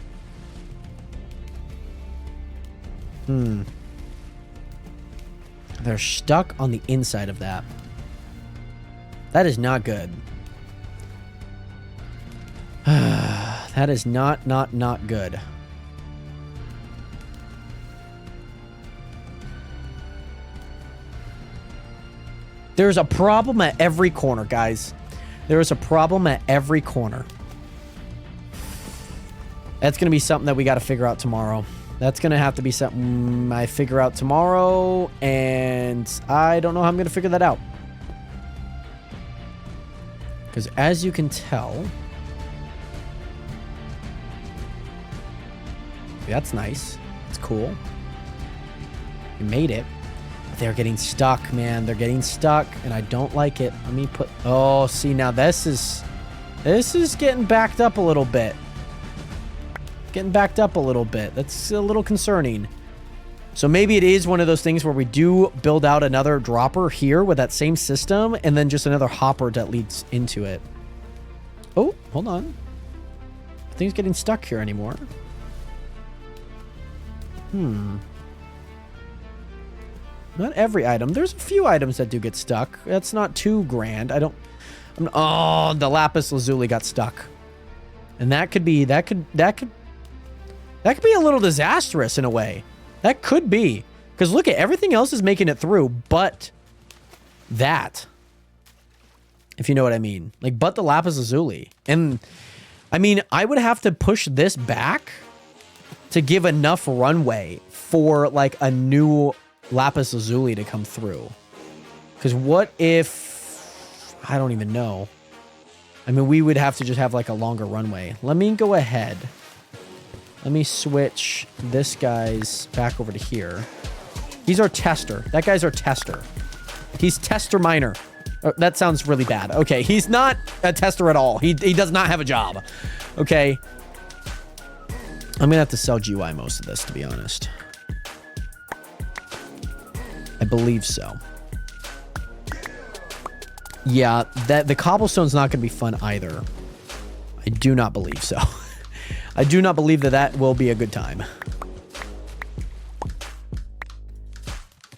They're stuck on the inside of that. That is not good. That is not good. There's a problem at every corner, guys. There is a problem at every corner. That's going to be something that we got to figure out tomorrow. That's going to have to be something I figure out tomorrow, and I don't know how I'm going to figure that out. Because as you can tell... That's nice. It's cool. We made it. But they're getting stuck, man. They're getting stuck, and I don't like it. Let me put... Oh, see, now this is getting backed up a little bit. Getting backed up a little bit. That's a little concerning. So maybe it is one of those things where we do build out another dropper here with that same system, and then just another hopper that leads into it. Oh, hold on. Nothing's getting stuck here anymore. Not every item. There's a few items that do get stuck. That's not too grand. Oh, the lapis lazuli got stuck. And that could be a little disastrous in a way. That could be. Because look at everything else is making it through, but that. If you know what I mean. Like, but the lapis lazuli. And, I mean, I would have to push this back to give enough runway for, like, a new lapis lazuli to come through. Because what if... I don't even know. I mean, we would have to just have, like, a longer runway. Let me go ahead. Let me switch this guy's back over to here. He's our tester. That guy's our tester. He's tester miner. Oh, that sounds really bad. Okay, he's not a tester at all. He does not have a job. Okay. I'm going to have to sell GUI most of this, to be honest. I believe so. Yeah, the cobblestone's not going to be fun either. I do not believe so. I do not believe that will be a good time.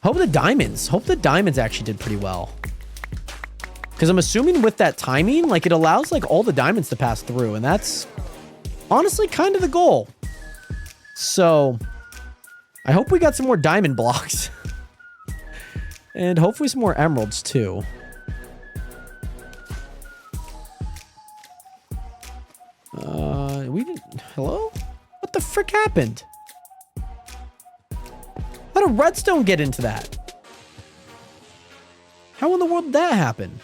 Hope the diamonds actually did pretty well. Because I'm assuming with that timing, like, it allows, like, all the diamonds to pass through. And that's honestly kind of the goal. So, I hope we got some more diamond blocks. And hopefully some more emeralds, too. We didn't... Hello? What the frick happened? How did redstone get into that? How in the world did that happen?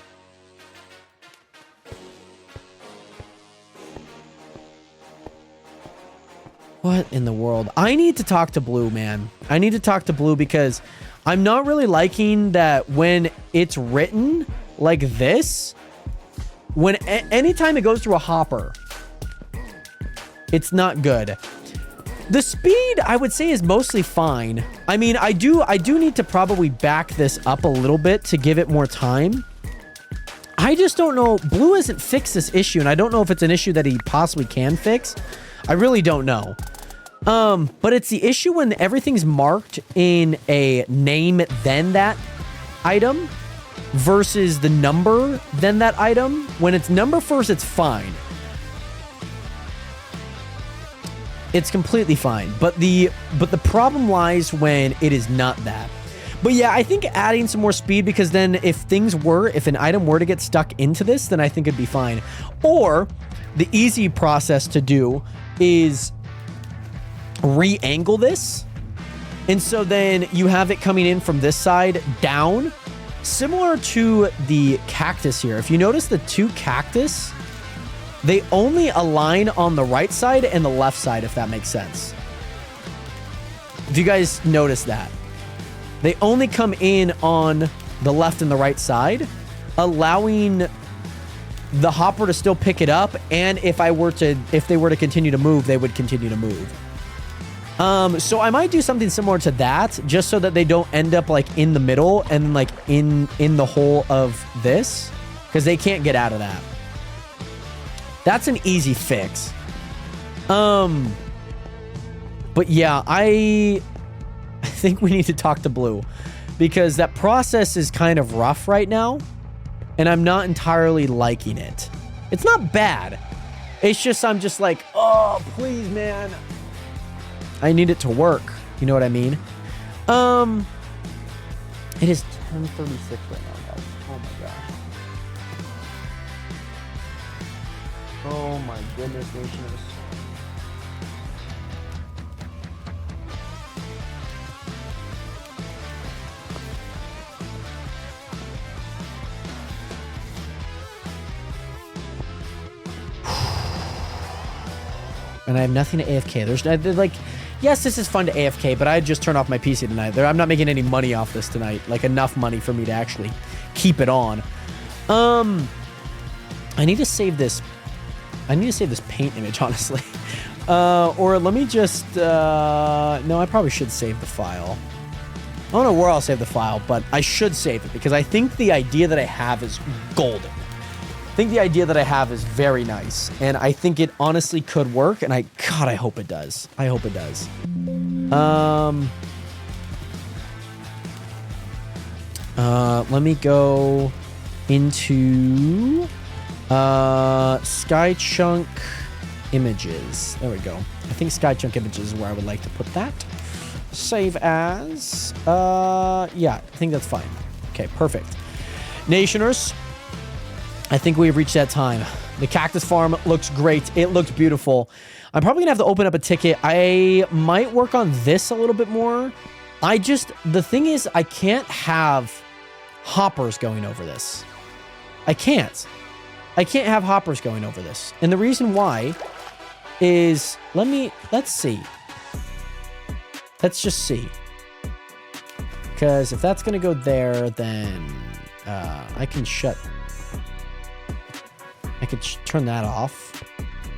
What in the world? I need to talk to Blue, man. I need to talk to Blue because I'm not really liking that when it's written like this, when anytime it goes through a hopper, it's not good. The speed, I would say, is mostly fine. I mean, I do need to probably back this up a little bit to give it more time. I just don't know. Blue hasn't fixed this issue, and I don't know if it's an issue that he possibly can fix. I really don't know. But it's the issue when everything's marked in a name then that item. versus the number than that item. When it's number first, it's fine. It's completely fine. But the problem lies when it is not that. But yeah, I think adding some more speed, because then if an item were to get stuck into this, then I think it'd be fine. Or the easy process to do is re-angle this. And so then you have it coming in from this side down, similar to the cactus here. If you notice the two cactus, they only align on the right side and the left side, if that makes sense. If you guys notice that. They only come in on the left and the right side, allowing the hopper to still pick it up, and if they were to continue to move, they would continue to move. So I might do something similar to that, just so that they don't end up like in the middle and like in the hole of this, because they can't get out of that. That's an easy fix. But yeah, I think we need to talk to Blue, because that process is kind of rough right now, and I'm not entirely liking it. It's not bad. It's just, I'm just like, oh, please, man. I need it to work. You know what I mean? It is 10:36 right now, guys. Oh my gosh. Oh my goodness, nationers. And I have nothing to AFK. There's like, yes, this is fun to AFK, but I just turned off my PC tonight. I'm not making any money off this tonight. Like enough money for me to actually keep it on. I need to save this. I need to save this paint image, honestly. Or let me just, no, I probably should save the file. I don't know where I'll save the file, but I should save it because I think the idea that I have is golden. I think the idea that I have is very nice, and I think it honestly could work, and God, I hope it does. I hope it does. Let me go into Skychunk images. There we go. I think Skychunk images is where I would like to put that. Save as. Yeah, I think that's fine. Okay, perfect. Nationers, I think we've reached that time. The cactus farm looks great. It looks beautiful. I'm probably gonna have to open up a ticket. I might work on this a little bit more. The thing is, I can't have hoppers going over this. I can't have hoppers going over this. And the reason why is, let's see. Let's just see. Because if that's gonna go there, then I can turn that off.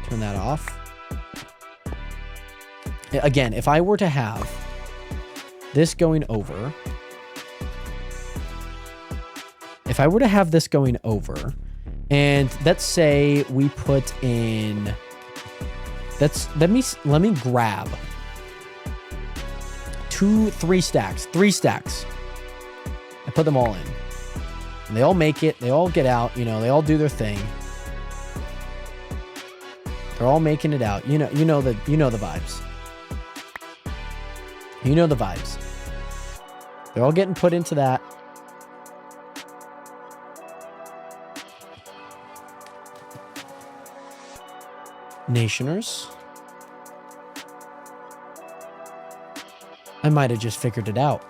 Turn that off. Again, if I were to have this going over, and let's say we put in, let me grab 3 stacks. I put them all in, and they all make it. They all get out. You know, they all do their thing. They're all making it out. You know the vibes. You know the vibes. They're all getting put into that. Nationers. I might have just figured it out.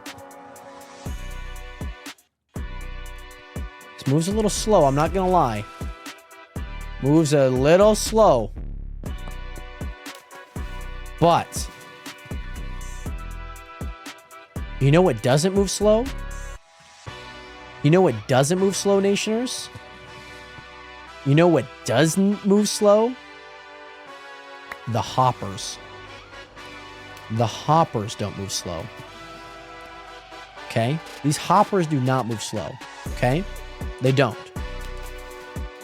This moves a little slow, I'm not gonna lie. Moves a little slow. But you know what doesn't move slow? You know what doesn't move slow, Nationers? You know what doesn't move slow? The hoppers. The hoppers don't move slow. Okay? These hoppers do not move slow. Okay? They don't.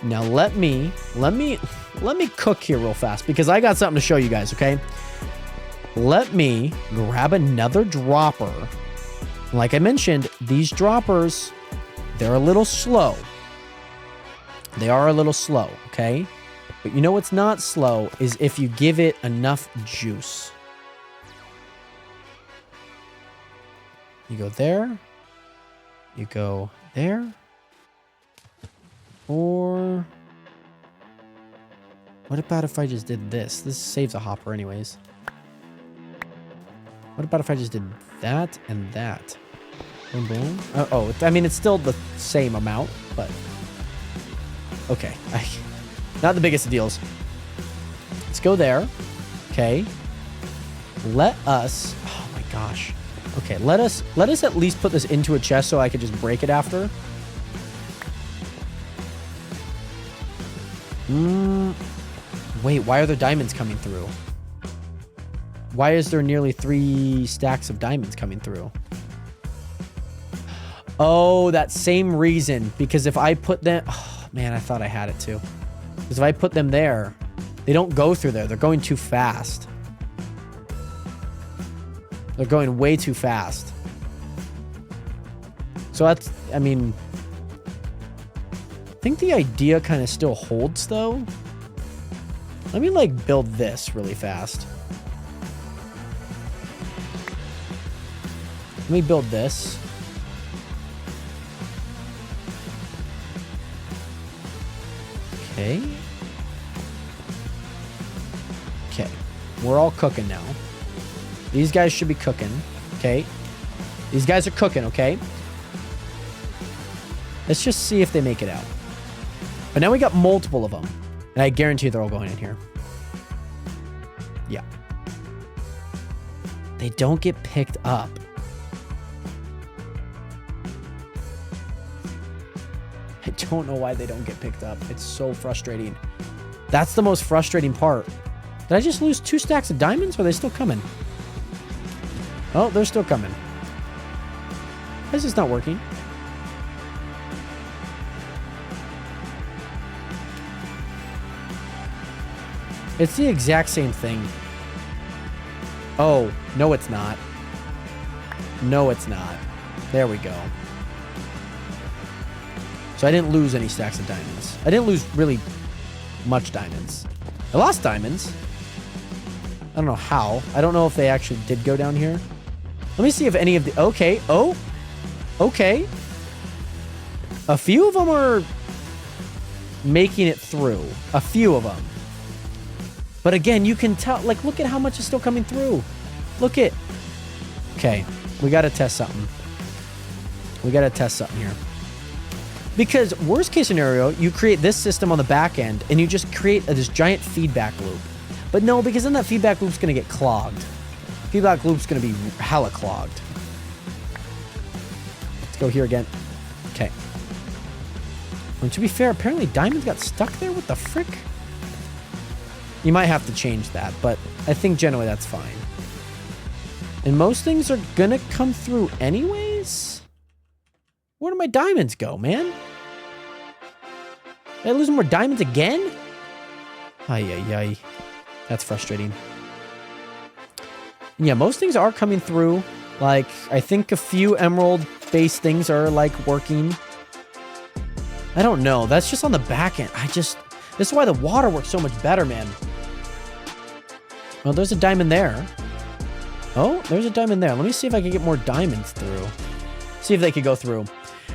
Now let me cook here real fast because I got something to show you guys, okay? Let me grab another dropper. Like I mentioned, these droppers, They're a little slow. They are a little slow, okay? But you know what's not slow is if you give it enough juice. You go there. You go there. Or... what about if I just did this? This saves a hopper anyways. What about if I just did that and that? Boom, boom. Oh, I mean, it's still the same amount, but... okay. Not the biggest of deals. Let's go there. Okay. Let us... oh my gosh. Okay, let us at least put this into a chest so I could just break it after. Wait, why are there diamonds coming through? Why is there nearly 3 stacks of diamonds coming through? Oh, that same reason. Because if I put them... oh, man, I thought I had it too. Because if I put them there, they don't go through there. They're going too fast. They're going way too fast. So that's... I mean... I think the idea kind of still holds, though. Let me, like, build this really fast. Let me build this. Okay. Okay. We're all cooking now. These guys should be cooking. Okay. These guys are cooking, okay? Let's just see if they make it out. But now we got multiple of them. And I guarantee they're all going in here. Yeah. They don't get picked up. I don't know why they don't get picked up. It's so frustrating. That's the most frustrating part. Did I just lose 2 stacks of diamonds? Or are they still coming? Oh, they're still coming. Why is this not working? It's the exact same thing. Oh, no it's not. No it's not. There we go. So I didn't lose any stacks of diamonds. I didn't lose really much diamonds. I lost diamonds. I don't know how. I don't know if they actually did go down here. Let me see if any of the... okay. Oh. Okay. A few of them are making it through. A few of them. But again, you can tell... like, look at how much is still coming through. Look at... okay. We got to test something. We got to test something here. Because worst case scenario, you create this system on the back end and you just create this giant feedback loop. But no, because then that feedback loop's going to get clogged. Feedback loop's going to be hella clogged. Let's go here again. Okay. And to be fair, apparently diamonds got stuck there. What the frick? You might have to change that, but I think generally that's fine. And most things are going to come through anyways? Where do my diamonds go, man? Did I lose more diamonds again? Ay, ay, ay. That's frustrating. Yeah, most things are coming through. Like, I think a few emerald-based things are, like, working. I don't know. That's just on the back end. This is why the water works so much better, man. Oh, there's a diamond there. Oh, there's a diamond there. Let me see if I can get more diamonds through. See if they could go through.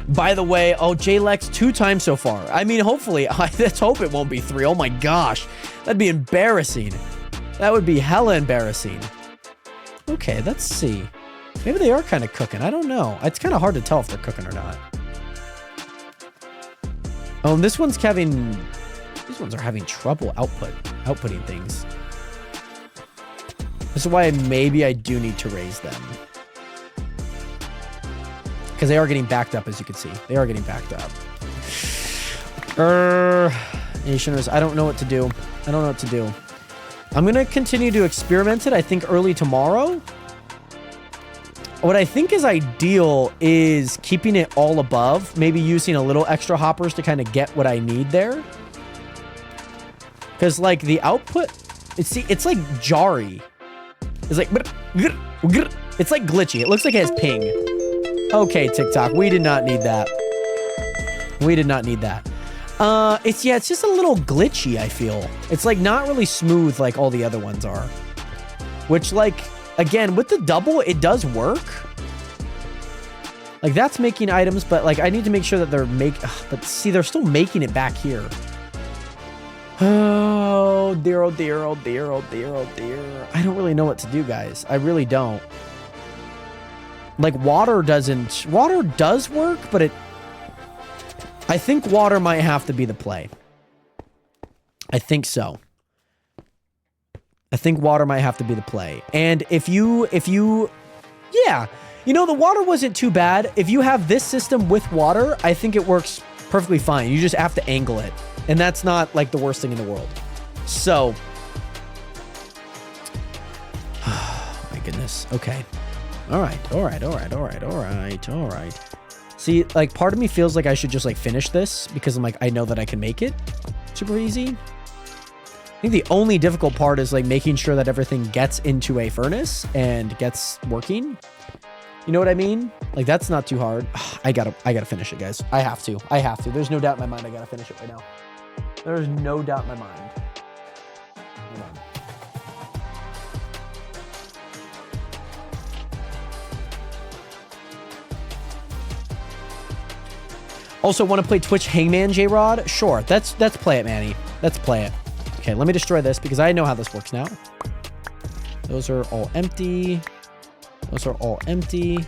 By the way, oh, JLex 2 times so far. I mean, hopefully, let's hope it won't be 3. Oh my gosh. That'd be embarrassing. That would be hella embarrassing. Okay, let's see. Maybe they are kind of cooking. I don't know. It's kind of hard to tell if they're cooking or not. Oh, and this one's having... these ones are having trouble outputting things. This is why maybe I do need to raise them. Because they are getting backed up, as you can see. They are getting backed up. Nationers, I don't know what to do. I don't know what to do. I'm going to continue to experiment it, I think, early tomorrow. What I think is ideal is keeping it all above. Maybe using a little extra hoppers to kind of get what I need there. Because, like, the output... it's like jarry. It's like... it's like glitchy. It looks like it has ping. Okay, TikTok, we did not need that. We did not need that. It's just a little glitchy, I feel. It's like not really smooth like all the other ones are. Which like, again, with the double, it does work. Like that's making items, but like I need to make sure that they're but see, they're still making it back here. Oh dear, oh dear, oh dear, oh dear, oh dear. I don't really know what to do, guys. I really don't. Like water does work, but I think water might have to be the play. I think so. I think water might have to be the play. And if you, yeah, you know, the water wasn't too bad. If you have this system with water, I think it works perfectly fine. You just have to angle it. And that's not like the worst thing in the world. So, oh my goodness. Okay. All right. See, like part of me feels like I should just like finish this because I'm like, I know that I can make it super easy. I think the only difficult part is like making sure that everything gets into a furnace and gets working. You know what I mean? Like that's not too hard. I gotta finish it, guys. I have to. There's no doubt in my mind I gotta finish it right now. There's no doubt in my mind. Hold on. Also, want to play Twitch Hangman, J-Rod? Sure. Let's play it, Manny. Let's play it. Okay, let me destroy this because I know how this works now. Those are all empty. Those are all empty.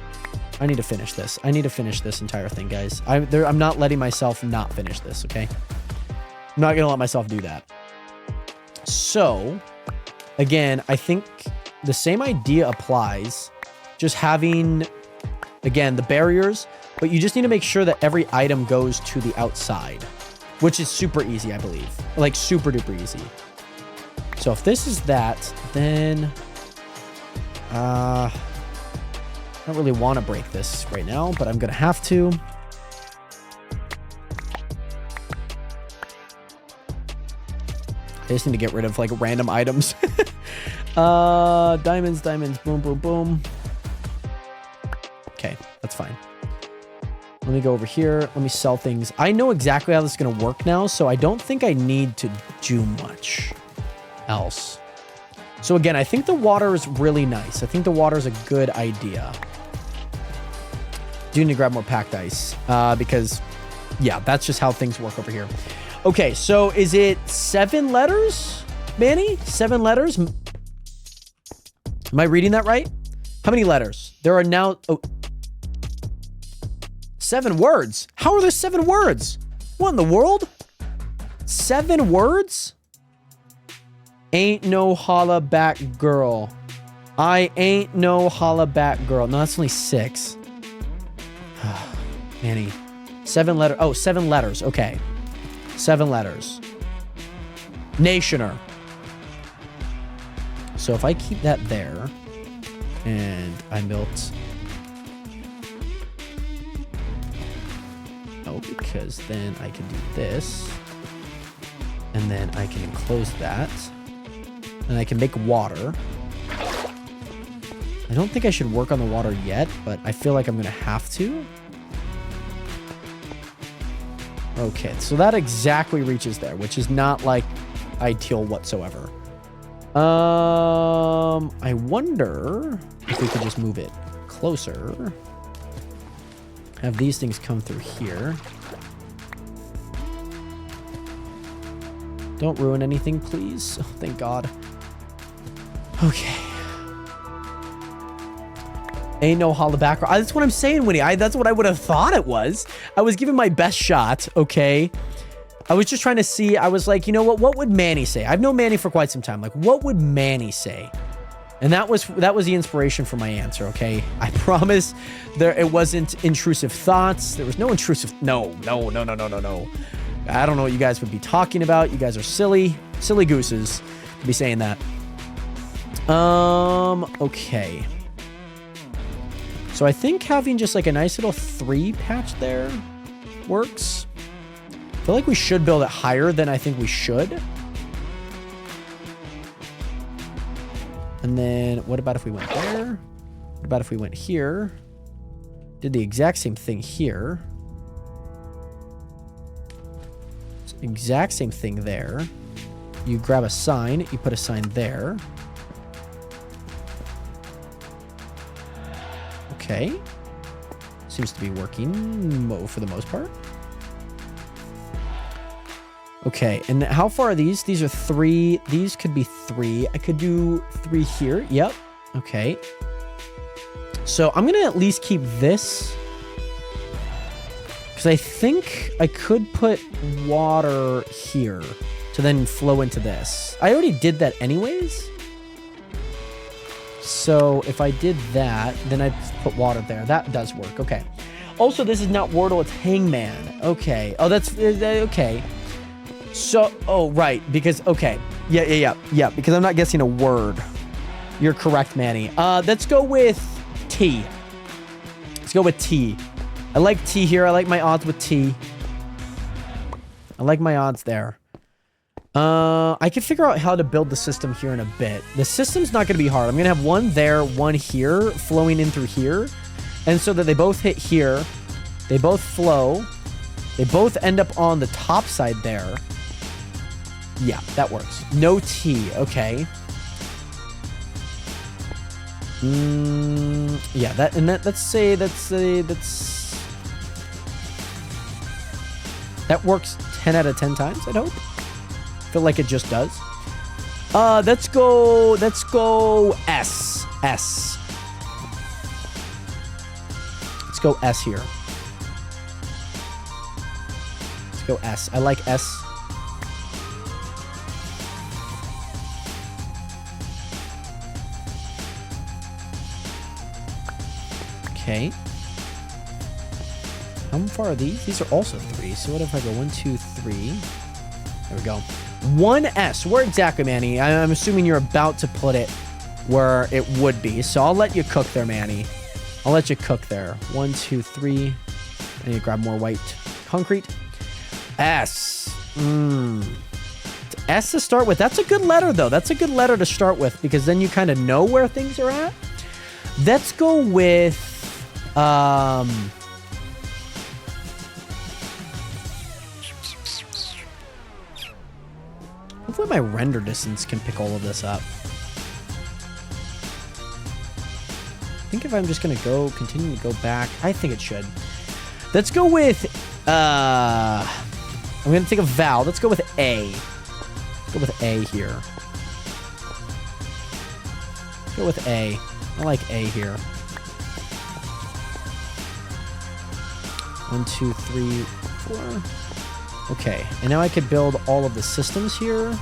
I need to finish this. I need to finish this entire thing, guys. I'm not letting myself not finish this, okay? I'm not going to let myself do that. So, again, I think the same idea applies. Just having, again, the barriers, but you just need to make sure that every item goes to the outside, which is super easy, I believe. Like, super duper easy. So if this is that, then I don't really want to break this right now, but I'm going to have to. I just need to get rid of like random items. Diamonds, boom, boom, boom. Okay, that's fine. Let me go over here. Let me sell things. I know exactly how this is going to work now, so I don't think I need to do much else. So again, I think the water is really nice. I think the water is a good idea. Do need to grab more packed ice because, yeah, that's just how things work over here. Okay, so is it 7 letters, Manny? 7 letters? Am I reading that right? How many letters? There are now... Oh, 7 words? How are there 7 words? What in the world? 7 words? Ain't no holla back girl. I ain't no holla back girl. No, that's only 6. Manny. 7 letters. Oh, 7 letters. Okay. 7 letters. Nationer. So if I keep that there, and I built... Oh, because then I can do this. And then I can enclose that. And I can make water. I don't think I should work on the water yet, but I feel like I'm going to have to. Okay, so that exactly reaches there, which is not like ideal whatsoever. I wonder if we could just move it closer. Have these things come through here. Don't ruin anything, please. Oh, thank God. Okay. Ain't no holla back. That's what I'm saying, Winnie. That's what I would have thought it was. I was giving my best shot, okay? I was just trying to see. I was like, you know what? What would Manny say? I've known Manny for quite some time. Like, what would Manny say? And that was the inspiration for my answer, okay? I promise it wasn't intrusive thoughts. There was no intrusive... No. I don't know what you guys would be talking about. You guys are silly gooses to be saying that. Okay. So I think having just like a nice little 3 patch there works. I feel like we should build it higher than I think we should. And then what about if we went there? What about if we went here? Did the exact same thing here. Exact same thing there. You grab a sign. You put a sign there. Okay. Seems to be working for the most part. Okay, and how far are these? These are 3. These could be 3. I could do 3 here. Yep. Okay. So I'm going to at least keep this. Because I think I could put water here to then flow into this. I already did that anyways. So if I did that, then I'd put water there. That does work. Okay. Also, this is not Wordle, it's Hangman. Okay. Oh, that's okay. So, oh, right. Because, okay. Yeah. Because I'm not guessing a word. You're correct, Manny. Let's go with T. Let's go with T. I like T here. I like my odds with T. I like my odds there. I can figure out how to build the system here in a bit. The system's not going to be hard. I'm going to have one there, one here, flowing in through here. And so that they both hit here. They both flow. They both end up on the top side there. Yeah, that works. No T. Okay. Yeah, let's say that works 10 out of 10 times, I'd hope. Feel like it just does. Let's go S. Let's go S here. Let's go S. I like S. Okay. How far are these? These are also 3. So what if I go 1, 2, 3? There we go. 1S. Where exactly, Manny? I'm assuming you're about to put it where it would be. So I'll let you cook there, Manny. I'll let you cook there. 1, 2, 3. I need to grab more white concrete. S. S to start with. That's a good letter, though. That's a good letter to start with because then you kind of know where things are at. Let's go with... Hopefully my render distance can pick all of this up. I think if I'm just going to continue to go back, I think it should. Let's go with, I'm going to take a vowel. Let's go with A. Let's go with A here. Let's go with A. I like A here. 1, 2, 3, 4. Okay, and now I could build all of the systems here.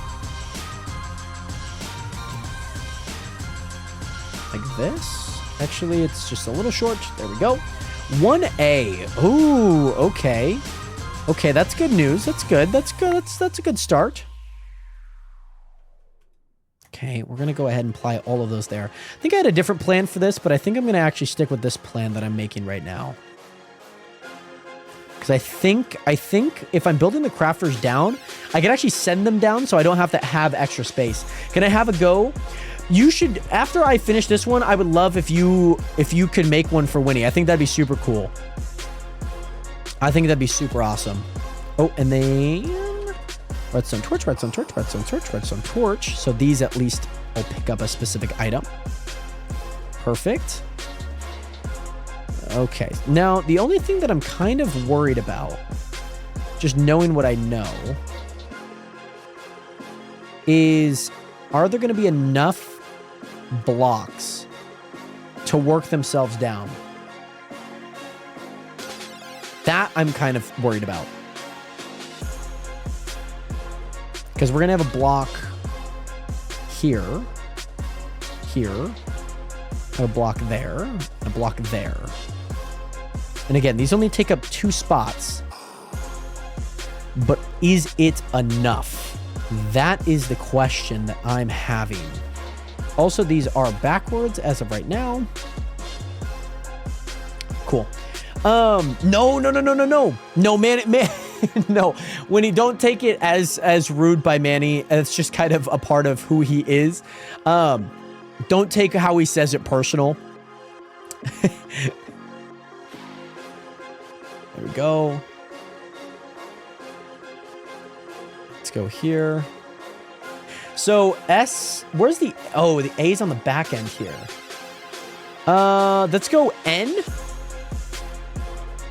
Like this. Actually, it's just a little short. There we go. 1A. Ooh, okay. Okay, that's good news. That's good. That's good. That's a good start. Okay, we're going to go ahead and apply all of those there. I think I had a different plan for this, but I think I'm going to actually stick with this plan that I'm making right now. Because I think if I'm building the crafters down, I can actually send them down so I don't have to have extra space. Can I have a go? You should, after I finish this one, I would love if you could make one for Winnie. I think that'd be super cool. I think that'd be super awesome. Oh, and then redstone torch, redstone torch, redstone torch, redstone torch. So these at least will pick up a specific item. Perfect. Okay, now the only thing that I'm kind of worried about, just knowing what I know, is are there going to be enough blocks to work themselves down? That I'm kind of worried about. Because we're going to have a block here, a block there, a block there. And again, these only take up 2 spots. But is it enough? That is the question that I'm having. Also, these are backwards as of right now. Cool. No. No, man, no. When you don't take it as rude by Manny, it's just kind of a part of who he is. Don't take how he says it personal. There we go. go here. So S, where's the, oh, the A's on the back end here. Let's go N.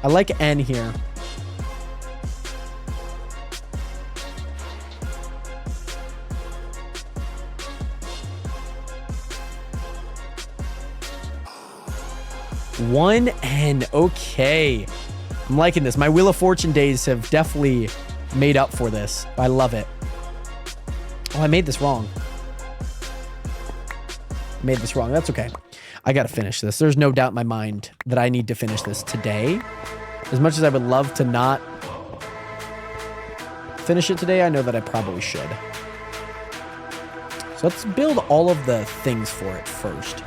I like N here. One N, okay. I'm liking this. My Wheel of Fortune days have definitely made up for this. I love it. Oh, I made this wrong. Made this wrong. That's okay. I gotta finish this. There's no doubt in my mind that I need to finish this today. As much as I would love to not finish it today, I know that I probably should. So let's build all of the things for it first.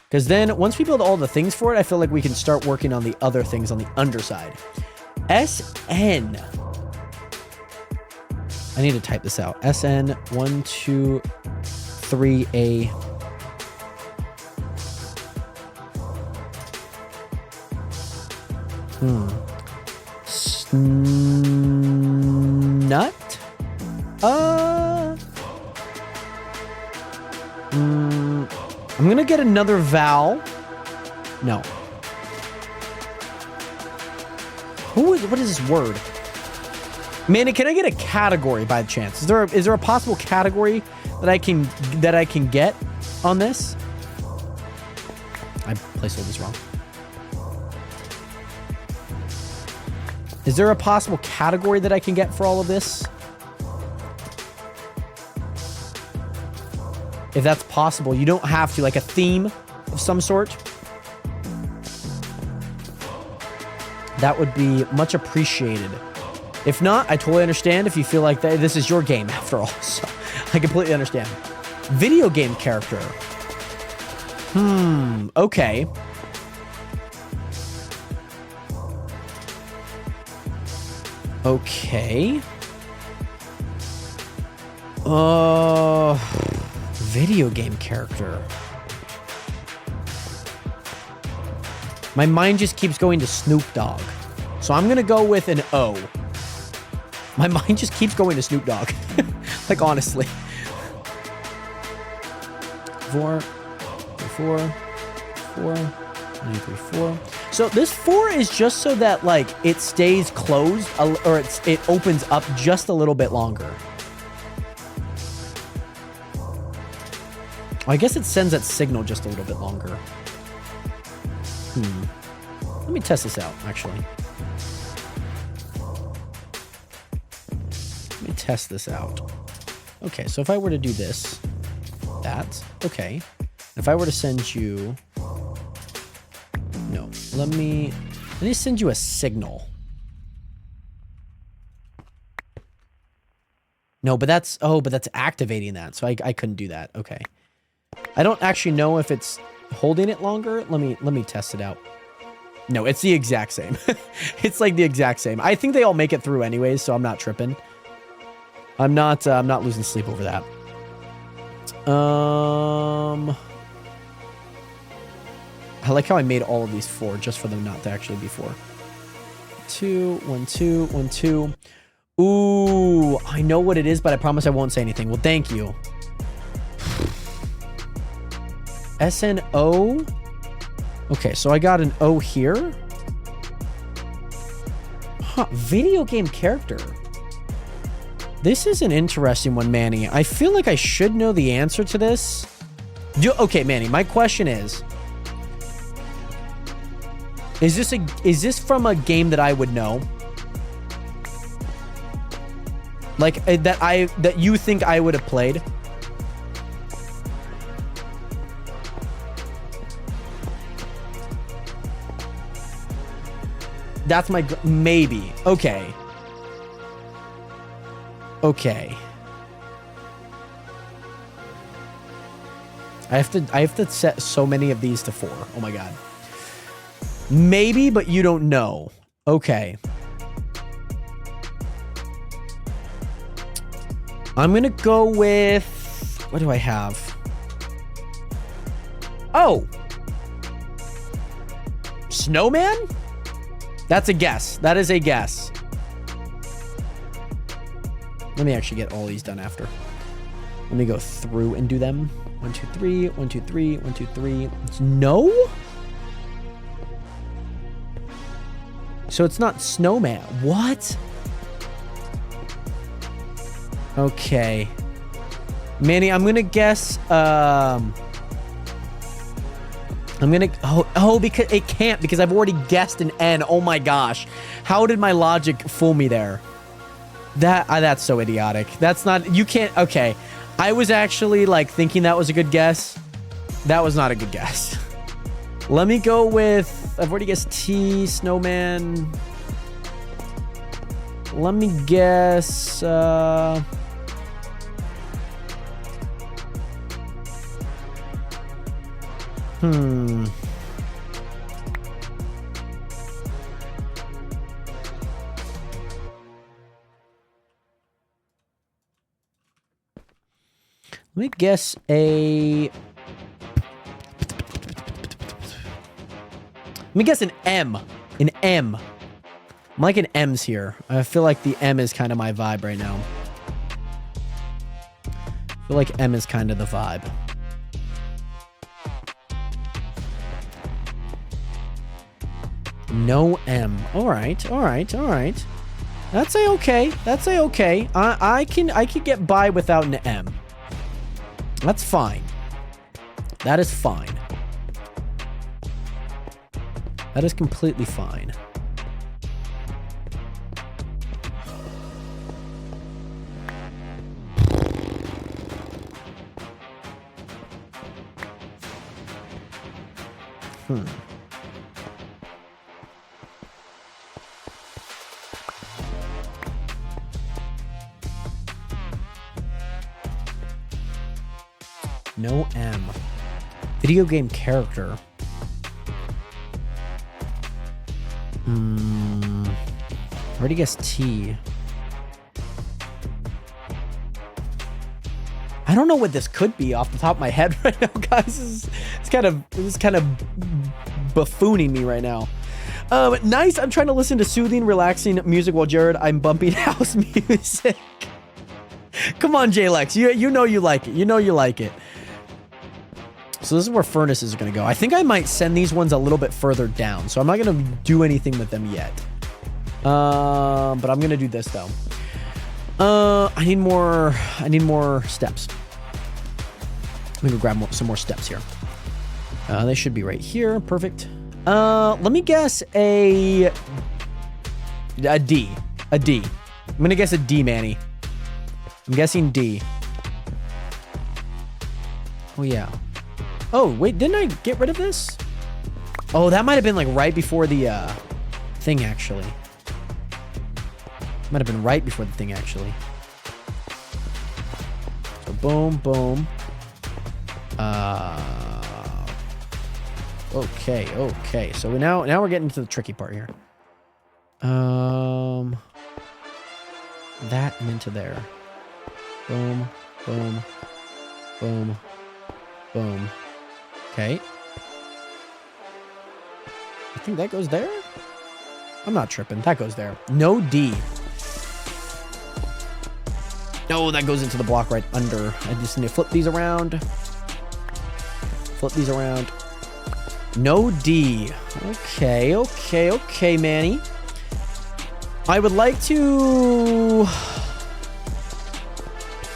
Because then, once we build all the things for it, I feel like we can start working on the other things on the underside. SN. I need to type this out. SN 1, 2, 3A. Snut? I'm gonna get another vowel. No. What is this word? Manny, can I get a category by chance? Is there a possible category that I can get on this? I placed all this wrong. Is there a possible category that I can get for all of this? If that's possible, you don't have to, like a theme of some sort. That would be much appreciated. If not, I totally understand if you feel like this is your game after all. So I completely understand. Video game character. Okay. Okay. Video game character. My mind just keeps going to Snoop Dogg. So I'm going to go with an O. My mind just keeps going to Snoop Dogg. Like, honestly. 4, 4, 4, 1, 2, 3, 4. So this 4 is just so that, like, it stays closed, or it opens up just a little bit longer. I guess it sends that signal just a little bit longer. Let me test this out, actually. Let me test this out. Okay, so if I were to do this, that, okay. If I were to send you... No, let me send you a signal. No, but that's activating that, so I couldn't do that. Okay. I don't actually know if it's holding it longer. Let me test it out. No, it's the exact same. It's like the exact same. I think they all make it through anyways, so I'm not tripping. I'm not losing sleep over that. I like how I made all of these 4 just for them not to actually be 4. 2, 1, 2, 1, 2. Ooh, I know what it is, but I promise I won't say anything. Well, thank you. SNO. Okay, so I got an O here. Huh, video game character. This is an interesting one, Manny. I feel like I should know the answer to this. Okay, Manny, my question is this from a game that I would know? Like that you think I would have played? That's my maybe. Okay. Okay. I have to set so many of these to 4. Oh my god. Maybe, but you don't know. Okay. I'm gonna go with... What do I have? Oh! Snowman? That's a guess. That is a guess. Let me actually get all these done after. Let me go through and do them. 1, 2, 3, 1, 2, 3, 1, 2, 3. No? So it's not snowman. What? Okay. Manny, I'm gonna guess, I'm gonna, because it can't, because I've already guessed an N. Oh my gosh. How did my logic fool me there? That's so idiotic. That's not, you can't, okay. I was actually like thinking that was a good guess. That was not a good guess. Let me go with, I've already guessed T, snowman. Let me guess, Let me guess a... Let me guess an M. An M. I'm liking M's here. I feel like the M is kind of my vibe right now. I feel like M is kind of the vibe. No M. All right, all right, all right. That's a-okay. That's a-okay. I can get by without an M. That's fine. That is fine. That is completely fine. No M. Video game character. Already guessed T. I don't know what this could be off the top of my head right now, guys. It's kind of buffooning me right now. Nice. I'm trying to listen to soothing, relaxing music while Jared, I'm bumping house music. Come on, J-Lex. You know you like it. You know you like it. So this is where furnaces are going to go. I think I might send these ones a little bit further down. So I'm not going to do anything with them yet. But I'm going to do this, though. I need more steps. I'm going to grab some more steps here. They should be right here. Perfect. Let me guess a D. A D. I'm going to guess a D, Manny. I'm guessing D. Oh, yeah. Oh, wait, didn't I get rid of this? Oh, that might have been like right before the thing, actually. Might have been right before the thing, actually. So boom, boom. Okay, okay. So now we're getting to the tricky part here. That and into there. Boom, boom, boom, boom. Okay. I think that goes there? I'm not tripping. That goes there. No D. No, that goes into the block right under. I just need to flip these around. Flip these around. No D. Okay, okay, okay, Manny. I would like to...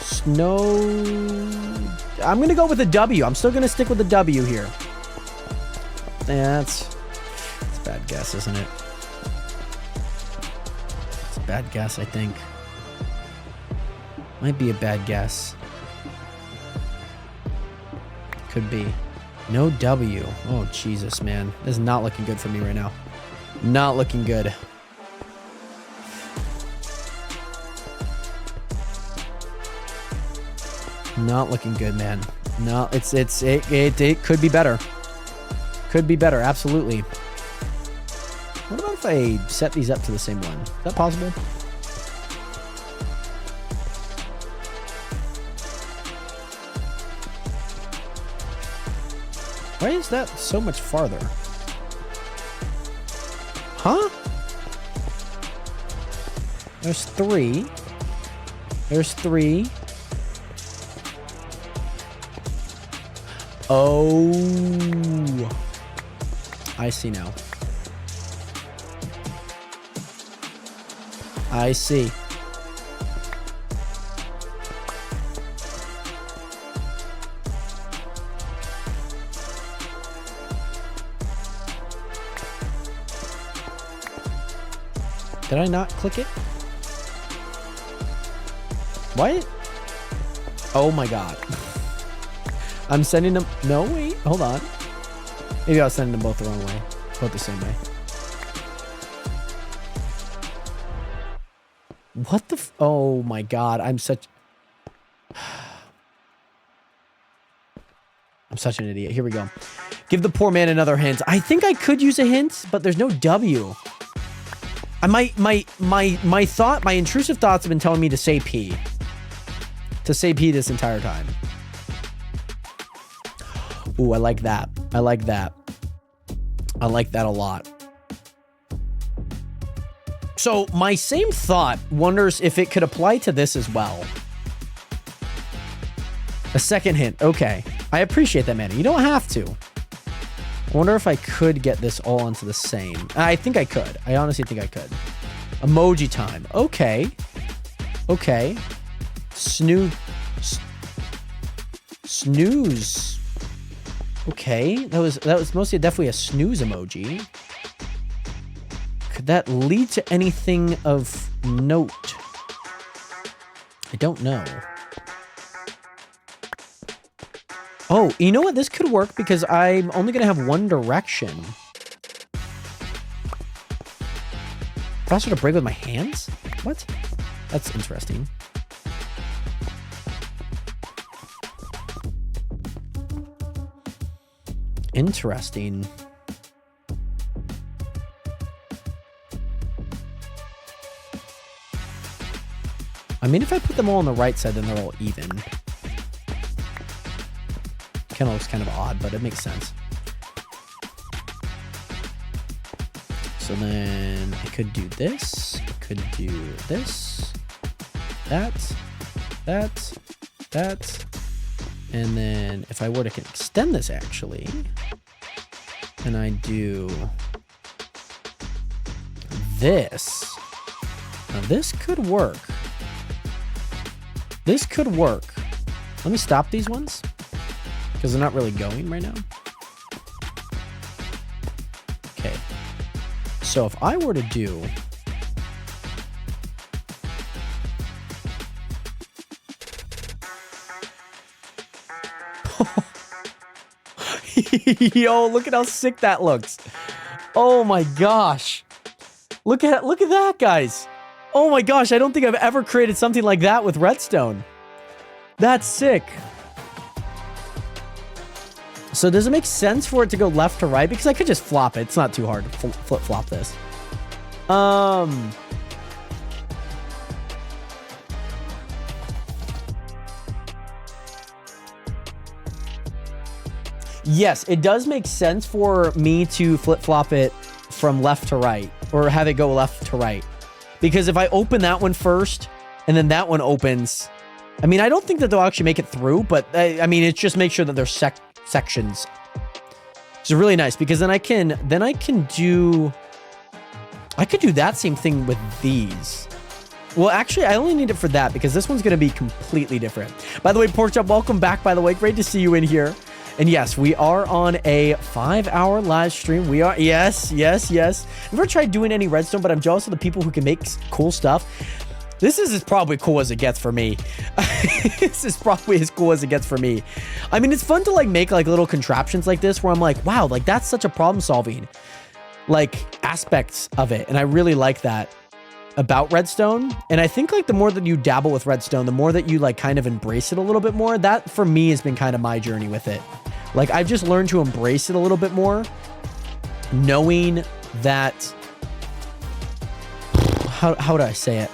Snow... I'm going to go with a W. I'm still going to stick with the W here. That's a bad guess, isn't it? It's a bad guess, I think. Might be a bad guess. Could be. No W. Oh, Jesus, man. This is not looking good for me right now. Not looking good. Not looking good, man. No, it could be better. Could be better, absolutely. What about if I set these up to the same one? Is that possible? Why is that so much farther? Huh? There's 3. There's 3. Oh. I see now. I see. Did I not click it? What? Oh my god. I'm sending them. No, wait. Hold on. Maybe I was sending them both the wrong way. Both the same way. What the oh my god. I'm such an idiot. Here we go. Give the poor man another hint. I think I could use a hint, but there's no W. My intrusive thoughts have been telling me to say P. To say P this entire time. Ooh, I like that. I like that. I like that a lot. So my same thought wonders if it could apply to this as well. A second hint. Okay. I appreciate that, Manny. You don't have to. I wonder if I could get this all onto the same. I think I could. I honestly think I could. Emoji time. Okay. Okay. Snooze. Okay. That was mostly definitely a snooze emoji. Could that lead to anything of note? I don't know. Oh, you know what? This could work because I'm only going to have one direction. Faster to break with my hands? What? That's interesting. Interesting. I mean, if I put them all on the right side, then they're all even. Kind of looks kind of odd, but it makes sense. So then I could do this. I could do this. That. And then if I were to extend this actually, and I do this. Now this could work. This could work. Let me stop these ones because they're not really going right now. Okay. So if I were to do yo, look at how sick that looks. Oh my gosh. Look at that, guys. Oh my gosh, I don't think I've ever created something like that with redstone. That's sick. So does it make sense for it to go left to right? Because I could just flop it. It's not too hard to flip-flop this. Yes, it does make sense for me to flip-flop it from left to right, or have it go left to right. Because if I open that one first, and then that one opens, I mean, I don't think that they'll actually make it through, but I mean, it's just make sure that there's sections. It's really nice, because then I could do that same thing with these. Well, actually, I only need it for that, because this one's going to be completely different. By the way, Porkchop, welcome back, by the way. Great to see you in here. And yes, we are on a 5-hour live stream. We are, yes. I've never tried doing any redstone, but I'm jealous of the people who can make cool stuff. This is as probably cool as it gets for me. This is probably as cool as it gets for me. I mean, it's fun to like make like little contraptions like this where I'm like, wow, like that's such a problem solving like aspects of it. And I really like that about redstone. And I think like the more that you dabble with redstone, the more that you like kind of embrace it a little bit more. That for me has been kind of my journey with it. Like I've just learned to embrace it a little bit more, knowing that, how would I say it?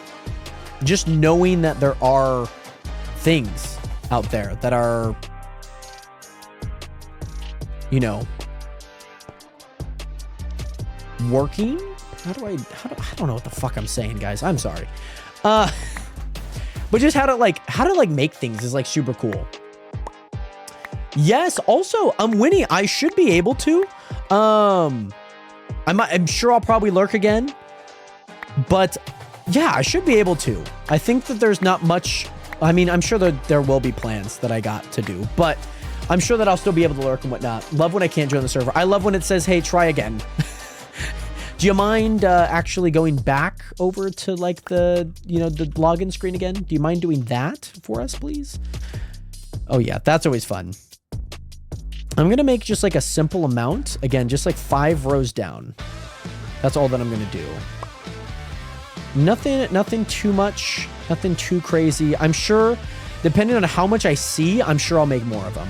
Just knowing that there are things out there that are, you know, working. I don't know what the fuck I'm saying, guys. I'm sorry. But just how to like make things is like super cool. Yes, also, Winnie, I should be able to. I'm sure I'll probably lurk again. But yeah, I should be able to. I think that there's not much. I mean, I'm sure that there will be plans that I got to do, but I'm sure that I'll still be able to lurk and whatnot. Love when I can't join the server. I love when it says, hey, try again. Do you mind actually going back over to like the login screen again? Do you mind doing that for us, please? Oh yeah, that's always fun. I'm going to make just like a simple amount. Again, just like 5 rows down. That's all that I'm going to do. Nothing too much, nothing too crazy. I'm sure, depending on how much I see, I'm sure I'll make more of them.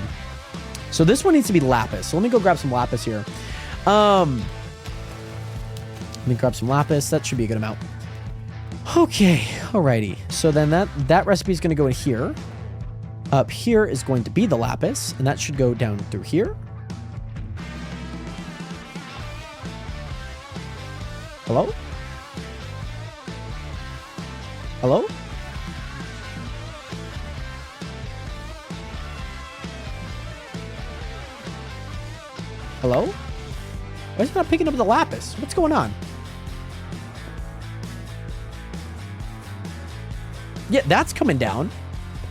So this one needs to be lapis. So let me go grab some lapis here. Let me grab some lapis. That should be a good amount. Okay, alrighty. So then that recipe is going to go in here. Up here is going to be the lapis, and that should go down through here. Hello? Hello? Hello? Why is it not picking up the lapis? What's going on? Yeah, that's coming down.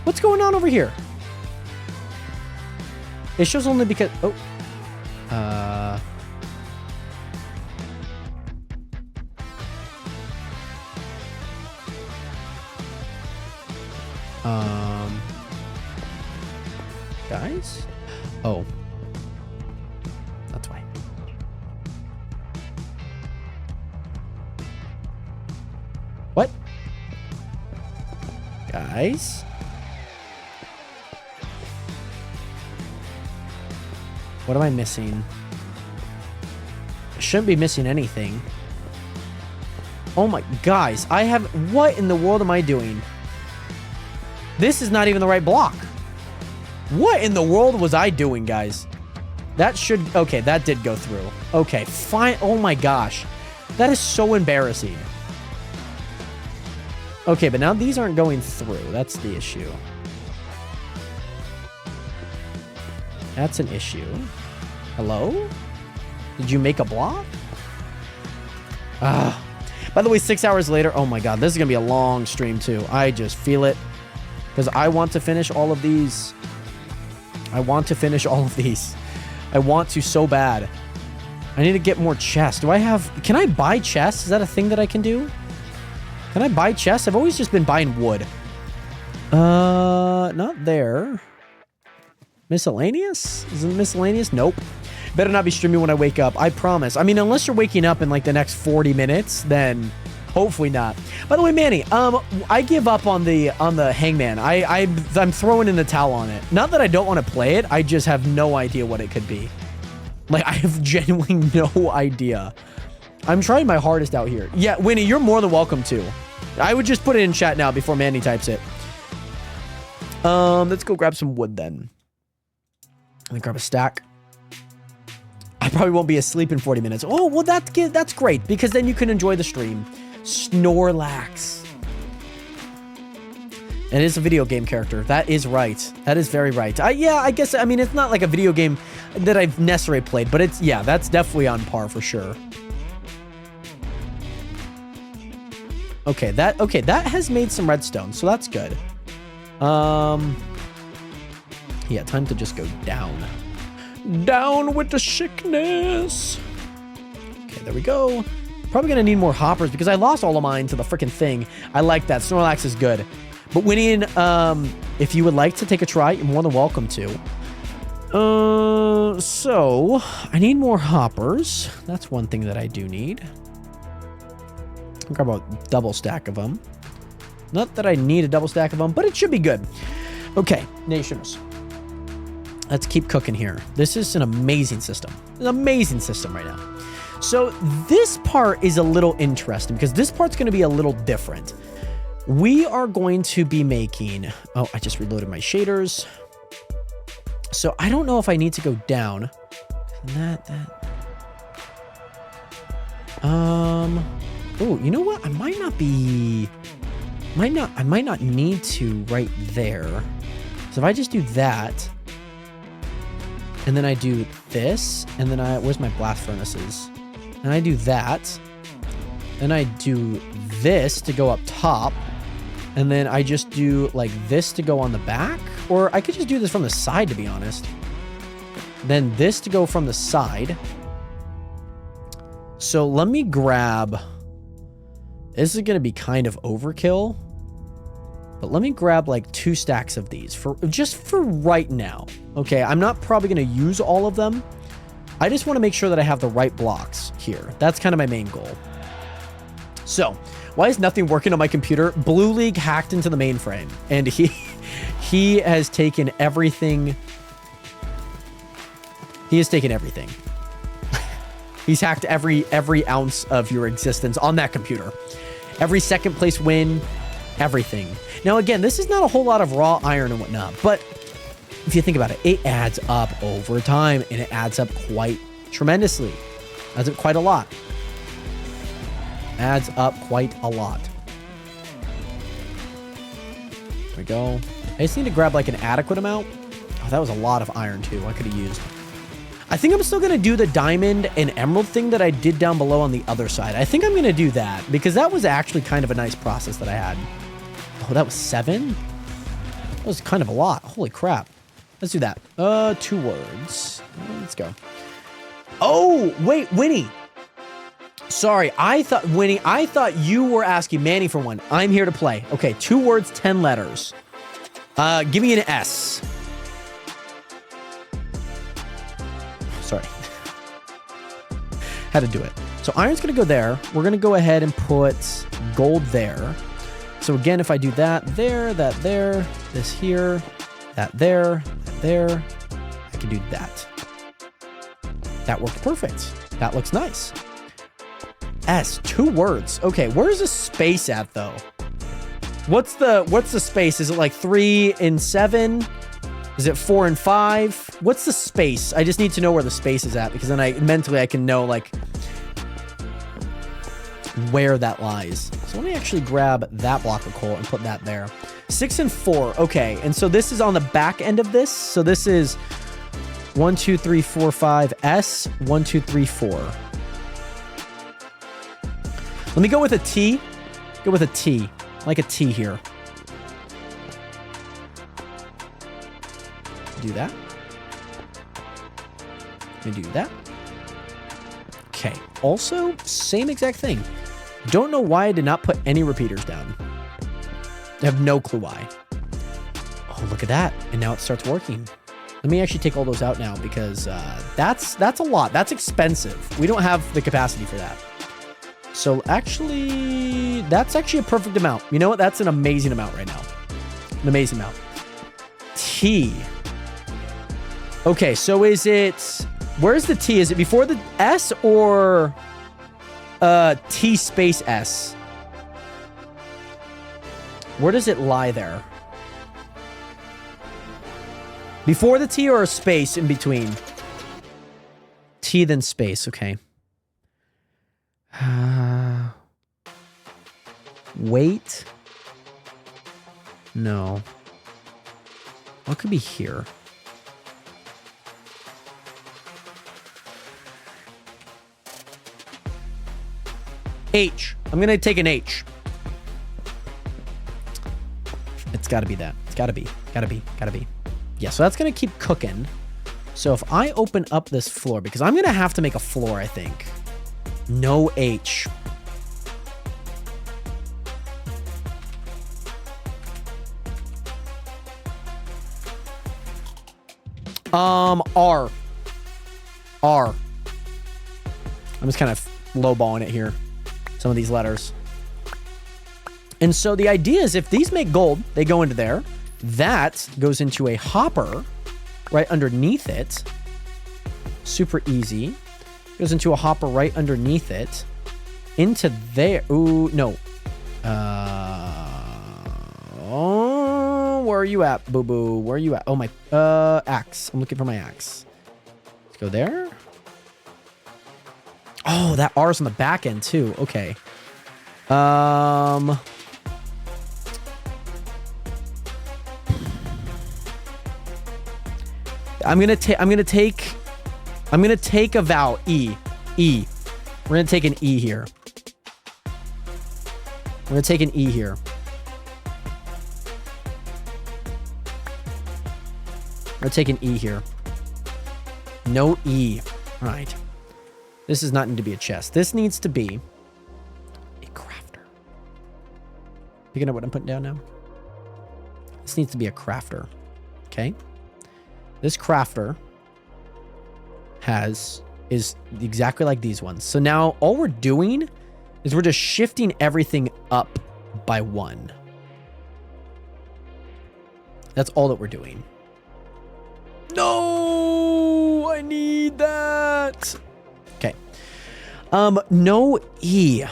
What's going on over here? It shows only because... Oh. Guys? Oh. That's why. What? Guys? What am I missing? I shouldn't be missing anything. Oh my... Guys, I have... What in the world am I doing? This is not even the right block. What in the world was I doing, guys? That should... Okay, that did go through. Okay, fine. Oh my gosh. That is so embarrassing. Okay, but now these aren't going through. That's the issue. That's an issue. Hello? Did you make a block? Ah. By the way, 6 hours later... Oh my god, this is going to be a long stream too. I just feel it. Because I want to finish all of these. I want to finish all of these. I want to so bad. I need to get more chests. Do I have... Can I buy chests? Is that a thing that I can do? Can I buy chests? I've always just been buying wood. Not there. Miscellaneous? Is it miscellaneous? Nope. Better not be streaming when I wake up. I promise. I mean, unless you're waking up in like the next 40 minutes, then hopefully not. By the way, Manny, I give up on the hangman. I'm throwing in the towel on it. Not that I don't want to play it. I just have no idea what it could be. Like, I have genuinely no idea. I'm trying my hardest out here. Yeah, Winnie, you're more than welcome to. I would just put it in chat now before Manny types it. Let's go grab some wood then. Let me grab a stack. I probably won't be asleep in 40 minutes. Oh, well, that's great, because then you can enjoy the stream. Snorlax. It is a video game character. That is right. That is very right. Yeah, I guess, I mean, it's not like a video game that I've necessarily played, but it's, yeah, that's definitely on par for sure. Okay, that has made some redstone, so that's good. Yeah, time to just go down. Down with the sickness. Okay, there we go. Probably gonna need more hoppers because I lost all of mine to the freaking thing. I like that. Snorlax is good. But Winnie, if you would like to take a try, you're more than welcome to. So I need more hoppers. That's one thing that I do need. I'll grab a double stack of them. Not that I need a double stack of them, but it should be good. Okay, nations. Let's keep cooking here. This is an amazing system. An amazing system right now. So this part is a little interesting because this part's going to be a little different. We are going to be making... Oh, I just reloaded my shaders. So I don't know if I need to go down. Oh, you know what? I might not be... I might not need to right there. So if I just do that, and then I do this, and then where's my blast furnaces? And I do that, and I do this to go up top, and then I just do like this to go on the back, or I could just do this from the side, to be honest. Then this to go from the side. So let me grab, this is going to be kind of overkill, but let me grab like 2 stacks of these for just for right now. Okay, I'm not probably going to use all of them. I just want to make sure that I have the right blocks here. That's kind of my main goal. So, why is nothing working on my computer? Blue League hacked into the mainframe, and he has taken everything. He has taken everything. He's hacked every ounce of your existence on that computer. Every second place win, everything. Now, again, this is not a whole lot of raw iron and whatnot, but if you think about it, it adds up over time, and it adds up quite tremendously. Adds up quite a lot. Adds up quite a lot. There we go. I just need to grab like an adequate amount. Oh, that was a lot of iron too. I could have used. I think I'm still going to do the diamond and emerald thing that I did down below on the other side. I think I'm going to do that because that was actually kind of a nice process that I had. Oh, that was 7? That was kind of a lot. Holy crap. Let's do that. 2 words. Let's go. Oh, wait, Winnie. Sorry, Winnie, I thought you were asking Manny for one. I'm here to play. Okay, 2 words, 10 letters. Give me an S. Sorry. Had to do it. So iron's going to go there. We're going to go ahead and put gold there. So again, if I do that there, this here, that there, I can do that. That worked perfect. That looks nice. S, 2 words. Okay, where's the space at though? What's the space? Is it like 3 and 7? Is it 4 and 5? What's the space? I just need to know where the space is at because then mentally I can know like where that lies. So let me actually grab that block of coal and put that there. 6 and 4. Okay, and so this is on the back end of this. So this is 1, 2, 3, 4, 5 S 1, 2, 3, 4. Let me go with a T. Go with a T. I like a T here. Do that. Let me do that. Okay. Also, same exact thing. Don't know why I did not put any repeaters down. I have no clue why. Oh, look at that. And now it starts working. Let me actually take all those out now because that's a lot. That's expensive. We don't have the capacity for that. So actually, that's actually a perfect amount. You know what? That's an amazing amount right now. An amazing amount. T. Okay, so is it... Where's the T? Is it before the S or T space S? Where does it lie there? Before the T or a space in between? T then space, okay. Wait. No. What could be here? H. I'm going to take an H. It's got to be that. It's got to be. Got to be. Yeah, so that's going to keep cooking. So if I open up this floor, because I'm going to have to make a floor, I think. No H. R. I'm just kind of lowballing it here. Some of these letters. And so the idea is if these make gold, they go into there. That goes into a hopper right underneath it. Super easy. Goes into a hopper right underneath it. Into there. Ooh, no. Oh, where are you at, boo-boo? Where are you at? Oh, my axe. I'm looking for my axe. Let's go there. Oh, that R's on the back end too. Okay. I'm gonna take a vowel. E. E. We're gonna take an E here. We're gonna take an E here. We're gonna take an E here. No E. All right. This does not need to be a chest. This needs to be a crafter. Picking up what I'm putting down now? This needs to be a crafter. Okay. This crafter is exactly like these ones. So now all we're doing is we're just shifting everything up by 1. That's all that we're doing. No, I need that. Okay. No E.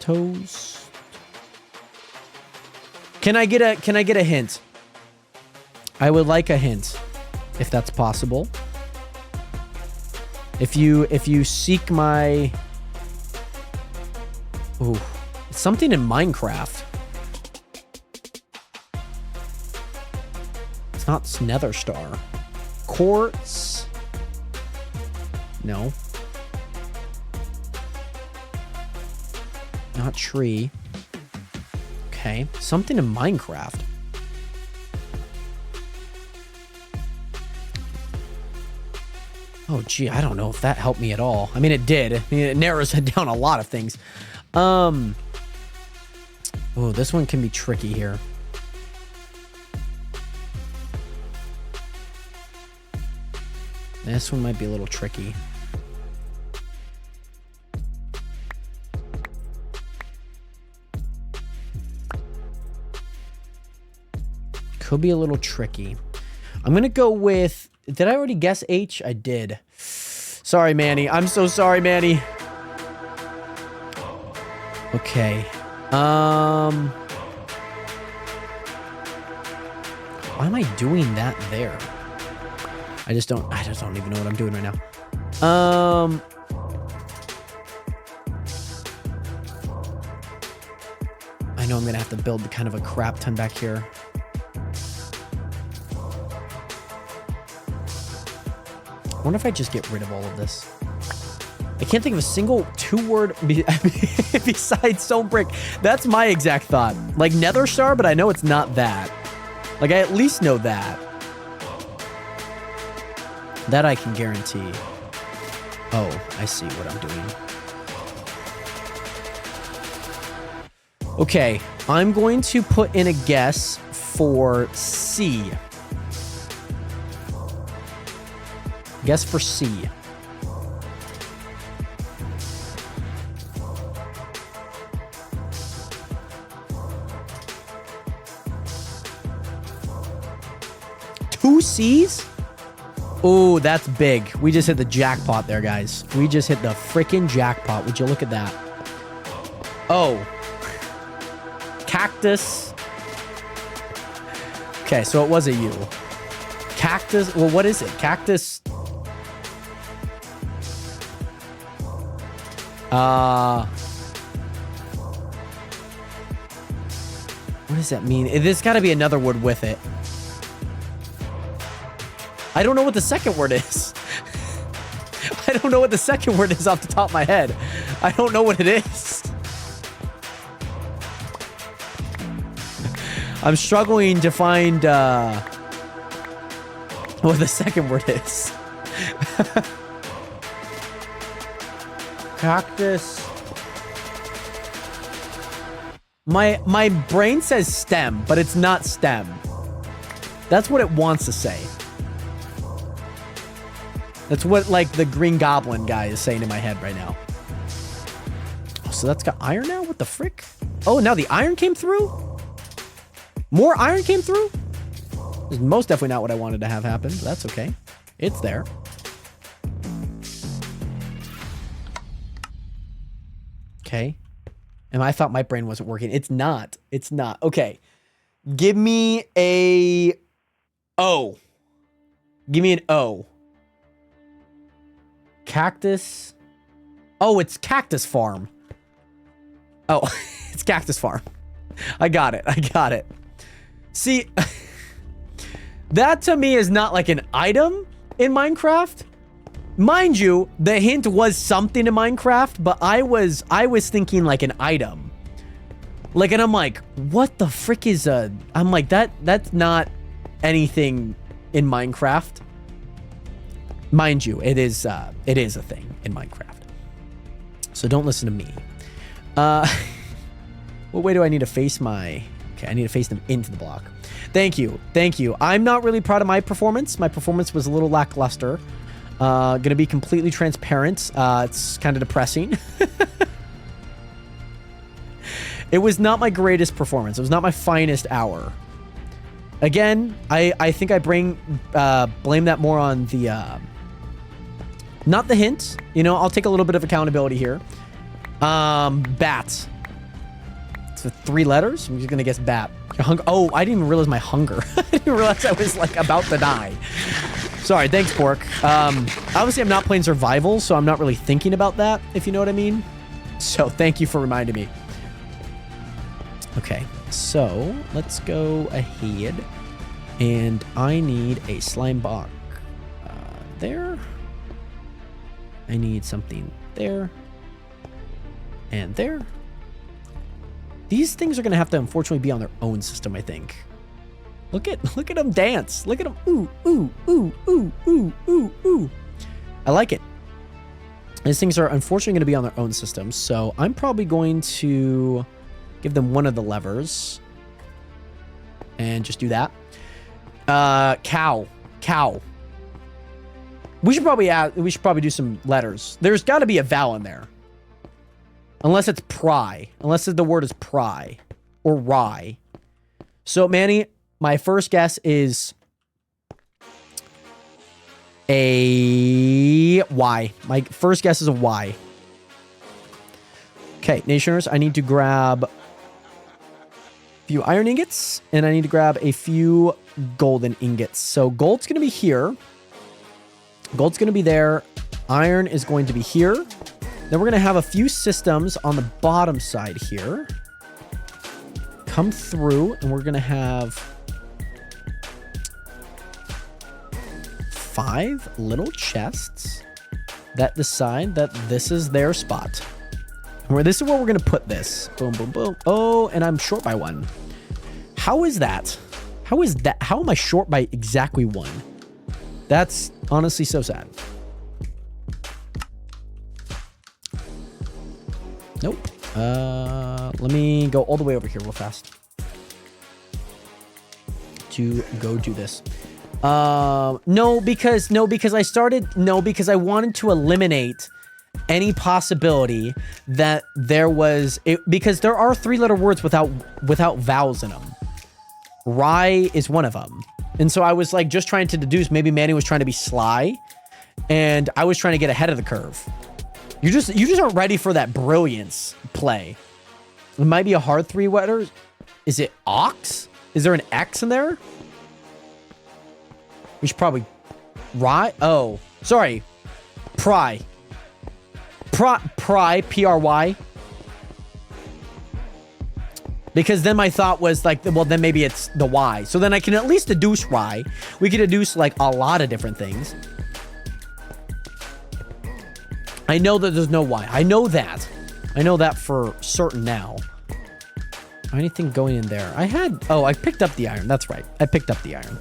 Toes. Can I get a hint? I would like a hint, if that's possible. If you seek my... Ooh, it's something in Minecraft. It's not Nether Star. Quartz. No. Not tree. Okay. Something in Minecraft. Oh, gee, I don't know if that helped me at all. I mean, it did. I mean, it narrows down a lot of things. Oh, this one can be tricky here. This one might be a little tricky. Could be a little tricky. I'm going to go with... Did I already guess H? I did. Sorry, Manny. I'm so sorry, Manny. Okay. Why am I doing that there? I just don't even know what I'm doing right now. I know I'm gonna have to build kind of a crap ton back here. I wonder if I just get rid of all of this. I can't think of a single 2-word besides stone brick. That's my exact thought. Like Nether Star, but I know it's not that. Like I at least know that. That I can guarantee. Oh, I see what I'm doing. Okay, I'm going to put in a guess for C. Guess for C. Two C's? Oh, that's big. We just hit the jackpot there, guys. We just hit the freaking jackpot. Would you look at that? Oh. Cactus. Okay, so it was a U. Cactus. Well, what is it? Cactus. What does that mean? There's got to be another word with it. I don't know what the second word is. I don't know what the second word is off the top of my head. I don't know what it is. I'm struggling to find what the second word is. Cactus. My brain says stem, but it's not stem. That's what it wants to say. That's what, like, the Green Goblin guy is saying in my head right now. Oh, so that's got iron now? What the frick? Oh, now the iron came through? More iron came through? This is most definitely not what I wanted to have happen, but that's okay. It's there. Okay. And I thought my brain wasn't working. It's not. It's not. Okay. Give me a O. Give me an O. Cactus. Oh, it's Cactus Farm. Oh, it's Cactus Farm. I got it. See, that to me is not like an item in Minecraft. Mind you, the hint was something in Minecraft, but I was thinking like an item. Like, and I'm like, what the frick is a... I'm like, that's not anything in Minecraft. Mind you, it is a thing in Minecraft. So don't listen to me. What way do I need to face my... Okay, I need to face them into the block. Thank you. I'm not really proud of my performance. My performance was a little lackluster. Gonna be completely transparent. It's kind of depressing. It was not my greatest performance. It was not my finest hour. Again, I think I blame that more on the... not the hint. You know, I'll take a little bit of accountability here. Bat. It's 3 letters. I'm just gonna guess bat. Oh, I didn't even realize my hunger. I didn't realize I was like about to die. Sorry, thanks, Pork. Obviously, I'm not playing survival, so I'm not really thinking about that, if you know what I mean. So, thank you for reminding me. Okay, so let's go ahead, and I need a slime block there. I need something there and there. These things are gonna have to unfortunately be on their own system, I think. Look at them dance. Look at them. Ooh, ooh, ooh, ooh, ooh, ooh, ooh. I like it. These things are unfortunately going to be on their own system, so I'm probably going to give them one of the levers and just do that. Cow. We should probably do some letters. There's got to be a vowel in there. Unless it's pry. Unless the word is pry or rye. So, Manny, my first guess is a Y. My first guess is a Y. Okay, Nationers, I need to grab a few iron ingots, and I need to grab a few golden ingots. So gold's going to be here. Gold's going to be there. Iron is going to be here. Then we're going to have a few systems on the bottom side here. Come through, and we're going to have 5 little chests that decide that this is their spot. This is where we're going to put this. Boom, boom, boom. Oh, and I'm short by 1. How is that? How is that? How am I short by exactly 1? That's honestly so sad. Nope. Let me go all the way over here real fast to go do this. No, because I wanted to eliminate any possibility that there was because there are 3-letter words without vowels in them. Rye is one of them. And so I was like just trying to deduce, maybe Manny was trying to be sly and I was trying to get ahead of the curve. You just aren't ready for that brilliance play. It might be a hard 3-letter. Is it ox? Is there an X in there? We should probably... Rye? Oh, sorry. Pry. Pry, P-R-Y. Because then my thought was like, well, then maybe it's the Y. So then I can at least deduce rye. We can deduce like a lot of different things. I know that there's no Y. I know that. I know that for certain now. Anything going in there? I picked up the iron. That's right. I picked up the iron.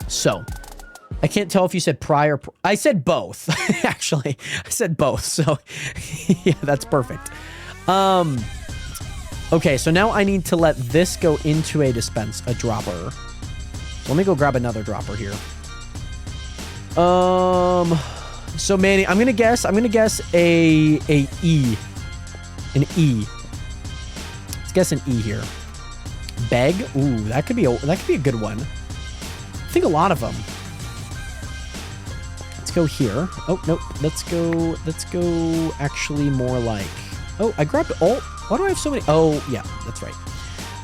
So, I can't tell if you said pry or... I said both, actually. I said both, so... yeah, that's perfect. Okay, so now I need to let this go into a dropper. So let me go grab another dropper here. So Manny, I'm gonna guess a E. An E. Let's guess an E here. Beg? Ooh, that could be a good one. I think a lot of them. Let's go here. Oh, nope. Let's go actually more like... Oh, I grabbed all... Why do I have so many? Oh, yeah, that's right.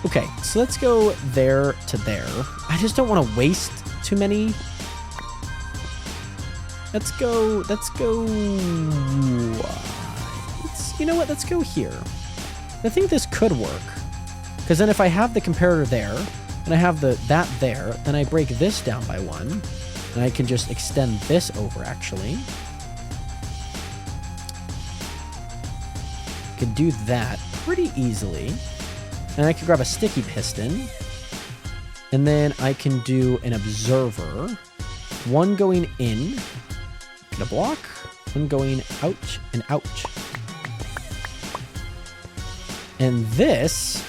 Okay, so let's go there to there. I just don't want to waste too many. Let's go. You know what? Let's go here. I think this could work. Because then if I have the comparator there, and I have that there, then I break this down by 1. And I can just extend this over, actually. Could do that pretty easily. And I could grab a sticky piston. And then I can do an observer. One going in. Get a block. One going out and out. And this,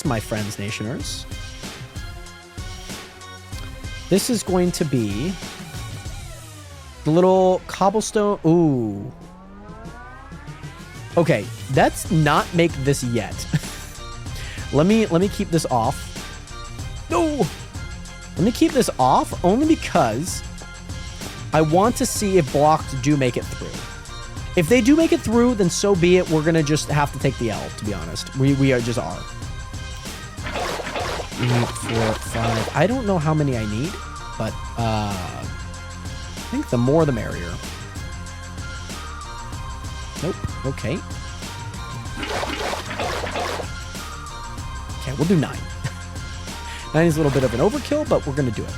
my friends, Nationers, this is going to be the little cobblestone. Ooh. Okay, let's not make this yet. let me keep this off. No. Let me keep this off only because I want to see if blocks do make it through. If they do make it through, then so be it. We're gonna just have to take the L, to be honest. We are just are. 8, 4, 5. I don't know how many I need, but I think the more the merrier. Nope. Okay. Okay, we'll do 9. 9 is a little bit of an overkill, but we're gonna do it.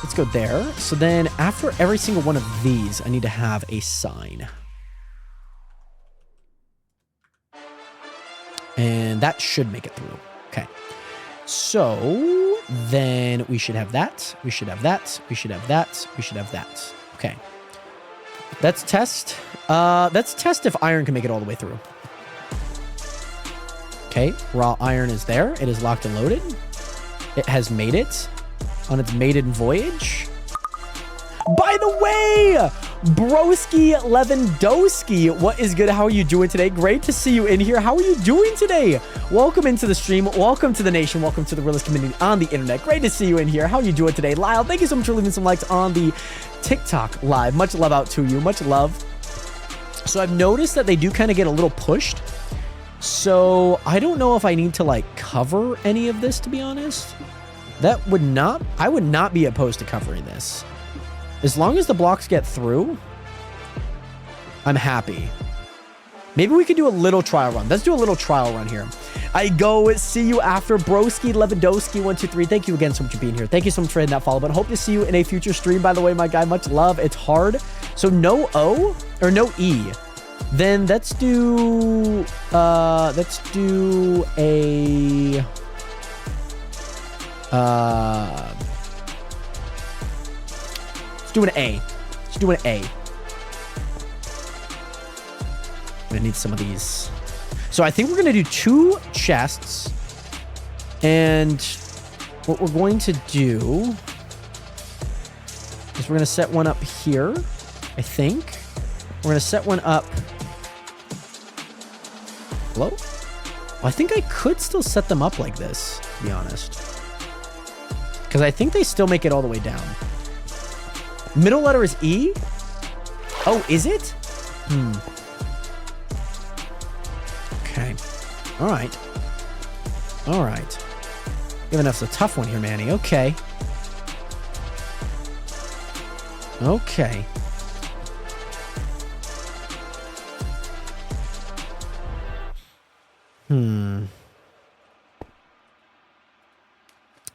Let's go there. So then after every single one of these, I need to have a sign. And that should make it through. Okay. So then we should have that. We should have that. We should have that. We should have that. Okay. Let's test. Let's test if iron can make it all the way through. Okay. Raw iron is there. It is locked and loaded. It has made it on its maiden voyage. By the way, Broski Lewandowski, what is good? How are you doing today? Great to see you in here. How are you doing today? Welcome into the stream. Welcome to the nation. Welcome to the realist community on the internet. Great to see you in here. How are you doing today? Lyle, thank you so much for leaving some likes on the TikTok live. Much love out to you. Much love. So I've noticed that they do kind of get a little pushed. So I don't know if I need to like cover any of this, to be honest. I would not be opposed to covering this. As long as the blocks get through, I'm happy. Maybe we could do a little trial run. Let's do a little trial run here. I go see you after Broski Lewandowski 123. Thank you again so much for being here. Thank you so much for hitting that follow button. Hope to see you in a future stream, by the way, my guy. Much love. It's hard. So no O or no E. Then let's do a let's do an A. Let's do an A. I'm gonna need some of these. So I think we're gonna do 2 chests. And what we're going to do is we're gonna set one up here, I think. We're gonna set one up. Hello? Well, I think I could still set them up like this, to be honest. Because I think they still make it all the way down. Middle letter is E? Oh, is it? Okay. All right. All right. Giving us a tough one here, Manny. Okay. Okay.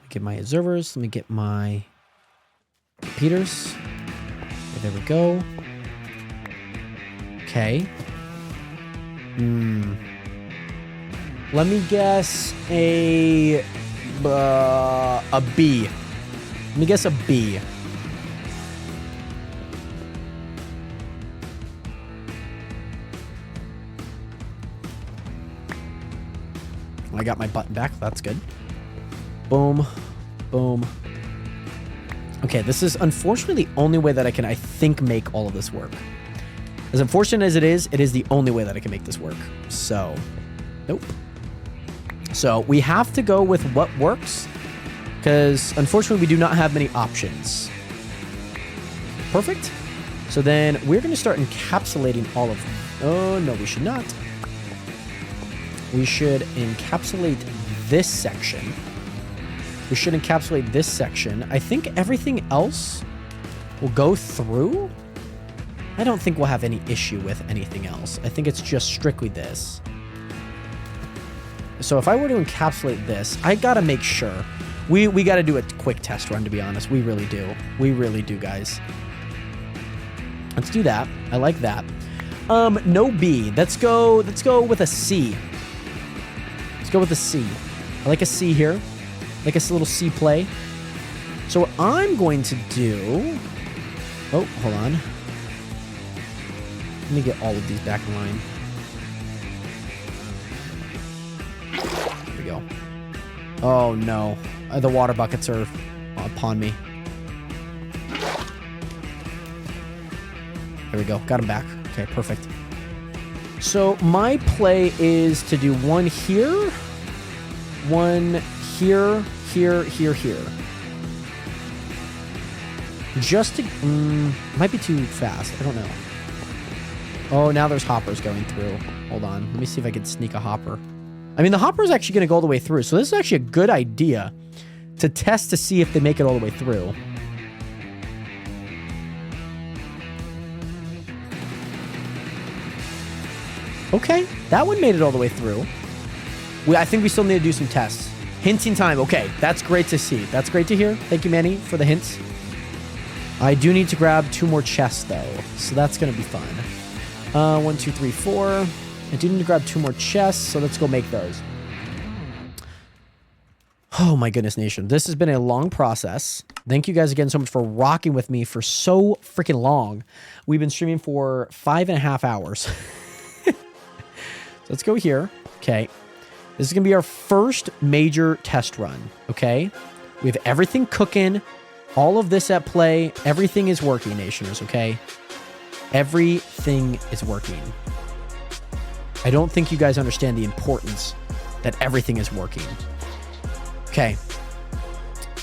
Get my observers. Let me get my repeaters. Okay, there we go. Okay. Let me guess a B. Let me guess a B. I got my button back. That's good. Boom. Boom. Okay, this is unfortunately the only way that I can, I think, make all of this work. As unfortunate as it is the only way that I can make this work. So, nope. So, we have to go with what works, because unfortunately we do not have many options. Perfect. So then we're going to start encapsulating all of them. Oh, no, we should not. We should encapsulate this section. We should encapsulate this section. I think everything else will go through. I don't think we'll have any issue with anything else. I think it's just strictly this. So if I were to encapsulate this, I gotta make sure. We gotta do a quick test run, to be honest. We really do. We really do, guys. Let's do that. I like that. No B. Let's go with a C. Let's go with a C. I like a C here. I like a little C play. So what I'm going to do... Oh, hold on. Let me get all of these back in line. There we go. Oh, no. The water buckets are upon me. There we go. Got him back. Okay, perfect. So my play is to do one here, one here, here, here, here. Just to... might be too fast. I don't know. Oh, now there's hoppers going through. Hold on. Let me see if I can sneak a hopper. I mean, the hopper is actually going to go all the way through. So this is actually a good idea to test to see if they make it all the way through. Okay, that one made it all the way through. I think we still need to do some tests. Hinting time. Okay, that's great to see. That's great to hear. Thank you, Manny, for the hints. I do need to grab 2 more chests, though, so that's going to be fun. 1, 2, 3, 4. I do need to grab 2 more chests, so let's go make those. Oh, my goodness, Nation. This has been a long process. Thank you guys again so much for rocking with me for so freaking long. We've been streaming for 5.5 hours. So let's go here. Okay. This is going to be our first major test run. Okay. We have everything cooking. All of this at play. Everything is working, Nationers. Okay. Everything is working. I don't think you guys understand the importance that everything is working. Okay.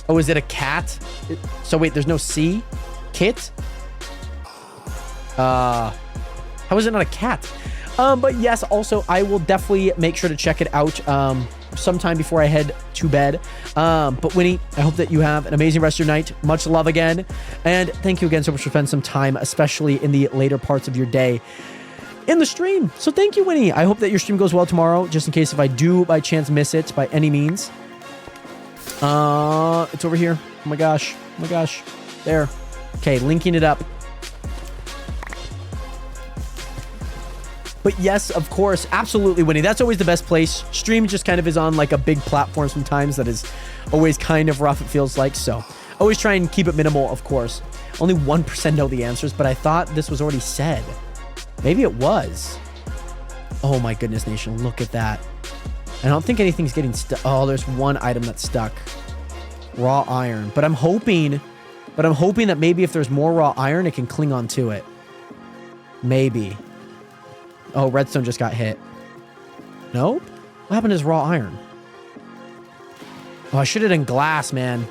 Oh, is it a cat? So wait, there's no C? Kit? How is it not a cat? But yes, also, I will definitely make sure to check it out sometime before I head to bed. But Winnie, I hope that you have an amazing rest of your night. Much love again. And thank you again so much for spending some time, especially in the later parts of your day, in the stream. So thank you, Winnie. I hope that your stream goes well tomorrow, just in case if I do by chance miss it by any means. It's over here. Oh my gosh. Oh my gosh. There. Okay, linking it up. But yes, of course, absolutely, Winnie. That's always the best place. Stream just kind of is on like a big platform sometimes that is always kind of rough, it feels like. So always try and keep it minimal, of course. Only 1% know the answers, but I thought this was already said. Maybe it was. Oh my goodness, Nation. Look at that. I don't think anything's getting stuck. Oh, there's one item that's stuck. Raw iron. But I'm hoping that maybe if there's more raw iron, it can cling on to it. Maybe. Oh, redstone just got hit. Nope. What happened to his raw iron? Oh, I should have done glass, man.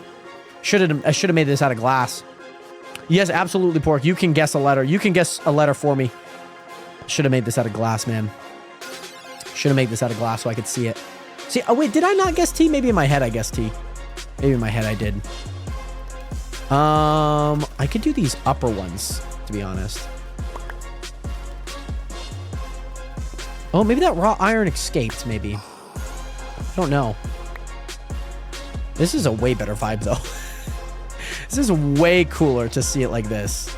I should have made this out of glass. Yes, absolutely, Pork. You can guess a letter. You can guess a letter for me. Should have made this out of glass, man. Should have made this out of glass so I could see it. See, oh wait, did I not guess T? Maybe in my head I guessed T. Maybe in my head I did. I could do these upper ones, to be honest. Oh, maybe that raw iron escaped, maybe. I don't know. This is a way better vibe, though. This is way cooler to see it like this.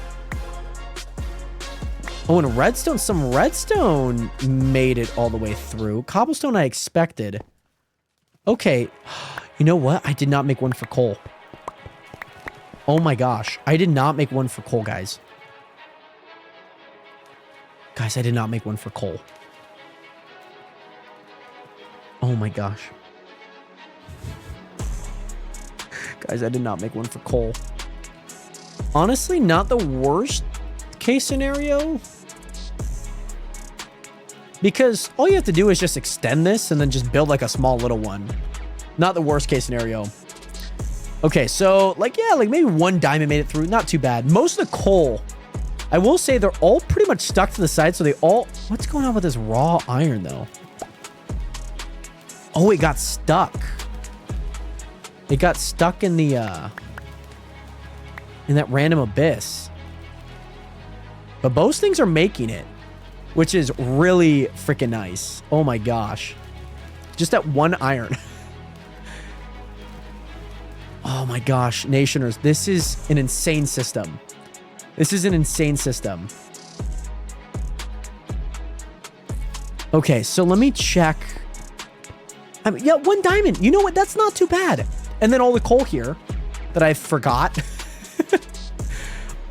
Oh, and redstone. Some redstone made it all the way through. Cobblestone I expected. Okay. You know what? I did not make one for coal. Oh my gosh. I did not make one for coal, guys. Guys, I did not make one for coal. Oh my gosh. Guys, I did not make one for coal. Honestly, not the worst case scenario. Because all you have to do is just extend this and then just build like a small little one. Not the worst case scenario. Okay, so like, yeah, like maybe one diamond made it through. Not too bad. Most of the coal, I will say they're all pretty much stuck to the side. So they all, what's going on with this raw iron though? Oh, it got stuck. It got stuck in the, in that random abyss. But both things are making it, which is really freaking nice. Oh my gosh. Just that one iron. Oh my gosh, Nationers, this is an insane system. This is an insane system. Okay, so let me check. I mean, yeah, 1 diamond. You know what? That's not too bad. And then all the coal here that I forgot.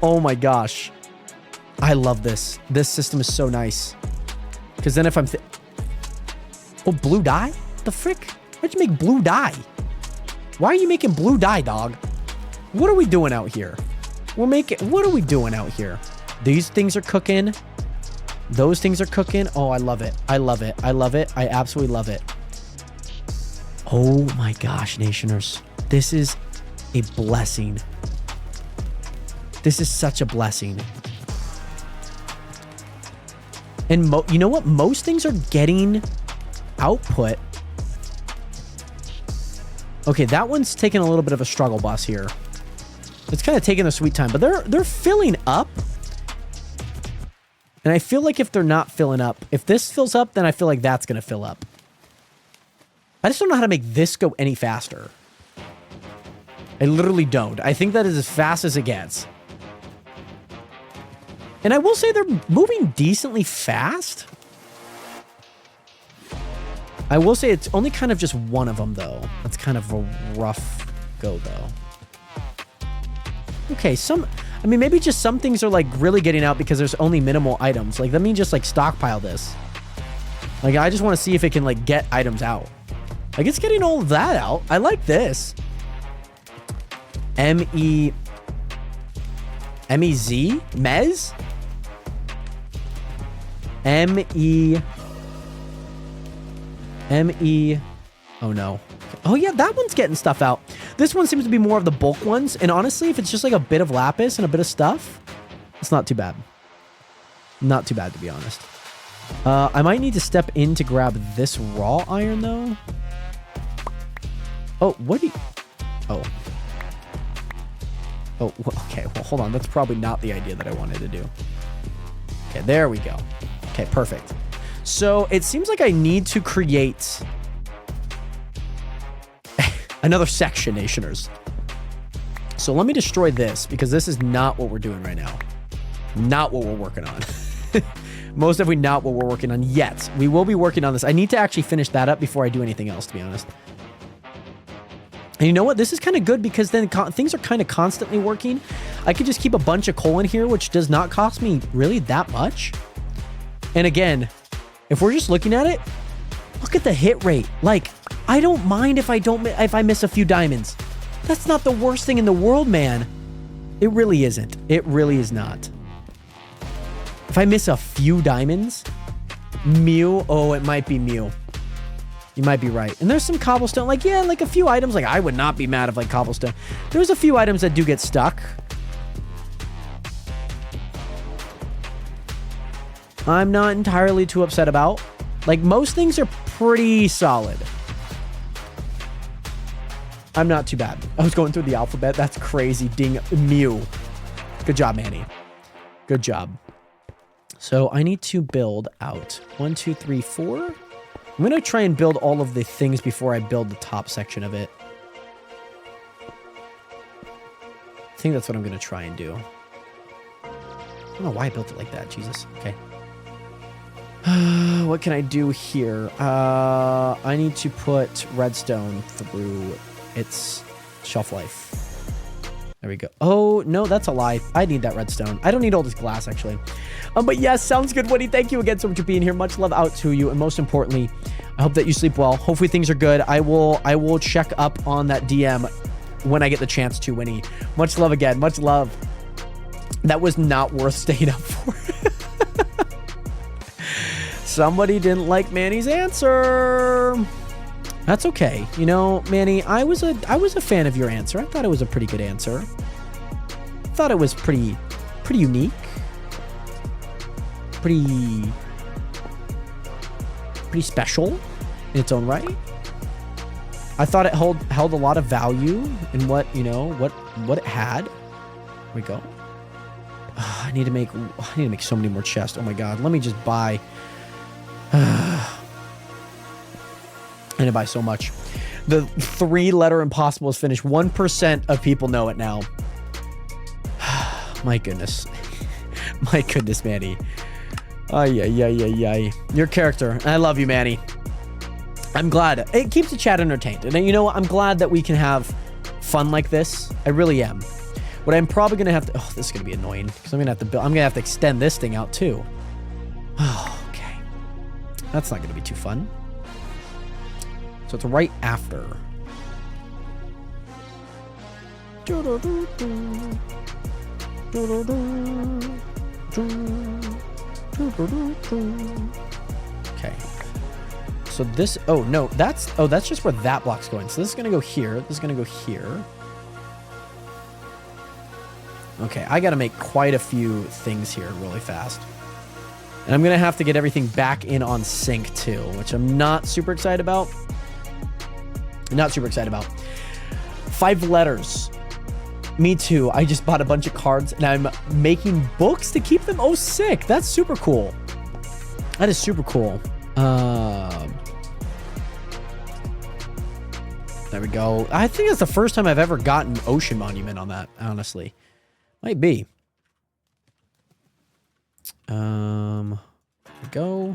Oh my gosh. I love this. This system is so nice. Because then if I'm... Oh, blue dye? The frick? Why'd you make blue dye? Why are you making blue dye, dog? What are we doing out here? What are we doing out here? These things are cooking. Those things are cooking. Oh, I love it. I love it. I love it. I absolutely love it. Oh my gosh, Nationers. This is a blessing. This is such a blessing. And you know what? Most things are getting output. Okay, that one's taking a little bit of a struggle bus here. It's kind of taking a sweet time, but they're filling up. And I feel like if they're not filling up, if this fills up, then I feel like that's going to fill up. I just don't know how to make this go any faster. I literally don't. I think that is as fast as it gets. And I will say they're moving decently fast. I will say it's only kind of just one of them, though. That's kind of a rough go, though. Okay, I mean, maybe just some things are, like, really getting out because there's only minimal items. Like, let me just, like, stockpile this. Like, I just want to see if it can, like, get items out. Like, it's getting all of that out. I like this. M-E-Z? Mez? M-E... Oh, no. Oh, yeah, that one's getting stuff out. This one seems to be more of the bulk ones. And honestly, if it's just like a bit of lapis and a bit of stuff, it's not too bad. Not too bad, to be honest. I might need to step in to grab this raw iron, though. Oh, what do you... Oh. Oh, okay. Well, hold on. That's probably not the idea that I wanted to do. Okay, there we go. Okay, perfect. So it seems like I need to create another section, Nationers. So let me destroy this because this is not what we're doing right now. Not what we're working on. Most definitely not what we're working on yet. We will be working on this. I need to actually finish that up before I do anything else, to be honest. And you know what? This is kind of good because then things are kind of constantly working. I could just keep a bunch of coal in here, which does not cost me really that much. And again, if we're just looking at it, look at the hit rate. Like, I don't mind if I miss a few diamonds. That's not the worst thing in the world, man. It really isn't. It really is not. If I miss a few diamonds, Mew, oh, it might be Mew. You might be right. And there's some cobblestone. Like, yeah, like a few items. Like, I would not be mad if, like, cobblestone. There's a few items that do get stuck. I'm not entirely too upset about. Like, most things are pretty solid. I'm not too bad. I was going through the alphabet. That's crazy. Ding. Mew. Good job, Manny. Good job. So I need to build out 1, 2, 3, 4. I'm going to try and build all of the things before I build the top section of it. I think that's what I'm going to try and do. I don't know why I built it like that. Jesus. Okay. What can I do here? I need to put redstone through its shelf life. There we go. Oh, no, that's a lie. I need that redstone. I don't need all this glass, actually. But yes, sounds good, Woody. Thank you again so much for being here. Much love out to you. And most importantly, I hope that you sleep well. Hopefully things are good. I will check up on that DM when I get the chance to, Winnie. Much love again. Much love. That was not worth staying up for. Somebody didn't like Manny's answer. That's okay. You know, Manny, I was a fan of your answer. I thought it was a pretty good answer. I thought it was pretty unique. Pretty special in its own right. I thought it held a lot of value in what, you know, what it had. Here we go. I need to make so many more chests. Oh my god. Let me just buy. I need to buy so much. The 3-letter impossible is finished. 1% of people know it now. My goodness. My goodness, Manny. Ay. Your character. I love you, Manny. I'm glad. It keeps the chat entertained. And you know what? I'm glad that we can have fun like this. I really am. What I'm probably going to have to... Oh, this is going to be annoying. Because I'm going to have to build... I'm going to have to extend this thing out, too. Oh, okay. That's not going to be too fun. So it's right after. Okay. So this, oh no, that's just where that block's going. So this is gonna go here. This is gonna go here. Okay, I gotta make quite a few things here really fast. And I'm gonna have to get everything back in on sync too, which I'm not super excited about. Not super excited about. 5 letters. Me too. I just bought a bunch of cards and I'm making books to keep them. Oh, sick. That's super cool. That is super cool. There we go. I think that's the first time I've ever gotten Ocean Monument on that, honestly. Might be. There we go.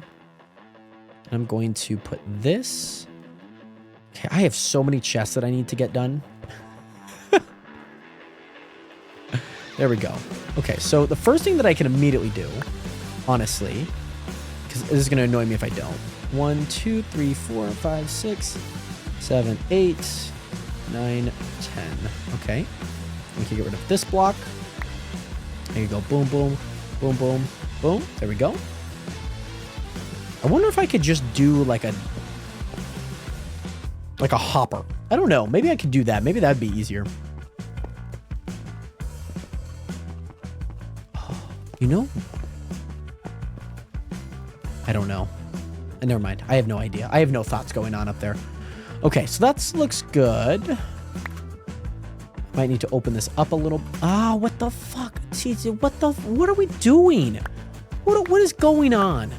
I'm going to put this. Okay, I have so many chests that I need to get done. There we go. Okay, so the first thing that I can immediately do, honestly, because this is going to annoy me if I don't. 1, 2, 3, 4, 5, 6, 7, 8, 9, 10. Okay. We can get rid of this block. There you go. Boom, boom, boom, boom, boom. There we go. I wonder if I could just do like a hopper. I don't know. Maybe I could do that. Maybe that'd be easier. You know? I don't know. Never mind. I have no idea. I have no thoughts going on up there. Okay, so that looks good. Might need to open this up a little. Ah, what the fuck? Jeez, what are we doing? What is going on?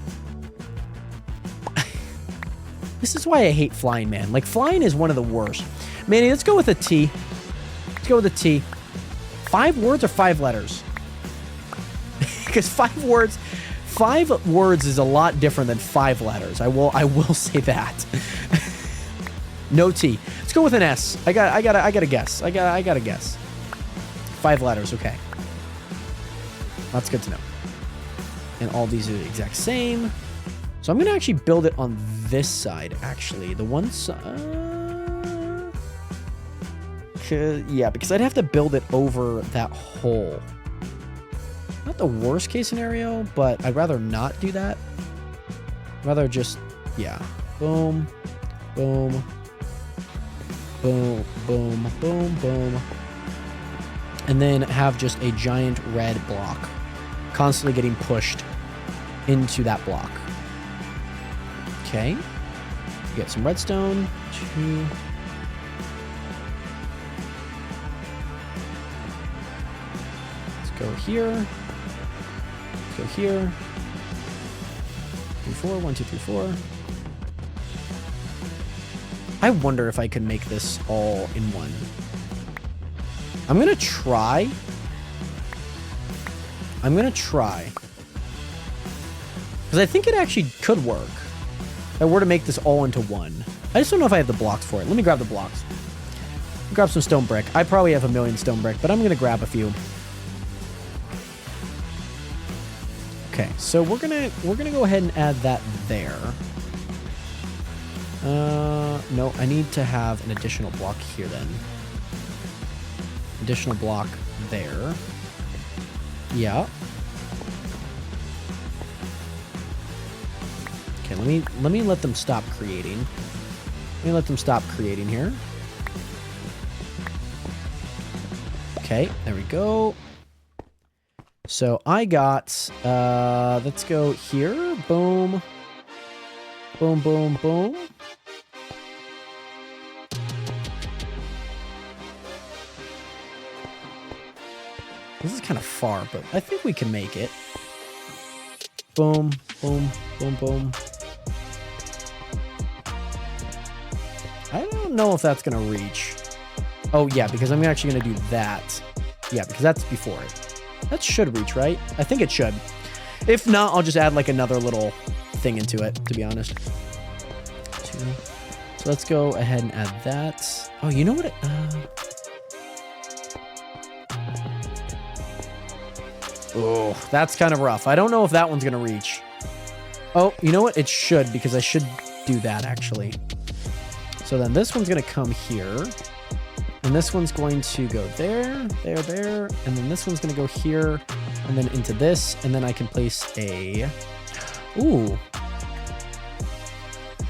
This is why I hate flying, man. Like, flying is one of the worst. Manny, let's go with a T. Let's go with a T. 5 words or 5 letters? Because 5 words is a lot different than 5 letters. I will say that. No T. Let's go with an S. I got a guess. I got a guess. 5 letters, okay. That's good to know. And all these are the exact same. So I'm gonna actually build it on this side, actually. The one side. Yeah, because I'd have to build it over that hole. Not the worst case scenario, but I'd rather not do that. I'd rather just, yeah. Boom, boom, boom, boom, boom, boom. And then have just a giant red block constantly getting pushed into that block. Okay. Get some redstone. 2. Let's go here. Go here. 3, 4. 1, 2, 3, 4. I wonder if I could make this all in one. I'm gonna try. Because I think it actually could work. If I were to make this all into one. I just don't know if I have the blocks for it. Let me grab the blocks. Grab some stone brick. I probably have a million stone brick, but I'm gonna grab a few. Okay, so we're gonna go ahead and add that there. No, I need to have an additional block here then. Additional block there. Yeah. Okay, let me let them stop creating. Let me let them stop creating here. Okay, there we go. So I got, let's go here. Boom. Boom, boom, boom. This is kind of far, but I think we can make it. Boom, boom, boom, boom. I don't know if that's going to reach. Oh, yeah, because I'm actually going to do that. Yeah, because that's before it. That should reach, right? I think it should. If not, I'll just add like another little thing into it, to be honest. 2. So let's go ahead and add that. Oh, you know what? Oh, that's kind of rough. I don't know if that one's going to reach. Oh, you know what? It should, because I should do that, actually. So then this one's going to come here. And this one's going to go there, there, there. And then this one's going to go here. And then into this. And then I can place a... Ooh.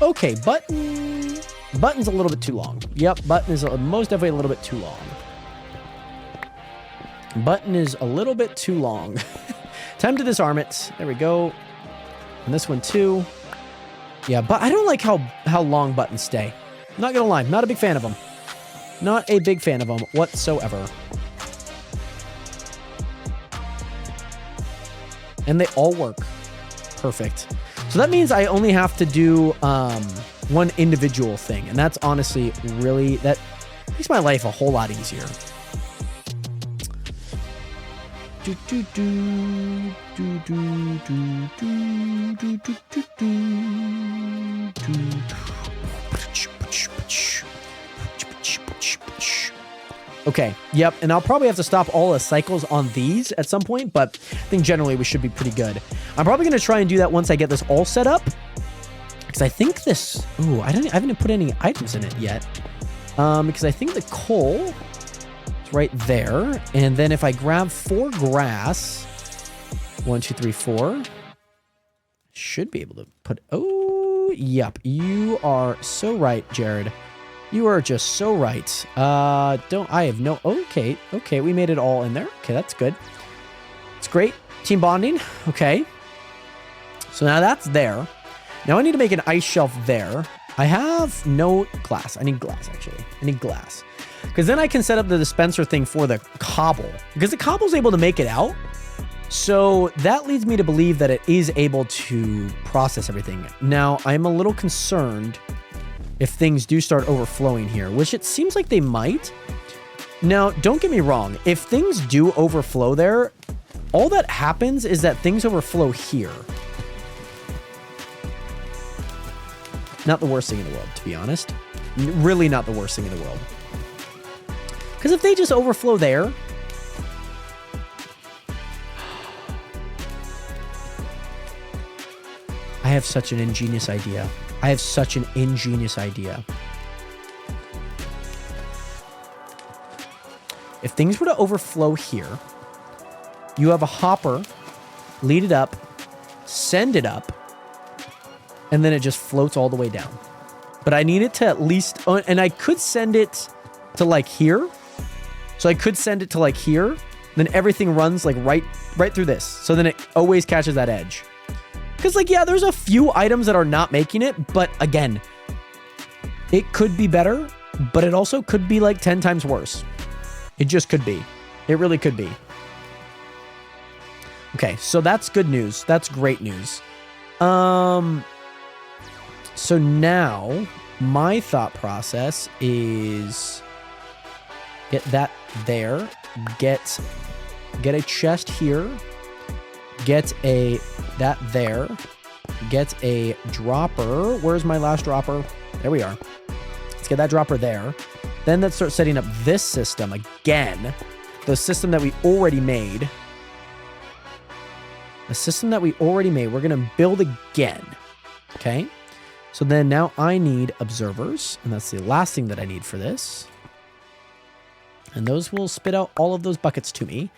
Okay, button... Button's a little bit too long. Yep, button is most definitely a little bit too long. Button is a little bit too long. Time to disarm it. There we go. And this one too. Yeah, but I don't like how long buttons stay. Not gonna lie, not a big fan of them. Not a big fan of them whatsoever. And they all work. Perfect. So that means I only have to do one individual thing. And that's honestly really, that makes my life a whole lot easier. Okay, yep, and I'll probably have to stop all the cycles on these at some point, but I think generally we should be pretty good. I'm probably going to try and do that once I get this all set up, because I think this... Ooh, I haven't put any items in it yet, because I think the coal is right there, and then if I grab 4 grass, 1, 2, 3, 4, should be able to put... Oh, yep, you are so right, Jared. You are just so right. I have no... Okay, we made it all in there. Okay, that's good. It's great. Team bonding. Okay. So now that's there. Now I need to make an ice shelf there. I have no glass. I need glass, actually. I need glass. Because then I can set up the dispenser thing for the cobble. Because the cobble's able to make it out. So that leads me to believe that it is able to process everything. Now, I'm a little concerned if things do start overflowing here, which it seems like they might. Now, don't get me wrong. If things do overflow there, all that happens is that things overflow here. Not the worst thing in the world, to be honest. Really not the worst thing in the world. Because if they just overflow there... I have such an ingenious idea. If things were to overflow here, you have a hopper, lead it up, send it up, and then it just floats all the way down. But I need it to at least, and I could send it to like here. So I could send it to like here, then everything runs like right through this. So then it always catches that edge. Because, like, yeah, there's a few items that are not making it, but again, it could be better, but it also could be, like, 10 times worse. It just could be. It really could be. Okay, so that's good news. That's great news. So now, my thought process is get that there, get a chest here, get that there, get a dropper. Where's my last dropper? There we are. Let's get that dropper there. Then let's start setting up this system again. The system that we already made. The system that we already made, we're going to build again. Okay? So then now I need observers, and that's the last thing that I need for this. And those will spit out all of those buckets to me.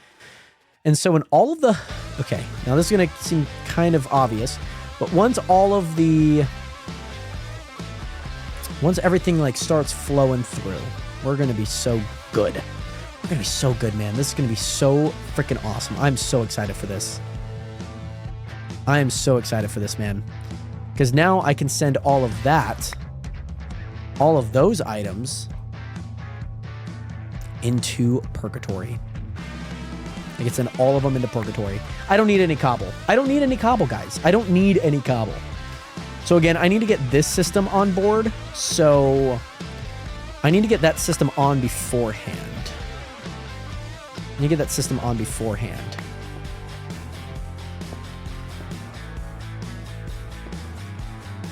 And so in all of the... Okay, now this is going to seem kind of obvious, but once everything like starts flowing through, we're going to be so good. We're going to be so good, man. This is going to be so freaking awesome. I'm so excited for this. I am so excited for this, man. Because now I can send all of that, all of those items into Purgatory. I can send all of them into purgatory. I don't need any cobble. I don't need any cobble, guys. I don't need any cobble. So again, I need to get this system on board. So I need to get that system on beforehand. I need to get that system on beforehand.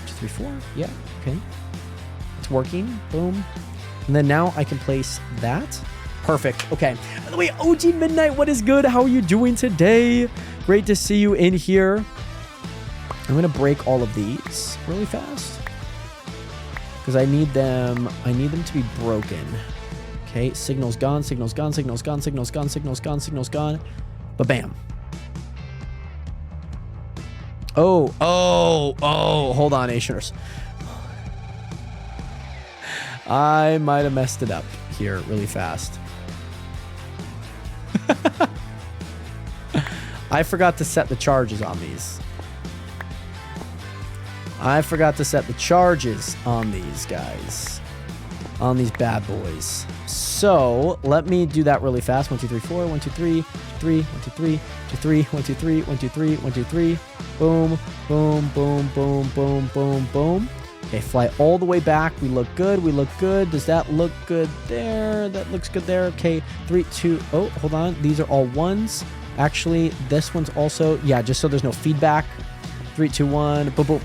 Three, four. Yeah. Okay. It's working. Boom. And then now I can place that. Perfect. Okay. By the way, OG Midnight, what is good? How are you doing today? Great to see you in here. I'm going to break all of these really fast because I need them to be broken. Okay. Signal's gone. Signal's gone. Signal's gone. Signal's gone. Signal's gone. Signal's gone. But bam. Oh, hold on, Nationers. I might have messed it up here really fast. I forgot to set the charges on these. I forgot to set the charges on these guys. On these bad boys. So let me do that really fast. 1, 2, 3, 4. 1, 2, 3, 3. 1, 2, 3, 2, 3. 1, 2, 3. 1, 2, 3. 1, 2, 3. Boom, boom, boom, boom, boom, boom, boom. Okay, fly all the way back. We look good. We look good. Does that look good there? That looks good there. Okay, 3, 2. Oh, hold on. These are all ones. Actually, this one's also, yeah, just so there's no feedback. 3, 2, 1. Boom, boom.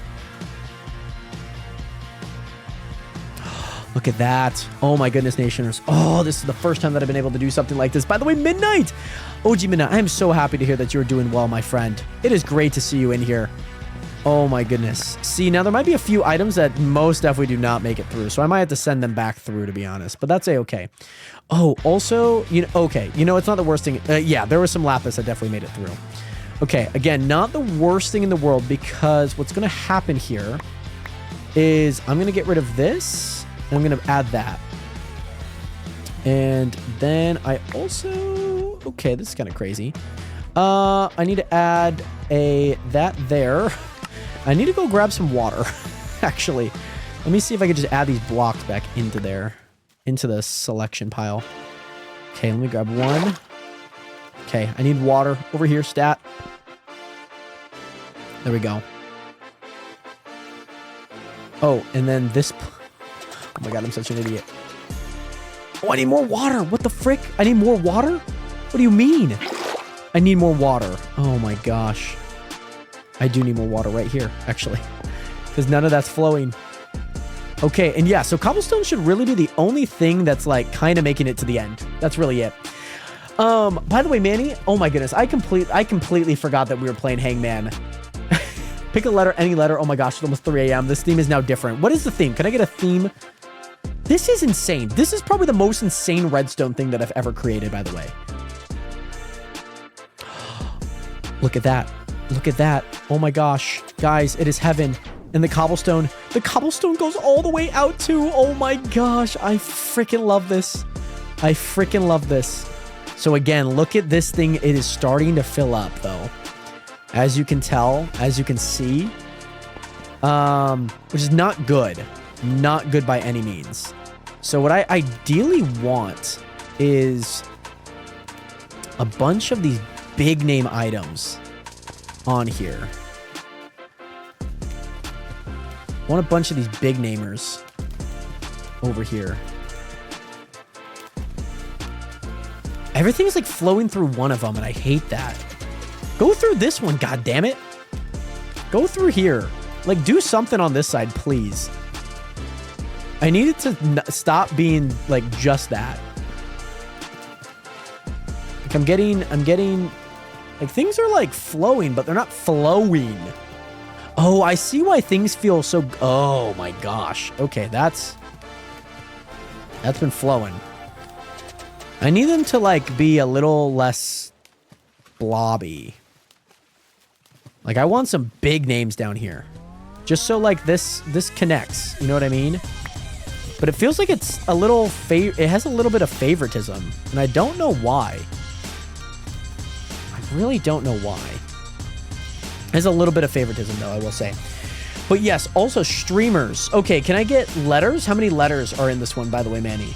Look at that. Oh my goodness, Nationers. Oh, this is the first time that I've been able to do something like this. By the way, Midnight. OG Midnight, I am so happy to hear that you're doing well, my friend. It is great to see you in here. Oh my goodness. See, now there might be a few items that most definitely do not make it through, so I might have to send them back through, to be honest, but that's a-okay. Oh, also, okay, it's not the worst thing. Yeah, there was some lapis that definitely made it through. Okay, again, not the worst thing in the world, because what's going to happen here is I'm going to get rid of this, and I'm going to add that. And then I also... Okay, this is kind of crazy. I need to add that there. I need to go grab some water, actually. Let me see if I can just add these blocks back into there, into the selection pile. Okay, let me grab one. Okay, I need water over here, stat. There we go. Oh, and then this... Oh my god, I'm such an idiot. Oh, I need more water. What the frick? I need more water? What do you mean? I need more water. Oh my gosh. I do need more water right here, actually. Because none of that's flowing. Okay, and yeah, so cobblestone should really be the only thing that's like kind of making it to the end. That's really it. By the way, Manny, oh my goodness, I completely forgot that we were playing Hangman. Pick a letter, any letter. Oh my gosh, it's almost 3 a.m. This theme is now different. What is the theme? Can I get a theme? This is insane. This is probably the most insane redstone thing that I've ever created, by the way. Look at that. Look at that. Oh my gosh. Guys, it is heaven. And the cobblestone goes all the way out too. Oh my gosh. I freaking love this. I freaking love this. So again, look at this thing. It is starting to fill up though. As you can tell, as you can see, which is not good. Not good by any means. So what I ideally want is a bunch of these big name items on here. I want a bunch of these big namers over here. Everything's like flowing through one of them, and I hate that. Go through this one, god damn it. Go through here. Like, do something on this side, please. I need it to stop being like just that. Like I'm getting like things are like flowing, but they're not flowing. Oh, I see why things feel so... Oh my gosh. Okay, that's been flowing. I need them to like be a little less blobby. Like I want some big names down here. Just so like this connects. You know what I mean? But it feels like it's a little... It has a little bit of favoritism. And I don't know why. I really don't know why. There's a little bit of favoritism, though, I will say. But yes, also streamers. Okay, can I get letters? How many letters are in this one, by the way, Manny?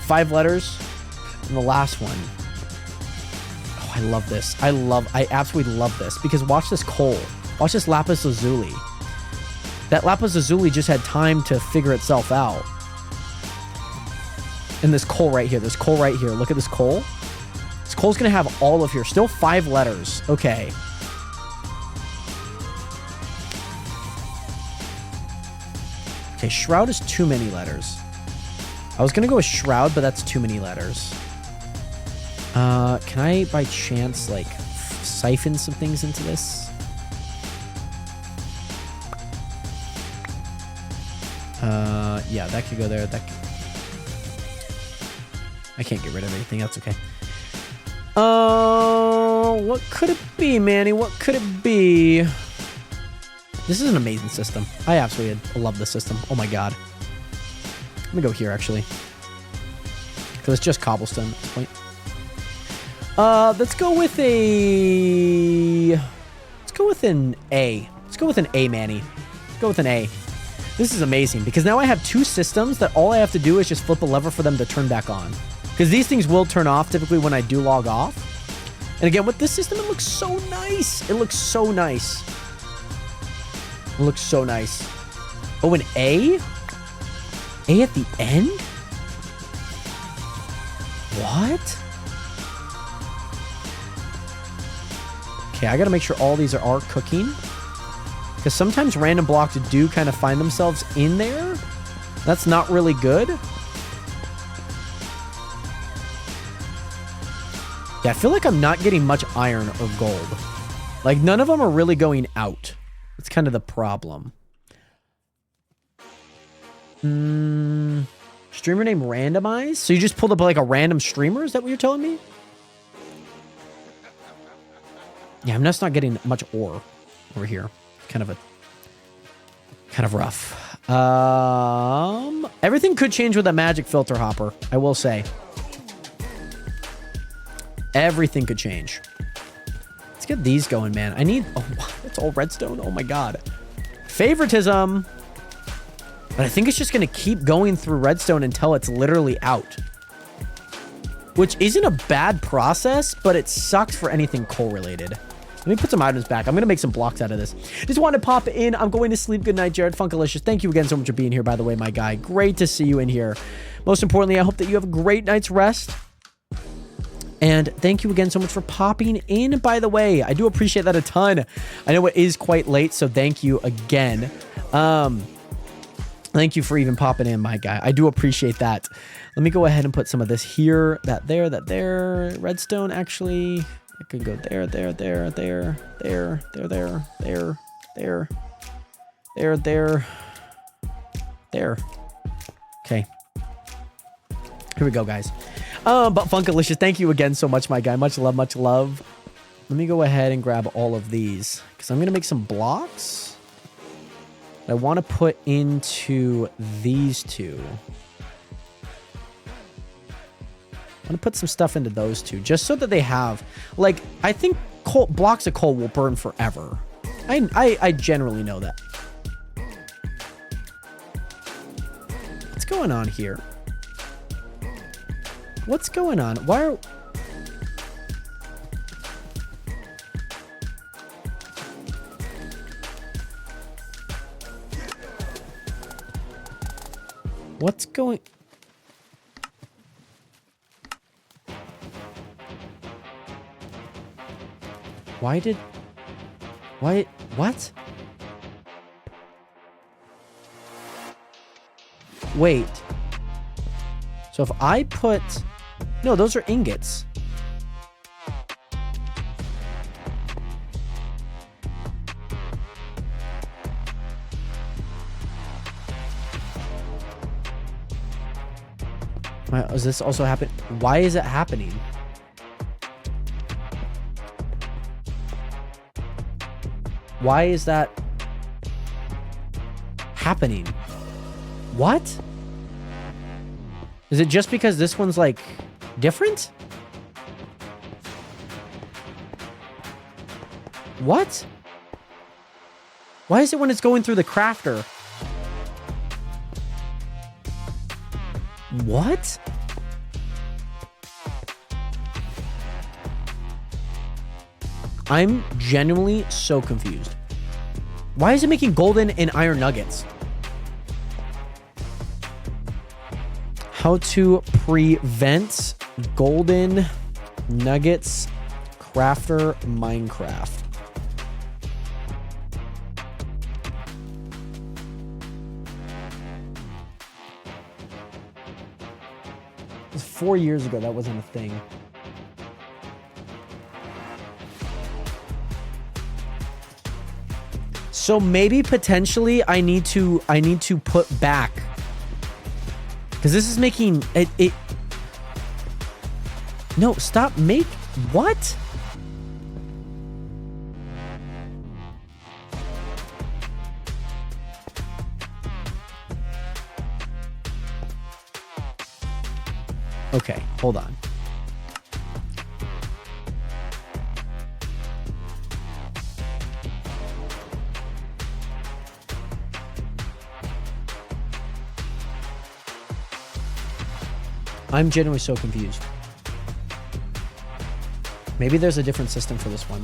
5 letters. And the last one. Oh, I love this. I absolutely love this because watch this coal. Watch this lapis lazuli. That lapis lazuli just had time to figure itself out. And this coal right here. This coal right here. Look at this coal. This coal's going to have all of here. Still 5 letters. Okay. Okay, shroud is too many letters. I was going to go with shroud, but that's too many letters. Can I, by chance, like, siphon some things into this? Yeah, that could go there. I can't get rid of anything. That's okay. What could it be, Manny? What could it be? This is an amazing system. I absolutely love this system. Oh my god. Let me go here, actually. Because it's just cobblestone at this point. Let's go with a... Let's go with an A. Let's go with an A, Manny. Let's go with an A. This is amazing because now I have 2 systems that all I have to do is just flip a lever for them to turn back on. Because these things will turn off typically when I do log off. And again, with this system, it looks so nice. It looks so nice. It looks so nice. Oh, an A? A at the end? What? Okay, I gotta make sure all these are cooking. Because sometimes random blocks do kind of find themselves in there. That's not really good. Yeah, I feel like I'm not getting much iron or gold. Like, none of them are really going out. That's kind of the problem. Streamer name randomized? So you just pulled up like a random streamer? Is that what you're telling me? Yeah, I'm just not getting much ore over here. Kind of rough. Everything could change with a magic filter hopper, I will say. Everything could change. Let's get these going, man. I need... Oh, it's all redstone? Oh, my God. Favoritism. But I think it's just going to keep going through redstone until it's literally out. Which isn't a bad process, but it sucks for anything coal-related. Let me put some items back. I'm going to make some blocks out of this. Just wanted to pop in. I'm going to sleep. Good night, Jared. Funkalicious. Thank you again so much for being here, by the way, my guy. Great to see you in here. Most importantly, I hope that you have a great night's rest. And thank you again so much for popping in, by the way. I do appreciate that a ton. I know it is quite late, so thank you again. Thank you for even popping in, my guy. I do appreciate that. Let me go ahead and put some of this here, that there. Redstone, actually... I could go there. Okay. Here we go, guys. But Funkalicious, thank you again so much, my guy. Much love, much love. Let me go ahead and grab all of these because I'm going to make some blocks I want to put into these two. I'm going to put some stuff into those two just so that they have, like, I think blocks of coal will burn forever. I generally know that. What's going on here? What's going on? Why are... What's going... Why did... Why... What? Wait. So if I put... No, those are ingots. Is this also happen? Why is it happening? Why is that happening? What? Is it just because this one's like different? What? Why is it when it's going through the crafter? What? I'm genuinely so confused. Why is it making golden and iron nuggets? How to prevent golden nuggets crafter Minecraft. It was 4 years ago. That wasn't a thing. So maybe potentially I need to put back, because this is making it. No, stop. Make what? Okay, hold on. I'm genuinely so confused. Maybe there's a different system for this one.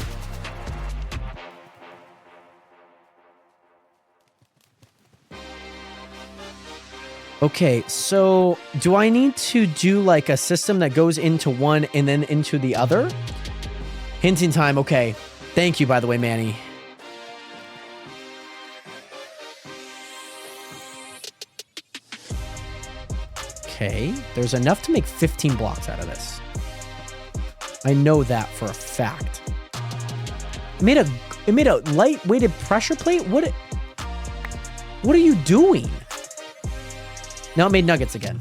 Okay, so do I need to do like a system that goes into one and then into the other? Hinting time, okay. Thank you, by the way, Manny. Okay, there's enough to make 15 blocks out of this. I know that for a fact. It made a light-weighted pressure plate? What are you doing? Now it made nuggets again.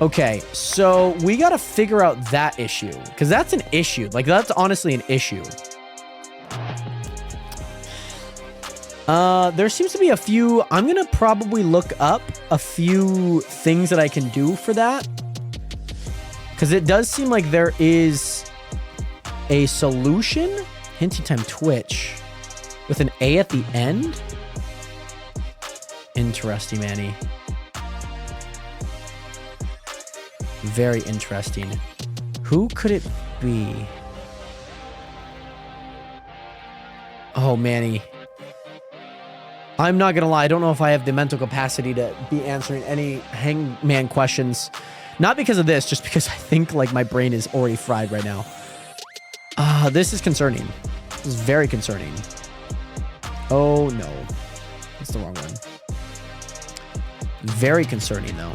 Okay, so we gotta figure out that issue, because that's an issue. Like, that's honestly an issue. There seems to be a few. I'm gonna probably look up a few things that I can do for that, because it does seem like there is a solution. Hinting time Twitch with an A at the end. Interesting, Manny. Very interesting. Who could it be? Oh, Manny. I'm not gonna lie, I don't know if I have the mental capacity to be answering any hangman questions. Not because of this, just because I think like my brain is already fried right now. This is concerning. This is very concerning. Oh no. That's the wrong one. Very concerning though.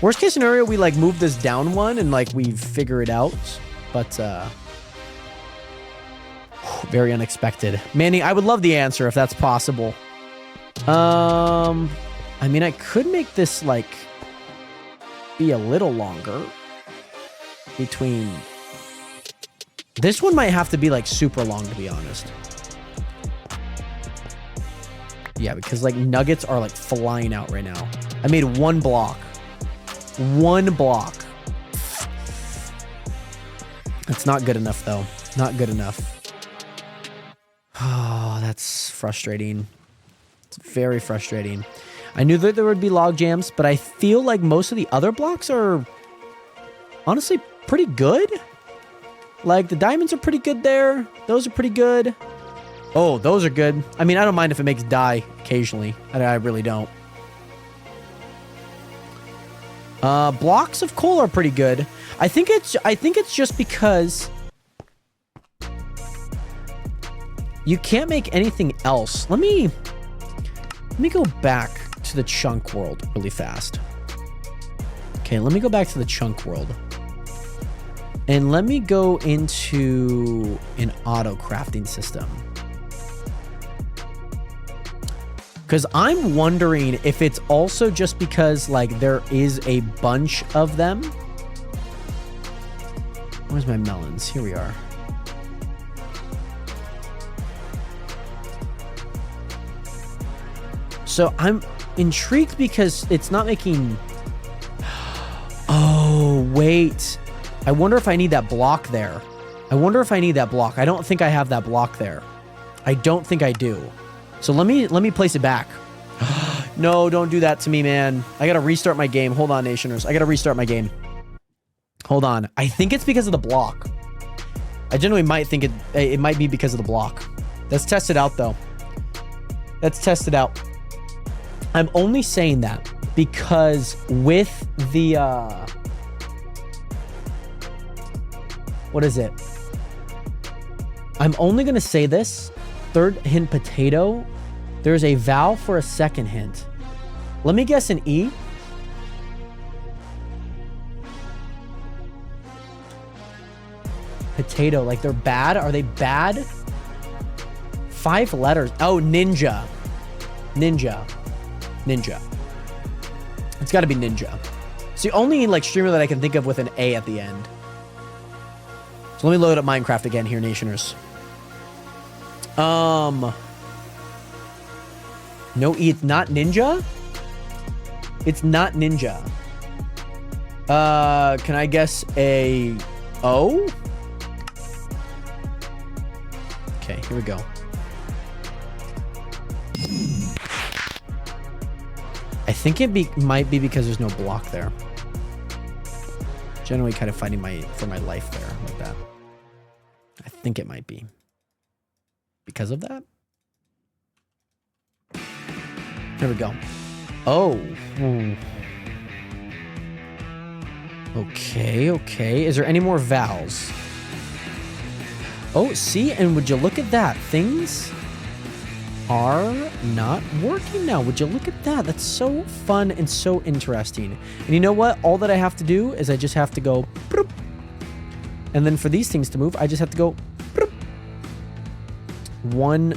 Worst case scenario, we like move this down one and like we figure it out. But very unexpected. Manny, I would love the answer if that's possible. I mean, I could make this like be a little longer between. This one might have to be like super long, to be honest. Yeah, because like nuggets are like flying out right now. I made one block. One block. It's not good enough though. Not good enough. Oh, that's frustrating. It's very frustrating. I knew that there would be log jams, but I feel like most of the other blocks are honestly pretty good. Like the diamonds are pretty good there. Those are pretty good. Oh, those are good. I mean, I don't mind if it makes dye occasionally. I really don't. Blocks of coal are pretty good. I think it's just because you can't make anything else. Let me go back to the chunk world really fast. Okay, let me go back to the chunk world. And let me go into an auto crafting system. Because I'm wondering if it's also just because like there is a bunch of them. Where's my melons? Here we are. So I'm intrigued because it's not making... Oh, wait. I wonder if I need that block there. I wonder if I need that block. I don't think I have that block there. I don't think I do. So let me place it back. No, don't do that to me, man. I gotta restart my game. Hold on, Nationers. I gotta restart my game. Hold on. I think it's because of the block. I genuinely might think it might be because of the block. Let's test it out, though. Let's test it out. I'm only saying that because with the... what is it? I'm only going to say this. Third hint, potato. There's a vowel for a second hint. Let me guess an E. Potato, like they're bad? Are they bad? 5 letters. Oh, ninja. Ninja. Ninja. It's got to be ninja. It's the only like streamer that I can think of with an A at the end. So let me load up Minecraft again here, Nationers. No E. It's not ninja? It's not ninja. Can I guess a O? Okay, here we go. I think it might be because there's no block there. Generally kind of fighting for my life there like that. I think it might be. Because of that? There we go. Oh. Hmm. Okay, okay. Is there any more vowels? Oh, see? And would you look at that? Things are not working now. Would you look at that? That's so fun and so interesting. And you know what? All that I have to do is I just have to go... Broop. And then for these things to move, I just have to go... Broop. One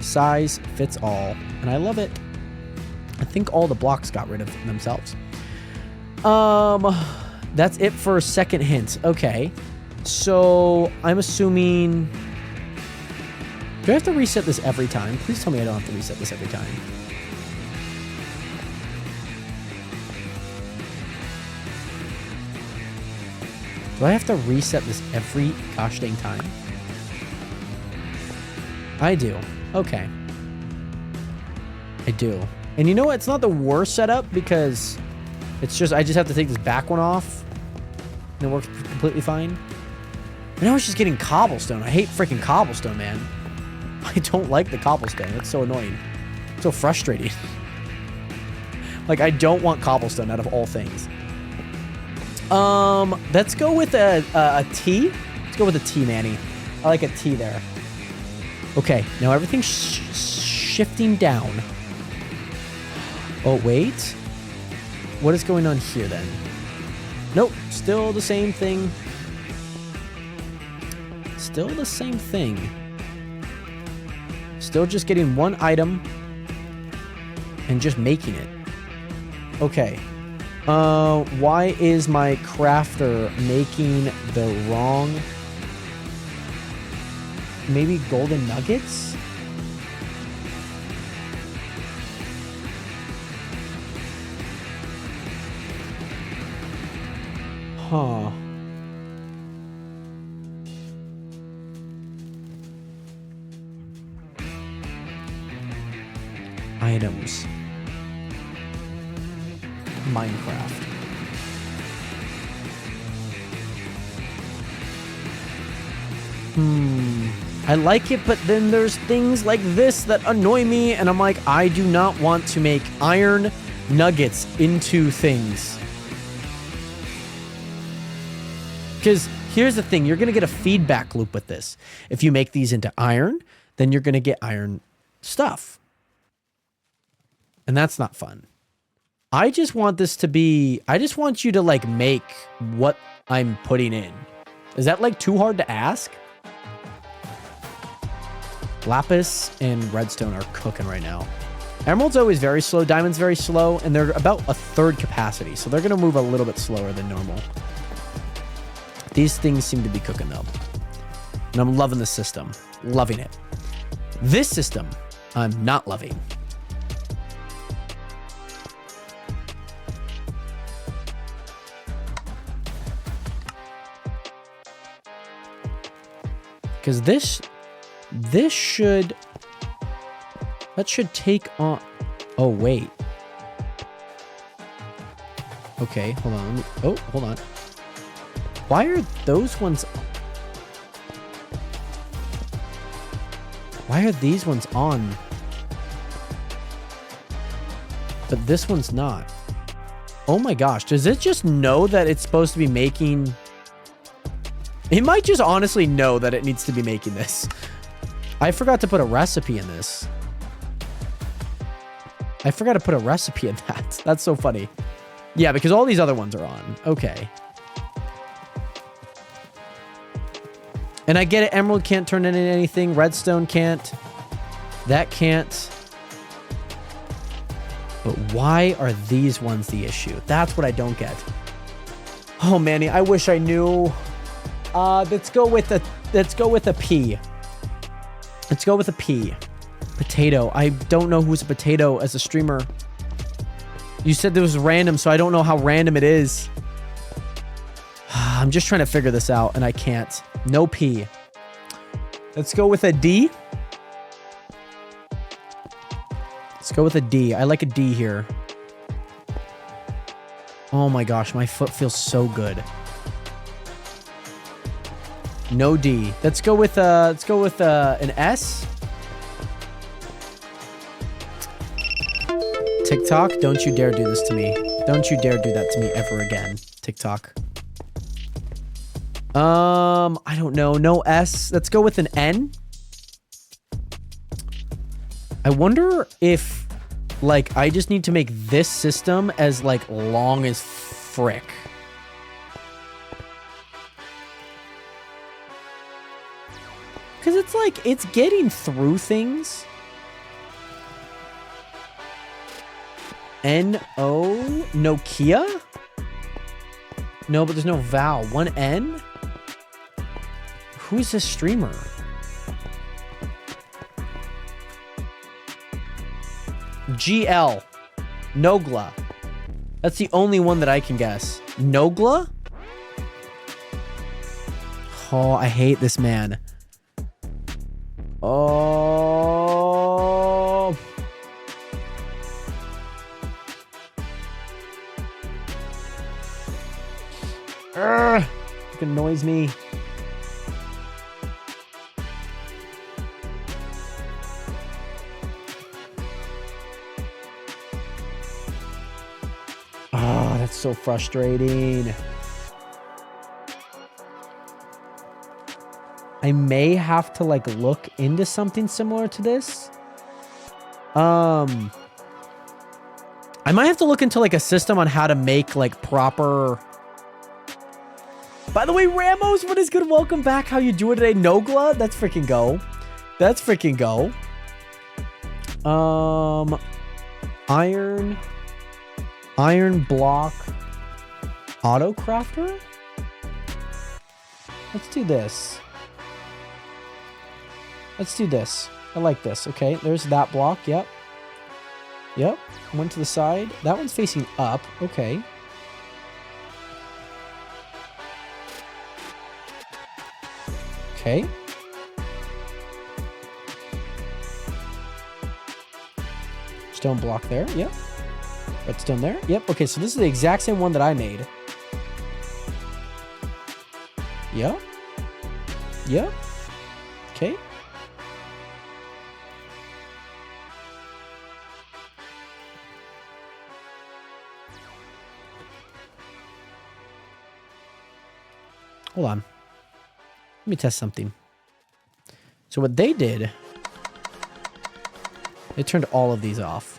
size fits all. And I love it. I think all the blocks got rid of themselves. That's it for a second hint. Okay. So, I'm assuming... Do I have to reset this every time? Please tell me I don't have to reset this every time. Do I have to reset this every gosh dang time? I do. Okay. I do. And you know what? It's not the worst setup because it's just, I just have to take this back one off and it works completely fine. And I was just getting cobblestone. I hate freaking cobblestone, man. I don't like the cobblestone. It's so annoying. So frustrating. Like, I don't want cobblestone out of all things. Let's go with a T. Let's go with a T, Manny. I like a T there. Okay, now everything's shifting down. Oh, wait. What is going on here, then? Nope, still the same thing. Still the same thing. Still just getting one item and just making it. Okay. Why is my crafter making the wrong... Maybe golden nuggets? Huh. Items. Minecraft. I like it, but then there's things like this that annoy me, and I'm like, I do not want to make iron nuggets into things. Because here's the thing, you're going to get a feedback loop with this. If you make these into iron, then you're going to get iron stuff. And that's not fun. I just want this to be... I just want you to, like, make what I'm putting in. Is that, like, too hard to ask? Lapis and redstone are cooking right now. Emerald's always very slow. Diamond's very slow. And they're about a third capacity. So they're going to move a little bit slower than normal. These things seem to be cooking, though. And I'm loving the system. Loving it. This system, I'm not loving. Because this should... That should take on... Oh, wait. Okay, hold on. Oh, hold on. Why are those ones... Why are these ones on? But this one's not. Oh my gosh. Does it just know that it's supposed to be making... It might just honestly know that it needs to be making this. I forgot to put a recipe in this. I forgot to put a recipe in that. That's so funny. Yeah, because all these other ones are on. Okay. And I get it. Emerald can't turn into anything. Redstone can't. That can't. But why are these ones the issue? That's what I don't get. Oh, Manny, I wish I knew. Let's go with a P. Let's go with a P. Potato. I don't know who's a potato as a streamer. You said there was random, so I don't know how random it is. I'm just trying to figure this out, and I can't. No P. Let's go with a D. Let's go with a D. I like a D here. Oh my gosh, my foot feels so good. No D. Let's go with an S. TikTok, don't you dare do this to me. Don't you dare do that to me ever again. TikTok. I don't know. No S. Let's go with an N. I wonder if, like, I just need to make this system as, like, long as frick. Because it's like, it's getting through things. N-O? Nokia? No, but there's no vowel. One N? Who's this streamer? GL. Nogla. That's the only one that I can guess. Nogla? Oh, I hate this man. Oh. It annoys me. Oh, that's so frustrating. I may have to like look into something similar to this. I might have to look into like a system on how to make like proper. By the way, Ramos, what is good? Welcome back. How you doing today? Nogla? That's freaking go. That's freaking go. Iron block auto crafter. Let's do this. Let's do this. I like this. Okay, there's that block. Yep. Yep. One to the side. That one's facing up. Okay. Okay. Stone block there. Yep. Redstone there. Yep. Okay, so this is the exact same one that I made. Yep. Yep. Okay. Hold on. Let me test something. So what they did, they turned all of these off.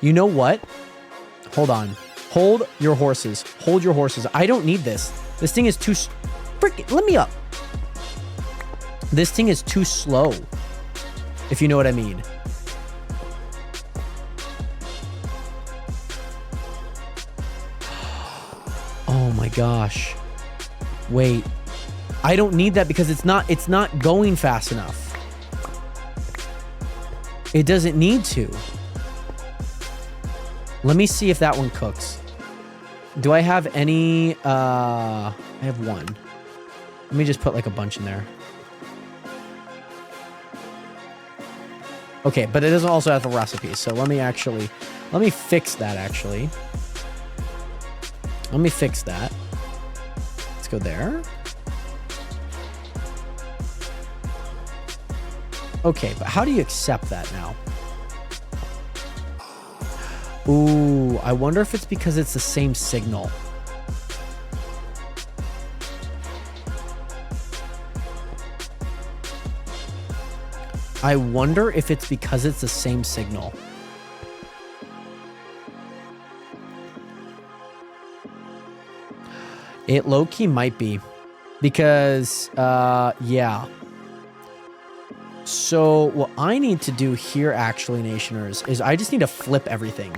You know what? Hold on. Hold your horses. Hold your horses. I don't need this. This thing is too... Frick, let me up. This thing is too slow. If you know what I mean. Oh my gosh. Wait. I don't need that because it's not going fast enough. It doesn't need to. Let me see if that one cooks. Do I have any I have one. Let me just put like a bunch in there. Okay, but it doesn't also have the recipe, so let me fix that actually. Let me fix that. Let's go there. Okay, but how do you accept that now? Ooh, I wonder if it's because it's the same signal. I wonder if it's because it's the same signal. It low-key might be. Because, yeah. So, what I need to do here, actually, Nationers, is I just need to flip everything.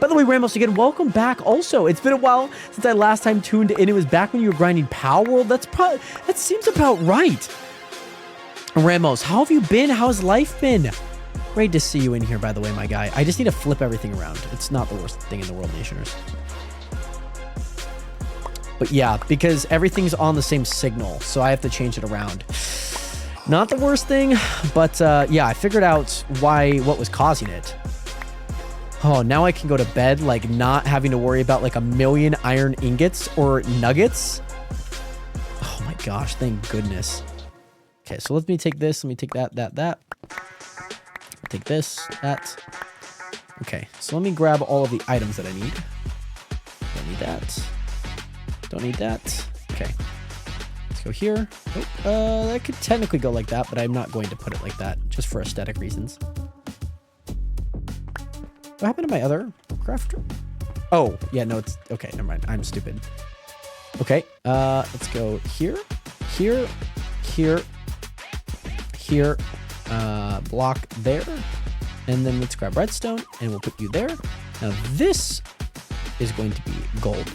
By the way, Ramos, again, welcome back also. It's been a while since I last time tuned in. It was back when you were grinding Power World. That seems about right. Ramos, how have you been? How's life been? Great to see you in here, by the way, my guy. I just need to flip everything around. It's not the worst thing in the world, Nationers. But yeah, because everything's on the same signal, so I have to change it around. Not the worst thing, but yeah, I figured out what was causing it. Oh, now I can go to bed, like, not having to worry about, like, 1,000,000 iron ingots or nuggets. Oh my gosh, thank goodness. Okay, so let me take this. Let me take that. Take this, that. Okay, so let me grab all of the items that I need. Don't need that. Don't need that. Okay. Let's go here. Oh, that could technically go like that, but I'm not going to put it like that, just for aesthetic reasons. What happened to my other crafter? Oh, yeah, no, it's... Okay, never mind. I'm stupid. Okay, let's go here, here, here, here, block there, and then let's grab redstone, and we'll put you there. Now, this is going to be gold.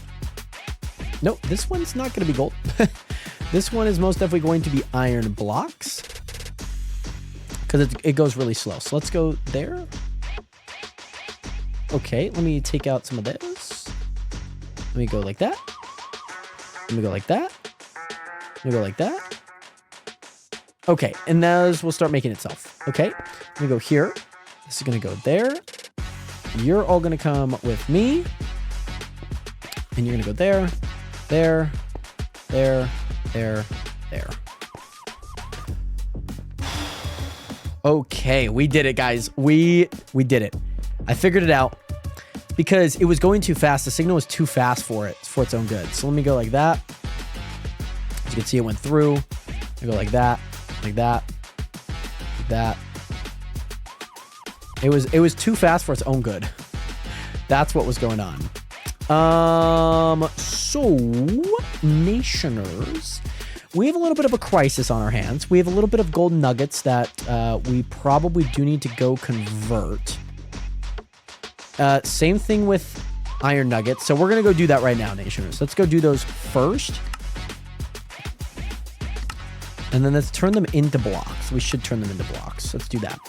Nope, this one's not going to be gold. This one is most definitely going to be iron blocks, because it goes really slow. So let's go there. Okay, let me take out some of this. Let me go like that. Let me go like that. Let me go like that. Okay, and those will start making itself. Okay, let me go here. This is going to go there. You're all going to come with me. And you're going to go there, there, there, there, there. Okay, we did it, guys. We did it. I figured it out because it was going too fast. The signal was too fast for its own good. So let me go like that. As you can see, it went through. I go like that, like that, like that. It was too fast for its own good. That's what was going on. So Nationers, we have a little bit of a crisis on our hands. We have a little bit of gold nuggets that we probably do need to go convert. Same thing with iron nuggets. So we're going to go do that right now, Nationers. Let's go do those first. And then let's turn them into blocks. We should turn them into blocks. Let's do that.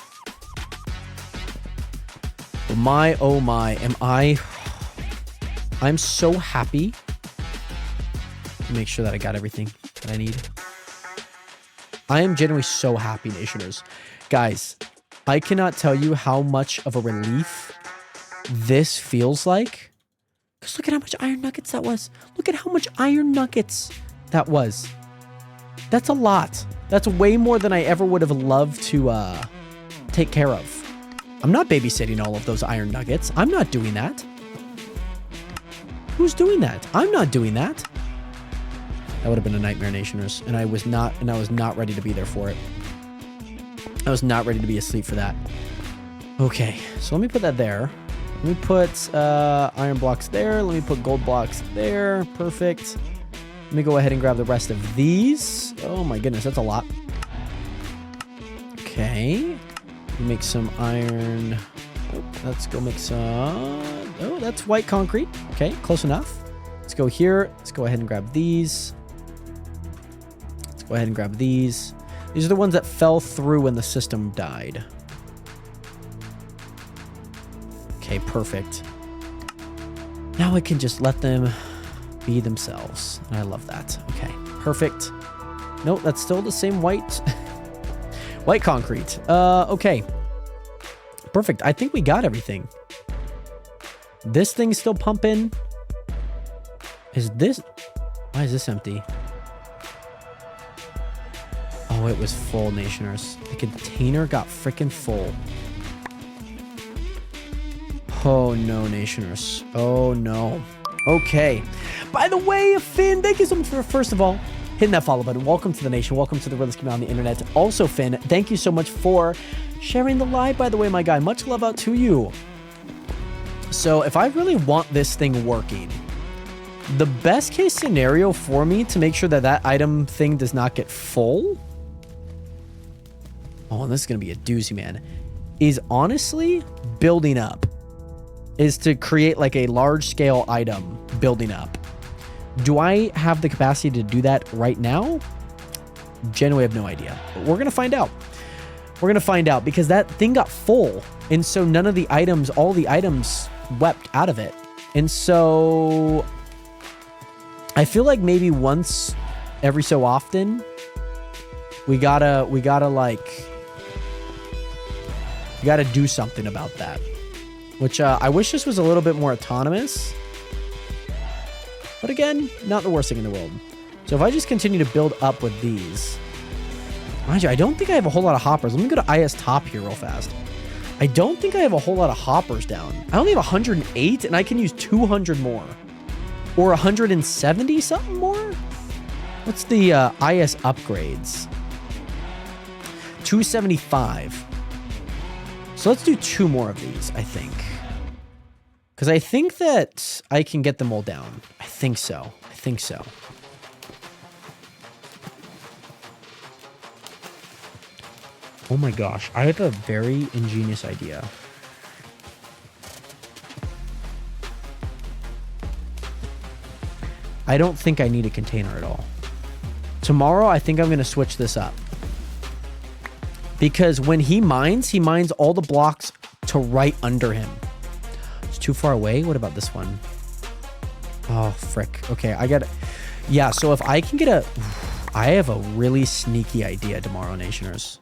Oh my, I'm so happy. Make sure that I got everything that I need. I am genuinely so happy, Nationers. Guys, I cannot tell you how much of a relief this feels like. Because look at how much iron nuggets that was. Look at how much iron nuggets that was. That's a lot. That's way more than I ever would have loved to take care of. I'm not babysitting all of those iron nuggets. I'm not doing that. Who's doing that? I'm not doing that. That would have been a nightmare, Nationers, and I was not ready to be there for it. I was not ready to be asleep for that. Okay, so let me put that there. Let me put iron blocks there. Let me put gold blocks there. Perfect. Let me go ahead and grab the rest of these. Oh my goodness, that's a lot. Okay. Make some iron. Oh, let's go make some. Oh, that's white concrete. Okay, close enough. Let's go here. Let's go ahead and grab these. Let's go ahead and grab these. These are the ones that fell through when the system died. Okay, perfect. Now I can just let them be themselves. I love that. Okay, perfect. Nope, that's still the same white white concrete. Okay. Perfect. I think we got everything. This thing's still pumping. Is this... Why is this empty? Oh, it was full, Nationers. The container got freaking full. Oh, no, Nationers. Oh, no. Okay. By the way, Finn, thank you so much for, first of all, hitting that follow button. Welcome to the nation. Welcome to the realest community on the internet. Also, Finn, thank you so much for sharing the live, by the way, my guy. Much love out to you. So if I really want this thing working, the best case scenario for me to make sure that that item thing does not get full, oh, and this is going to be a doozy, man, is honestly building up. Is to create like a large scale item building up. Do I have the capacity to do that right now? Genuinely have no idea. But we're going to find out. We're going to find out because that thing got full. And so none of the items, all the items wept out of it. And so I feel like maybe once every so often we gotta do something about that. Which I wish this was a little bit more autonomous. But again, not the worst thing in the world. So if I just continue to build up with these. Mind you, I don't think I have a whole lot of hoppers. Let me go to IS top here real fast. I don't think I have a whole lot of hoppers down. I only have 108 and I can use 200 more. Or 170 something more? What's the IS upgrades? 275. So let's do 2 more of these, I think. Because I think that I can get them all down. I think so. I think so. Oh my gosh. I have a very ingenious idea. I don't think I need a container at all. Tomorrow, I think I'm going to switch this up. Because when he mines all the blocks to right under him. It's too far away. What about this one? Oh, frick. Okay, I got it. Yeah, so if I can get a... I have a really sneaky idea tomorrow, Nationers.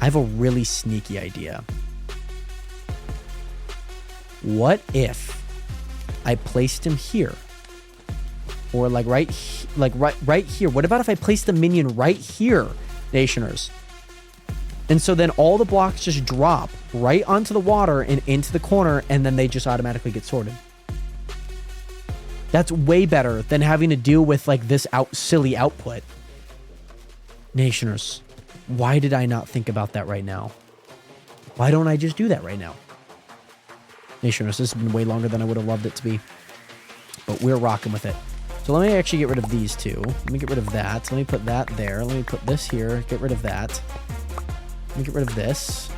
I have a really sneaky idea. What if I placed him here? Or like right here. What about if I placed the minion right here, Nationers? And so then all the blocks just drop right onto the water and into the corner, and then they just automatically get sorted. That's way better than having to deal with like this silly output. Nationers, why did I not think about that right now? Why don't I just do that right now? Nationers, this has been way longer than I would have loved it to be. But we're rocking with it. So let me actually get rid of these two. Let me get rid of that. Let me put that there. Let me put this here. Get rid of that. Let me get rid of this.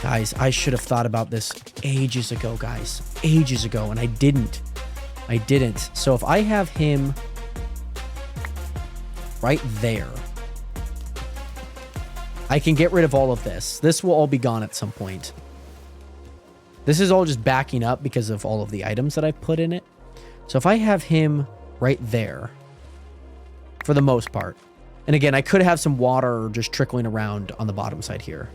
Guys, I should have thought about this ages ago, guys. Ages ago, and I didn't. I didn't. So if I have him right there, I can get rid of all of this. This will all be gone at some point. This is all just backing up because of all of the items that I've put in it. So if I have him right there, for the most part, and again, I could have some water just trickling around on the bottom side here,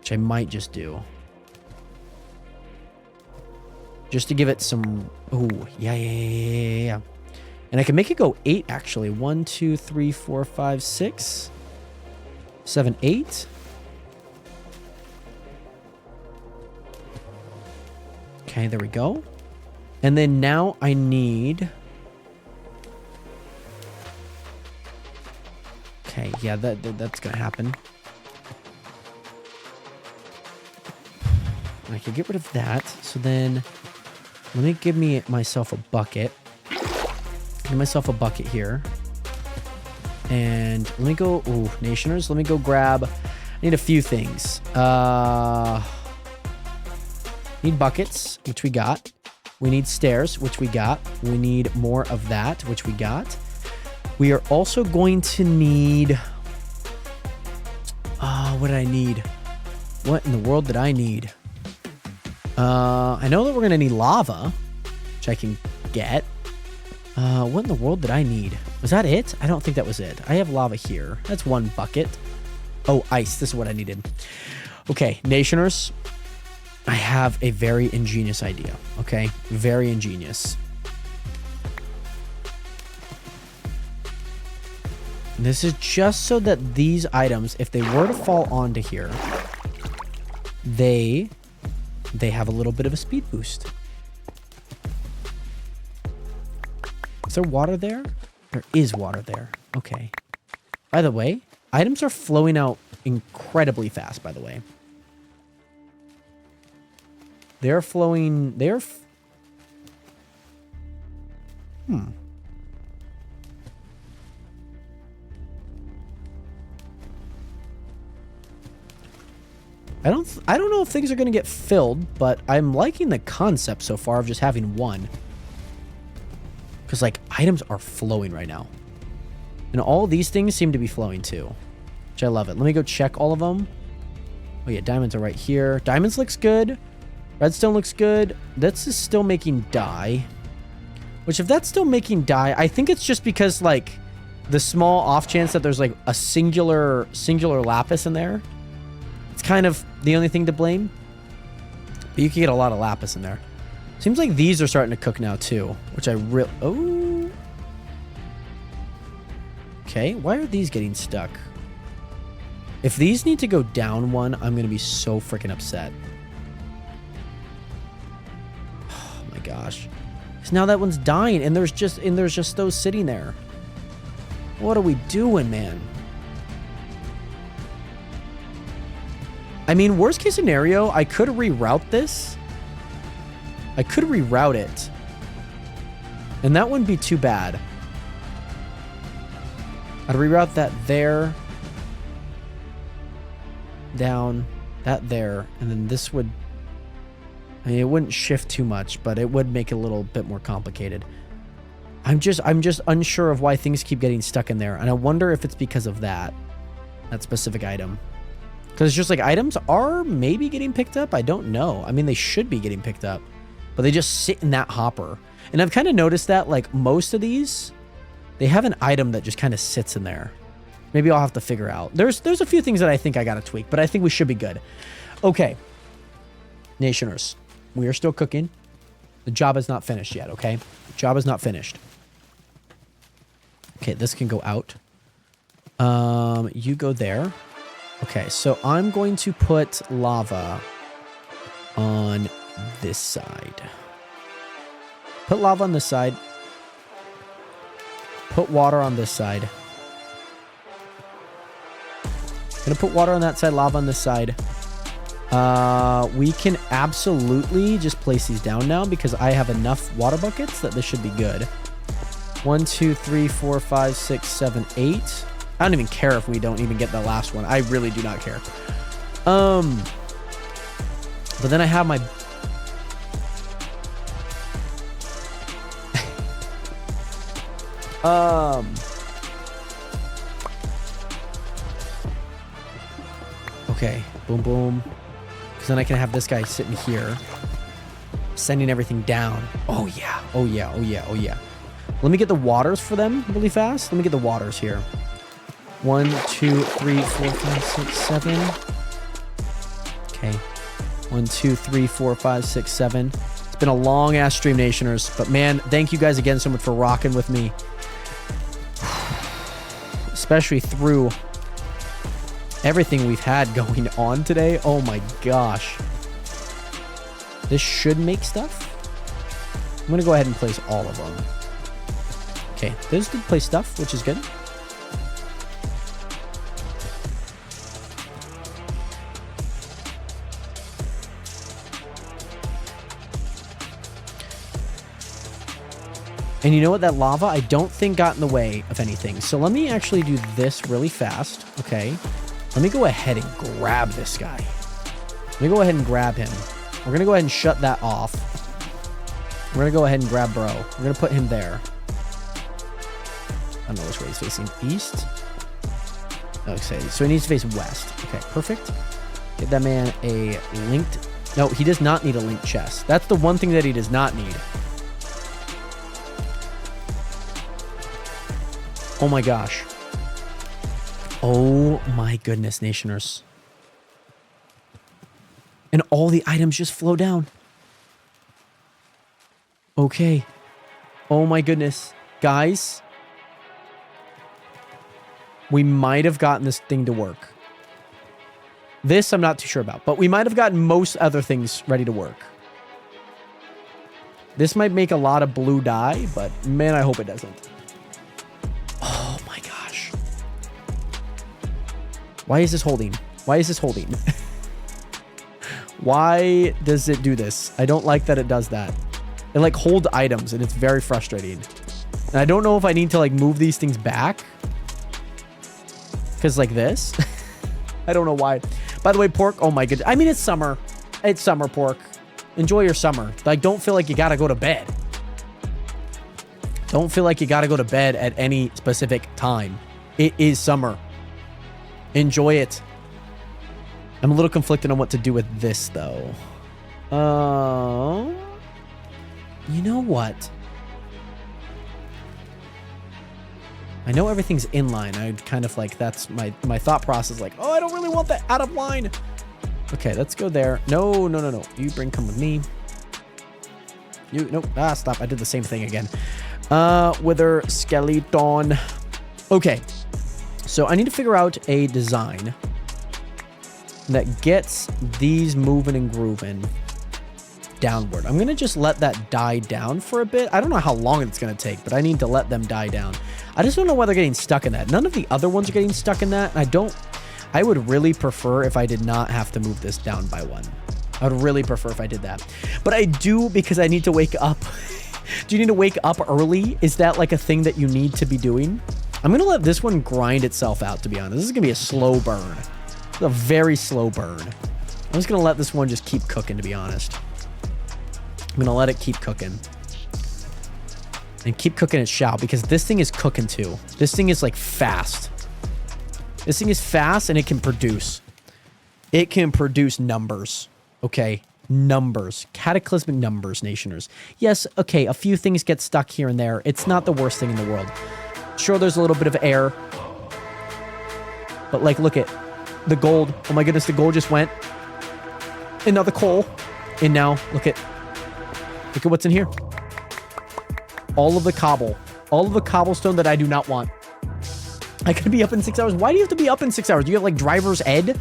which I might just do. Just to give it some... Ooh, yeah. And I can make it go 8, actually. 1, 2, 3, 4, 5, 6, 7, 8. Okay, there we go. And then now I need... Okay, yeah, that's gonna happen. I can get rid of that. So then, let me give myself a bucket. Give myself a bucket here. And let me go... Ooh, Nationers, let me go grab... I need a few things. Need buckets, which we got. We need stairs, which we got. We need more of that, which we got. We are also going to need... what did I need? What in the world did I need? I know that we're going to need lava, which I can get. What in the world did I need? Was that it? I don't think that was it. I have lava here. That's 1 bucket. Oh, ice. This is what I needed. Okay, Nationers. I have a very ingenious idea, okay? Very ingenious. This is just so that these items, if they were to fall onto here, they have a little bit of a speed boost. Is there water there? There is water there. Okay. By the way, items are flowing out incredibly fast, by the way. They're flowing... I don't know if things are going to get filled, but I'm liking the concept so far of just having one. Because, like, items are flowing right now. And all these things seem to be flowing too. Which I love it. Let me go check all of them. Oh yeah, diamonds are right here. Diamonds looks good. Redstone looks good. This is still making dye. Which, if that's still making dye, I think it's just because, like, the small off chance that there's, like, a singular lapis in there. It's kind of the only thing to blame. But you can get a lot of lapis in there. Seems like these are starting to cook now, too. Which I really... Oh. Okay, why are these getting stuck? If these need to go down one, I'm going to be so freaking upset. Oh my gosh. Because now that one's dying, and there's just those sitting there. What are we doing, man? I mean, worst case scenario, I could reroute this. I could reroute it. And that wouldn't be too bad. I'd reroute that there. Down. That there. And then this would... I mean, it wouldn't shift too much, but it would make it a little bit more complicated. I'm just unsure of why things keep getting stuck in there. And I wonder if it's because of that specific item. Because it's just like items are maybe getting picked up. I don't know. I mean, they should be getting picked up. But they just sit in that hopper. And I've kind of noticed that, like, most of these, they have an item that just kind of sits in there. Maybe I'll have to figure out. There's a few things that I think I got to tweak, but I think we should be good. Okay. Nationers, we are still cooking. The job is not finished yet, okay? The job is not finished. Okay, this can go out. You go there. Okay, so I'm going to put lava on this side. Put lava on this side. Put water on this side. Gonna put water on that side, lava on this side. We can absolutely just place these down now because I have enough water buckets that this should be good. 1, 2, 3, 4, 5, 6, 7, 8. I don't even care if we don't even get the last one. I really do not care. But then I have my... Okay. Boom, boom. Because then I can have this guy sitting here. Sending everything down. Oh, yeah. Oh, yeah. Oh, yeah. Oh, yeah. Let me get the waters for them really fast. Let me get the waters here. 1, 2, 3, 4, 5, 6, 7. Okay. 1, 2, 3, 4, 5, 6, 7. It's been a long ass stream, Nationers. But man, thank you guys again so much for rocking with me. Especially through everything we've had going on today. Oh my gosh. This should make stuff. I'm going to go ahead and place all of them. Okay. This did place stuff, which is good. And you know what? That lava, I don't think got in the way of anything. So let me actually do this really fast. Okay. Let me go ahead and grab this guy. Let me go ahead and grab him. We're going to go ahead and shut that off. We're going to go ahead and grab bro. We're going to put him there. I don't know which way he's facing. East? Okay. So he needs to face west. Okay. Perfect. Get that man a linked... No, he does not need a linked chest. That's the one thing that he does not need. Oh my gosh. Oh my goodness, Nationers. And all the items just flow down. Okay. Oh my goodness. Guys. We might have gotten this thing to work. This I'm not too sure about. But we might have gotten most other things ready to work. This might make a lot of blue dye, but man, I hope it doesn't. Oh my gosh. Why is this holding? Why is this holding? Why does it do this? I don't like that it does that. It like hold items and it's very frustrating. And I don't know if I need to like move these things back. Because like this. I don't know why. By the way, pork. Oh my goodness. I mean, it's summer. It's summer, pork. Enjoy your summer. Like, don't feel like you gotta go to bed. Don't feel like you gotta go to bed at any specific time. It is summer. Enjoy it. I'm a little conflicted on what to do with this, though. You know what? I know everything's in line. I'd kind of like, that's my thought process. Like, oh, I don't really want that out of line. Okay, let's go there. No. You come with me. Nope. Ah, stop. I did the same thing again. Wither skeleton. Okay. So I need to figure out a design that gets these moving and grooving downward. I'm going to just let that die down for a bit. I don't know how long it's going to take, but I need to let them die down. I just don't know why they're getting stuck in that. None of the other ones are getting stuck in that. I would really prefer if I did not have to move this down by one. I would really prefer if I did that. But I do because I need to wake up. Do you need to wake up early? Is that like a thing that you need to be doing? I'm going to let this one grind itself out, to be honest. This is going to be a slow burn. It's a very slow burn. I'm just going to let this one just keep cooking, to be honest. I'm going to let it keep cooking. And keep cooking it shall, because this thing is cooking too. This thing is like fast. This thing is fast and it can produce. It can produce numbers. Okay. Numbers. Cataclysmic numbers, Nationers. Yes, okay, a few things get stuck here and there. It's not the worst thing in the world. Sure, there's a little bit of air. But like, look at the gold. Oh my goodness, the gold just went. Another coal. And now, look at what's in here. All of the cobble. All of the cobblestone that I do not want. I could be up in 6 hours. Why do you have to be up in 6 hours? Do you have like driver's ed?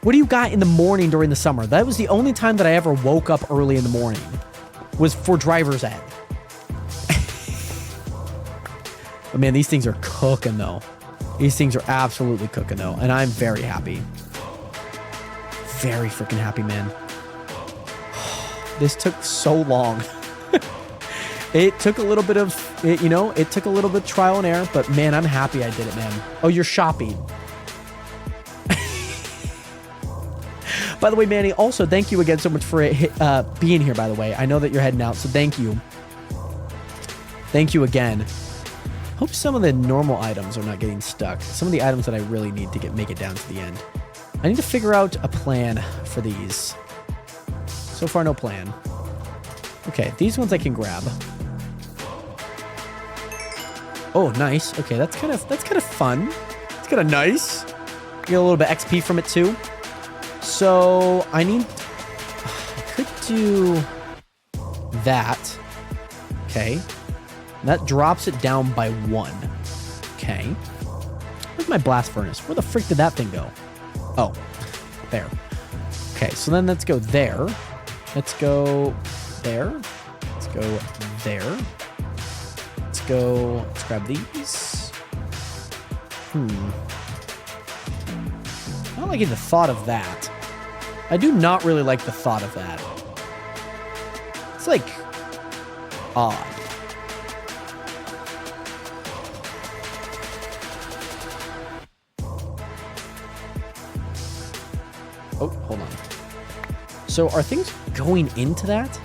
What do you got in the morning during the summer? That was the only time that I ever woke up early in the morning. Was for driver's ed. But man, these things are cooking though. These things are absolutely cooking though. And I'm very happy. Very freaking happy, man. This took so long. It took a little bit of, it took a little bit of trial and error, but man, I'm happy I did it, man. Oh, you're shopping. By the way, Manny, also, thank you again so much for being here, by the way. I know that you're heading out, so thank you. Thank you again. Hope some of the normal items are not getting stuck. Some of the items that I really need to make it down to the end. I need to figure out a plan for these. So far, no plan. Okay, these ones I can grab. Oh, nice. Okay, that's kind of fun. It's kind of nice. Get a little bit XP from it too. So I could do that. Okay. That drops it down by 1. Okay. Where's my blast furnace? Where the frick did that thing go? Oh, there. Okay, so then let's go there. Let's go there. Let's go there. Let's grab these. I don't like the thought of that. I do not really like the thought of that. It's like odd. Oh, hold on. So are things going into that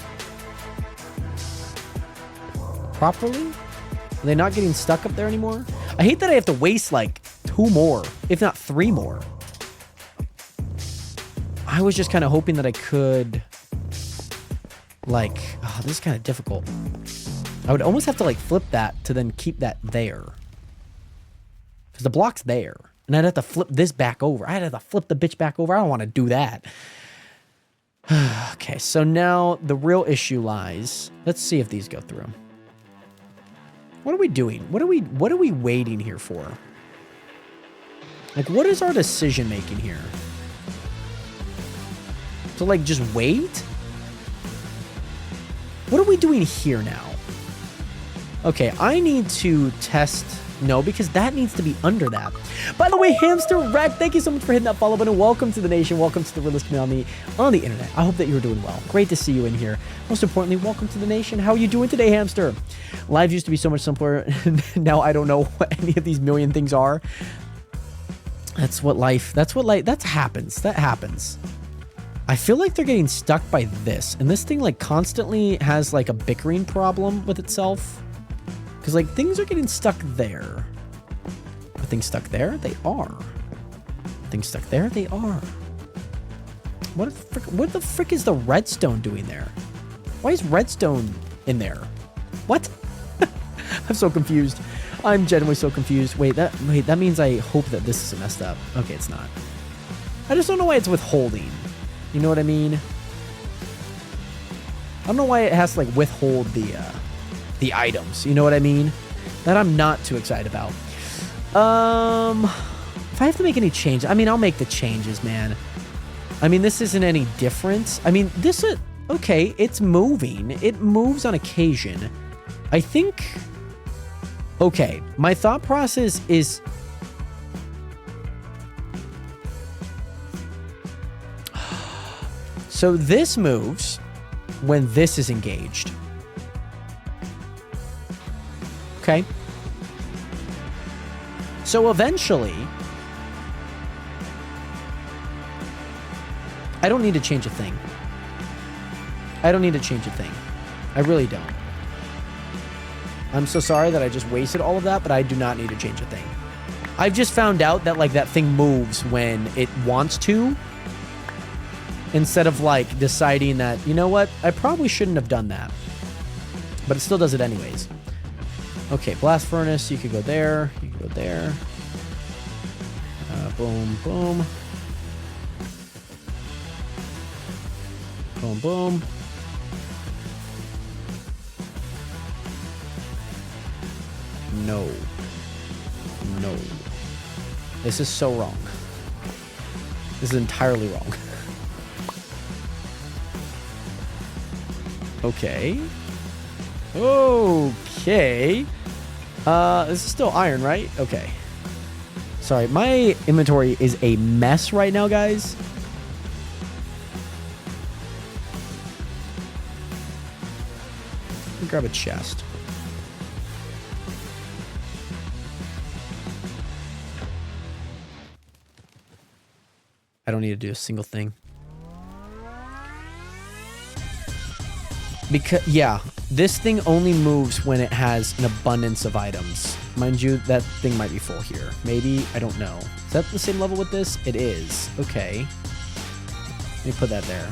properly? Are they not getting stuck up there anymore? I hate that I have to waste like 2 more, if not 3 more. I was just kind of hoping that I could like, oh, this is kind of difficult. I would almost have to like flip that to then keep that there. Because the block's there. And I'd have to flip this back over. I'd have to flip the bitch back over. I don't want to do that. Okay, so now the real issue lies. Let's see if these go through. What are we doing? What are we waiting here for? Like, what is our decision making here? To like just wait? What are we doing here now? Okay, I need to test. No, because that needs to be under that. By the way, Hamster Wreck, thank you so much for hitting that follow button. Welcome to the nation. Welcome to the realest community on the internet. I hope that you're doing well. Great to see you in here. Most importantly, welcome to the nation. How are you doing today, Hamster? Live used to be so much simpler. Now I don't know what any of these million things are. That happens. That happens. I feel like they're getting stuck by this. And this thing like constantly has like a bickering problem with itself. Because, like, things are getting stuck there. Are things stuck there? They are. Things stuck there? They are. What the frick is the redstone doing there? Why is redstone in there? What? I'm so confused. I'm genuinely so confused. Wait, that means I hope that this isn't messed up. Okay, it's not. I just don't know why it's withholding. You know what I mean? I don't know why it has to, like, withhold the items, you know what I mean? That I'm not too excited about. If I have to make any change, I mean, I'll make the changes, man. I mean, this isn't any different. I mean, this is okay. It's moving. It moves on occasion. I think. Okay, my thought process is. So this moves when this is engaged. Okay. So eventually, I don't need to change a thing. I don't need to change a thing. I really don't. I'm so sorry that I just wasted all of that, but I do not need to change a thing. I've just found out that like that thing moves when it wants to, instead of like deciding that, you know what, I probably shouldn't have done that. But it still does it anyways. Okay, blast furnace, you could go there, you could go there. Boom, boom. Boom, boom. No. No. This is so wrong. This is entirely wrong. Okay. Okay. This is still iron, right? Okay. Sorry, my inventory is a mess right now, guys. Let me grab a chest. I don't need to do a single thing. Because, yeah, this thing only moves when it has an abundance of items. Mind you, that thing might be full here. Maybe, I don't know. Is that the same level with this? It is. Okay. Let me put that there.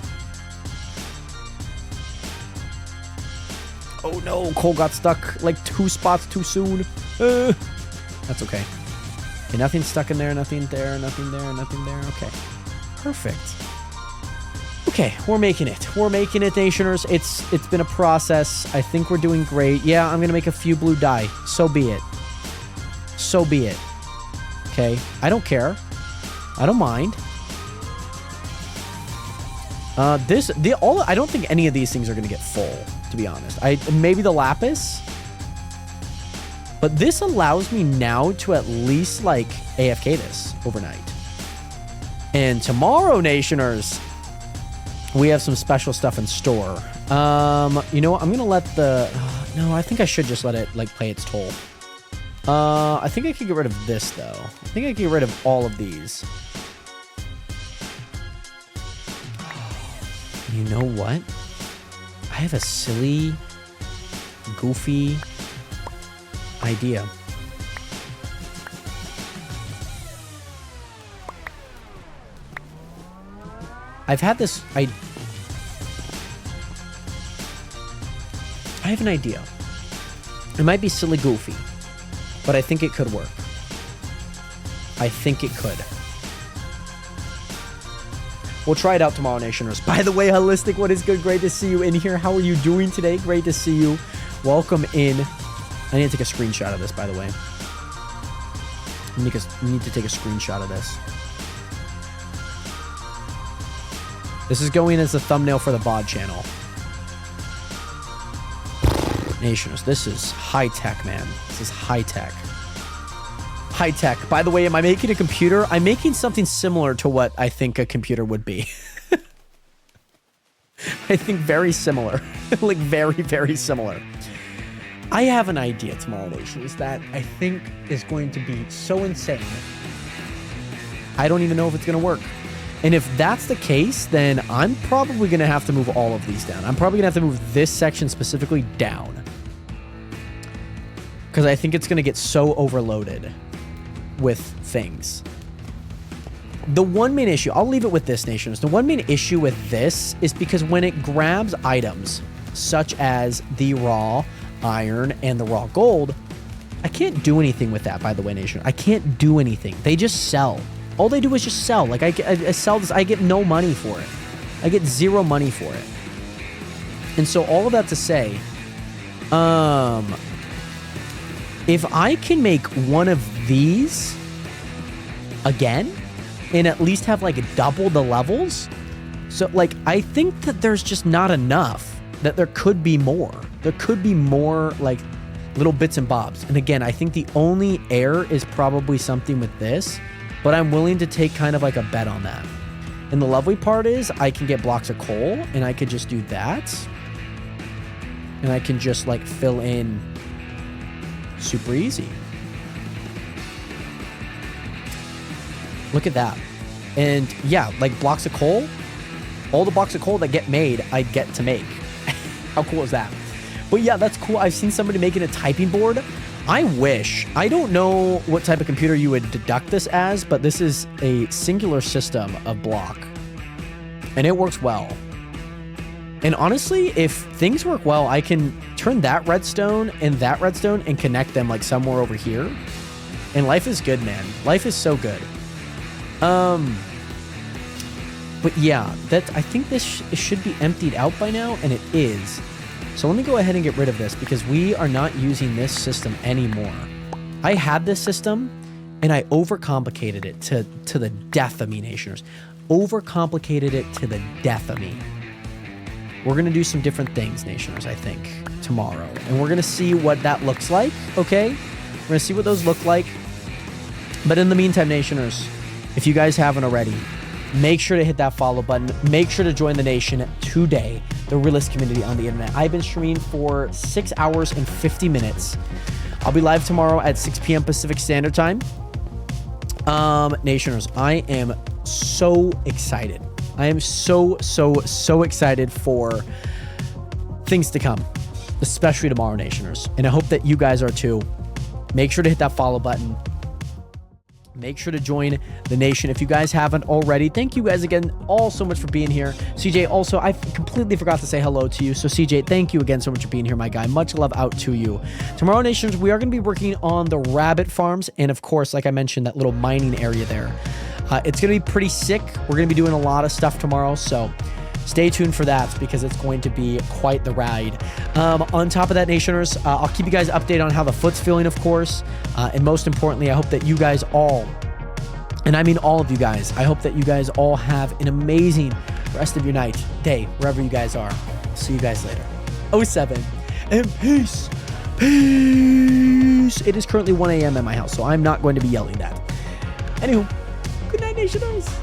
Oh no, Cole got stuck like 2 spots too soon. That's okay. Okay, nothing stuck in there, nothing there, nothing there, nothing there. Okay. Perfect. Okay, we're making it. We're making it, Nationers. It's been a process. I think we're doing great. Yeah, I'm gonna make a few blue dye. So be it. So be it. Okay, I don't care. I don't mind. I don't think any of these things are gonna get full, to be honest. Maybe the lapis, but this allows me now to at least like AFK this overnight. And tomorrow, Nationers, we have some special stuff in store. You know what? I'm gonna let the. No, I think I should just let it like play its toll. I think I could get rid of this though. I think I could get rid of all of these. You know what? I have a silly, goofy idea. I've had this. I have an idea. It might be silly goofy, but I think it could work. I think it could. We'll try it out tomorrow, Nationers. By the way, Holistic, what is good? Great to see you in here. How are you doing today? Great to see you. Welcome in. I need to take a screenshot of this, by the way. I need to take a screenshot of this. This is going as the thumbnail for the VOD channel. Nationers, this is high tech, man. This is high tech. High tech. By the way, am I making a computer? I'm making something similar to what I think a computer would be. I think very similar. Like very, very similar. I have an idea tomorrow, Nations, that I think is going to be so insane. I don't even know if it's going to work. And if that's the case, then I'm probably going to have to move all of these down. I'm probably going to have to move this section specifically down. Because I think it's going to get so overloaded with things. The one main issue, I'll leave it with this, Nations. The one main issue with this is because when it grabs items such as the raw iron and the raw gold, I can't do anything with that, by the way, Nation. I can't do anything. They just sell. All they do is just sell. Like, I sell this. I get no money for it. I get zero money for it. And so all of that to say, if I can make one of these again and at least have like double the levels, so like I think that there's just not enough, that there could be more. There could be more like little bits and bobs. And again, I think the only error is probably something with this, but I'm willing to take kind of like a bet on that. And the lovely part is I can get blocks of coal and I could just do that. And I can just like fill in super easy. Look at that. And yeah, like blocks of coal, all the blocks of coal that get made, I get to make. How cool is that? But yeah, that's cool. I've seen somebody making a typing board. I wish. I don't know what type of computer you would deduct this as, but this is a singular system of block. And it works well. And honestly, if things work well, I can turn that redstone and connect them like somewhere over here. And life is good, man. Life is so good. But yeah, I think this should be emptied out by now, and it is. So let me go ahead and get rid of this because we are not using this system anymore. I had this system and I overcomplicated it to the death of me, Nationers. Overcomplicated it to the death of me. We're going to do some different things, Nationers, I think, tomorrow. And we're going to see what that looks like, okay? We're going to see what those look like. But in the meantime, Nationers, if you guys haven't already, make sure to hit that follow button. Make sure to join the nation today, the realist community on the internet. I've been streaming for 6 hours and 50 minutes. I'll be live tomorrow at 6 p.m. Pacific Standard Time. Nationers, I am so excited. I am so excited for things to come, especially tomorrow, Nationers. And I hope that you guys are too. Make sure to hit that follow button. Make sure to join the nation if you guys haven't already. Thank you guys again all so much for being here. CJ, also, I completely forgot to say hello to you. So CJ, thank you again so much for being here, my guy. Much love out to you. Tomorrow, Nations, we are going to be working on the rabbit farms. And of course, like I mentioned, that little mining area there. It's going to be pretty sick. We're going to be doing a lot of stuff tomorrow. So stay tuned for that because it's going to be quite the ride. On top of that, Nationers, I'll keep you guys updated on how the foot's feeling, of course. And most importantly, I hope that you guys all, and I mean all of you guys, I hope that you guys all have an amazing rest of your night, day, wherever you guys are. See you guys later. 07 and peace. Peace. It is currently 1 a.m. at my house, so I'm not going to be yelling that. Anywho, good night, Nationers.